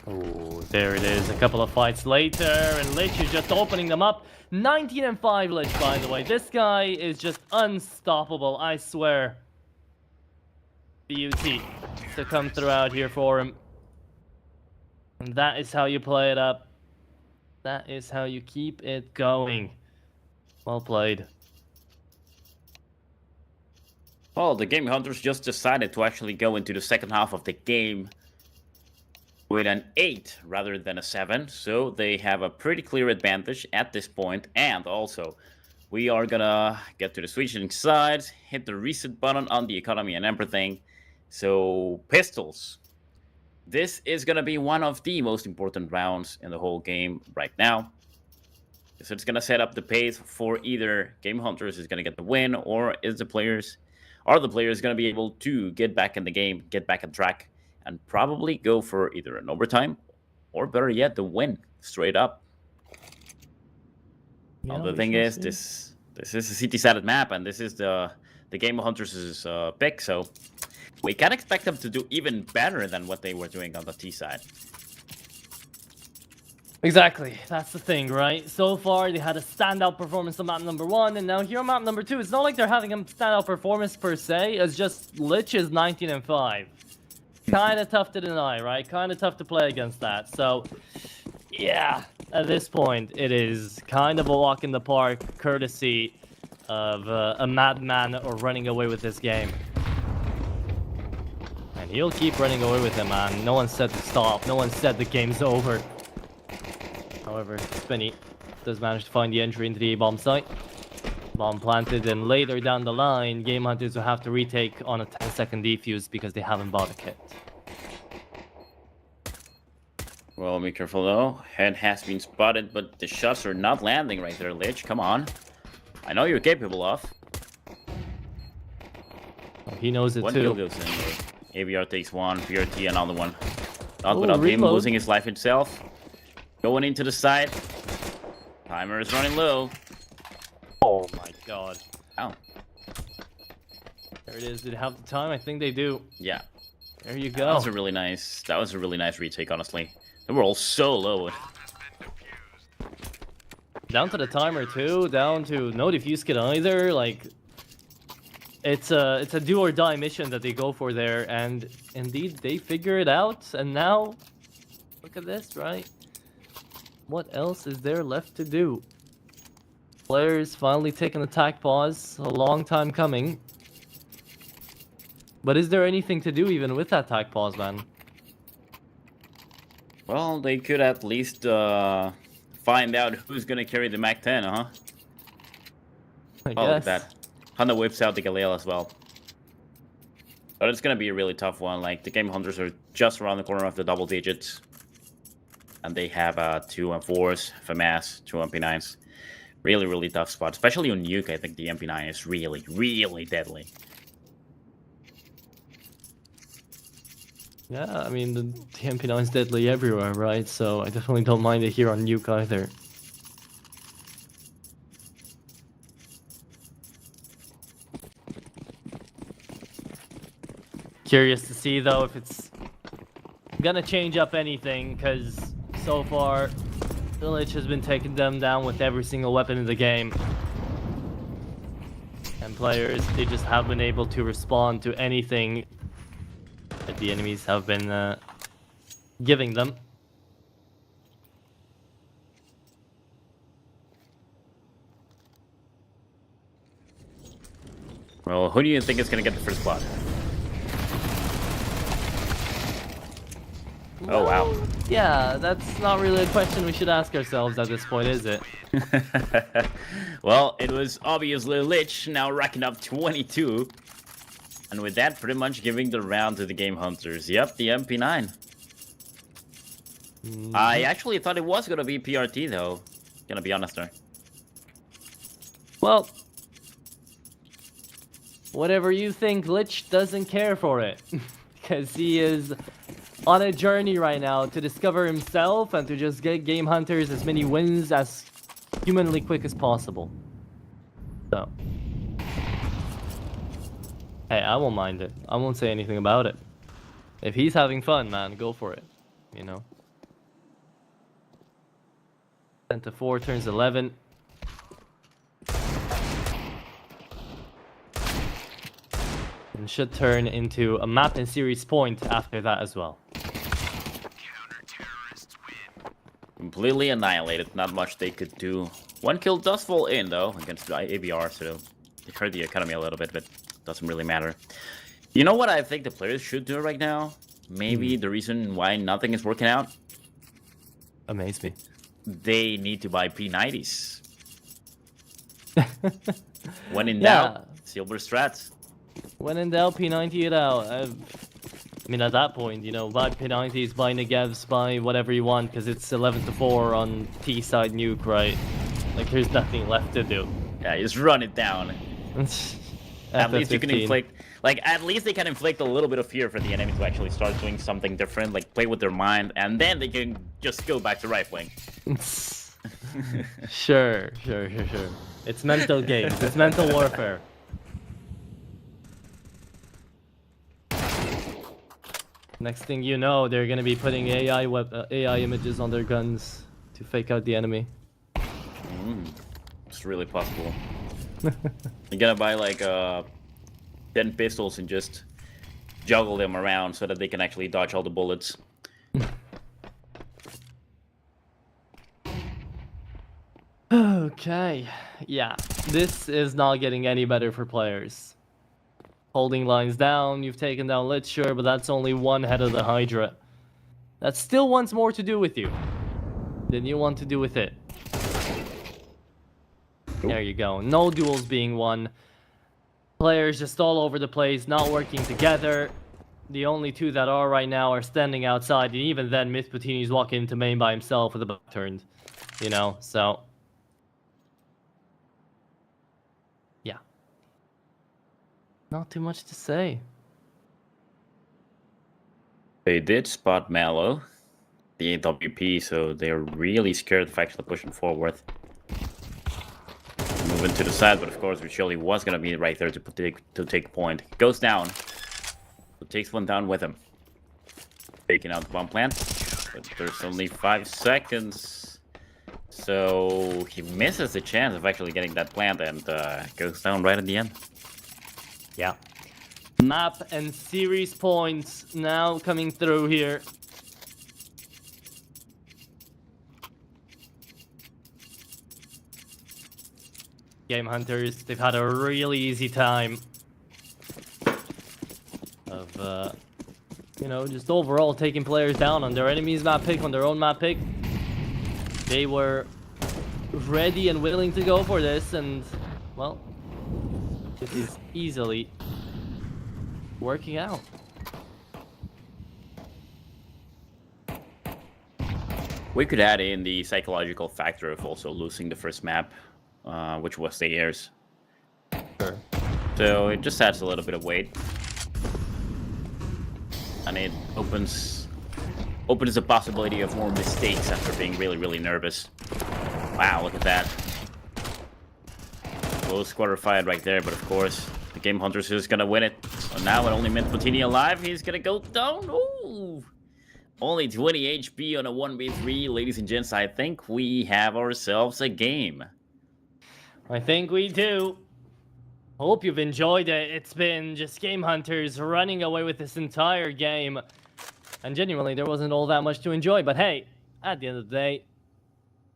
[SPEAKER 5] Oh, there it is. A couple of fights later, and Lich is just opening them up. 19 and 5 Lich, by the way. This guy is just unstoppable, I swear. BUT to come through out here for him. And that is how you play it up. That is how you keep it going. Well played.
[SPEAKER 6] Well, the Game Hunters just decided to actually go into the second half of the game with an 8 rather than a 7, so they have a pretty clear advantage at this point. And also, we are gonna get to the switching sides, hit the reset button on the economy and everything. So, pistols. This is gonna be one of the most important rounds in the whole game right now. So it's gonna set up the pace for either Game Hunters is gonna get the win, or the players gonna be able to get back in the game, get back on track, and probably go for either an overtime, or better yet, the win straight up.
[SPEAKER 5] Yeah,
[SPEAKER 6] The thing is, this is a CT-sided map, and this is the Game Hunters' pick, so we can expect them to do even better than what they were doing on the T side.
[SPEAKER 5] Exactly, that's the thing, right? So far, they had a standout performance on map number 1, and now here on map number 2, it's not like they're having a standout performance per se, it's just Lich is 19 and 5. Kinda tough to deny, right? Kinda tough to play against that, so yeah, at this point, it is kind of a walk in the park, courtesy of a madman or running away with this game. And he'll keep running away with it, man. No one said to stop, no one said the game's over. However, Spinny does manage to find the entry into the A-bomb site. Bomb planted, and later down the line, Game Hunters will have to retake on a 10-second defuse because they haven't bought a kit.
[SPEAKER 6] Well, be careful though. Head has been spotted, but the shots are not landing right there, Lich. Come on. I know you're capable of.
[SPEAKER 5] Oh, he knows it
[SPEAKER 6] One
[SPEAKER 5] too.
[SPEAKER 6] kill goes in there. AVR takes one, PRT another one. Not
[SPEAKER 5] Ooh,
[SPEAKER 6] without him
[SPEAKER 5] reload.
[SPEAKER 6] losing his life himself. Going into the side. Timer is running low.
[SPEAKER 5] Oh my god.
[SPEAKER 6] Ow.
[SPEAKER 5] There it is. Did it have the time? I think they do.
[SPEAKER 6] Yeah.
[SPEAKER 5] There you
[SPEAKER 6] That
[SPEAKER 5] go.
[SPEAKER 6] was a really nice retake, honestly. They were all so low.
[SPEAKER 5] Down to the timer too. Down to no defuse kit either. Like, it's a do or die mission that they go for there, and indeed they figure it out. And now, look at this, right? What else is there left to do? Players finally take an attack pause. A long time coming. But is there anything to do even with that attack pause, man?
[SPEAKER 6] Well, they could at least find out who's gonna carry the MAC-10, huh?
[SPEAKER 5] I
[SPEAKER 6] Oh, look at
[SPEAKER 5] guess.
[SPEAKER 6] that. Honda whips out the Galil as well. But it's gonna be a really tough one. Like, the Game Hunters are just around the corner of the double digits. And they have 2 M4s, FMAS, 2 MP9s. Really, really tough spot. Especially on Nuke, I think the MP9 is really, really deadly.
[SPEAKER 5] Yeah, I mean, the MP9 is deadly everywhere, right? So I definitely don't mind it here on Nuke either. Curious to see, though, if it's gonna change up anything, because so far, Village has been taking them down with every single weapon in the game. And players, they just haven't been able to respond to anything that the enemies have been giving them.
[SPEAKER 6] Well, who do you think is gonna get the first blood? Oh, wow.
[SPEAKER 5] Yeah, that's not really a question we should ask ourselves at this point, is it?
[SPEAKER 6] Well, it was obviously Lich, now racking up 22. And with that, pretty much giving the round to the Game Hunters. Yep, the MP9. I actually thought it was gonna be PRT, though. Gonna be honest there.
[SPEAKER 5] Well, whatever you think, Lich doesn't care for it. Because he is on a journey right now to discover himself and to just get Game Hunters as many wins as humanly quick as possible. So, hey, I won't mind it. I won't say anything about it. If he's having fun, man, go for it. You know? 10 to 4 turns 11. And should turn into a map and series point after that as well.
[SPEAKER 3] Counter-terrorists win.
[SPEAKER 6] Completely annihilated. Not much they could do. One kill does fall in, though, against the ABR, so it hurt the economy a little bit, but doesn't really matter. You know what I think the players should do right now? Maybe the reason why nothing is working out?
[SPEAKER 5] Amaze me.
[SPEAKER 6] They need to buy P90s. When in doubt, silver strats.
[SPEAKER 5] When in doubt, P90 it out. I mean, at that point, you know, buy P90s, buy Negevs, buy whatever you want, because it's 11 to 4 on T-side nuke, right? Like, there's nothing left to do.
[SPEAKER 6] Yeah, just run it down. At least you can inflict, like, at least they can inflict a little bit of fear for the enemy to actually start doing something different, like play with their mind, and then they can just go back to rifling.
[SPEAKER 5] Sure. It's mental games. It's mental warfare. Next thing you know, they're gonna be putting AI images on their guns to fake out the enemy.
[SPEAKER 6] It's really possible. You gotta buy like 10 pistols and just juggle them around so that they can actually dodge all the bullets.
[SPEAKER 5] Okay, yeah, this is not getting any better for players. Holding lines down, you've taken down Lich, sure, but that's only one head of the Hydra. That still wants more to do with you than you want to do with it. There you go. No duels being won. Players just all over the place, not working together. The only two that are right now are standing outside, and even then, Mythputini's walking into main by himself with a back turned. You know, so... yeah. Not too much to say.
[SPEAKER 6] They did spot Mallow, the AWP, so they're really scared of actually pushing forward. Moving to the side, but of course Richeli was gonna be right there to take point. Goes down. So takes one down with him. Taking out the bomb plant. But there's only 5 seconds. So he misses the chance of actually getting that plant and goes down right at the end.
[SPEAKER 5] Yeah. Map and series points now coming through here. Game Hunters, they've had a really easy time of, you know, just overall taking players down on their enemy's map pick, on their own map pick. They were ready and willing to go for this, and, well, this is easily working out.
[SPEAKER 6] We could add in the psychological factor of also losing the first map, which was the airs.
[SPEAKER 5] Sure.
[SPEAKER 6] So it just adds a little bit of weight. And it opens the possibility of more mistakes after being really, really nervous. Wow, look at that. Close quarter fight right there, but of course, the Game Hunters is gonna win it. So now with only Mythputini alive, he's gonna go down. Ooh! Only 20 HP on a 1v3. Ladies and gents, I think we have ourselves a game.
[SPEAKER 5] I think we do. Hope you've enjoyed it. It's been just Game Hunters running away with this entire game. And genuinely, there wasn't all that much to enjoy. But hey, at the end of the day,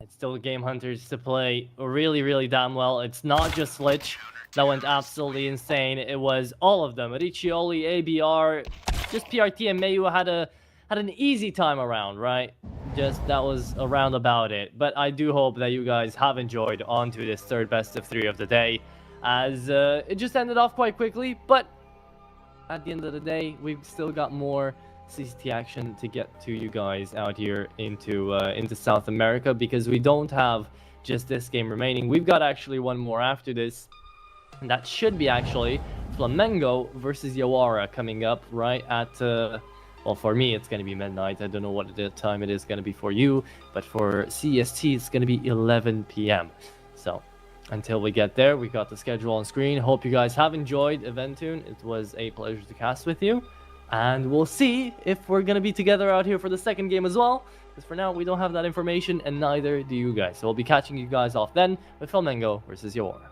[SPEAKER 5] it's still Game Hunters to play really, really damn well. It's not just Lich that went absolutely insane. It was all of them. Riccioli, ABR, just PRT and Mayu had an easy time around, right? Just that was around about it. But I do hope that you guys have enjoyed onto this third best of 3 of the day, as it just ended off quite quickly. But at the end of the day, we've still got more CCT action to get to you guys out here into South America, because we don't have just this game remaining. We've got actually one more after this, and that should be actually Flamengo versus Yawara coming up right at well, for me, it's going to be midnight. I don't know what the time it is going to be for you, but for CST, it's going to be 11 p.m. So, until we get there, we got the schedule on screen. Hope you guys have enjoyed Eventune. It was a pleasure to cast with you. And we'll see if we're gonna be together out here for the second game as well. Because for now, we don't have that information, and neither do you guys. So we'll be catching you guys off then with Flamengo versus Yawara.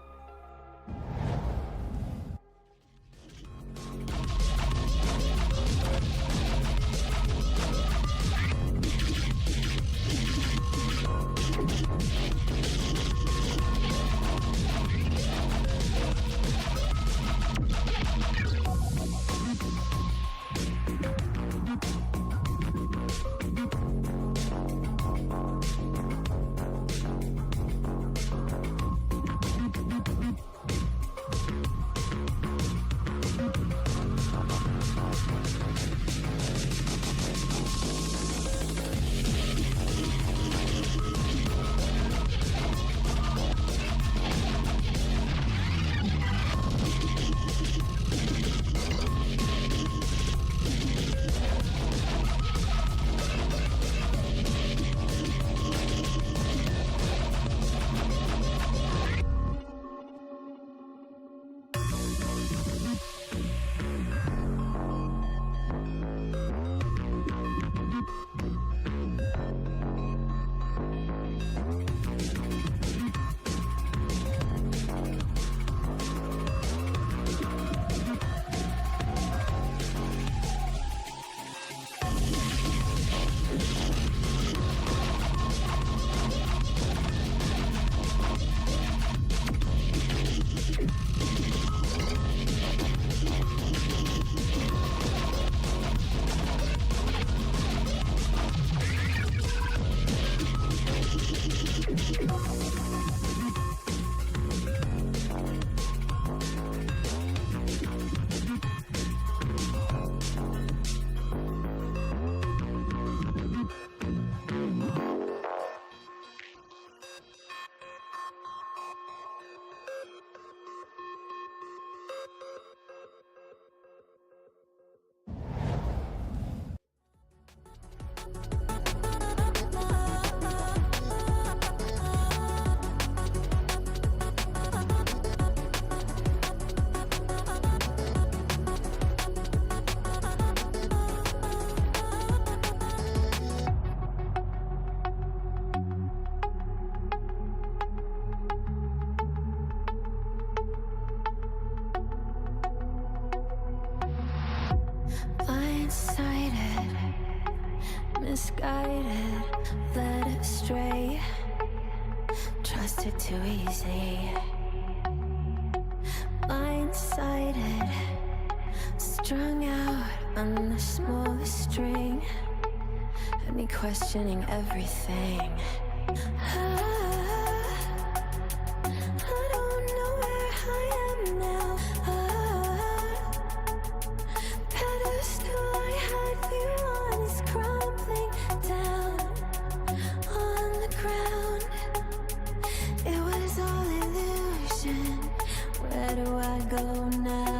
[SPEAKER 4] Blindsided, misguided, led astray, trusted too easy. Blindsided, strung out on the smallest string, had me questioning everything. I don't know where I am now. Pedestal I had you on is crumbling down on the ground. It was all illusion. Where do I go now?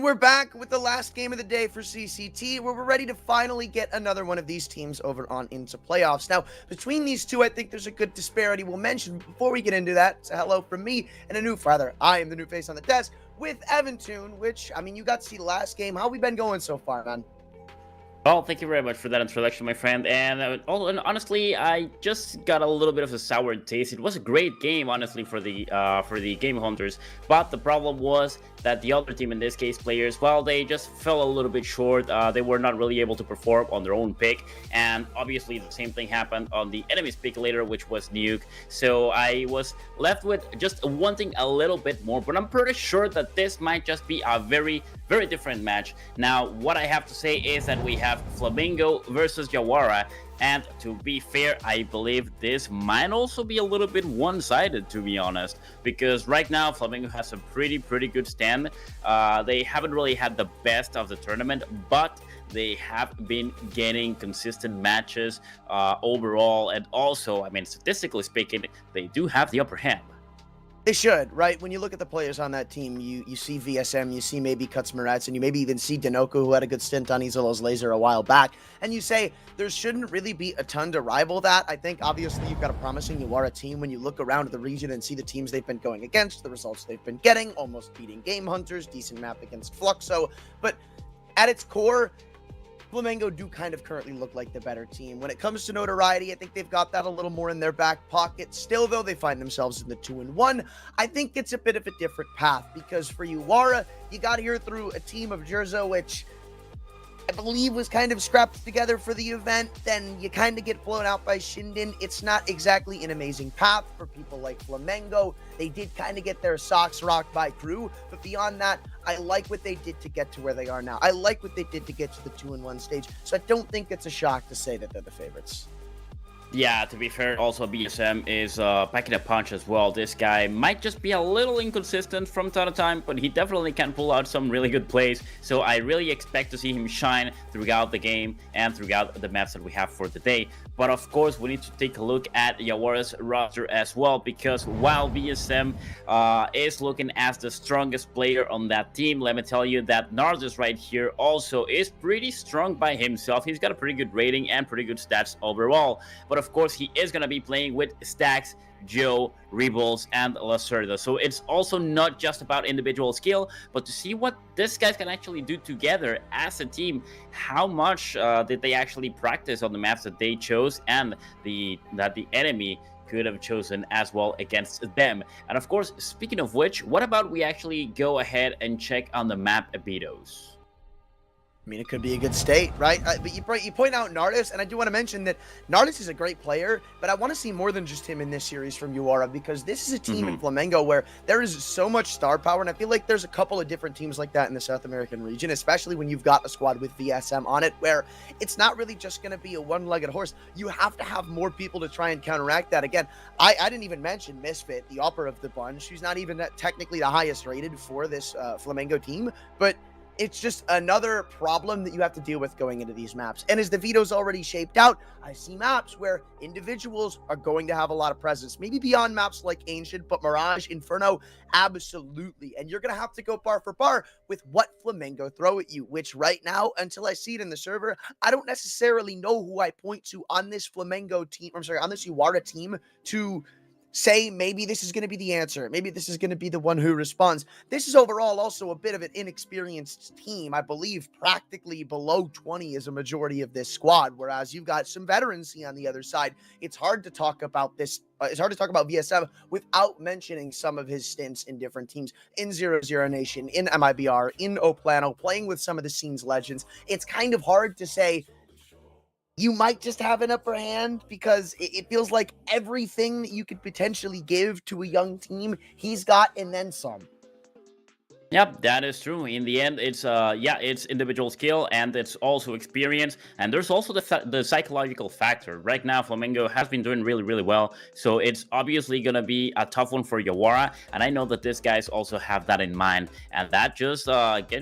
[SPEAKER 7] we're back with the last game of the day for CCT, where we're ready to finally get another one of these teams over on into playoffs. Now, between these two, I think there's a good disparity we'll mention. Before we get into that, so hello from me and a new father. I am the new face on the desk with Evan Toon, which, I mean, you got to see the last game. How we been going so far, man?
[SPEAKER 6] Well, thank you very much for that introduction, my friend. And honestly, I just got a little bit of a sour taste. It was a great game, honestly, for the Game Hunters. But the problem was that the other team, in this case, players, well, they just fell a little bit short. They were not really able to perform on their own pick. And obviously, the same thing happened on the enemy's pick later, which was Nuke. So I was left with just wanting a little bit more. But I'm pretty sure that this might just be a very, very different match. Now, what I have to say is that we have Flamengo versus Yawara, and to be fair, I believe this might also be a little bit one-sided, to be honest, because right now Flamengo has a pretty good stand. They haven't really had the best of the tournament, but they have been getting consistent matches overall, and also, I mean, statistically speaking, they do have the upper hand.
[SPEAKER 7] They should, right? When you look at the players on that team, you see VSM, you see maybe Kutsmarats, and you maybe even see Denoku, who had a good stint on Isol's Laser a while back, and you say there shouldn't really be a ton to rival that. I think, obviously, you've got a promising Yawara team when you look around the region and see the teams they've been going against, the results they've been getting, almost beating Game Hunters, decent map against Fluxo, but at its core, Flamengo do kind of currently look like the better team. When it comes to notoriety, I think they've got that a little more in their back pocket. Still, though, they find themselves in the 2-1. I think it's a bit of a different path because for Yawara, you got here through a team of Jerzo, which I believe was kind of scrapped together for the event. Then you kind of get blown out by Shinden. It's not exactly an amazing path for people like Flamengo. They did kind of get their socks rocked by Crew, but beyond that, I like what they did to get to where they are now. I like what they did to get to the 2-1 stage, so I don't think it's a shock to say that they're the favorites.
[SPEAKER 6] Yeah, to be fair, also BSM is packing a punch as well. This guy might just be a little inconsistent from time to time, but he definitely can pull out some really good plays. So I really expect to see him shine throughout the game and throughout the maps that we have for the day. But of course, we need to take a look at Yawara's roster as well, because while BSM is looking as the strongest player on that team, let me tell you that Nardes right here also is pretty strong by himself. He's got a pretty good rating and pretty good stats overall. But of course, he is going to be playing with Stacks, Joe, Rebels, and Lacerda. So it's also not just about individual skill, but to see what these guys can actually do together as a team. How much did they actually practice on the maps that they chose and that the enemy could have chosen as well against them? And of course, speaking of which, what about we actually go ahead and check on the map Abitos?
[SPEAKER 7] I mean, it could be a good state, right? But you point out Nardes, and I do want to mention that Nardes is a great player, but I want to see more than just him in this series from Yawara, because this is a team in Flamengo where there is so much star power, and I feel like there's a couple of different teams like that in the South American region, especially when you've got a squad with VSM on it, where it's not really just going to be a one-legged horse. You have to have more people to try and counteract that. Again, I didn't even mention Misfit, the upper of the bunch. She's not even technically the highest rated for this Flamengo team, but it's just another problem that you have to deal with going into these maps. And as the veto's already shaped out, I see maps where individuals are going to have a lot of presence. Maybe beyond maps like Ancient, but Mirage, Inferno, absolutely. And you're going to have to go bar for bar with what Flamengo throw at you, which right now, until I see it in the server, I don't necessarily know who I point to on this Flamengo team, on this Yawara team to say maybe this is going to be the answer. Maybe this is going to be the one who responds. This is overall also a bit of an inexperienced team. I believe practically below 20 is a majority of this squad, whereas you've got some veterancy on the other side. It's hard to talk about this. It's hard to talk about VSM without mentioning some of his stints in different teams, in 00 Nation, in MIBR, in Oplano, playing with some of the scene's legends. It's kind of hard to say you might just have an upper hand because it feels like everything that you could potentially give to a young team, he's got and then some.
[SPEAKER 6] Yep, that is true. In the end, it's it's individual skill and it's also experience, and there's also the psychological factor. Right now, Flamengo has been doing really well, so it's obviously gonna be a tough one for Yawara, and I know that these guys also have that in mind, and that just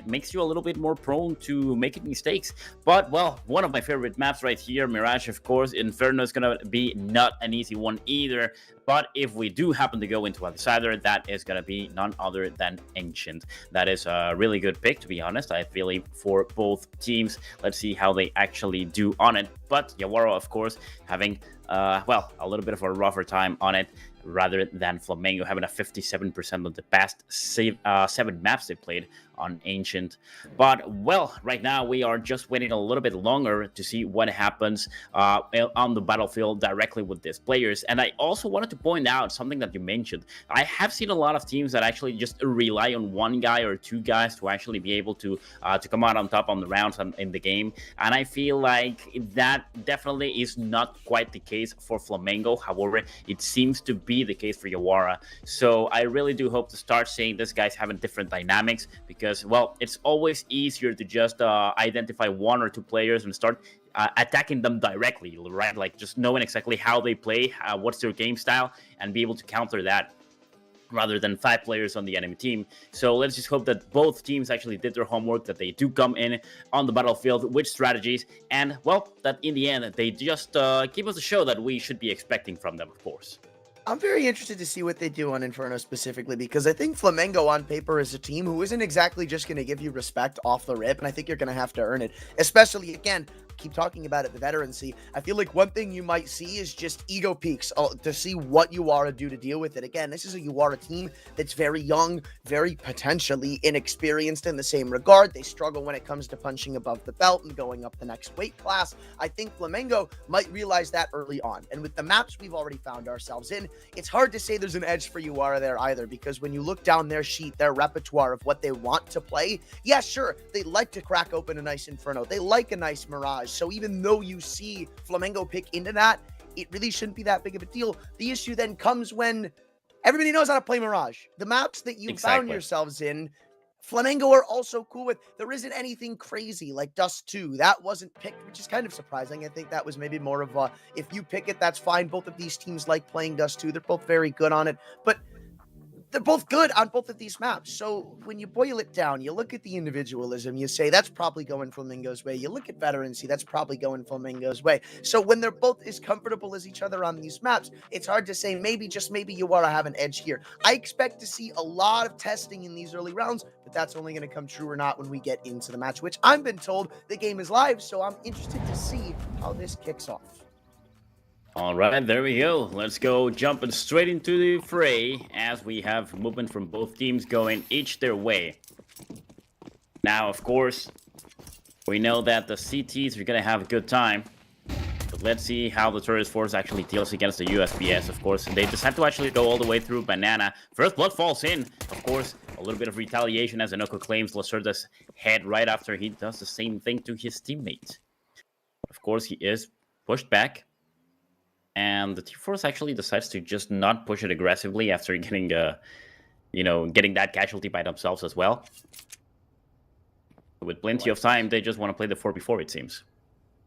[SPEAKER 6] makes you a little bit more prone to making mistakes. But well, one of my favorite maps right here, Mirage, of course. Inferno is gonna be not an easy one either. But if we do happen to go into a decider, that is going to be none other than Ancient. that is a really good pick, to be honest. I feel for both teams. Let's see how they actually do on it. But Yawara, of course, having well, a little bit of a rougher time on it, rather than Flamengo having a 57% of the past 7 maps they played on Ancient. But, well, right now we are just waiting a little bit longer to see what happens on the battlefield directly with these players. And I also wanted to point out something that you mentioned. I have seen a lot of teams that actually just rely on one guy or 2 guys to actually be able to come out on top on the rounds in the game. And I feel like that definitely is not quite the case for Flamengo. However, it seems to be the case for Yawara. So I really do hope to start seeing these guys having different dynamics, because, well, it's always easier to just identify 1 or 2 players and start attacking them directly, right? Like just knowing exactly how they play, what's their game style, and be able to counter that, rather than 5 players on the enemy team. So let's just hope that both teams actually did their homework, that they do come in on the battlefield with strategies, and, well, that in the end they just give us a show that we should be expecting from them, of course.
[SPEAKER 7] I'm very interested to see what they do on Inferno specifically, because I think Flamengo on paper is a team who isn't exactly just going to give you respect off the rip, and I think you're going to have to earn it, especially, again, keep talking about it, the veterancy. I feel like one thing you might see is just ego peaks to see what Yawara do to deal with it. Again, this is a Yawara team that's very young, very potentially inexperienced in the same regard. They struggle when it comes to punching above the belt and going up the next weight class. I think Flamengo might realize that early on. And with the maps we've already found ourselves in, it's hard to say there's an edge for Yawara there either, because when you look down their sheet, their repertoire of what they want to play, yeah, sure, they like to crack open a nice Inferno. They like a nice Mirage. So even though you see Flamengo pick into that, it really shouldn't be that big of a deal. The issue then comes when everybody knows how to play Mirage. The maps that you found yourselves in, Flamengo are also cool with. There isn't anything crazy like Dust 2. That wasn't picked, which is kind of surprising. I think that was maybe more of a, if you pick it, that's fine. Both of these teams like playing Dust 2. They're both very good on it. But they're both good on both of these maps. So when you boil it down, you look at the individualism, you say that's probably going Flamengo's way. You look at veterancy, that's probably going Flamengo's way. So when they're both as comfortable as each other on these maps, it's hard to say maybe, just maybe, Yawara have an edge here. I expect to see a lot of testing in these early rounds, but that's only going to come true or not when we get into the match, which I've been told the game is live, so I'm interested to see how this kicks off.
[SPEAKER 6] All right, there we go. Let's go jumping straight into the fray as we have movement from both teams going each their way. Now, of course, we know that the CTs are going to have a good time. But let's see how the Tourist Force actually deals against the USPS, of course. They decide to actually go all the way through Banana. First blood falls in. Of course, a little bit of retaliation as Inoko claims Lacerda's head right after he does the same thing to his teammate. Of course, he is pushed back. And the T-Force actually decides to just not push it aggressively after getting, getting that casualty by themselves as well. With plenty of time, they just want to play the 4v4, it seems.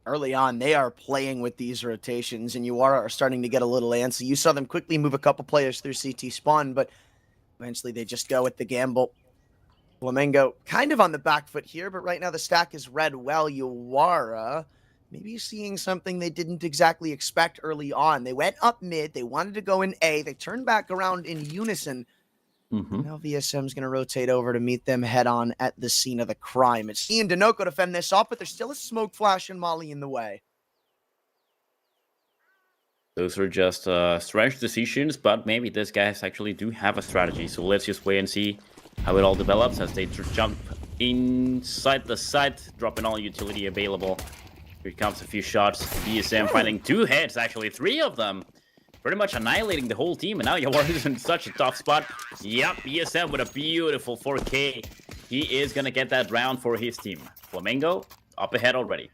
[SPEAKER 7] Early on, they are playing with these rotations, and Yawara are starting to get a little antsy. You saw them quickly move a couple players through CT spawn, but eventually they just go with the gamble. Flamengo kind of on the back foot here, but right now the stack is red well. Yawara maybe seeing something they didn't exactly expect early on. They went up mid. They wanted to go in A. They turned back around in unison. Now VSM's going to rotate over to meet them head on at the scene of the crime. It's he and Denoco to fend this off, but there's still a smoke flash and Molly in the way.
[SPEAKER 6] Those are just strange decisions, but maybe these guys actually do have a strategy. So let's just wait and see how it all develops as they jump inside the site, dropping all utility available. Here comes a few shots. VSM finding 2 heads, actually 3 of them. Pretty much annihilating the whole team, and now Yawara is in such a tough spot. Yep, VSM with a beautiful 4K. He is going to get that round for his team. Flamengo up ahead already.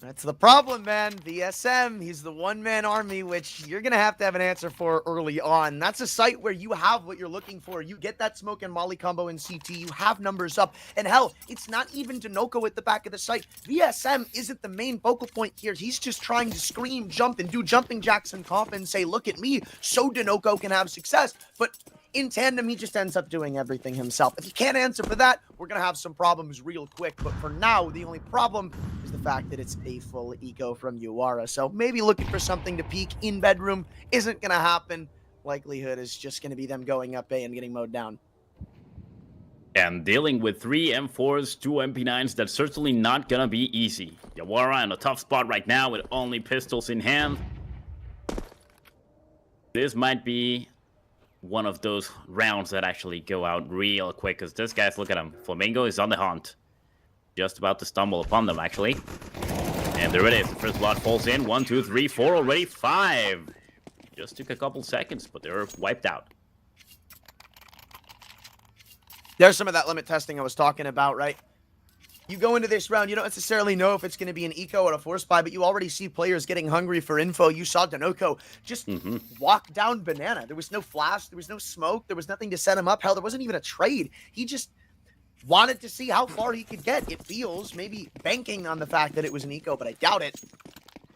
[SPEAKER 7] That's the problem, man. VSM, he's the one-man army, which you're going to have an answer for early on. That's a site where you have what you're looking for. You get that smoke and molly combo in CT. You have numbers up. And hell, it's not even Denoco at the back of the site. VSM isn't the main focal point here. He's just trying to scream, jump, and do jumping jacks and cough and say, look at me, so Denoco can have success. But in tandem, he just ends up doing everything himself. If you can't answer for that, we're going to have some problems real quick. But for now, the only problem is the fact that it's a full eco from Yawara. So maybe looking for something to peek in bedroom isn't going to happen. Likelihood is just going to be them going up A and getting mowed down.
[SPEAKER 6] And dealing with 3 M4s, 2 MP9s, that's certainly not gonna be easy. Yawara in a tough spot right now with only pistols in hand. This might be one of those rounds that actually go out real quick, because this guy's, look at him. Flamengo is on the hunt. Just about to stumble upon them, actually. And there it is. The first blood falls in. 1, 2, 3, 4 already. 5. Just took a couple seconds, but they're wiped out.
[SPEAKER 7] There's some of that limit testing I was talking about, right? You go into this round, you don't necessarily know if it's going to be an eco or a force buy, but you already see players getting hungry for info. You saw Dinoco just walk down Banana. There was no flash, there was no smoke, there was nothing to set him up. Hell, there wasn't even a trade. He just wanted to see how far he could get. It feels, maybe banking on the fact that it was an eco, but I doubt it.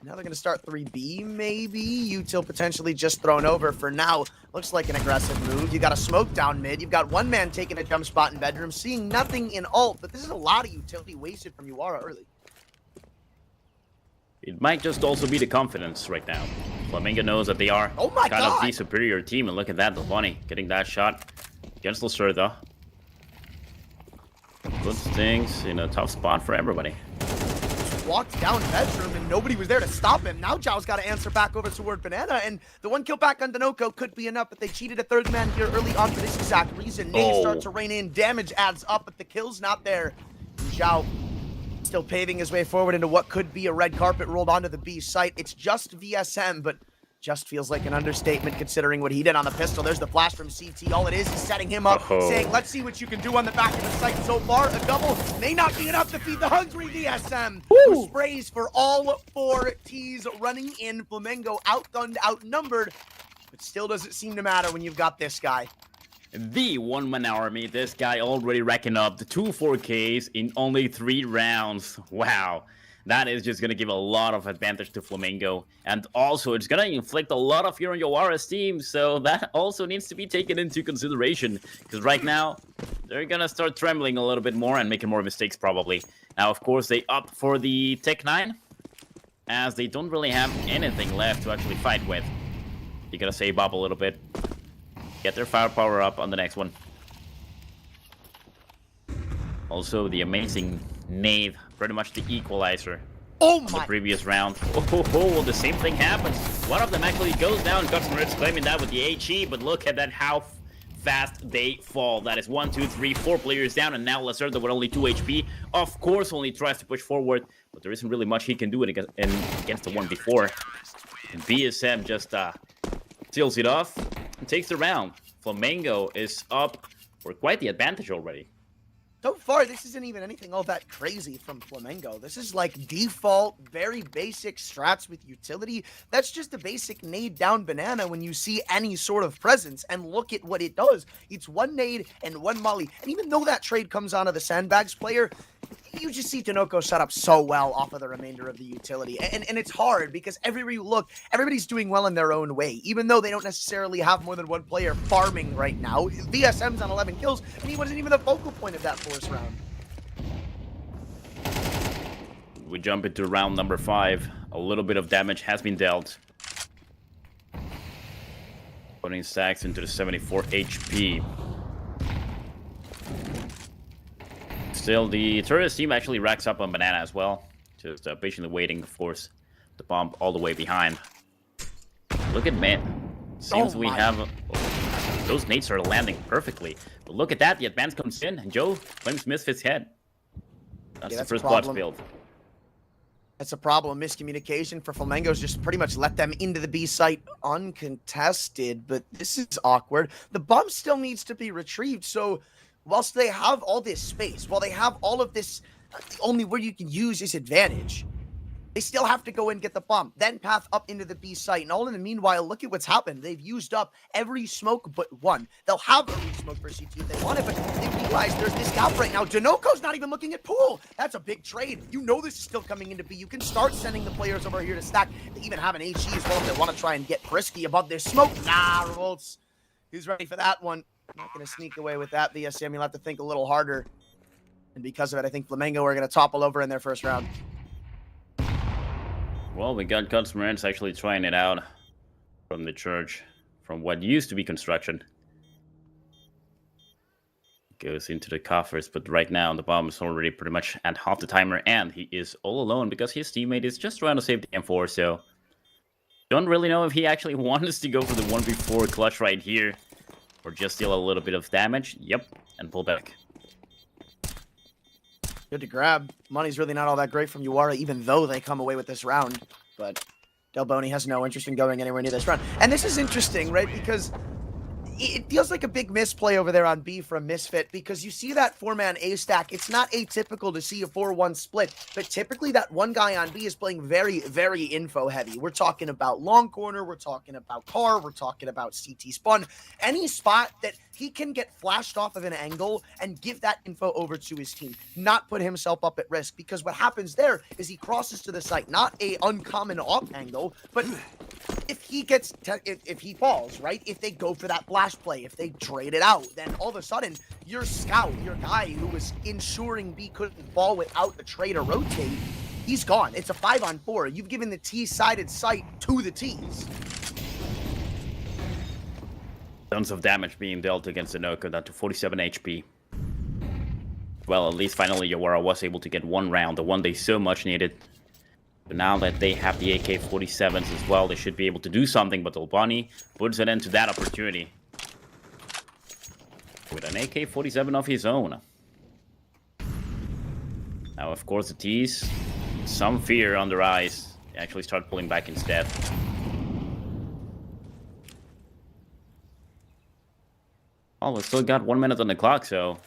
[SPEAKER 7] Now they're going to start 3B, maybe. Util potentially just thrown over. For now, looks like an aggressive move. You got a smoke down mid. You've got one man taking a jump spot in bedroom, seeing nothing in ult, but this is a lot of utility wasted from Yawara early.
[SPEAKER 6] It might just also be the confidence right now. Flamengo knows that they are kind of the superior team, and look at that, Delvani getting that shot against Lacerda. Puts things in a tough spot for everybody.
[SPEAKER 7] Walked down bedroom and nobody was there to stop him. Now Zhao's got to answer back over toward Banana, and the one kill back on Dinoco could be enough, but they cheated a third man here early on for this exact reason. Nades start to rain in, damage adds up, but the kill's not there. And Zhao still paving his way forward into what could be a red carpet rolled onto the B site. It's just VSM, but just feels like an understatement considering what he did on the pistol. There's the flash from CT. All it is setting him up, saying, let's see what you can do on the back of the site so far. A double may not be enough to feed the hungry VSM, who sprays for all 4 Ts running in. Flamengo outgunned, outnumbered, but still doesn't seem to matter when you've got this guy.
[SPEAKER 6] The one-man army, this guy already racking up the 2 4Ks in only 3 rounds. Wow. That is just going to give a lot of advantage to Flamengo. And also, it's going to inflict a lot of fear on Yawara's team. So that also needs to be taken into consideration. Because right now, they're going to start trembling a little bit more and making more mistakes probably. Now, of course, they opt for the Tech 9. As they don't really have anything left to actually fight with. You got to save up a little bit. Get their firepower up on the next one. Also, the amazing nade. Pretty much the equalizer.
[SPEAKER 7] Oh my!
[SPEAKER 6] The previous round. Oh, the same thing happens. One of them actually goes down. Gutsmer's claiming that with the HE, but look at that, how fast they fall. That is 1, 2, 3, 4 players down, and now Lacerda with only 2 HP. Of course, only tries to push forward, but there isn't really much he can do against the one before. And BSM just seals it off and takes the round. Flamengo is up for quite the advantage already.
[SPEAKER 7] So far, this isn't even anything all that crazy from Flamengo. This is like default, very basic strats with utility. That's just a basic nade down Banana when you see any sort of presence. And look at what it does. It's 1 nade and 1 molly. And even though that trade comes onto the sandbags player, you just see Dinoco set up so well off of the remainder of the utility. And it's hard because everywhere you look, everybody's doing well in their own way. Even though they don't necessarily have more than 1 player farming right now. VSM's on 11 kills, and he wasn't even the focal point of that force round.
[SPEAKER 6] We jump into round number 5. A little bit of damage has been dealt. Putting stacks into the 74 HP. Still, the tourist team actually racks up on Banana as well. Just patiently waiting, of course, the bomb all the way behind. Look at man. Seems we have... those nades are landing perfectly. But look at that, the advance comes in, and Joe claims Misfit's head. That's the first blood spilled.
[SPEAKER 7] That's a problem. Miscommunication for Flamengo's just pretty much let them into the B site uncontested, but this is awkward. The bomb still needs to be retrieved, so whilst they have all this space, while they have all of this, the only word you can use is advantage. They still have to go and get the bomb, then path up into the B site. And all in the meanwhile, look at what's happened. They've used up every smoke but 1. They'll have every smoke for CT if they want it, but they realize there's this gap right now. Dinoco's not even looking at pool. That's a big trade. You know this is still coming into B. You can start sending the players over here to stack. They even have an HE as well if they want to try and get frisky above this smoke. Nah, Revolts. Who's ready for that one? Not going to sneak away with that. VSM, you'll have to think a little harder. And because of it, I think Flamengo are going to topple over in their first round.
[SPEAKER 6] Well, we got Gutsmer's actually trying it out from the church, from what used to be construction. goes into the coffers, but right now the bomb is already pretty much at half the timer, and he is all alone because his teammate is just trying to save the M4, so don't really know if he actually wants to go for the 1v4 clutch right here, or just deal a little bit of damage. Yep, and pull back.
[SPEAKER 7] Good to grab. Money's really not all that great from Yawara, even though they come away with this round. But Delboni has no interest in going anywhere near this round. And this is interesting, right? Because it feels like a big misplay over there on B from Misfit, because you see that 4-man A stack. It's not atypical to see a 4-1 split, but typically that one guy on B is playing very, very info heavy. We're talking about long corner, we're talking about car, we're talking about CT spawn. Any spot that he can get flashed off of an angle and give that info over to his team, not put himself up at risk, because what happens there is he crosses to the site, not a uncommon off angle, but if he gets, if he falls, right? If they go for that flash play, if they trade it out, then all of a sudden your scout, your guy who was ensuring B couldn't fall without a trade or rotate, he's gone. It's a 5-on-4. You've given the T-sided site to the T's.
[SPEAKER 6] Tons of damage being dealt against the Noko, down to 47 HP. Well, at least finally Yawara was able to get one round, the one they so much needed. But now that they have the AK-47s as well, they should be able to do something, but Delboni puts an end to that opportunity with an AK-47 of his own. Now, of course, the T's, some fear on their eyes, they actually start pulling back instead. Oh, we still got 1 minute on the clock, so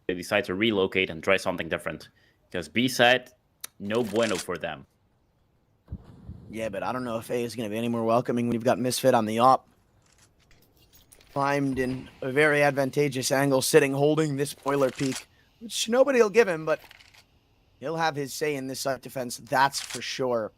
[SPEAKER 6] they decide to relocate and try something different. Because B side, no bueno for them.
[SPEAKER 7] Yeah, but I don't know if A is going to be any more welcoming when you've got Misfit on the op. Climbed in a very advantageous angle, sitting, holding this boiler peak, which nobody will give him, but he'll have his say in this site defense, that's for sure.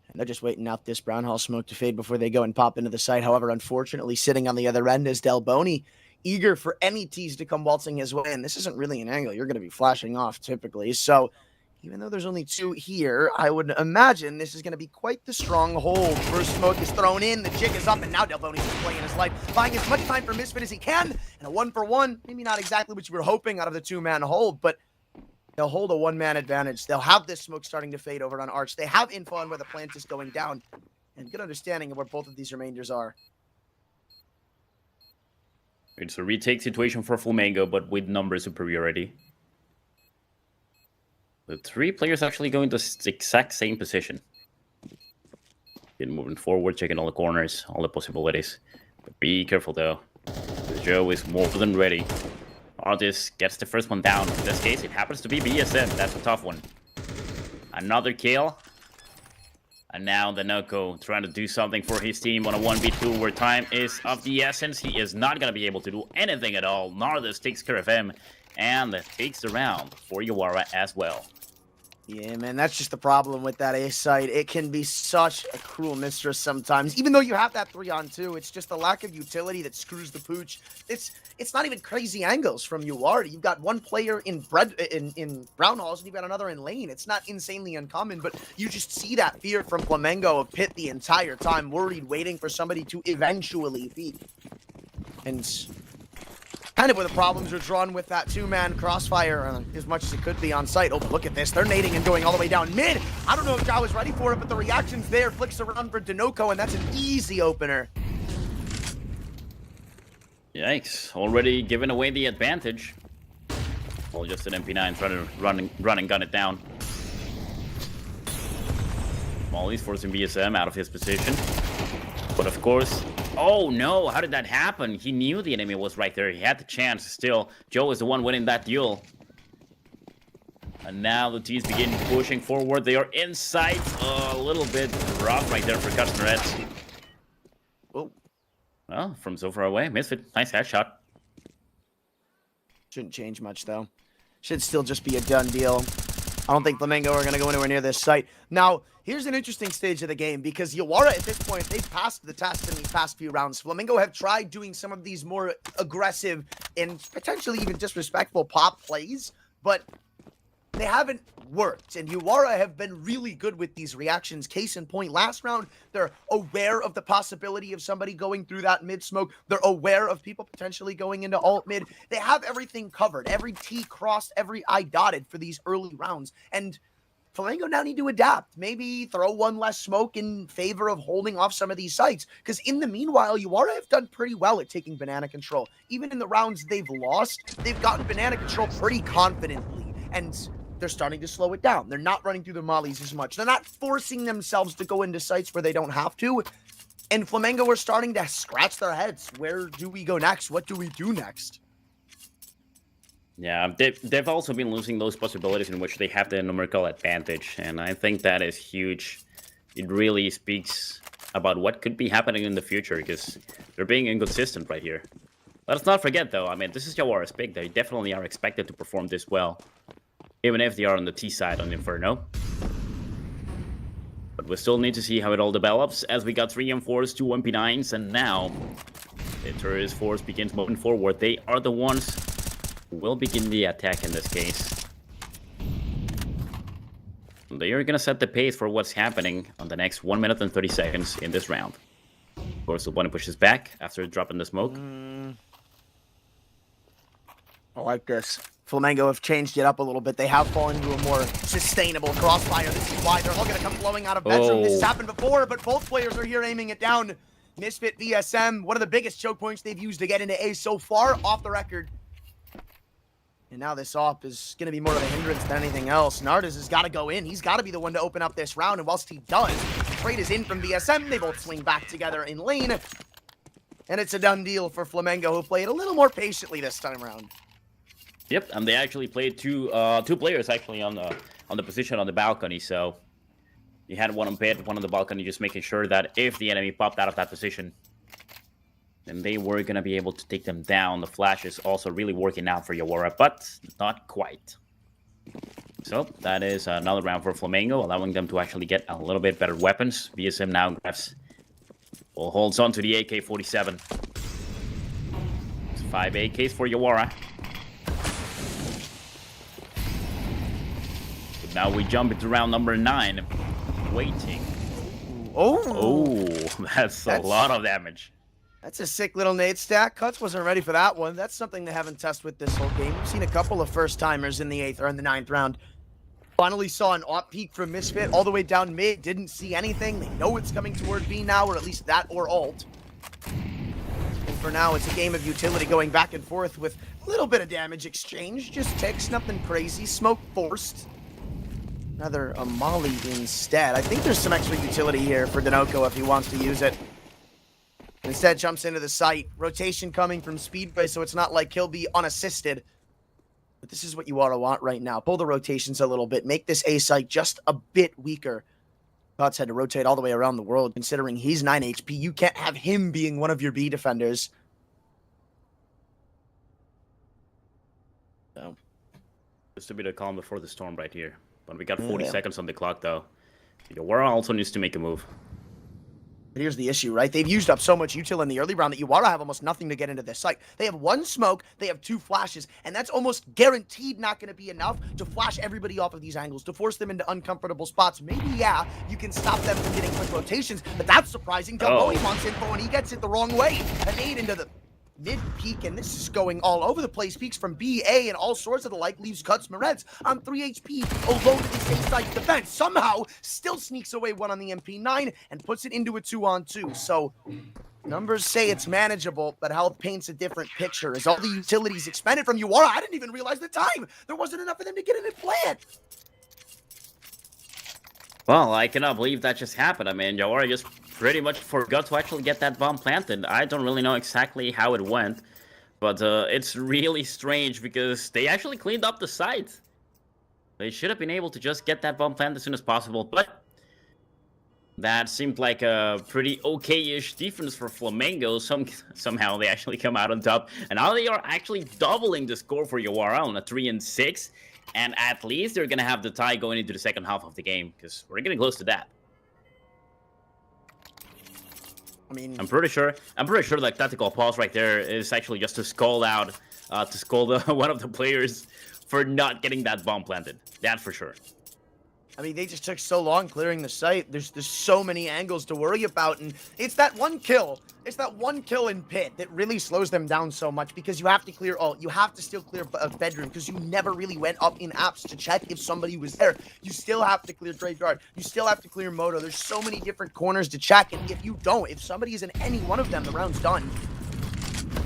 [SPEAKER 7] And they're just waiting out this brown hall smoke to fade before they go and pop into the site. However, unfortunately, sitting on the other end is Delboni, eager for any T's to come waltzing his way. And this isn't really an angle you're going to be flashing off typically. So even though there's only 2 here, I would imagine this is going to be quite the strong hold. First smoke is thrown in, the jig is up, and now Delboni's just playing his life, buying as much time for Misfit as he can, and a 1-for-1. Maybe not exactly what you were hoping out of the 2-man hold, but they'll hold a 1-man advantage. They'll have this smoke starting to fade over on Arch. They have info on where the plant is going down, and good understanding of where both of these remainders are.
[SPEAKER 6] It's a retake situation for Flamengo, but with number superiority. The 3 players actually go into the exact same position. Moving forward, checking all the corners, all the possibilities. But be careful though. Joe is more than ready. Artist gets the first one down. In this case, it happens to be BSM. That's a tough one. Another kill. And now the Noko trying to do something for his team on a 1v2 where time is of the essence. He is not going to be able to do anything at all. Nardus takes care of him and takes the round for Yawara as well.
[SPEAKER 7] Yeah, man, that's just the problem with that A site. It can be such a cruel mistress sometimes. Even though you have that 3-on-2, it's just the lack of utility that screws the pooch. It's not even crazy angles from Yawara. You've got one player in brown halls and you've got another in lane. It's not insanely uncommon, but you just see that fear from Flamengo of Pit the entire time, worried, waiting for somebody to eventually peek. And kind of where the problems are drawn with that 2-man crossfire as much as it could be on site. Oh, but look at this. They're nading and going all the way down mid. I don't know if Zhao is ready for it, but the reaction's there. Flicks around for Denoco, and that's an easy opener.
[SPEAKER 6] Yikes. Already giving away the advantage. Well, just an MP9 trying to run and gun it down. Molly's forcing BSM out of his position. But of course... Oh no, how did that happen? He knew the enemy was right there. He had the chance still. Joe is the one winning that duel. And now the T's begin pushing forward. They are inside. A little bit rough right there for Customer.
[SPEAKER 7] Oh.
[SPEAKER 6] Well, from so far away. Misfit, nice headshot.
[SPEAKER 7] Shouldn't change much though. Should still just be a done deal. I don't think Flamengo are going to go anywhere near this site. Now, here's an interesting stage of the game because Yawara at this point, they've passed the test in these past few rounds. Flamengo have tried doing some of these more aggressive and potentially even disrespectful pop plays, but they haven't worked. And Yawara have been really good with these reactions. Case in point, last round, they're aware of the possibility of somebody going through that mid smoke. They're aware of people potentially going into alt mid. They have everything covered, every T crossed, every I dotted for these early rounds. And Flamengo now need to adapt. Maybe throw one less smoke in favor of holding off some of these sites. Because in the meanwhile, Yawara have done pretty well at taking banana control. Even in the rounds they've lost, they've gotten banana control pretty confidently. And they're starting to slow it down. They're not running through the mollies as much. They're not forcing themselves to go into sites where they don't have to. And Flamengo are starting to scratch their heads. Where do we go next? What do we do next?
[SPEAKER 6] Yeah, they've also been losing those possibilities in which they have the numerical advantage, and I think that is huge. It really speaks about what could be happening in the future, because they're being inconsistent right here. Let's not forget, though, I mean, this is Yawara's pick. They definitely are expected to perform this well, even if they are on the T side on Inferno. But we still need to see how it all develops, as we got 3 M4s, 2 MP9s, and now the Tourist Force begins moving forward. They are the ones will begin the attack in this case. They are gonna set the pace for what's happening on the next 1 minute and 30 seconds in this round. Of course, the one pushes back after dropping the smoke.
[SPEAKER 7] I like this. Flamengo have changed it up a little bit. They have fallen into a more sustainable crossfire. This is why they're all going to come flowing out of bedroom. This has happened before, but both players are here aiming it down. Misfit VSM, one of the biggest choke points they've used to get into A so far, off the record. And now this op is going to be more of a hindrance than anything else. Nardes has got to go in. He's got to be the one to open up this round. And whilst he does, trade is in from VSM. They both swing back together in lane. And it's a done deal for Flamengo, who played a little more patiently this time around.
[SPEAKER 6] Yep, and they actually played two players actually on the position on the balcony. So you had one on pit, one on the balcony, just making sure that if the enemy popped out of that position, then they were going to be able to take them down. The flash is also really working out for Yawara, but not quite. So that is another round for Flamengo, allowing them to actually get a little bit better weapons. VSM now grabs, well, holds on to the AK-47. It's 5 AKs for Yawara. So now we jump into round number 9. Waiting. Oh, that's a lot of damage.
[SPEAKER 7] That's a sick little nade stack. Cuts wasn't ready for that one. That's something they haven't tested with this whole game. We've seen a couple of first-timers in the 8th or in the 9th round. Finally saw an op peak from Misfit all the way down mid. Didn't see anything. They know it's coming toward B now, or at least that or alt. And for now, it's a game of utility going back and forth with a little bit of damage exchange. Just ticks, nothing crazy. Smoke forced. Another Molly instead. I think there's some extra utility here for Denoco if he wants to use it. Instead, jumps into the site. Rotation coming from Speedway, so it's not like he'll be unassisted. But this is what you ought to want right now. Pull the rotations a little bit. Make this A site just a bit weaker. Thoughts had to rotate all the way around the world. Considering he's 9 HP, you can't have him being one of your B defenders. So,
[SPEAKER 6] Just a bit of calm before the storm right here. But we got 40 seconds on the clock, though. Yawara also needs to make a move.
[SPEAKER 7] But here's the issue, right? They've used up so much util in the early round that Yawara have almost nothing to get into this site. They have 1 smoke, they have 2 flashes, and that's almost guaranteed not going to be enough to flash everybody off of these angles, to force them into uncomfortable spots. Maybe, yeah, you can stop them from getting quick rotations, but that's surprising. Delboy wants info, and he gets it the wrong way. An 8 into the mid-peak, and this is going all over the place. Peaks from B, A, and all sorts of the like. Leaves Cuts Moreds on 3 HP alone in this A-side defense. Somehow, still sneaks away 1 on the MP9 and puts it into a 2-on-2. So, numbers say it's manageable, but health paints a different picture. As all the utilities expended from Yawara, I didn't even realize the time. There wasn't enough of them to get in and play it.
[SPEAKER 6] Well, I cannot believe that just happened. I mean, Yawara just pretty much forgot to actually get that bomb planted. I don't really know exactly how it went, but it's really strange because they actually cleaned up the site. They should have been able to just get that bomb planted as soon as possible, but that seemed like a pretty okay-ish defense for Flamengo. Somehow they actually come out on top, and now they are actually doubling the score for Yawara on a 3-6, and at least they're gonna have the tie going into the second half of the game, because we're getting close to that.
[SPEAKER 7] I mean,
[SPEAKER 6] I'm pretty sure like tactical pause right there is actually just to call out to scold one of the players for not getting that bomb planted. That's for sure.
[SPEAKER 7] I mean, they just took so long clearing the site. There's so many angles to worry about, and it's that one kill. It's that one kill in pit that really slows them down so much because you have to clear ult. You have to still clear a bedroom because you never really went up in apps to check if somebody was there. You still have to clear graveyard. You still have to clear moto. There's so many different corners to check, and if you don't, if somebody is in any one of them, the round's done.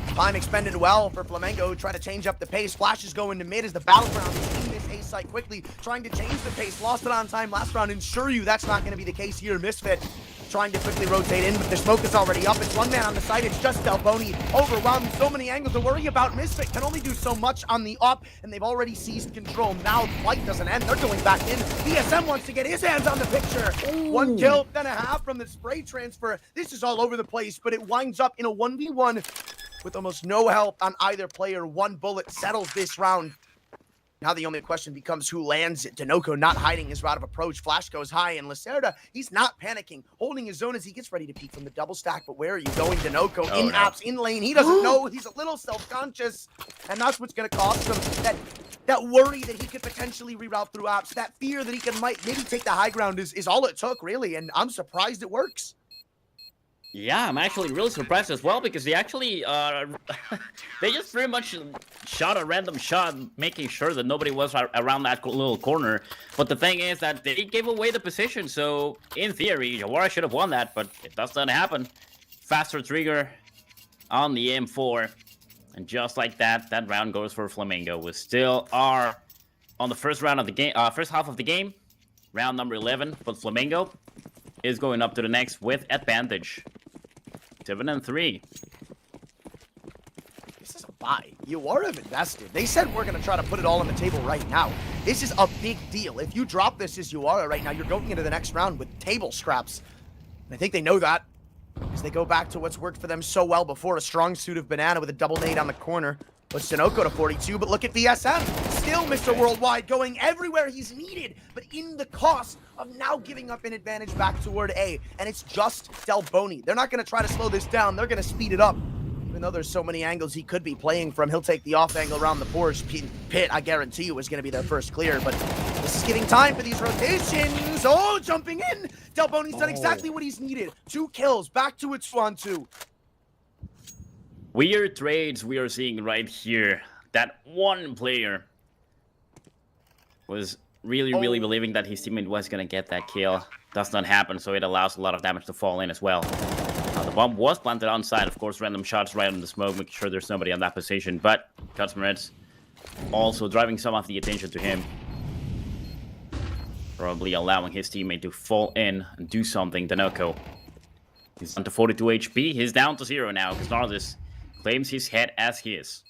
[SPEAKER 7] Time expended well for Flamengo, trying to change up the pace. Flash is going to mid as the battleground is in this A site quickly, trying to change the pace. Lost it on time last round. Ensure you that's not going to be the case here. Misfit trying to quickly rotate in, but the smoke is already up. It's one man on the side. It's just Delboni. Overwhelmed. So many angles to worry about. Misfit can only do so much on the up, and they've already seized control. Now the fight doesn't end. They're going back in. VSM wants to get his hands on the picture. Ooh. 1 kill, then a half from the spray transfer. This is all over the place, but it winds up in a 1v1 with almost no help on either player. 1 bullet settles this round. Now the only question becomes who lands it. Denoco not hiding his route of approach. Flash goes high, and Lacerda, he's not panicking, holding his zone as he gets ready to peek from the double stack. But where are you going, Denoco? Apps, in lane. He doesn't know. He's a little self-conscious, and that's what's going to cost him. That worry that he could potentially reroute through apps, that fear that he might maybe take the high ground is all it took, really, and I'm surprised it works.
[SPEAKER 6] Yeah, I'm actually really surprised as well because they actually, they just pretty much shot a random shot, making sure that nobody was around that little corner. But the thing is that they gave away the position, so in theory, Yawara should have won that, but it does not happen. Faster trigger on the M4, and just like that, that round goes for Flamengo. We still are on the first round of the game, first half of the game, round number 11, but Flamengo is going up to the next with advantage. 7-3.
[SPEAKER 7] This is a buy. Yawara have invested. They said we're going to try to put it all on the table right now. This is a big deal. If you drop this as Yawara right now, you're going into the next round with table scraps. And I think they know that as they go back to what's worked for them so well before, a strong suit of Banana with a double nade on the corner. Puts Sunoco to 42, but look at VSM. Still Mr. Worldwide going everywhere he's needed, but in the cost of now giving up an advantage back toward A. And it's just Delboni. They're not going to try to slow this down. They're going to speed it up. Even though there's so many angles he could be playing from, he'll take the off angle around the Porsche. Pit, I guarantee you, is going to be their first clear, but this is giving time for these rotations. Oh, jumping in. Delboni's done exactly what he's needed. 2 kills, back to its 1-2.
[SPEAKER 6] Weird trades we are seeing right here. That one player was really believing that his teammate was going to get that kill. Does not happen, so it allows a lot of damage to fall in as well. The bomb was planted on side. Of course, random shots right on the smoke, making sure there's nobody on that position. But Cutsmerets also driving some of the attention to him. Probably allowing his teammate to fall in and do something. Denoco. He's down to 42 HP. He's down to 0 now, because Nardis claims his head as his.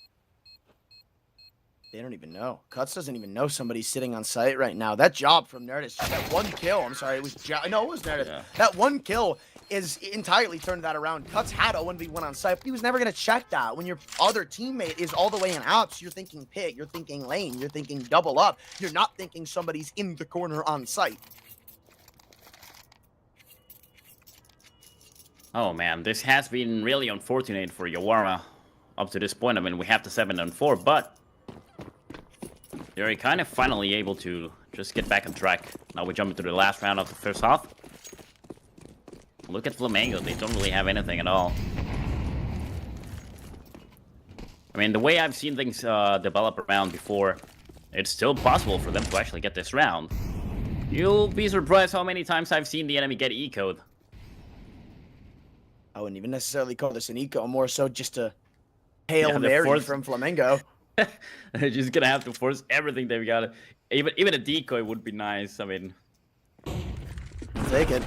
[SPEAKER 7] They don't even know. Cuts doesn't even know somebody's sitting on site right now. That job from Nerdist, that 1 kill, I'm sorry, it was Nerdist. Yeah. That 1 kill is entirely turned that around. Cuts had a 1v1 on site, but he was never going to check that. When your other teammate is all the way in outs, you're thinking pit, you're thinking lane, you're thinking double up. You're not thinking somebody's in the corner on site.
[SPEAKER 6] Oh man, this has been really unfortunate for Yawara up to this point. I mean, we have the 7-4, but they're kind of finally able to just get back on track. Now we jump into the last round of the first half. Look at Flamengo, they don't really have anything at all. I mean, the way I've seen things develop around before, it's still possible for them to actually get this round. You'll be surprised how many times I've seen the enemy get eco'd.
[SPEAKER 7] I wouldn't even necessarily call this an eco, more so just a Hail Mary from Flamengo.
[SPEAKER 6] They're just gonna have to force everything they've got. Even a decoy would be nice. I mean,
[SPEAKER 7] take it.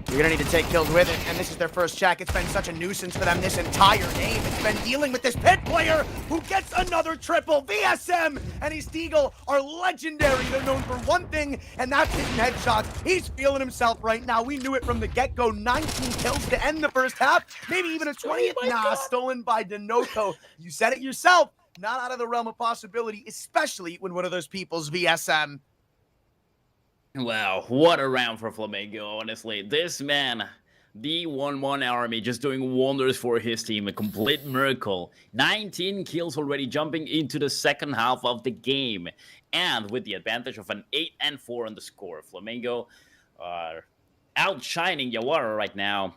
[SPEAKER 7] You're gonna need to take kills with it, and this is their first check. It's been such a nuisance for them this entire game. It's been dealing with this pit player who gets another triple. VSM and his Deagle are legendary. They're known for one thing, and that's hitting headshots. He's feeling himself right now. We knew it from the get-go. 19 kills to end the first half. Maybe even a 20th. Stolen by Denoco. You said it yourself. Not out of the realm of possibility, especially when one of those people's VSM.
[SPEAKER 6] Wow, what a round for Flamengo, honestly. This man The 1-1 army just doing wonders for his team. A complete miracle. 19 kills already, jumping into the second half of the game. And with the advantage of an 8-4 on the score. Flamengo are outshining Yawara right now.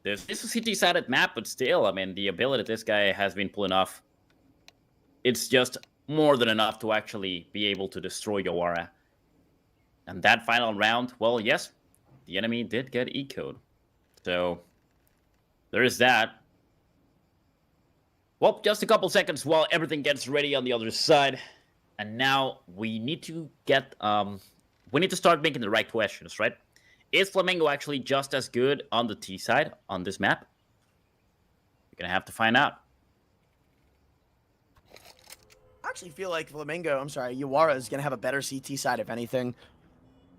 [SPEAKER 6] This is a CT-sided map, but still, I mean, the ability this guy has been pulling off, it's just more than enough to actually be able to destroy Yawara. And that final round, well, yes, the enemy did get eco'd. So, there is that. Well, just a couple seconds while everything gets ready on the other side. And now we need to get, we need to start making the right questions, right? Is Flamengo actually just as good on the T side on this map? We're going to have to find out.
[SPEAKER 7] I actually feel like Yawara is going to have a better CT side, if anything.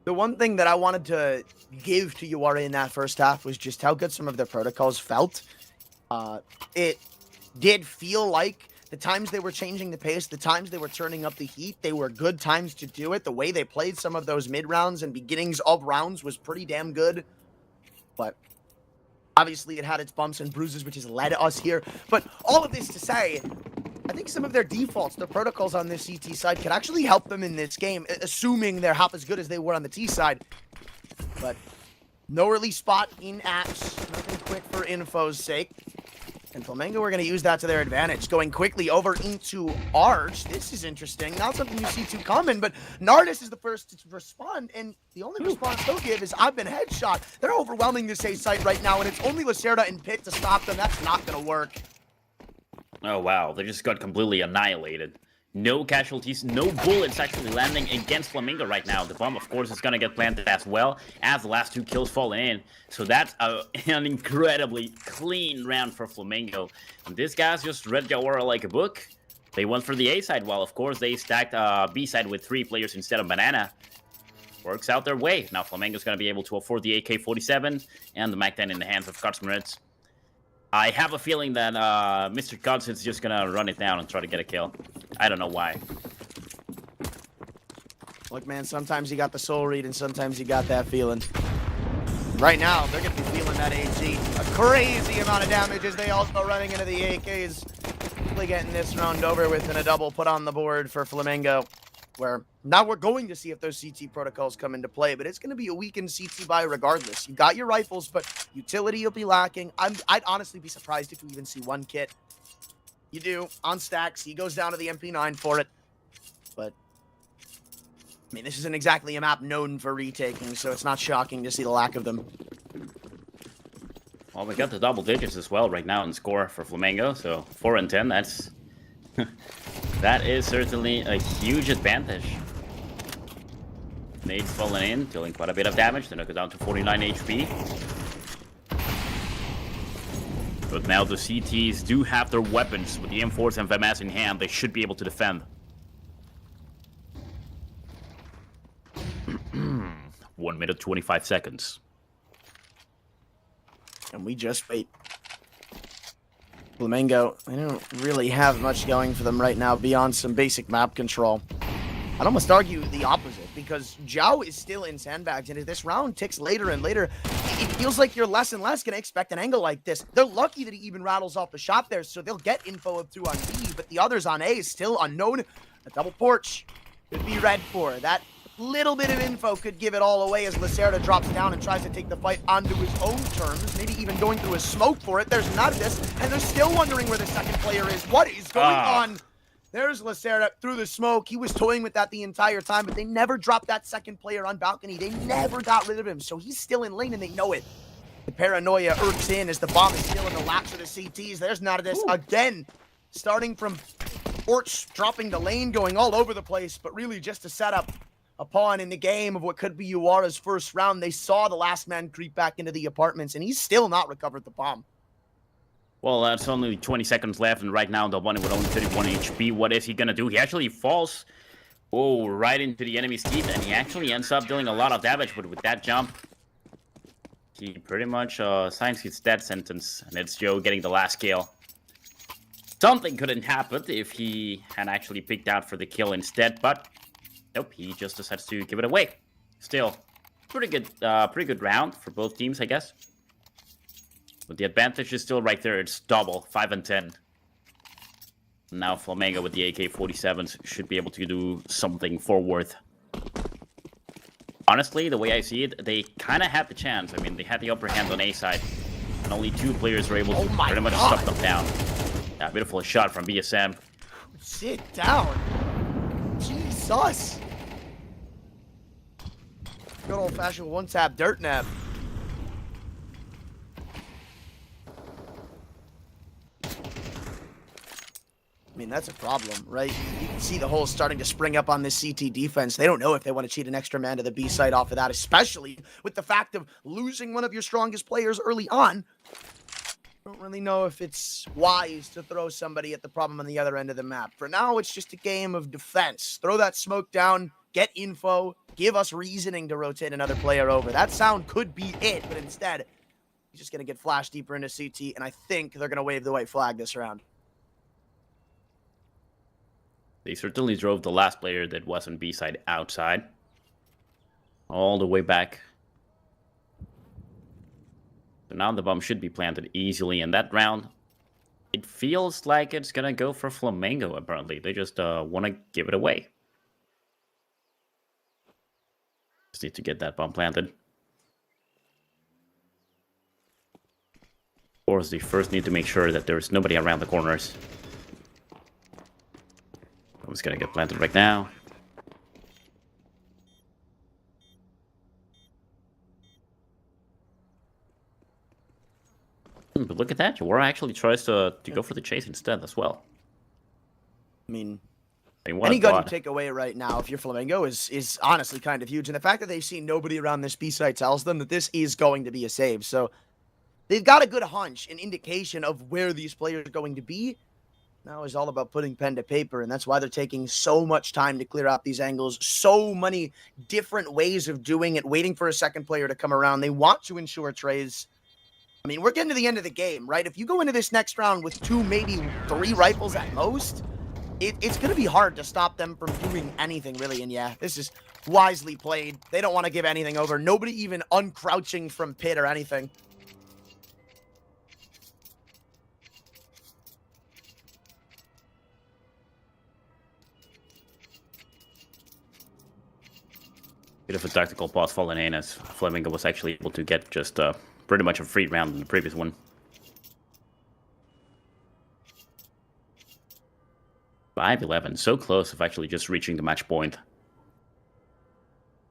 [SPEAKER 7] The one thing that I wanted to give to Yawara in that first half was just how good some of their protocols felt. It did feel like the times they were changing the pace, the times they were turning up the heat, they were good times to do it. The way they played some of those mid-rounds and beginnings of rounds was pretty damn good. But obviously it had its bumps and bruises, which has led us here. But all of this to say, I think some of their defaults, their protocols on this CT side can actually help them in this game, assuming they're half as good as they were on the T side. But no release spot in apps, nothing quick for info's sake. And Flamengo are going to use that to their advantage, going quickly over into Arch. This is interesting. Not something you see too common, but Nardus is the first to respond, and the only response they'll give is, I've been headshot. They're overwhelming this A site right now, and it's only Lacerda and Pit to stop them. That's not going to work.
[SPEAKER 6] Oh, wow. They just got completely annihilated. No casualties, no bullets actually landing against Flamengo right now. The bomb, of course, is going to get planted as well as the last 2 kills falling in. So that's an incredibly clean round for Flamengo. And these guys just read Yawara like a book. They went for the A side, while, of course, they stacked B side with 3 players instead of Banana. Works out their way. Now Flamengo's going to be able to afford the AK-47 and the MAC-10 in the hands of Kotsmerits. I have a feeling that Mr. Guts is just going to run it down and try to get a kill. I don't know why.
[SPEAKER 7] Look, man, sometimes you got the soul read and sometimes you got that feeling. Right now, they're going to be feeling that AG. A crazy amount of damage as they also running into the AKs. Quickly getting this round over with and a double put on the board for Flamengo. Where now we're going to see if those CT protocols come into play, but it's going to be a weakened CT buy regardless. You got your rifles, but utility will be lacking. I'd honestly be surprised if we even see 1 kit. You do, on stacks. He goes down to the MP9 for it. But, I mean, this isn't exactly a map known for retaking, so it's not shocking to see the lack of them.
[SPEAKER 6] Well, we got the double digits as well right now in score for Flamengo, so 4 and 10, that's... that is certainly a huge advantage. Nades falling in, dealing quite a bit of damage. Then it goes down to 49 HP. But now the CTs do have their weapons. With the M4s and FMS in hand, they should be able to defend. 1 minute, 25 seconds.
[SPEAKER 7] And we just wait. Flamengo, they don't really have much going for them right now beyond some basic map control. I'd almost argue the opposite, because Zhao is still in sandbags, and as this round ticks later and later, it feels like you're less and less going to expect an angle like this. They're lucky that he even rattles off the shot there, so they'll get info of 2 on B, but the others on A is still unknown. A double porch could be read for. That little bit of info could give it all away as Lacerda drops down and tries to take the fight onto his own terms, maybe even going through a smoke for it. There's Nardus, and they're still wondering where the second player is. What is going on? There's Lacerda through the smoke. He was toying with that the entire time, but they never dropped that second player on balcony. They never got rid of him, so he's still in lane, and they know it. The paranoia irks in as the bomb is still in the laps of the CTs. There's Nardus again, starting from Orch, dropping the lane, going all over the place, but really just to set up a pawn in the game of what could be Yawara's first round. They saw the last man creep back into the apartments, and he's still not recovered the bomb.
[SPEAKER 6] Well, that's only 20 seconds left, and right now the one with only 31 HP. What is he gonna do? He actually falls, right into the enemy's teeth, and he actually ends up dealing a lot of damage. But with that jump, he pretty much signs his death sentence, and it's Joe getting the last kill. Something couldn't happen if he had actually picked out for the kill instead, but nope, he just decides to give it away. Still, pretty good round for both teams, I guess. But the advantage is still right there. It's double, 5 and 10. Now Flamengo with the AK-47s should be able to do something forward. Honestly, the way I see it, they kind of had the chance. I mean, they had the upper hand on A side, and only 2 players were able to pretty much stop them down. Yeah, beautiful shot from BSM.
[SPEAKER 7] Sit down. Jesus. Good old-fashioned one-tap dirt nap. I mean, that's a problem, right? You can see the holes starting to spring up on this CT defense. They don't know if they want to cheat an extra man to the B side off of that, especially with the fact of losing one of your strongest players early on. Don't really know if it's wise to throw somebody at the problem on the other end of the map. For now, it's just a game of defense. Throw that smoke down, get info, give us reasoning to rotate another player over. That sound could be it, but instead, he's just going to get flashed deeper into CT, and I think they're going to wave the white flag this round.
[SPEAKER 6] They certainly drove the last player that wasn't B-side outside. All the way back. So now the bomb should be planted easily in that round. It feels like it's going to go for Flamengo, apparently. They just want to give it away. Just need to get that bomb planted. Of course, they first need to make sure that there's nobody around the corners. Bomb's going to get planted right now. But look at that, Yawara actually tries to go for the chase instead as well.
[SPEAKER 7] I mean,
[SPEAKER 6] what
[SPEAKER 7] any
[SPEAKER 6] a
[SPEAKER 7] gun you
[SPEAKER 6] thought.
[SPEAKER 7] take away right now, if you're Flamengo, is honestly kind of huge. And the fact that they've seen nobody around this B side tells them that this is going to be a save. So they've got a good hunch, an indication of where these players are going to be. Now it's all about putting pen to paper, and that's why they're taking so much time to clear out these angles. So many different ways of doing it, waiting for a second player to come around. They want to ensure trays. I mean, we're getting to the end of the game, right? If you go into this next round with 2, maybe 3 rifles at most, it's going to be hard to stop them from doing anything, really. And yeah, this is wisely played. They don't want to give anything over. Nobody even uncrouching from pit or anything.
[SPEAKER 6] Bit of a tactical pause falling in as Flamengo was actually able to get just pretty much a free round in the previous one. 5-11, so close of actually just reaching the match point.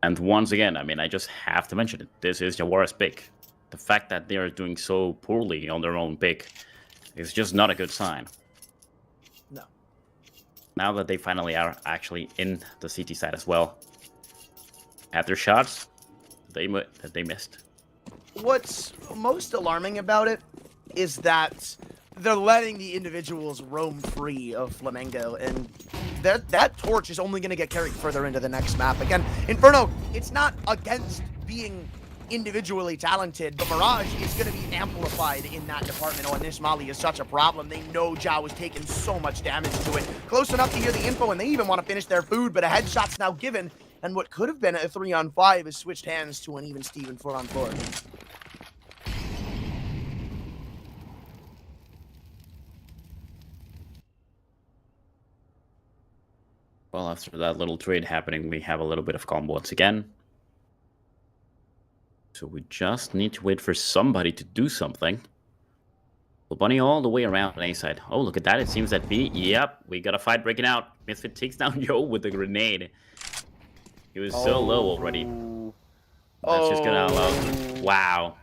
[SPEAKER 6] And once again, I mean, I just have to mention it. This is Yawara's pick. The fact that they are doing so poorly on their own pick is just not a good sign.
[SPEAKER 7] No.
[SPEAKER 6] Now that they finally are actually in the CT side as well. At their shots, they missed.
[SPEAKER 7] What's most alarming about it is that they're letting the individuals roam free of Flamengo, and that torch is only going to get carried further into the next map. Again, Inferno, it's not against being individually talented, but Mirage is going to be amplified in that department. Oh, and this Molly is such a problem. They know Zhao has taken so much damage to it. Close enough to hear the info, and they even want to finish their food, but a headshot's now given, and what could have been a 3-on-5 has switched hands to an even Steven 4-on-4.
[SPEAKER 6] Well, after that little trade happening, we have a little bit of calm once again. So we just need to wait for somebody to do something. Well, Bunny all the way around on A side. Oh, look at that. It seems that B. Yep, we got a fight breaking out. Misfit takes down Yo with the grenade. He was so low already. That's just gonna allow. Wow.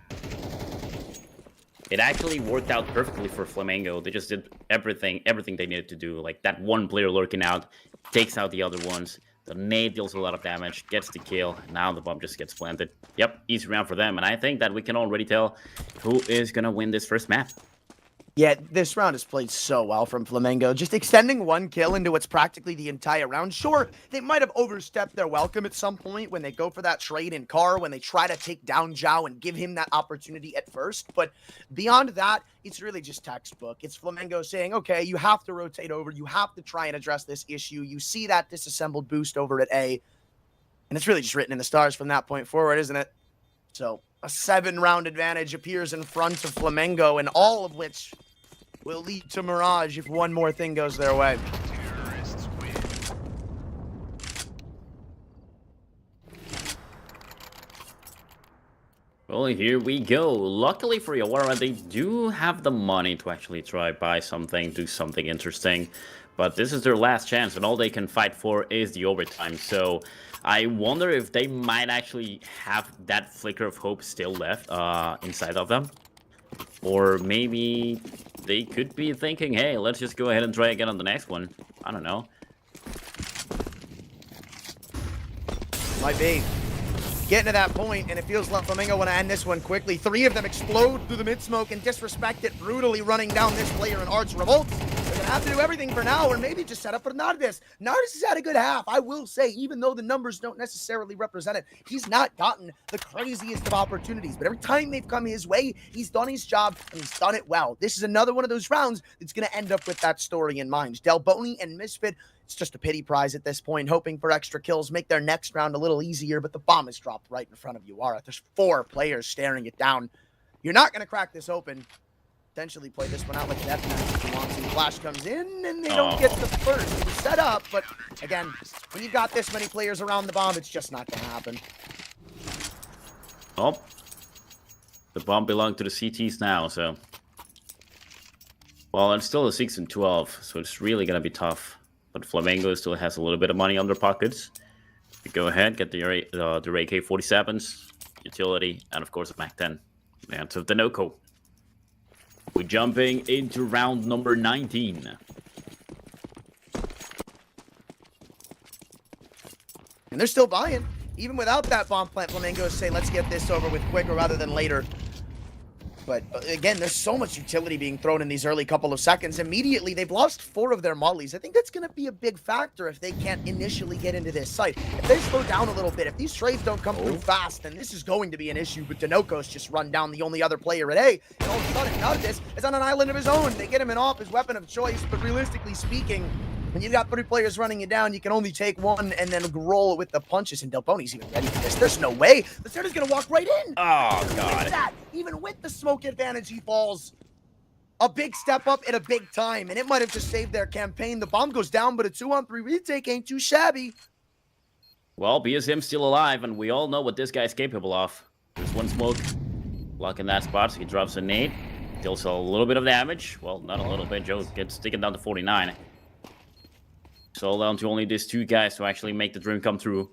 [SPEAKER 6] It actually worked out perfectly for Flamengo. They just did everything they needed to do. Like that one player lurking out, takes out the other ones. The nade deals a lot of damage, gets the kill. Now the bomb just gets planted. Yep, easy round for them. And I think that we can already tell who is gonna win this first map.
[SPEAKER 7] Yeah, this round is played so well from Flamengo. Just extending 1 kill into what's practically the entire round. Sure, they might have overstepped their welcome at some point when they go for that trade in car, when they try to take down Zhao and give him that opportunity at first. But beyond that, it's really just textbook. It's Flamengo saying, okay, you have to rotate over. You have to try and address this issue. You see that disassembled boost over at A. And it's really just written in the stars from that point forward, isn't it? So a 7-round advantage appears in front of Flamengo, and all of which will lead to Mirage if one more thing goes their way.
[SPEAKER 3] Terrorists win.
[SPEAKER 6] Well, here we go. Luckily for Yawara, they do have the money to actually try buy something, do something interesting. But this is their last chance, and all they can fight for is the overtime. So I wonder if they might actually have that flicker of hope still left inside of them. Or maybe they could be thinking, hey, let's just go ahead and try again on the next one. I don't know.
[SPEAKER 7] Might be. Getting to that point, and it feels like Flamengo want to end this one quickly. 3 of them explode through the mid-smoke and disrespect it, brutally running down this player in Arch Revolts. They're going to have to do everything for now, or maybe just set up for Nardes. Nardes has had a good half, I will say, even though the numbers don't necessarily represent it. He's not gotten the craziest of opportunities, but every time they've come his way, he's done his job, and he's done it well. This is another one of those rounds that's going to end up with that story in mind. Delboni and Misfit, it's just a pity prize at this point, hoping for extra kills, make their next round a little easier, but the bomb is dropped right in front of Yawara. There's 4 players staring it down. You're not going to crack this open. Potentially play this one out like a deathmatch if you want to. Flash comes in, and they don't get the first. It was set up, but again, when you've got this many players around the bomb, it's just not going to happen.
[SPEAKER 6] Oh, the bomb belonged to the CTs now, so... Well, it's still a 6 and 12, so it's really going to be tough. But Flamengo still has a little bit of money on their pockets. You go ahead, get the AK-47s, utility, and of course a MAC-10. And so the Noco. We're jumping into round number 19.
[SPEAKER 7] And they're still buying. Even without that bomb plant, Flamengo say, let's get this over with quicker rather than later. But again, there's so much utility being thrown in these early couple of seconds. Immediately, they've lost 4 of their mollies. I think that's going to be a big factor if they can't initially get into this site. If they slow down a little bit, if these trades don't come through fast, then this is going to be an issue. But Dinoko's just run down the only other player at A. And all of a sudden, Nardes is on an island of his own. They get him an off, his weapon of choice. But realistically speaking, when you've got 3 players running you down, you can only take one and then roll it with the punches. And Delboni's even ready for this. There's no way. Lacerda's going to walk right in.
[SPEAKER 6] Oh, God.
[SPEAKER 7] That. Even with the smoke advantage, he falls. A big step up at a big time. And it might have just saved their campaign. The bomb goes down, but a 2-on-3 retake ain't too shabby.
[SPEAKER 6] Well, BSM's still alive, and we all know what this guy's capable of. There's one smoke. Blocking that spot, so he drops a nade. Deals a little bit of damage. Well, not a little bit. Joe gets taken down to 49. So down to only these 2 guys to actually make the dream come true.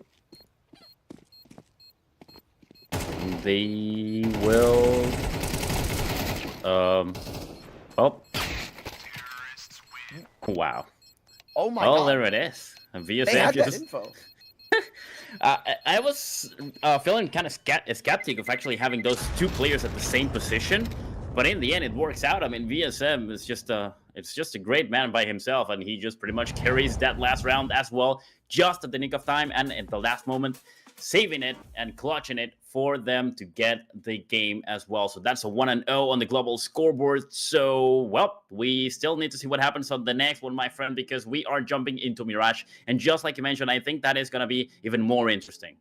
[SPEAKER 6] They will... Oh. Wow.
[SPEAKER 7] Oh my god.
[SPEAKER 6] Oh, there it is. And VSM
[SPEAKER 7] They had
[SPEAKER 6] just...
[SPEAKER 7] that info.
[SPEAKER 6] I was feeling kind of skeptic of actually having those 2 players at the same position. But in the end, it works out. I mean, VSM is just a great man by himself, and he just pretty much carries that last round as well, just at the nick of time and at the last moment, saving it and clutching it for them to get the game as well. So that's a 1-0 on the global scoreboard. So, well, we still need to see what happens on the next one, my friend, because we are jumping into Mirage. And just like you mentioned, I think that is going to be even more interesting.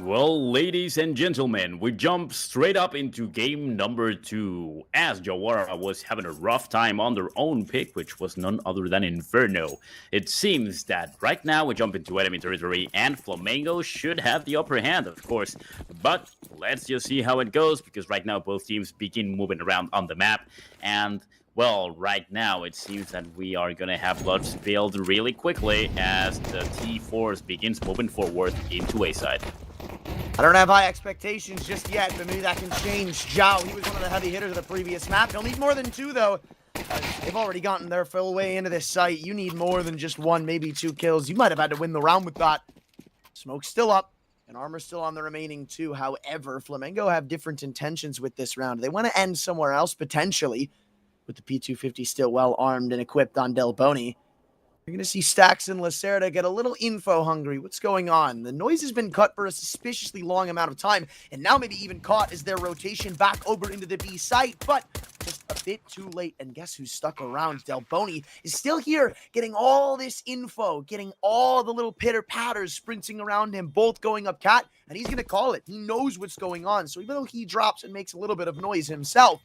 [SPEAKER 6] Well, ladies and gentlemen, we jump straight up into game number 2, as Yawara was having a rough time on their own pick, which was none other than Inferno. It seems that right now we jump into enemy territory, and Flamengo should have the upper hand, of course. But let's just see how it goes, because right now both teams begin moving around on the map, and well, right now it seems that we are going to have blood spilled really quickly as the T-Force begins moving forward into A side.
[SPEAKER 7] I don't have high expectations just yet, but maybe that can change. Zhao, he was one of the heavy hitters of the previous map. He'll need more than 2, though. They've already gotten their full way into this site. You need more than just 1, maybe 2 kills. You might have had to win the round with that. Smoke's still up, and armor's still on the remaining 2. However, Flamengo have different intentions with this round. They want to end somewhere else, potentially, with the P250 still well armed and equipped on Del Boni. You're going to see Stax and Lacerda get a little info hungry. What's going on? The noise has been cut for a suspiciously long amount of time, and now maybe even caught as their rotation back over into the B site, but just a bit too late. And guess who's stuck around? Del Boni is still here, getting all this info, getting all the little pitter-patters sprinting around him, both going up cat, and he's going to call it. He knows what's going on, so even though he drops and makes a little bit of noise himself,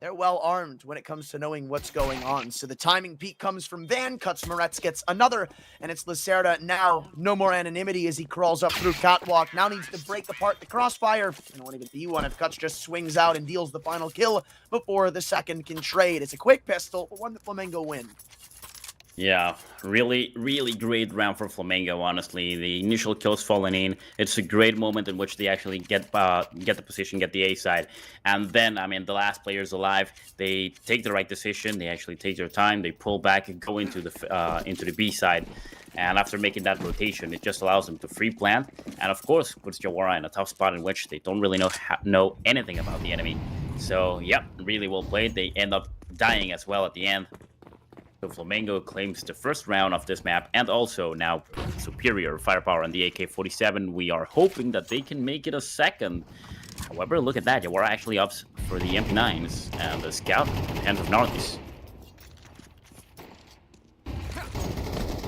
[SPEAKER 7] they're well armed when it comes to knowing what's going on. So the timing peak comes from Van. Cuts Moretz gets another, and it's Lacerda now. No more anonymity as he crawls up through catwalk. Now needs to break apart the crossfire. And it won't even be one if Cuts just swings out and deals the final kill before the second can trade. It's a quick pistol, but one that Flamengo win.
[SPEAKER 6] Yeah, really great round for Flamengo, honestly. The initial kills falling in. It's a great moment in which they actually get the position, get the A side. And then, I mean, the last player's alive. They take the right decision. They actually take their time. They pull back and go into the B side. And after making that rotation, it just allows them to free plant. And of course, puts Yawara in a tough spot in which they don't really know anything about the enemy. So, yep, really well played. They end up dying as well at the end. So Flamengo claims the first round of this map, and also now superior firepower on the AK-47. We are hoping that they can make it a second. However, look at that. Yawara actually opts for the MP9s and the Scout in the hands of Narthis.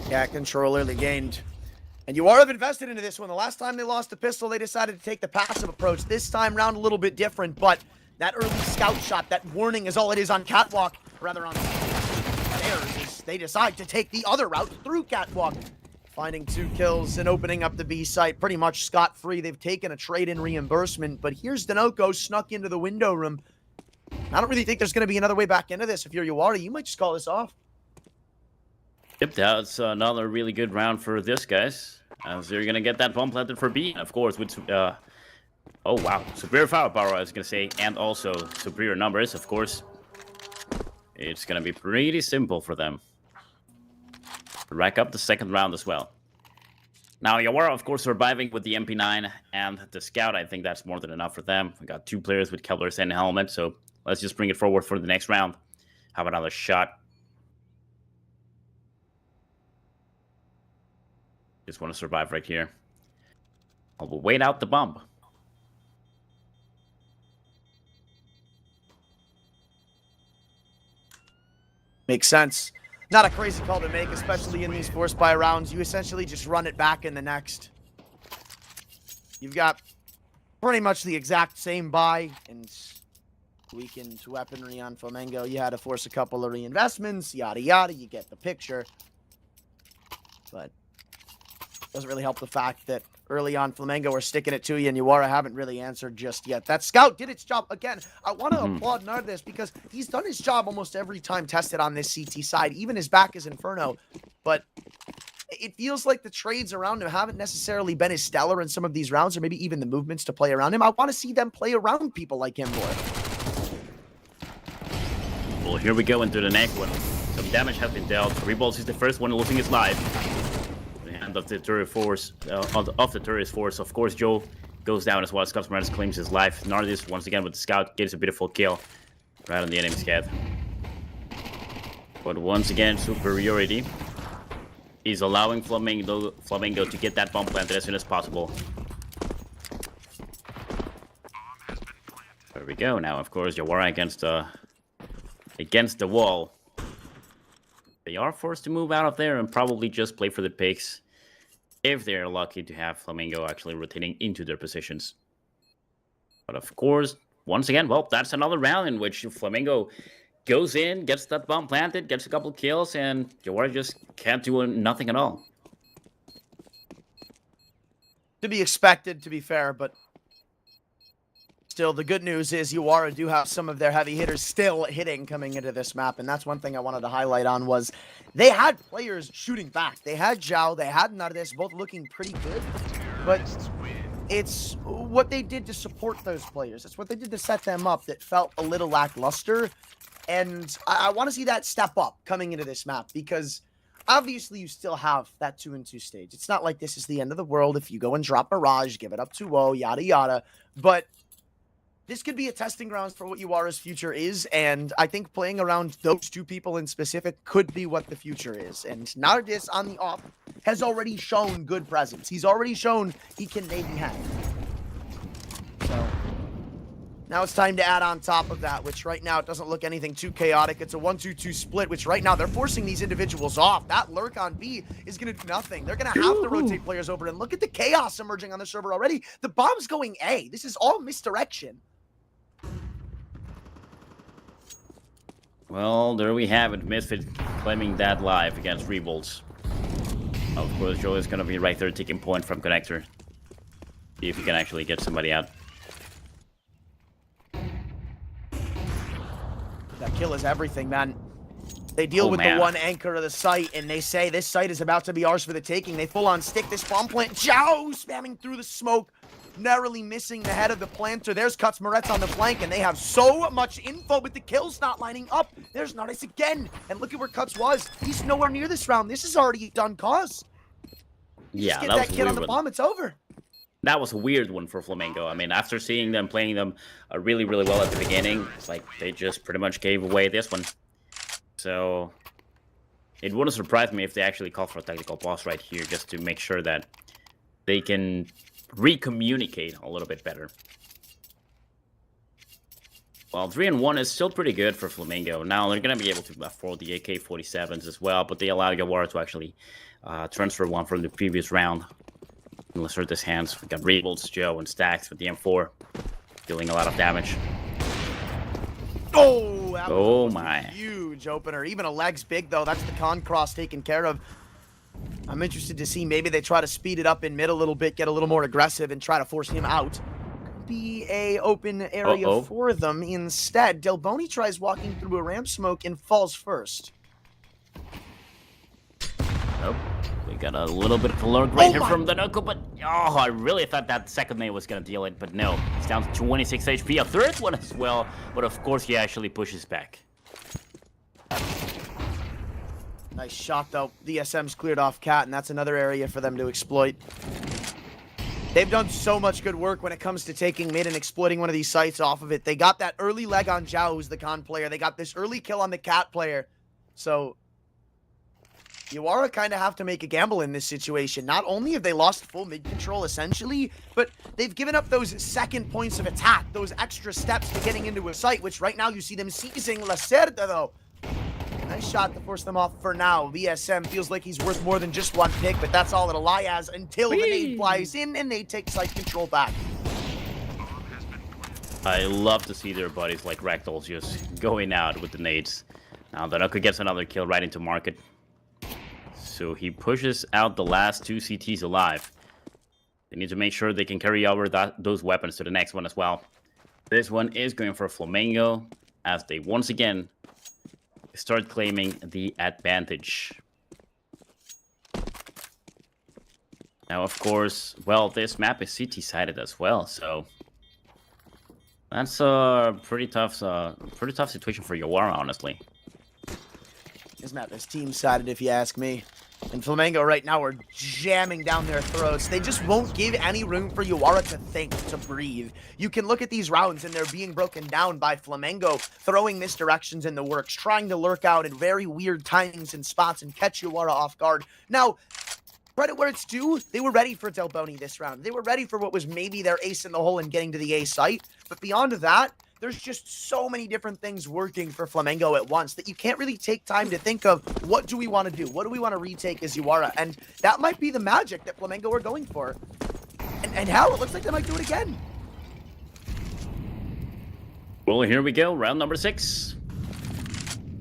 [SPEAKER 7] Yeah, control early gained. And Yawara have invested into this one. The last time they lost the pistol, they decided to take the passive approach. This time round, a little bit different, but that early scout shot, that warning is all it is on catwalk, rather on stairs. They decide to take the other route through catwalk, finding 2 kills and opening up the B site pretty much scot-free. They've taken a trade-in reimbursement, but here's Denoco snuck into the window room. I don't really think there's going to be another way back into this. If you're Yawara, you might just call this off.
[SPEAKER 6] Yep, that's another really good round for this, guys. As they're going to get that bomb planted for B, of course, with oh wow, superior firepower, I was going to say, and also superior numbers, of course. It's going to be pretty simple for them. Rack up the second round as well. Now, Yawara, of course, surviving with the MP9 and the Scout. I think that's more than enough for them. We got 2 players with Kevlars and helmet, so let's just bring it forward for the next round. Have another shot. Just want to survive right here. I'll wait out the bomb.
[SPEAKER 7] Makes sense. Not a crazy call to make, especially in these force buy rounds. You essentially just run it back in the next. You've got pretty much the exact same buy and weakened weaponry on Flamengo. You had to force a couple of reinvestments, yada yada. You get the picture. But doesn't really help the fact that early on Flamengo are sticking it to you, and Yawara haven't really answered just yet. That Scout did its job. Again, I want to applaud Narthis because he's done his job almost every time tested on this CT side, even his back is Inferno. But it feels like the trades around him haven't necessarily been as stellar in some of these rounds, or maybe even the movements to play around him. I want to see them play around people like him more.
[SPEAKER 6] Well, here we go into the next one. Some damage has been dealt. Reballs is the first one losing his life. Of the turret force, of the turret force, of course, Joe goes down as well as Scott Morales claims his life. Narthis, once again with the Scout, gets a beautiful kill right on the enemy's head. But once again, superiority is allowing Flamengo to get that bomb planted as soon as possible. There we go. Now, of course, Yawara against the wall. They are forced to move out of there and probably just play for the picks. if they're lucky to have Flamengo actually rotating into their positions. But of course, once again, well, that's another round in which Flamengo goes in, gets that bomb planted, gets a couple kills, and Yawara just can't do nothing at all.
[SPEAKER 7] To be expected, to be fair, but still, the good news is Yawara do have some of their heavy hitters still hitting coming into this map, and that's one thing I wanted to highlight on was they had players shooting back. They had Zhao, they had Nardes, both looking pretty good, but it's what they did to support those players. It's what they did to set them up that felt a little lackluster, and I want to see that step up coming into this map because obviously you still have that 2-2 stage. It's not like this is the end of the world if you go and drop Mirage, give it up 2-0, yada yada, but this could be a testing grounds for what Yawara's future is, and I think playing around those two people in specific could be what the future is. And Nardes on the off has already shown good presence. He's already shown he can maybe hang. So now it's time to add on top of that, which right now it doesn't look anything too chaotic. It's a 1-2-2 split, which right now they're forcing these individuals off. That lurk on B is going to do nothing. They're going to have to rotate players over, and look at the chaos emerging on the server already. The bomb's going A. This is all misdirection.
[SPEAKER 6] Well, there we have it. Misfit claiming that live against Revolts. Of course, Joe is going to be right there taking point from Connector. See if he can actually get somebody out.
[SPEAKER 7] That kill is everything, man. They deal with the one anchor of the site, and they say this site is about to be ours for the taking. They full on stick this bomb plant. Zhao spamming through the smoke, narrowly missing the head of the planter. There's Cuts Moretz on the flank, and they have so much info, but the kills not lining up. There's Nardes again, and look at where Cuts was. He's nowhere near this round. This is already done cause.
[SPEAKER 6] Yeah,
[SPEAKER 7] Just get that kill on the bomb, it's over.
[SPEAKER 6] That was a weird one for Flamengo. I mean, after seeing them playing them really, really well at the beginning, it's like they just pretty much gave away this one. So it wouldn't surprise me if they actually call for a tactical pause right here just to make sure that they can re-communicate a little bit better. Well, 3-1 is still pretty good for Flamengo. Now they're going to be able to afford the AK-47s as well, but they allow Yawara to actually transfer one from the previous round. Let's hurt his hands. We got Revolts, Joe, and Stacks with the M4, dealing a lot of damage.
[SPEAKER 7] Oh, that was
[SPEAKER 6] my.
[SPEAKER 7] A huge opener. Even a leg's big, though. That's the con cross taken care of. I'm interested to see maybe they try to speed it up in mid a little bit, get a little more aggressive, and try to force him out. Could be a open area for them. Instead, Delboni tries walking through a ramp smoke and falls first.
[SPEAKER 6] Nope. We got a little bit of a lurk right here from the Nuko, but I really thought that second nade was going to deal it, but no. It's down to 26 HP, a third one as well, but of course he actually pushes back.
[SPEAKER 7] Nice shot, though. DSM's cleared off Cat, and that's another area for them to exploit. They've done so much good work when it comes to taking mid and exploiting one of these sites off of it. They got that early leg on Zhao, who's the con player. They got this early kill on the Cat player. So Yawara kind of have to make a gamble in this situation. Not only have they lost full mid control, essentially, but they've given up those second points of attack, those extra steps to getting into a site, which right now you see them seizing. Lacerda, though. Nice shot to force them off for now. VSM feels like he's worth more than just one pick, but that's all it'll lie as until the nade flies in and they take site control back.
[SPEAKER 6] I love to see their buddies like Ragdoll just going out with the nades. Now Danuka gets another kill right into market. So he pushes out the last two CTs alive. They need to make sure they can carry over those weapons to the next one as well. This one is going for Flamengo as they once again start claiming the advantage. Now, of course, well, this map is CT-sided as well, so that's a pretty tough situation for Yawara, honestly.
[SPEAKER 7] This map is team-sided, if you ask me. And Flamengo right now are jamming down their throats. They just won't give any room for Yawara to think, to breathe. You can look at these rounds and they're being broken down by Flamengo throwing misdirections in the works, trying to lurk out in very weird timings and spots and catch Yawara off guard. Now, credit where it's due, they were ready for Delboni this round. They were ready for what was maybe their ace in the hole in getting to the A site. But beyond that, there's just so many different things working for Flamengo at once that you can't really take time to think of what do we want to do? What do we want to retake as Yawara? And that might be the magic that Flamengo are going for. And hell, it looks like they might do it again.
[SPEAKER 6] Well, here we go, round number 6.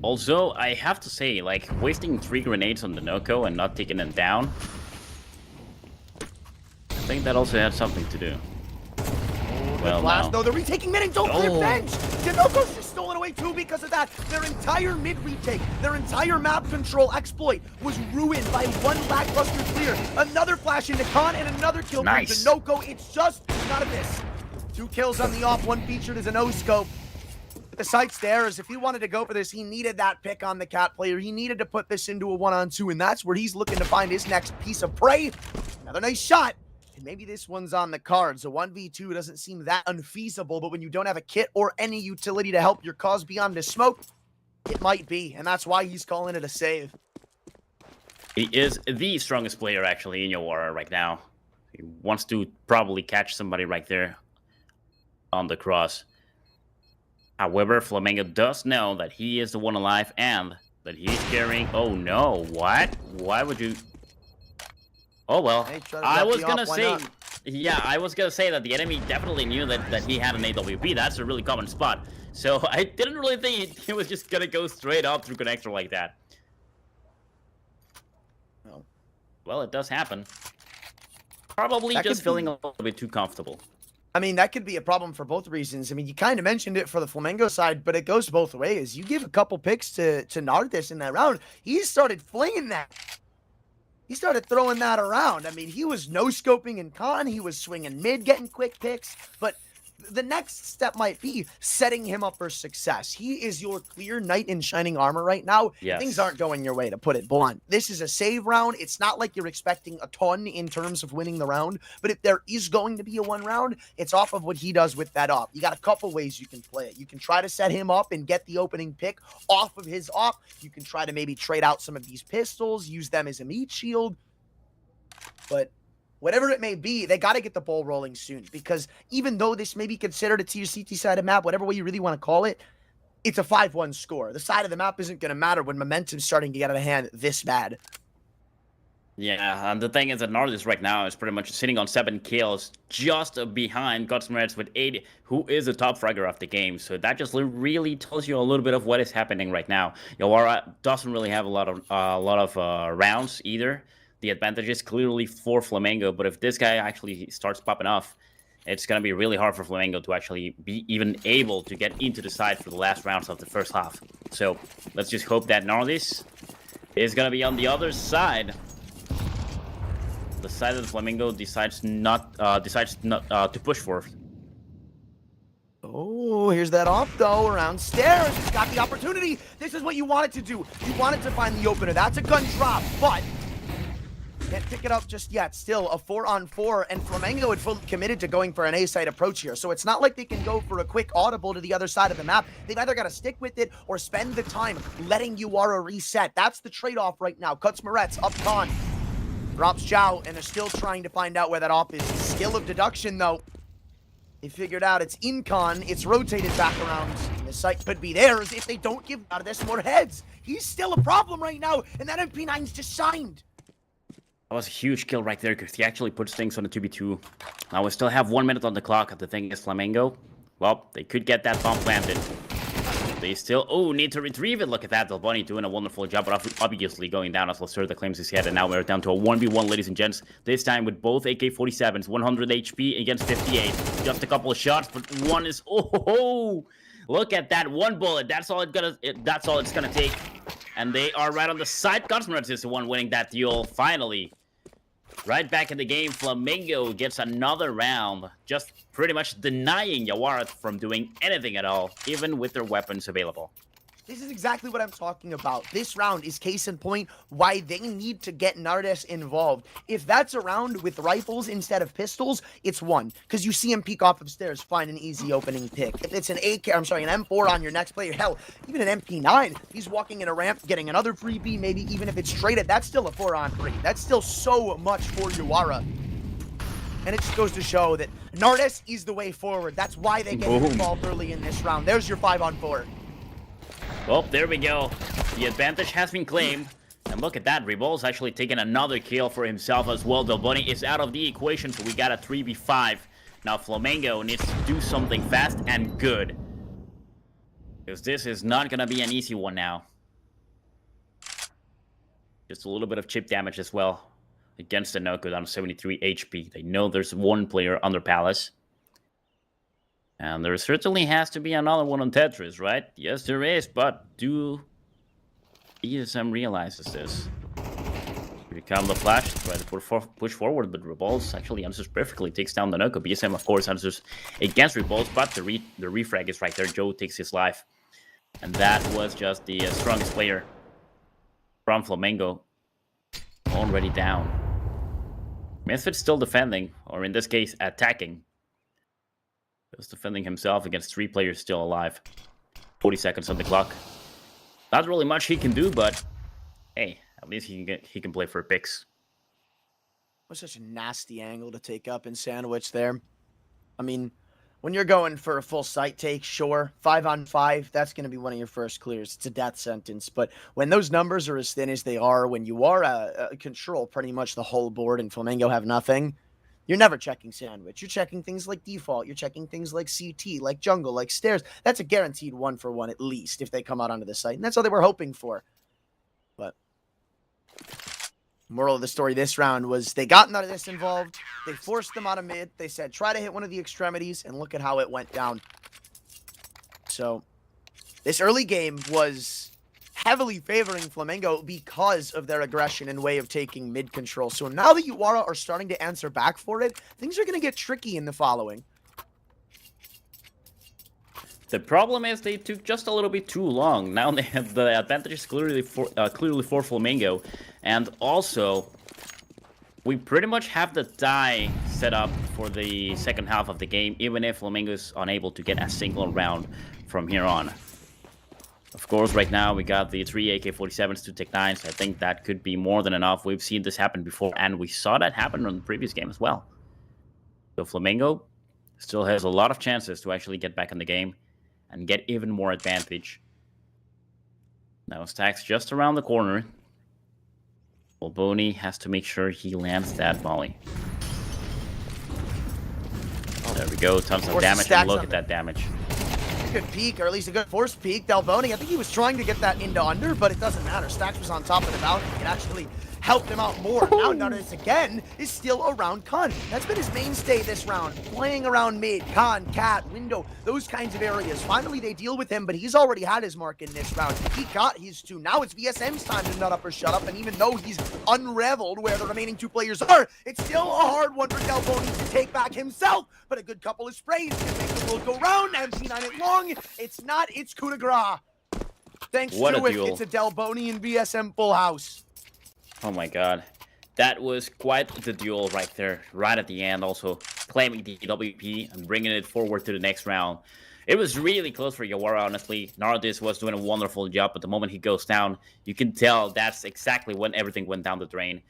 [SPEAKER 6] Also, I have to say, like, wasting 3 grenades on the Noko and not taking them down, I think that also had something to do. Well,
[SPEAKER 7] Blast,
[SPEAKER 6] no.
[SPEAKER 7] though, they're retaking mid and don't clear bench. Dinoko's just stolen away too because of that. Their entire mid retake, their entire map control exploit was ruined by one lackluster clear. Another flash into Khan and another kill from
[SPEAKER 6] Nice.
[SPEAKER 7] Dinoko. It's just none of this. 2 kills on the off, 1 featured as a no-scope. The sight's there, as if he wanted to go for this, he needed that pick on the cat player. He needed to put this into a 1-on-2, and that's where he's looking to find his next piece of prey. Another nice shot. And maybe this one's on the cards. A 1v2 doesn't seem that unfeasible, but when you don't have a kit or any utility to help your cause beyond the smoke, it might be, and that's why he's calling it a save.
[SPEAKER 6] He is the strongest player, actually, in Yawara right now. He wants to probably catch somebody right there on the cross. However, Flamengo does know that he is the one alive and that he's carrying... Oh, no. What? Why would you... Oh, well.
[SPEAKER 7] Hey, try to
[SPEAKER 6] I
[SPEAKER 7] wrap
[SPEAKER 6] was
[SPEAKER 7] the
[SPEAKER 6] going to
[SPEAKER 7] off, why
[SPEAKER 6] say...
[SPEAKER 7] not?
[SPEAKER 6] Yeah, I was going to say that the enemy definitely knew that he had an AWP. That's a really common spot. So I didn't really think he was just going to go straight up through connector like that.
[SPEAKER 7] No.
[SPEAKER 6] Well, it does happen. Probably
[SPEAKER 7] That
[SPEAKER 6] just
[SPEAKER 7] could
[SPEAKER 6] feeling
[SPEAKER 7] be-
[SPEAKER 6] a little bit too comfortable.
[SPEAKER 7] I mean, that could be a problem for both reasons. I mean, you kind of mentioned it for the Flamengo side, but it goes both ways. You give a couple picks to Nardes in that round, he started flinging that. He started throwing that around. I mean, he was no-scoping in con, he was swinging mid, getting quick picks, but the next step might be setting him up for success. He is your clear knight in shining armor right now.
[SPEAKER 6] Yes.
[SPEAKER 7] Things aren't going your way, to put it blunt. This is a save round. It's not like you're expecting a ton in terms of winning the round, but if there is going to be a 1 round, it's off of what he does with that op. You got a couple ways you can play it. You can try to set him up and get the opening pick off of his op. You can try to maybe trade out some of these pistols, use them as a meat shield, but whatever it may be, they got to get the ball rolling soon, because even though this may be considered a tier CT side of map, whatever way you really want to call it, it's a 5-1 score. The side of the map isn't going to matter when momentum's starting to get out of hand this bad.
[SPEAKER 6] Yeah, and the thing is that Nardes right now is pretty much sitting on 7 kills, just behind Godsmerits with 8, who is the top fragger of the game. So that just really tells you a little bit of what is happening right now. Yawara doesn't really have a lot of rounds either. The advantage is clearly for Flamengo, but if this guy actually starts popping off, it's going to be really hard for Flamengo to actually be even able to get into the side for the last rounds of the first half. So let's just hope that Nardes is going to be on the other side. The side that Flamengo decides not to push for.
[SPEAKER 7] Oh, here's that off, though, around stairs. He's got the opportunity. This is what you wanted to do. You wanted to find the opener. That's a gun drop, but can't pick it up just yet. Still a 4-on-4, and Flamengo had fully committed to going for an A-side approach here. So it's not like they can go for a quick audible to the other side of the map. They've either got to stick with it or spend the time letting Yawara reset. That's the trade-off right now. Cuts Moretz up con. Drops Zhao, and they're still trying to find out where that op is. Skill of deduction, though. They figured out it's in con. It's rotated back around. And the site could be theirs if they don't give out of this more heads. He's still a problem right now, and that MP9's just signed.
[SPEAKER 6] That was a huge kill right there because he actually puts things on the 2v2. Now we still have 1 minute on the clock. The thing is, Flamengo, well, they could get that bomb planted. They still, need to retrieve it. Look at that. Del Bunny doing a wonderful job, but obviously going down as Lacerda claims his head. And now we're down to a 1v1, ladies and gents. This time with both AK-47s, 100 HP against 58. Just a couple of shots, but one is, look at that one bullet. That's all it's gonna take. And they are right on the side. Godsmerits is the one winning that duel. Finally, right back in the game, Flamengo gets another round, just pretty much denying Yawara from doing anything at all, even with their weapons available.
[SPEAKER 7] This is exactly what I'm talking about. This round is case in point why they need to get Nardes involved. If that's a round with rifles instead of pistols, it's one. Because you see him peek off of stairs, find an easy opening pick. If it's an an M4 on your next player, hell, even an MP9, he's walking in a ramp, getting another freebie, maybe even if it's traded, that's still a 4-on-3. That's still so much for Yawara. And it just goes to show that Nardis is the way forward. That's why they get involved early in this round. There's your 5-on-4.
[SPEAKER 6] Well, there we go. The advantage has been claimed. And look at that, Revol's actually taking another kill for himself as well. Delboni is out of the equation, so we got a 3v5. Now Flamengo needs to do something fast and good. Because this is not going to be an easy one now. Just a little bit of chip damage as well. Against the Noko down to 73 HP. They know there's one player under Palace. And there certainly has to be another one on Tetris, right? Yes, there is, but do ESM realizes this. Here come the flash, try to push forward, but Revolts actually answers perfectly, takes down the Noko. BSM, of course, answers against Revolts, but the refrag is right there. Joe takes his life. And that was just the strongest player from Flamengo. Already down. Misfit's still defending, or in this case, attacking. Just defending himself against 3 players still alive. 40 seconds on the clock. Not really much he can do, but hey, at least he can play for picks.
[SPEAKER 7] Was such a nasty angle to take up in Sandwich there. I mean, when you're going for a full site take, sure, 5-on-5, that's going to be one of your first clears. It's a death sentence. But when those numbers are as thin as they are, when you are control pretty much the whole board and Flamengo have nothing, you're never checking Sandwich. You're checking things like default. You're checking things like CT, like jungle, like stairs. That's a guaranteed 1-for-1 at least if they come out onto the site. And that's all they were hoping for. But moral of the story this round was they got none of this involved. They forced them out of mid. They said, try to hit one of the extremities, and look at how it went down. So this early game was heavily favoring Flamengo because of their aggression and way of taking mid control. So now that Yawara are starting to answer back for it, things are going to get tricky in the following.
[SPEAKER 6] The problem is they took just a little bit too long. Now they have the advantage is clearly for Flamengo. And also, we pretty much have the die set up for the second half of the game, even if Flamengo is unable to get a single round from here on. Of course, right now we got the 3 AK-47s, 2 Tech-9s. I think that could be more than enough. We've seen this happen before, and we saw that happen on the previous game as well. So Flamengo still has a lot of chances to actually get back in the game and get even more advantage. Now Stack's just around the corner. Delboni has to make sure he lands that volley. There we go, tons of damage, and look at that damage.
[SPEAKER 7] A good peek, or at least a good forced peek. Delboni, I think he was trying to get that into under, but it doesn't matter. Stax was on top of the balcony. It actually helped him out more. Now Nardis again is still around Khan. That's been his mainstay this round. Playing around mid, Khan, cat, window, those kinds of areas. Finally they deal with him, but he's already had his mark in this round. He got his 2. Now it's VSM's time to nut up or shut up, and even though he's unraveled where the remaining 2 players are, it's still a hard one for Delboni to take back himself. But a good couple of sprays can make the world go round. MP9 it long. It's not, it's coup de grace. Thanks
[SPEAKER 6] What
[SPEAKER 7] to
[SPEAKER 6] a
[SPEAKER 7] it,
[SPEAKER 6] duel.
[SPEAKER 7] it's a Delboni and VSM full house.
[SPEAKER 6] Oh my god. That was quite the duel right there, right at the end, also claiming the WP and bringing it forward to the next round. It was really close for Yawara, honestly. Nardis was doing a wonderful job, but the moment he goes down, you can tell that's exactly when everything went down the drain.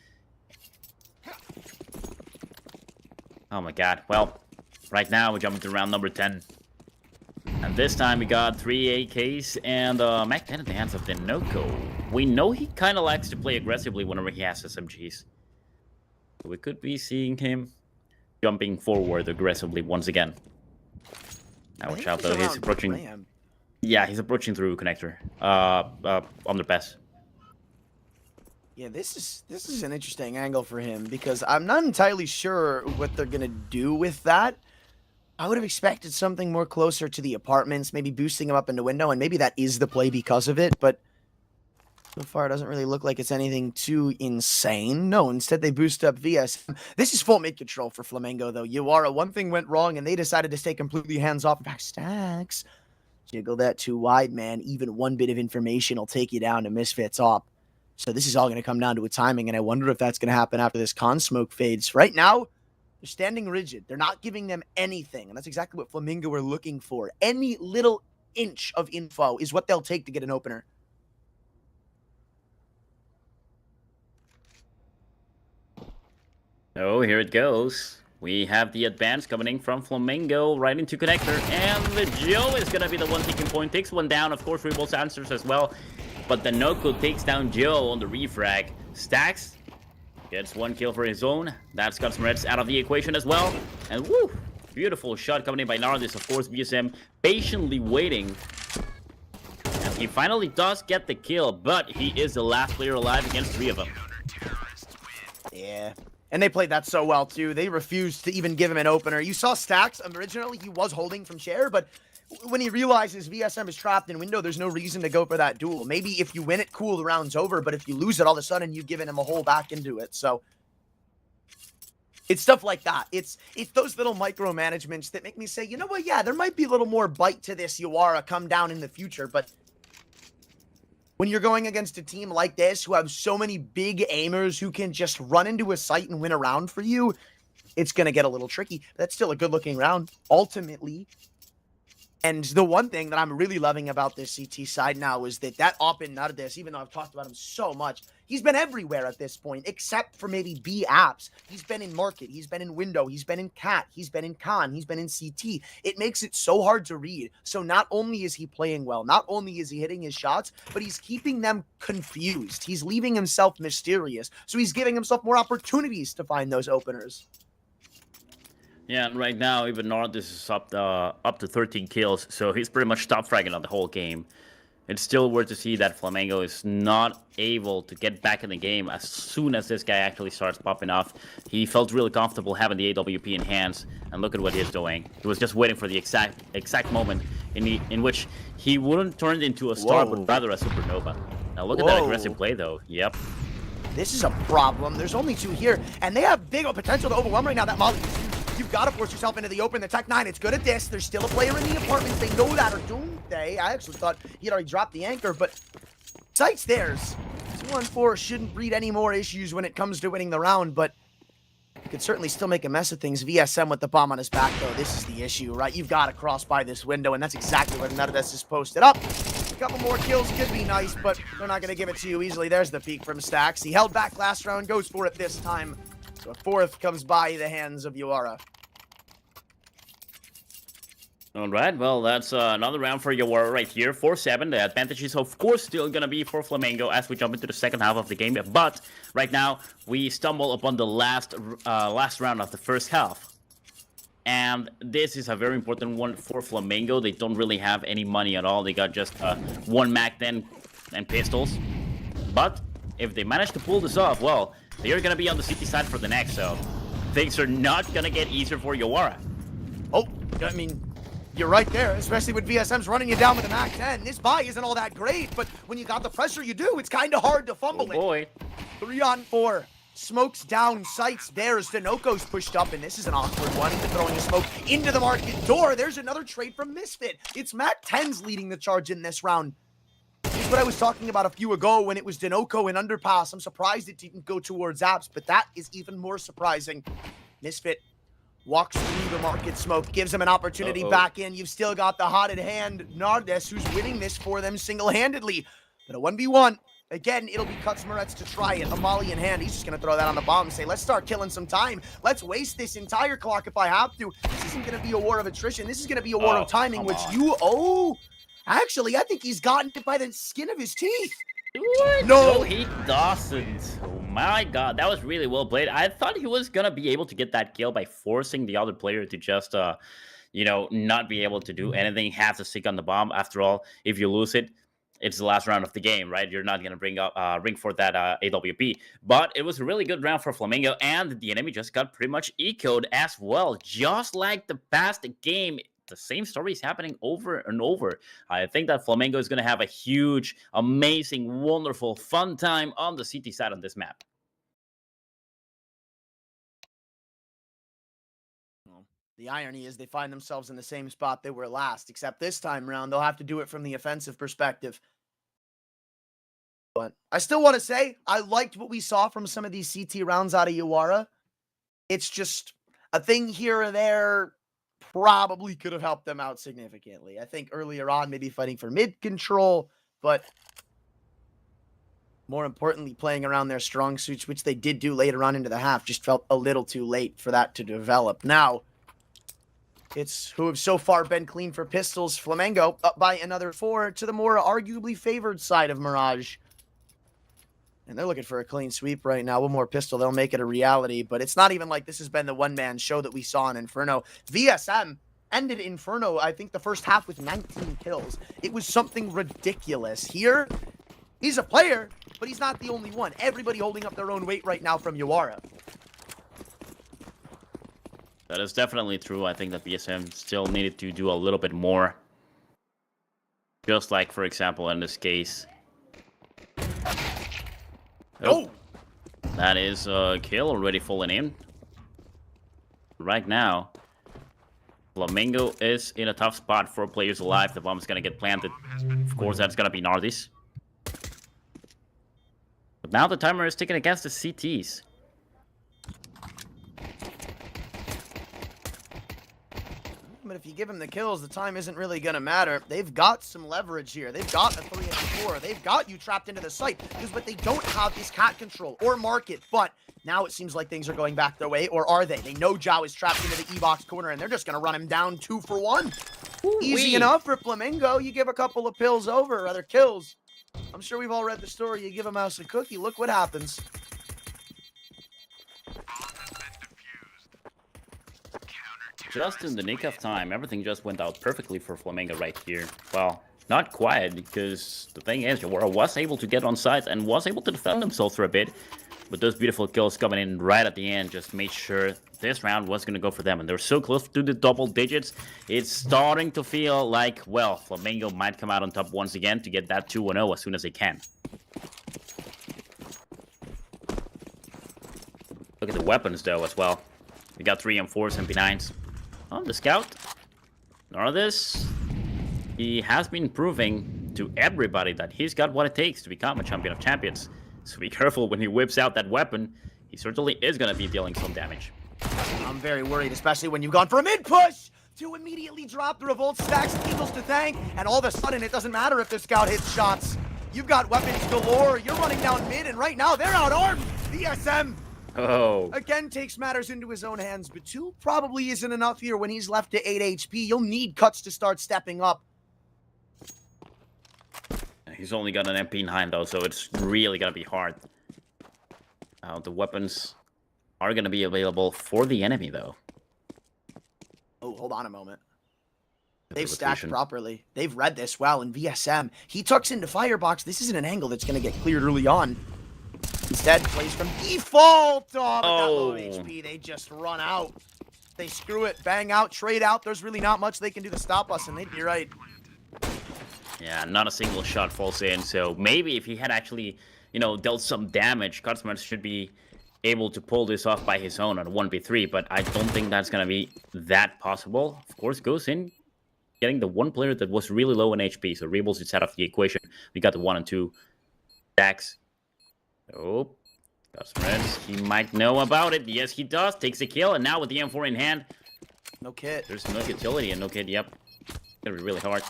[SPEAKER 6] Oh my god. Well, right now we're jumping to round number 10. And this time we got 3 AKs and Mac 10 in the hands of the Noko. We know he kind of likes to play aggressively whenever he has SMGs. So we could be seeing him jumping forward aggressively once again. Now watch out though, he's approaching.
[SPEAKER 7] Ram.
[SPEAKER 6] Yeah, he's approaching through connector. Underpass.
[SPEAKER 7] Yeah, this is an interesting angle for him because I'm not entirely sure what they're gonna do with that. I would have expected something more closer to the apartments, maybe boosting him up in the window, and maybe that is the play because of it, but so far it doesn't really look like it's anything too insane. No, instead they boost up VS. This is full mid control for Flamengo, though. Yawara, one thing went wrong, and they decided to stay completely hands-off. In fact, Stacks, jiggle that too wide, man. Even one bit of information will take you down to Misfits op. So this is all going to come down to a timing, and I wonder if that's going to happen after this con smoke fades. Right now, they're standing rigid. They're not giving them anything, and that's exactly what Flamengo are looking for. Any little inch of info is what they'll take to get an opener.
[SPEAKER 6] Oh, here it goes. We have the advance coming in from Flamengo right into connector, and the Joe is gonna be the one taking point. Takes one down, of course, Rebol's answers as well. But the Noko takes down Joe on the refrag. Stacks gets one kill for his own. That's got some Reds out of the equation as well. And woo! Beautiful shot coming in by Nardis, of course, VSM patiently waiting. And he finally does get the kill, but he is the last player alive against 3 of them.
[SPEAKER 7] Yeah. And they played that so well, too. They refused to even give him an opener. You saw Stacks. Originally, he was holding from Cher, but when he realizes VSM is trapped in window, there's no reason to go for that duel. Maybe if you win it, cool, the round's over, but if you lose it, all of a sudden, you've given him a hole back into it. So it's stuff like that. It's those little micromanagements that make me say, you know what, yeah, there might be a little more bite to this Yawara come down in the future, but when you're going against a team like this who have so many big aimers who can just run into a site and win a round for you, it's going to get a little tricky. That's still a good-looking round, ultimately. And the one thing that I'm really loving about this CT side now is that op in Nardes, even though I've talked about him so much, he's been everywhere at this point, except for maybe B apps. He's been in Market, he's been in Window, he's been in Cat, he's been in Con, he's been in CT. It makes it so hard to read. So not only is he playing well, not only is he hitting his shots, but he's keeping them confused. He's leaving himself mysterious. So he's giving himself more opportunities to find those openers.
[SPEAKER 6] Yeah, and right now, even Nardis is up to 13 kills, so he's pretty much top fragging on the whole game. It's still weird to see that Flamengo is not able to get back in the game as soon as this guy actually starts popping off. He felt really comfortable having the AWP in hands, and look at what he's doing. He was just waiting for the exact moment in which he wouldn't turn into a star, but rather a supernova. Now look at that aggressive play, though. Yep.
[SPEAKER 7] This is a problem. There's only 2 here, and they have big potential to overwhelm right now. That Molly, you've got to force yourself into the open. The Tech 9, it's good at this. There's still a player in the apartments. They know that, or don't they? I actually thought he'd already dropped the anchor, but sight's theirs. 2-on-4 shouldn't breed any more issues when it comes to winning the round, but you could certainly still make a mess of things. VSM with the bomb on his back, though. This is the issue, right? You've got to cross by this window, and that's exactly where Nardes is posted up. A couple more kills could be nice, but they're not going to give it to you easily. There's the peek from Stacks. He held back last round, goes for it this time. So a 4th comes by the hands of Yawara.
[SPEAKER 6] All right, well, that's another round for Yawara right here. 4-7. The advantage is, of course, still going to be for Flamengo as we jump into the second half of the game. But right now, we stumble upon the last round of the first half. And this is a very important one for Flamengo. They don't really have any money at all. They got just 1 Mac 10 and pistols. But if they manage to pull this off, well, they are going to be on the CT side for the next. So things are not going to get easier for Yawara.
[SPEAKER 7] Oh, I mean, you're right there, especially with VSM's running you down with a Mac 10. This buy isn't all that great, but when you got the pressure you do, it's kind of hard to fumble
[SPEAKER 6] Oh boy.
[SPEAKER 7] it. 3-on-4. Smokes down, sights there as Denoko's pushed up, and this is an awkward one. Into throwing a smoke into the market door. There's another trade from Misfit. It's Mac 10's leading the charge in this round. This is what I was talking about a few ago when it was Denoko and Underpass. I'm surprised it didn't go towards apps, but that is even more surprising. Misfit walks through the market smoke, gives him an opportunity back in. You've still got the hot at hand Nardes, who's winning this for them single-handedly. But a 1v1. Again, it'll be Kutzmaretz to try it. A molly in hand. He's just going to throw that on the bomb and say, let's start killing some time. Let's waste this entire clock if I have to. This isn't going to be a war of attrition. This is going to be a war of timing, which actually, I think he's gotten it by the skin of his teeth.
[SPEAKER 6] What?
[SPEAKER 7] No,
[SPEAKER 6] he doesn't. Oh my god, that was really well played. I thought he was going to be able to get that kill by forcing the other player to just, not be able to do anything, have to stick on the bomb. After all, if you lose it, it's the last round of the game, right? You're not going to bring forth that AWP. But it was a really good round for Flamengo, and the enemy just got pretty much ecoed as well. Just like the past game, the same story is happening over and over. I think that Flamengo is going to have a huge, amazing, wonderful, fun time on the CT side on this map.
[SPEAKER 7] The irony is they find themselves in the same spot they were last, except this time around, they'll have to do it from the offensive perspective. But I still want to say, I liked what we saw from some of these CT rounds out of Yawara. It's just a thing here or there probably could have helped them out significantly. I think earlier on, maybe fighting for mid control, but more importantly, playing around their strong suits, which they did do later on into the half, just felt a little too late for that to develop. Now, it's who have so far been clean for pistols. Flamengo up by another 4 to the more arguably favored side of Mirage. And they're looking for a clean sweep right now. One more pistol, they'll make it a reality. But it's not even like this has been the one-man show that we saw in Inferno. VSM ended Inferno, I think, the first half with 19 kills. It was something ridiculous. Here, he's a player, but he's not the only one. Everybody holding up their own weight right now from Yawara.
[SPEAKER 6] That is definitely true. I think that BSM still needed to do a little bit more. Just like, for example, in this case. Oh! That is a kill already falling in. Right now, Flamengo is in a tough spot for players alive. The bomb is going to get planted. Of course, that's going to be Nardis. But now the timer is ticking against the CTs.
[SPEAKER 7] But if you give them the kills, the time isn't really going to matter. They've got some leverage here. They've got a 3 and 4. They've got you trapped into the site. Because what they don't have is cat control or market. But now it seems like things are going back their way. Or are they? They know Zhao is trapped into the E-box corner, and they're just going to run him down 2 for 1. Easy enough for Flamengo. You give a couple of pills over, or other kills. I'm sure we've all read the story. You give a mouse a cookie. Look what happens.
[SPEAKER 6] Just in the nick of time, everything just went out perfectly for Flamengo right here. Well, not quite, because the thing is, Yawara was able to get on site and was able to defend themselves for a bit. But those beautiful kills coming in right at the end just made sure this round was going to go for them. And they're so close to the double digits, it's starting to feel like, well, Flamengo might come out on top once again to get that 2-0 as soon as they can. Look at the weapons, though, as well. We got 3 M4s and P9s. Oh, the scout. Nardis, he has been proving to everybody that he's got what it takes to become a champion of champions. So be careful when he whips out that weapon. He certainly is going to be dealing some damage.
[SPEAKER 7] I'm very worried, especially when you've gone for a mid-push to immediately drop the Revolt stacks and Eagles to thank, and all of a sudden it doesn't matter if the scout hits shots. You've got weapons galore, you're running down mid, and right now they're out-armed. VSM
[SPEAKER 6] Oh.
[SPEAKER 7] again takes matters into his own hands, but 2 probably isn't enough here when he's left to 8 HP. You'll need Cuts to start stepping up.
[SPEAKER 6] He's only got an MP9 though, so it's really gonna be hard. The weapons are gonna be available for the enemy though.
[SPEAKER 7] Oh, hold on a moment. They've stacked properly. They've read this well, and VSM, he tucks into Firebox. This isn't an angle that's going to get cleared early on. Instead, plays from default. Oh, but that low HP, they just run out. They screw it, bang out, trade out. There's really not much they can do to stop us, and they'd be right.
[SPEAKER 6] Yeah, not a single shot falls in, so maybe if he had actually, you know, dealt some damage, Cutsmart should be able to pull this off by his own on 1v3, but I don't think that's going to be that possible. Of course, goes in getting the one player that was really low in HP, so Rebels is out of the equation. We got the 1 and 2 stacks. Oh, Cutsmart, he might know about it. Yes, he does. Takes a kill, and now with the M4 in hand,
[SPEAKER 7] no kit.
[SPEAKER 6] There's no utility and no kit, yep. It's going to be really hard.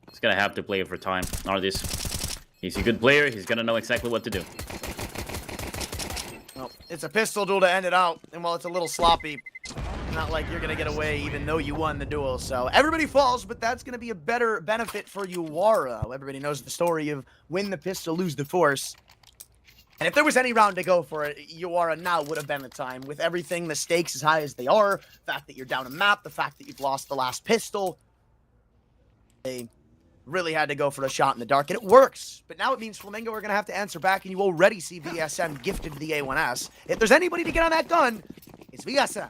[SPEAKER 6] He's going to have to play it for time. Nardis, he's a good player. He's going to know exactly what to do.
[SPEAKER 7] Well, it's a pistol duel to end it out, and while it's a little sloppy, not like you're going to get away even though you won the duel. So everybody falls, but that's going to be a better benefit for Yawara. Everybody knows the story of win the pistol, lose the force. And if there was any round to go for it, Yawara now would have been the time. With everything, the stakes as high as they are, the fact that you're down a map, the fact that you've lost the last pistol, they really had to go for a shot in the dark, and it works. But now it means Flamengo are going to have to answer back, and you already see VSM gifted the A1S. If there's anybody to get on that gun, it's VSM.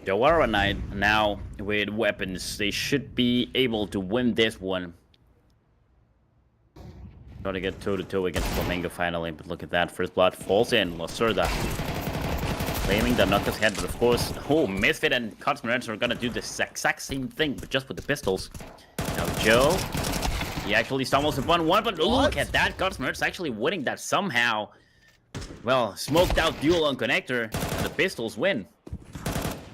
[SPEAKER 6] Yawara Knight now with weapons. They should be able to win this one. Try to get toe-to-toe against Flamengo finally, but look at that. First blood falls in. Lacerda claiming the Knuckles head, but of course, Misfit and Cutsmart are gonna do the exact same thing, but just with the pistols. Now Joe, he actually stumbles upon one, but look at that. Cutsmart's actually winning that somehow. Well, smoked out duel on connector, and the pistols win.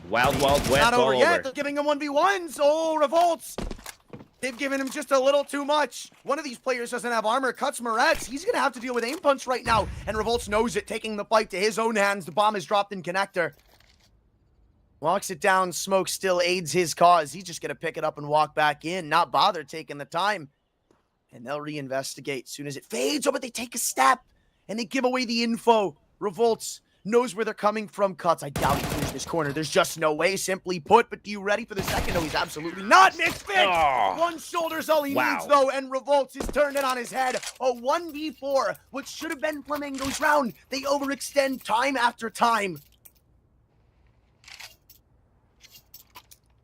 [SPEAKER 6] Wild West
[SPEAKER 7] Not
[SPEAKER 6] all
[SPEAKER 7] over yet.
[SPEAKER 6] over.
[SPEAKER 7] They're giving him 1v1s. Oh, Revolts. They've given him just a little too much. One of these players doesn't have armor, cuts Moretz. He's gonna have to deal with aim punch right now. And Revolts knows it, taking the fight to his own hands. The bomb is dropped in connector. Walks it down, Smoke still aids his cause. He's just gonna pick it up and walk back in, not bother taking the time. And they'll reinvestigate as soon as it fades. Oh, but they take a step and they give away the info. Revolts knows where they're coming from. Cuts, I doubt he clears this corner. There's just no way, simply put. But do you ready for the second? No, he's absolutely not. Misfit!
[SPEAKER 6] Oh.
[SPEAKER 7] One shoulder's all he needs, though, and Revolts is turned it on his head. A 1v4, which should have been Flamengo's round. They overextend time after time.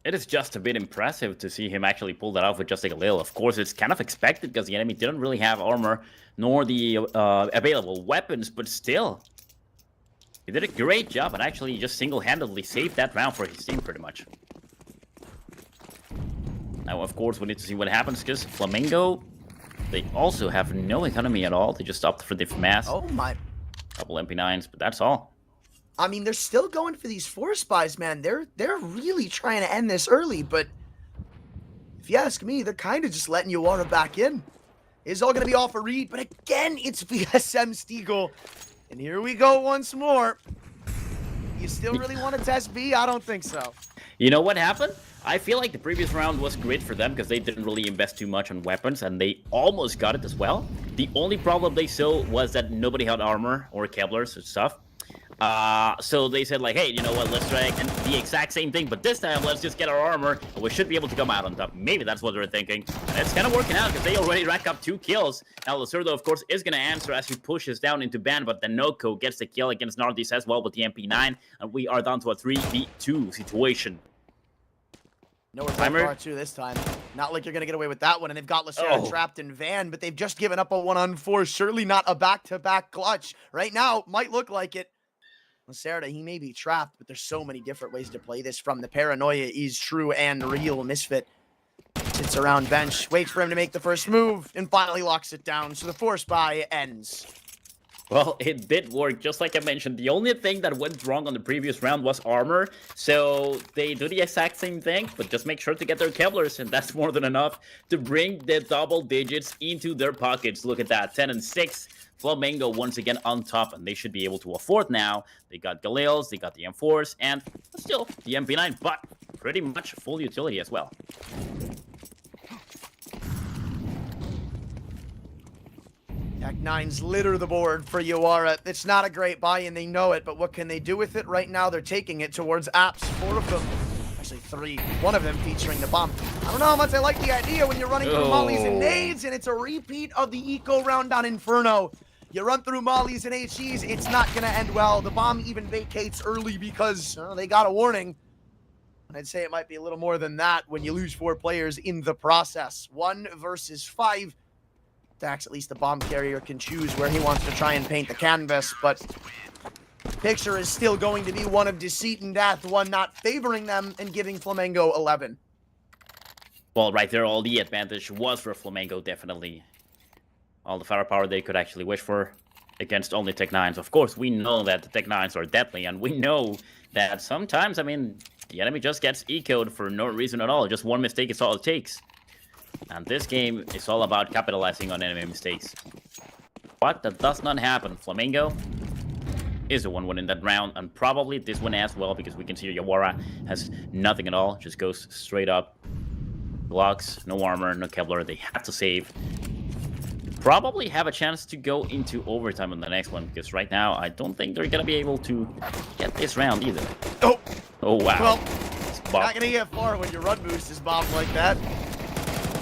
[SPEAKER 6] It is just a bit impressive to see him actually pull that off with just like a little. Of course, it's kind of expected because the enemy didn't really have armor nor the available weapons, but still. He did a great job and actually just single-handedly saved that round for his team pretty much. Now, of course, we need to see what happens because Flamengo, they also have no economy at all. They just opted for the FMAS.
[SPEAKER 7] Oh my.
[SPEAKER 6] Couple MP9s, but that's all.
[SPEAKER 7] I mean, they're still going for these force buys, man. They're really trying to end this early, but if you ask me, they're kind of just letting Yawara back in. It's all going to be off a read, but again, it's VSM Stiegel. And here we go once more. You still really want to test B? I don't think so.
[SPEAKER 6] You know what happened? I feel like the previous round was great for them because they didn't really invest too much on weapons and they almost got it as well. The only problem they saw was that nobody had armor or Kevlars or stuff. So they said like, hey, you know what, let's try the exact same thing, but this time let's just get our armor and we should be able to come out on top. Maybe that's what they're thinking. And it's kind of working out because they already rack up 2 kills. Now Lacerdo, of course, is going to answer as he pushes down into ban, but then Noko gets the kill against Nardis as well with the MP9, and we are down to a 3v2 situation.
[SPEAKER 7] Nowhere far too this time. Not like you're going to get away with that one, and they've got Lacerda trapped in Van, but they've just given up a 1-on-4. Surely not a back-to-back clutch. Right now, might look like it. Lacerda, he may be trapped, but there's so many different ways to play this from. The paranoia is true and real. Misfit sits around bench, waits for him to make the first move, and finally locks it down. So the force buy ends.
[SPEAKER 6] Well, it did work, just like I mentioned. The only thing that went wrong on the previous round was armor. So they do the exact same thing, but just make sure to get their Kevlars, and that's more than enough to bring the double digits into their pockets. Look at that, 10 and 6. Flamengo once again on top, and they should be able to afford now. They got Galils, they got the M4s, and still the MP9, but pretty much full utility as well.
[SPEAKER 7] Tech-9s litter the board for Yawara. It's not a great buy, and they know it, but what can they do with it? Right now, they're taking it towards apps. 4 of them. Actually, 3. One of them featuring the bomb. I don't know how much I like the idea when you're running through mollies and nades, and it's a repeat of the eco round on Inferno. You run through mollies and HEs, it's not going to end well. The bomb even vacates early because they got a warning. And I'd say it might be a little more than that when you lose 4 players in the process. 1 versus 5. Dax, at least the bomb carrier, can choose where he wants to try and paint the canvas, but picture is still going to be one of deceit and death, one not favoring them and giving Flamengo 11.
[SPEAKER 6] Well, right there, all the advantage was for Flamengo, definitely. All the firepower they could actually wish for against only Tech-9s. Of course, we know that the Tech-9s are deadly, and we know that sometimes, I mean, the enemy just gets ecoed for no reason at all. Just one mistake is all it takes. And this game is all about capitalizing on enemy mistakes. But that does not happen. Flamengo is the one winning that round, and probably this one as well, because we can see Yawara has nothing at all, just goes straight up. Blocks, no armor, no Kevlar, they have to save. Probably have a chance to go into overtime on the next one, because right now I don't think they're gonna be able to get this round either.
[SPEAKER 7] Oh
[SPEAKER 6] wow.
[SPEAKER 7] Well, not gonna get far when your run boost is bombed like that.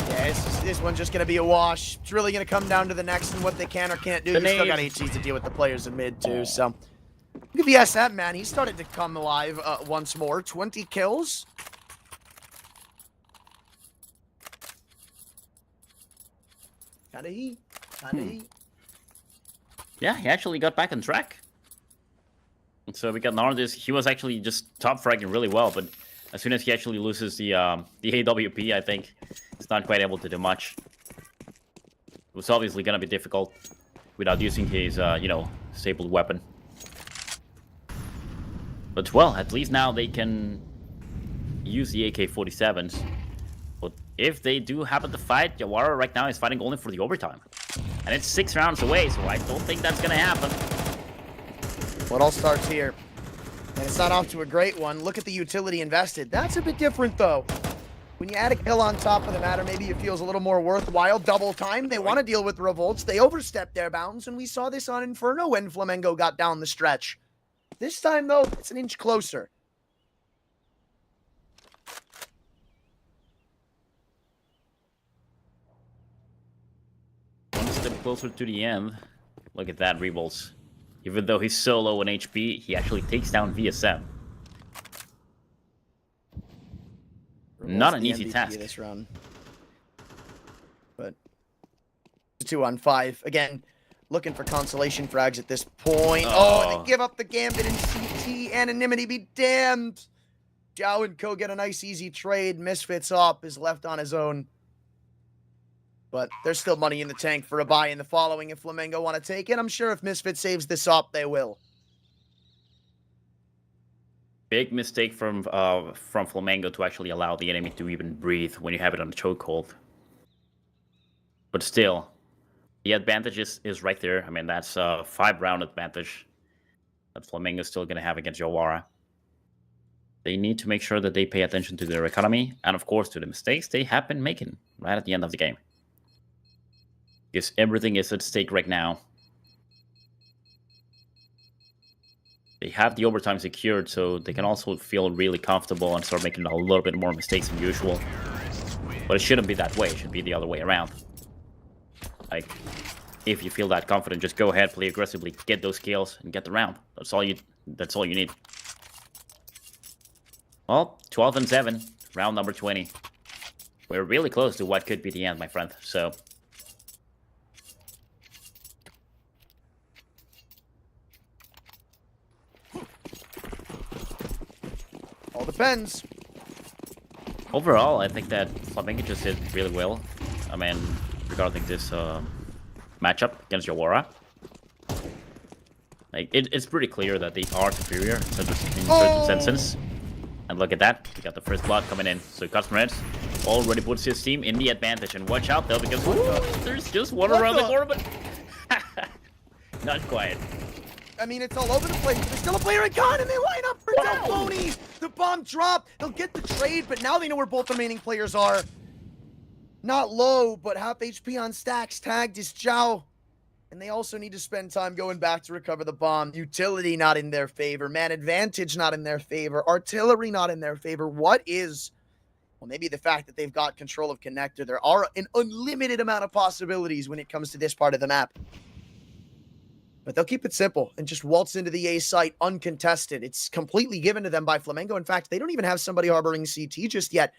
[SPEAKER 7] Yeah, this one's just gonna be a wash. It's really gonna come down to the next and what they can or can't do. You still got HCs to deal with the players in mid too, so look at VSM, man. He started to come alive once more. 20 kills. Kinda he.
[SPEAKER 6] Yeah, he actually got back on track. And so we got Nardis. He was actually just top fragging really well, but as soon as he actually loses the AWP, I think he's not quite able to do much. It was obviously gonna be difficult without using his, stapled weapon. But well, at least now they can use the AK-47s. But if they do happen to fight, Yawara right now is fighting only for the overtime. And it's 6 rounds away, so I don't think that's gonna happen.
[SPEAKER 7] What all starts here. And it's not off to a great one. Look at the utility invested. That's a bit different, though. When you add a kill on top of the matter, maybe it feels a little more worthwhile. Double time. They want to deal with revolts. They overstepped their bounds, and we saw this on Inferno when Flamengo got down the stretch. This time, though, it's an inch closer.
[SPEAKER 6] One step closer to the end. Look at that, revolts. Even though he's so low on HP, he actually takes down VSM. Not an easy
[SPEAKER 7] MVP
[SPEAKER 6] task.
[SPEAKER 7] This run. But 2-on-5. Again, looking for consolation frags at this point. Oh, and they give up the gambit in CT. Anonymity be damned. Zhao and Co get a nice easy trade. Misfits up, is left on his own. But there's still money in the tank for a buy in the following if Flamengo want to take it. I'm sure if Misfit saves this up, they will.
[SPEAKER 6] Big mistake from Flamengo to actually allow the enemy to even breathe when you have it on the chokehold. But still, the advantage is right there. I mean, that's a 5-round advantage that Flamengo is still going to have against Yawara. They need to make sure that they pay attention to their economy and, of course, to the mistakes they have been making right at the end of the game. Because everything is at stake right now. They have the overtime secured, so they can also feel really comfortable and start making a little bit more mistakes than usual. But it shouldn't be that way. It should be the other way around. Like, if you feel that confident, just go ahead, play aggressively, get those kills, and get the round. That's all you need. Well, 12-7, round number 20. We're really close to what could be the end, my friend. So
[SPEAKER 7] All depends.
[SPEAKER 6] overall, I think that Flamengo just did really well. I mean, regarding this matchup against Yawara. Like, it's pretty clear that they are superior in certain senses. And look at that, we got the first blood coming in. So Cosmoreds already puts his team in the advantage. And watch out though, because there's just one around the corner, but not quite.
[SPEAKER 7] I mean, it's all over the place. There's still a player in con, and they line up for Delphoni. The bomb drop. They'll get the trade, but now they know where both the remaining players are. Not low, but half HP on stacks. Tagged is Zhao. And they also need to spend time going back to recover the bomb. Utility not in their favor. Man advantage not in their favor. Artillery not in their favor. What is? Well, maybe the fact that they've got control of Connector. There are an unlimited amount of possibilities when it comes to this part of the map. But they'll keep it simple and just waltz into the A site uncontested. It's completely given to them by Flamengo. In fact, they don't even have somebody harboring CT just yet.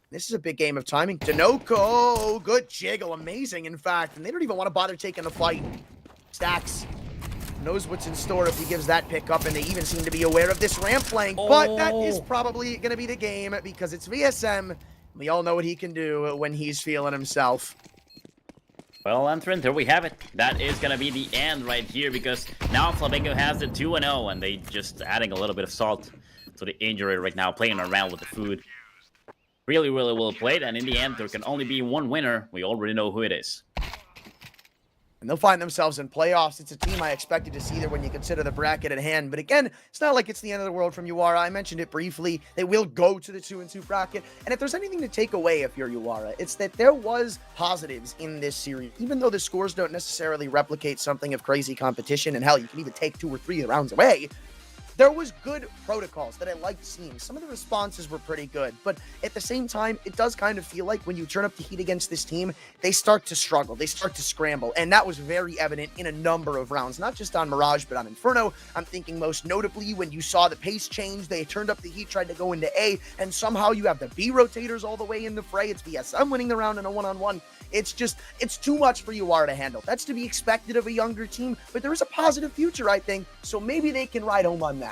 [SPEAKER 7] This is a big game of timing. Denoco, good jiggle, amazing, in fact. And they don't even want to bother taking the fight. Stacks knows what's in store if he gives that pick up, and they even seem to be aware of this ramp flank. But that is probably going to be the game because it's VSM. We all know what he can do when he's feeling himself.
[SPEAKER 6] Well, Antrin, there we have it. That is going to be the end right here because now Flamengo has the 2-0 and they just adding a little bit of salt to the injury right now, playing around with the food. Really, really well played, and in the end, there can only be one winner. We already know who it is.
[SPEAKER 7] And they'll find themselves in playoffs. It's a team I expected to see there when you consider the bracket at hand. But again, it's not like it's the end of the world from Yawara. I mentioned it briefly. They will go to the 2-2 bracket. And if there's anything to take away if you're Yawara, it's that there was positives in this series. Even though the scores don't necessarily replicate something of crazy competition, and hell, you can even take 2 or 3 rounds away, there was good protocols that I liked seeing. Some of the responses were pretty good, but at the same time, it does kind of feel like when you turn up the heat against this team, they start to struggle, they start to scramble, and that was very evident in a number of rounds, not just on Mirage, but on Inferno. I'm thinking most notably when you saw the pace change, they turned up the heat, tried to go into A, and somehow you have the B rotators all the way in the fray. It's VSM winning the round in a one-on-one. It's too much for Yawara to handle. That's to be expected of a younger team, but there is a positive future, I think, so maybe they can ride home on that.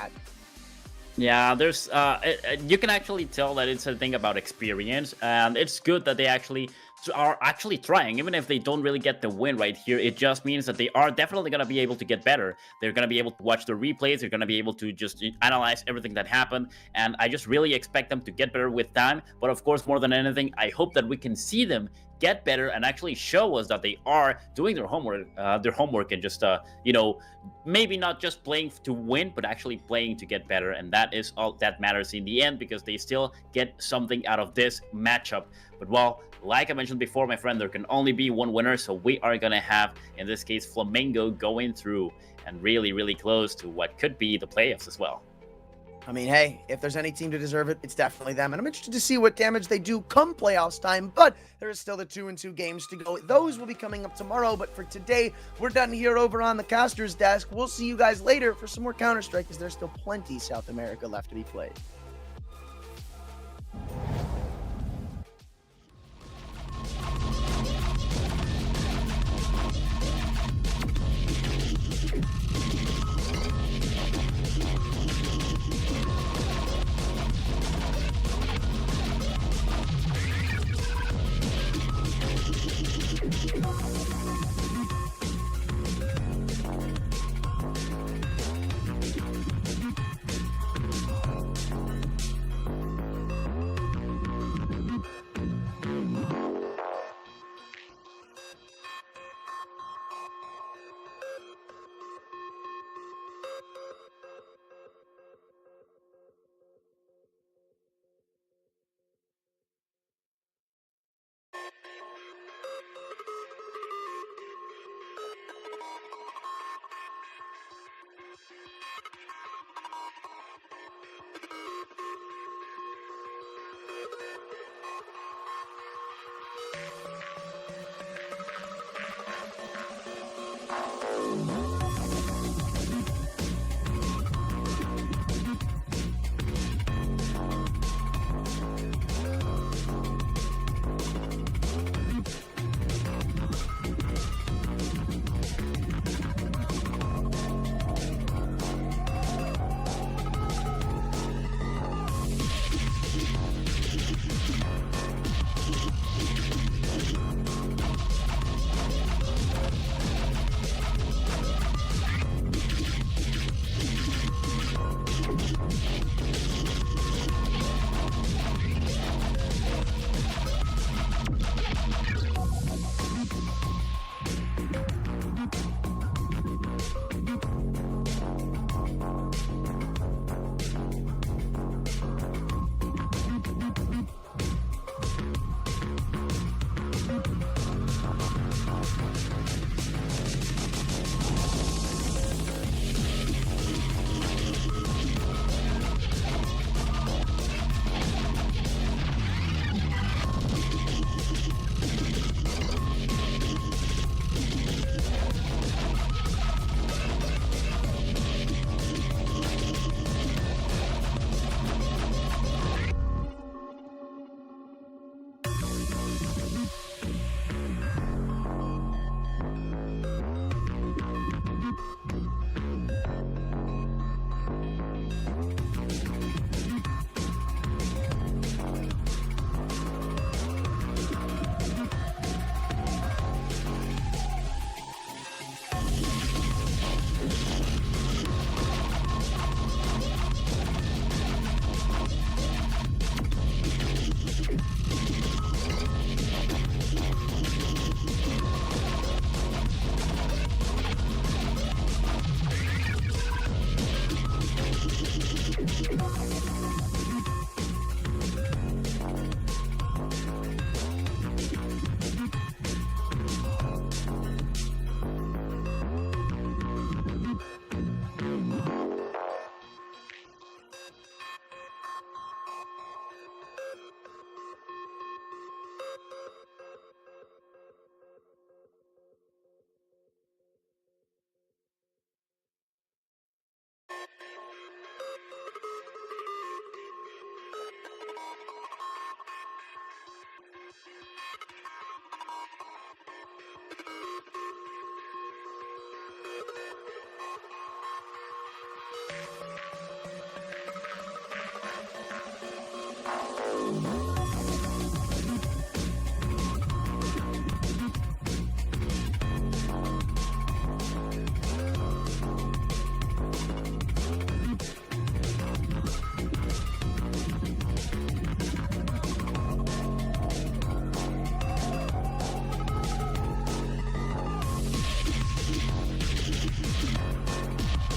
[SPEAKER 6] Yeah, there's you can actually tell that it's a thing about experience, and it's good that they actually are actually trying, even if they don't really get the win right here. It just means that they are definitely going to be able to get better. They're going to be able to watch the replays. They're going to be able to just analyze everything that happened. And I just really expect them to get better with time. But of course, more than anything, I hope that we can see them get better and actually show us that they are doing their homework and just maybe not just playing to win, but actually playing to get better. And that is all that matters in the end, because they still get something out of this matchup. But well, like I mentioned before, my friend, there can only be one winner, so we are gonna have, in this case, Flamengo going through and really, really close to what could be the playoffs as well.
[SPEAKER 7] I mean, hey, if there's any team to deserve it, it's definitely them. And I'm interested to see what damage they do come playoffs time, but there is still the 2-2 games to go. Those will be coming up tomorrow, but for today, we're done here over on the caster's desk. We'll see you guys later for some more Counter-Strike, because there's still plenty South America left to be played.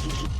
[SPEAKER 4] keep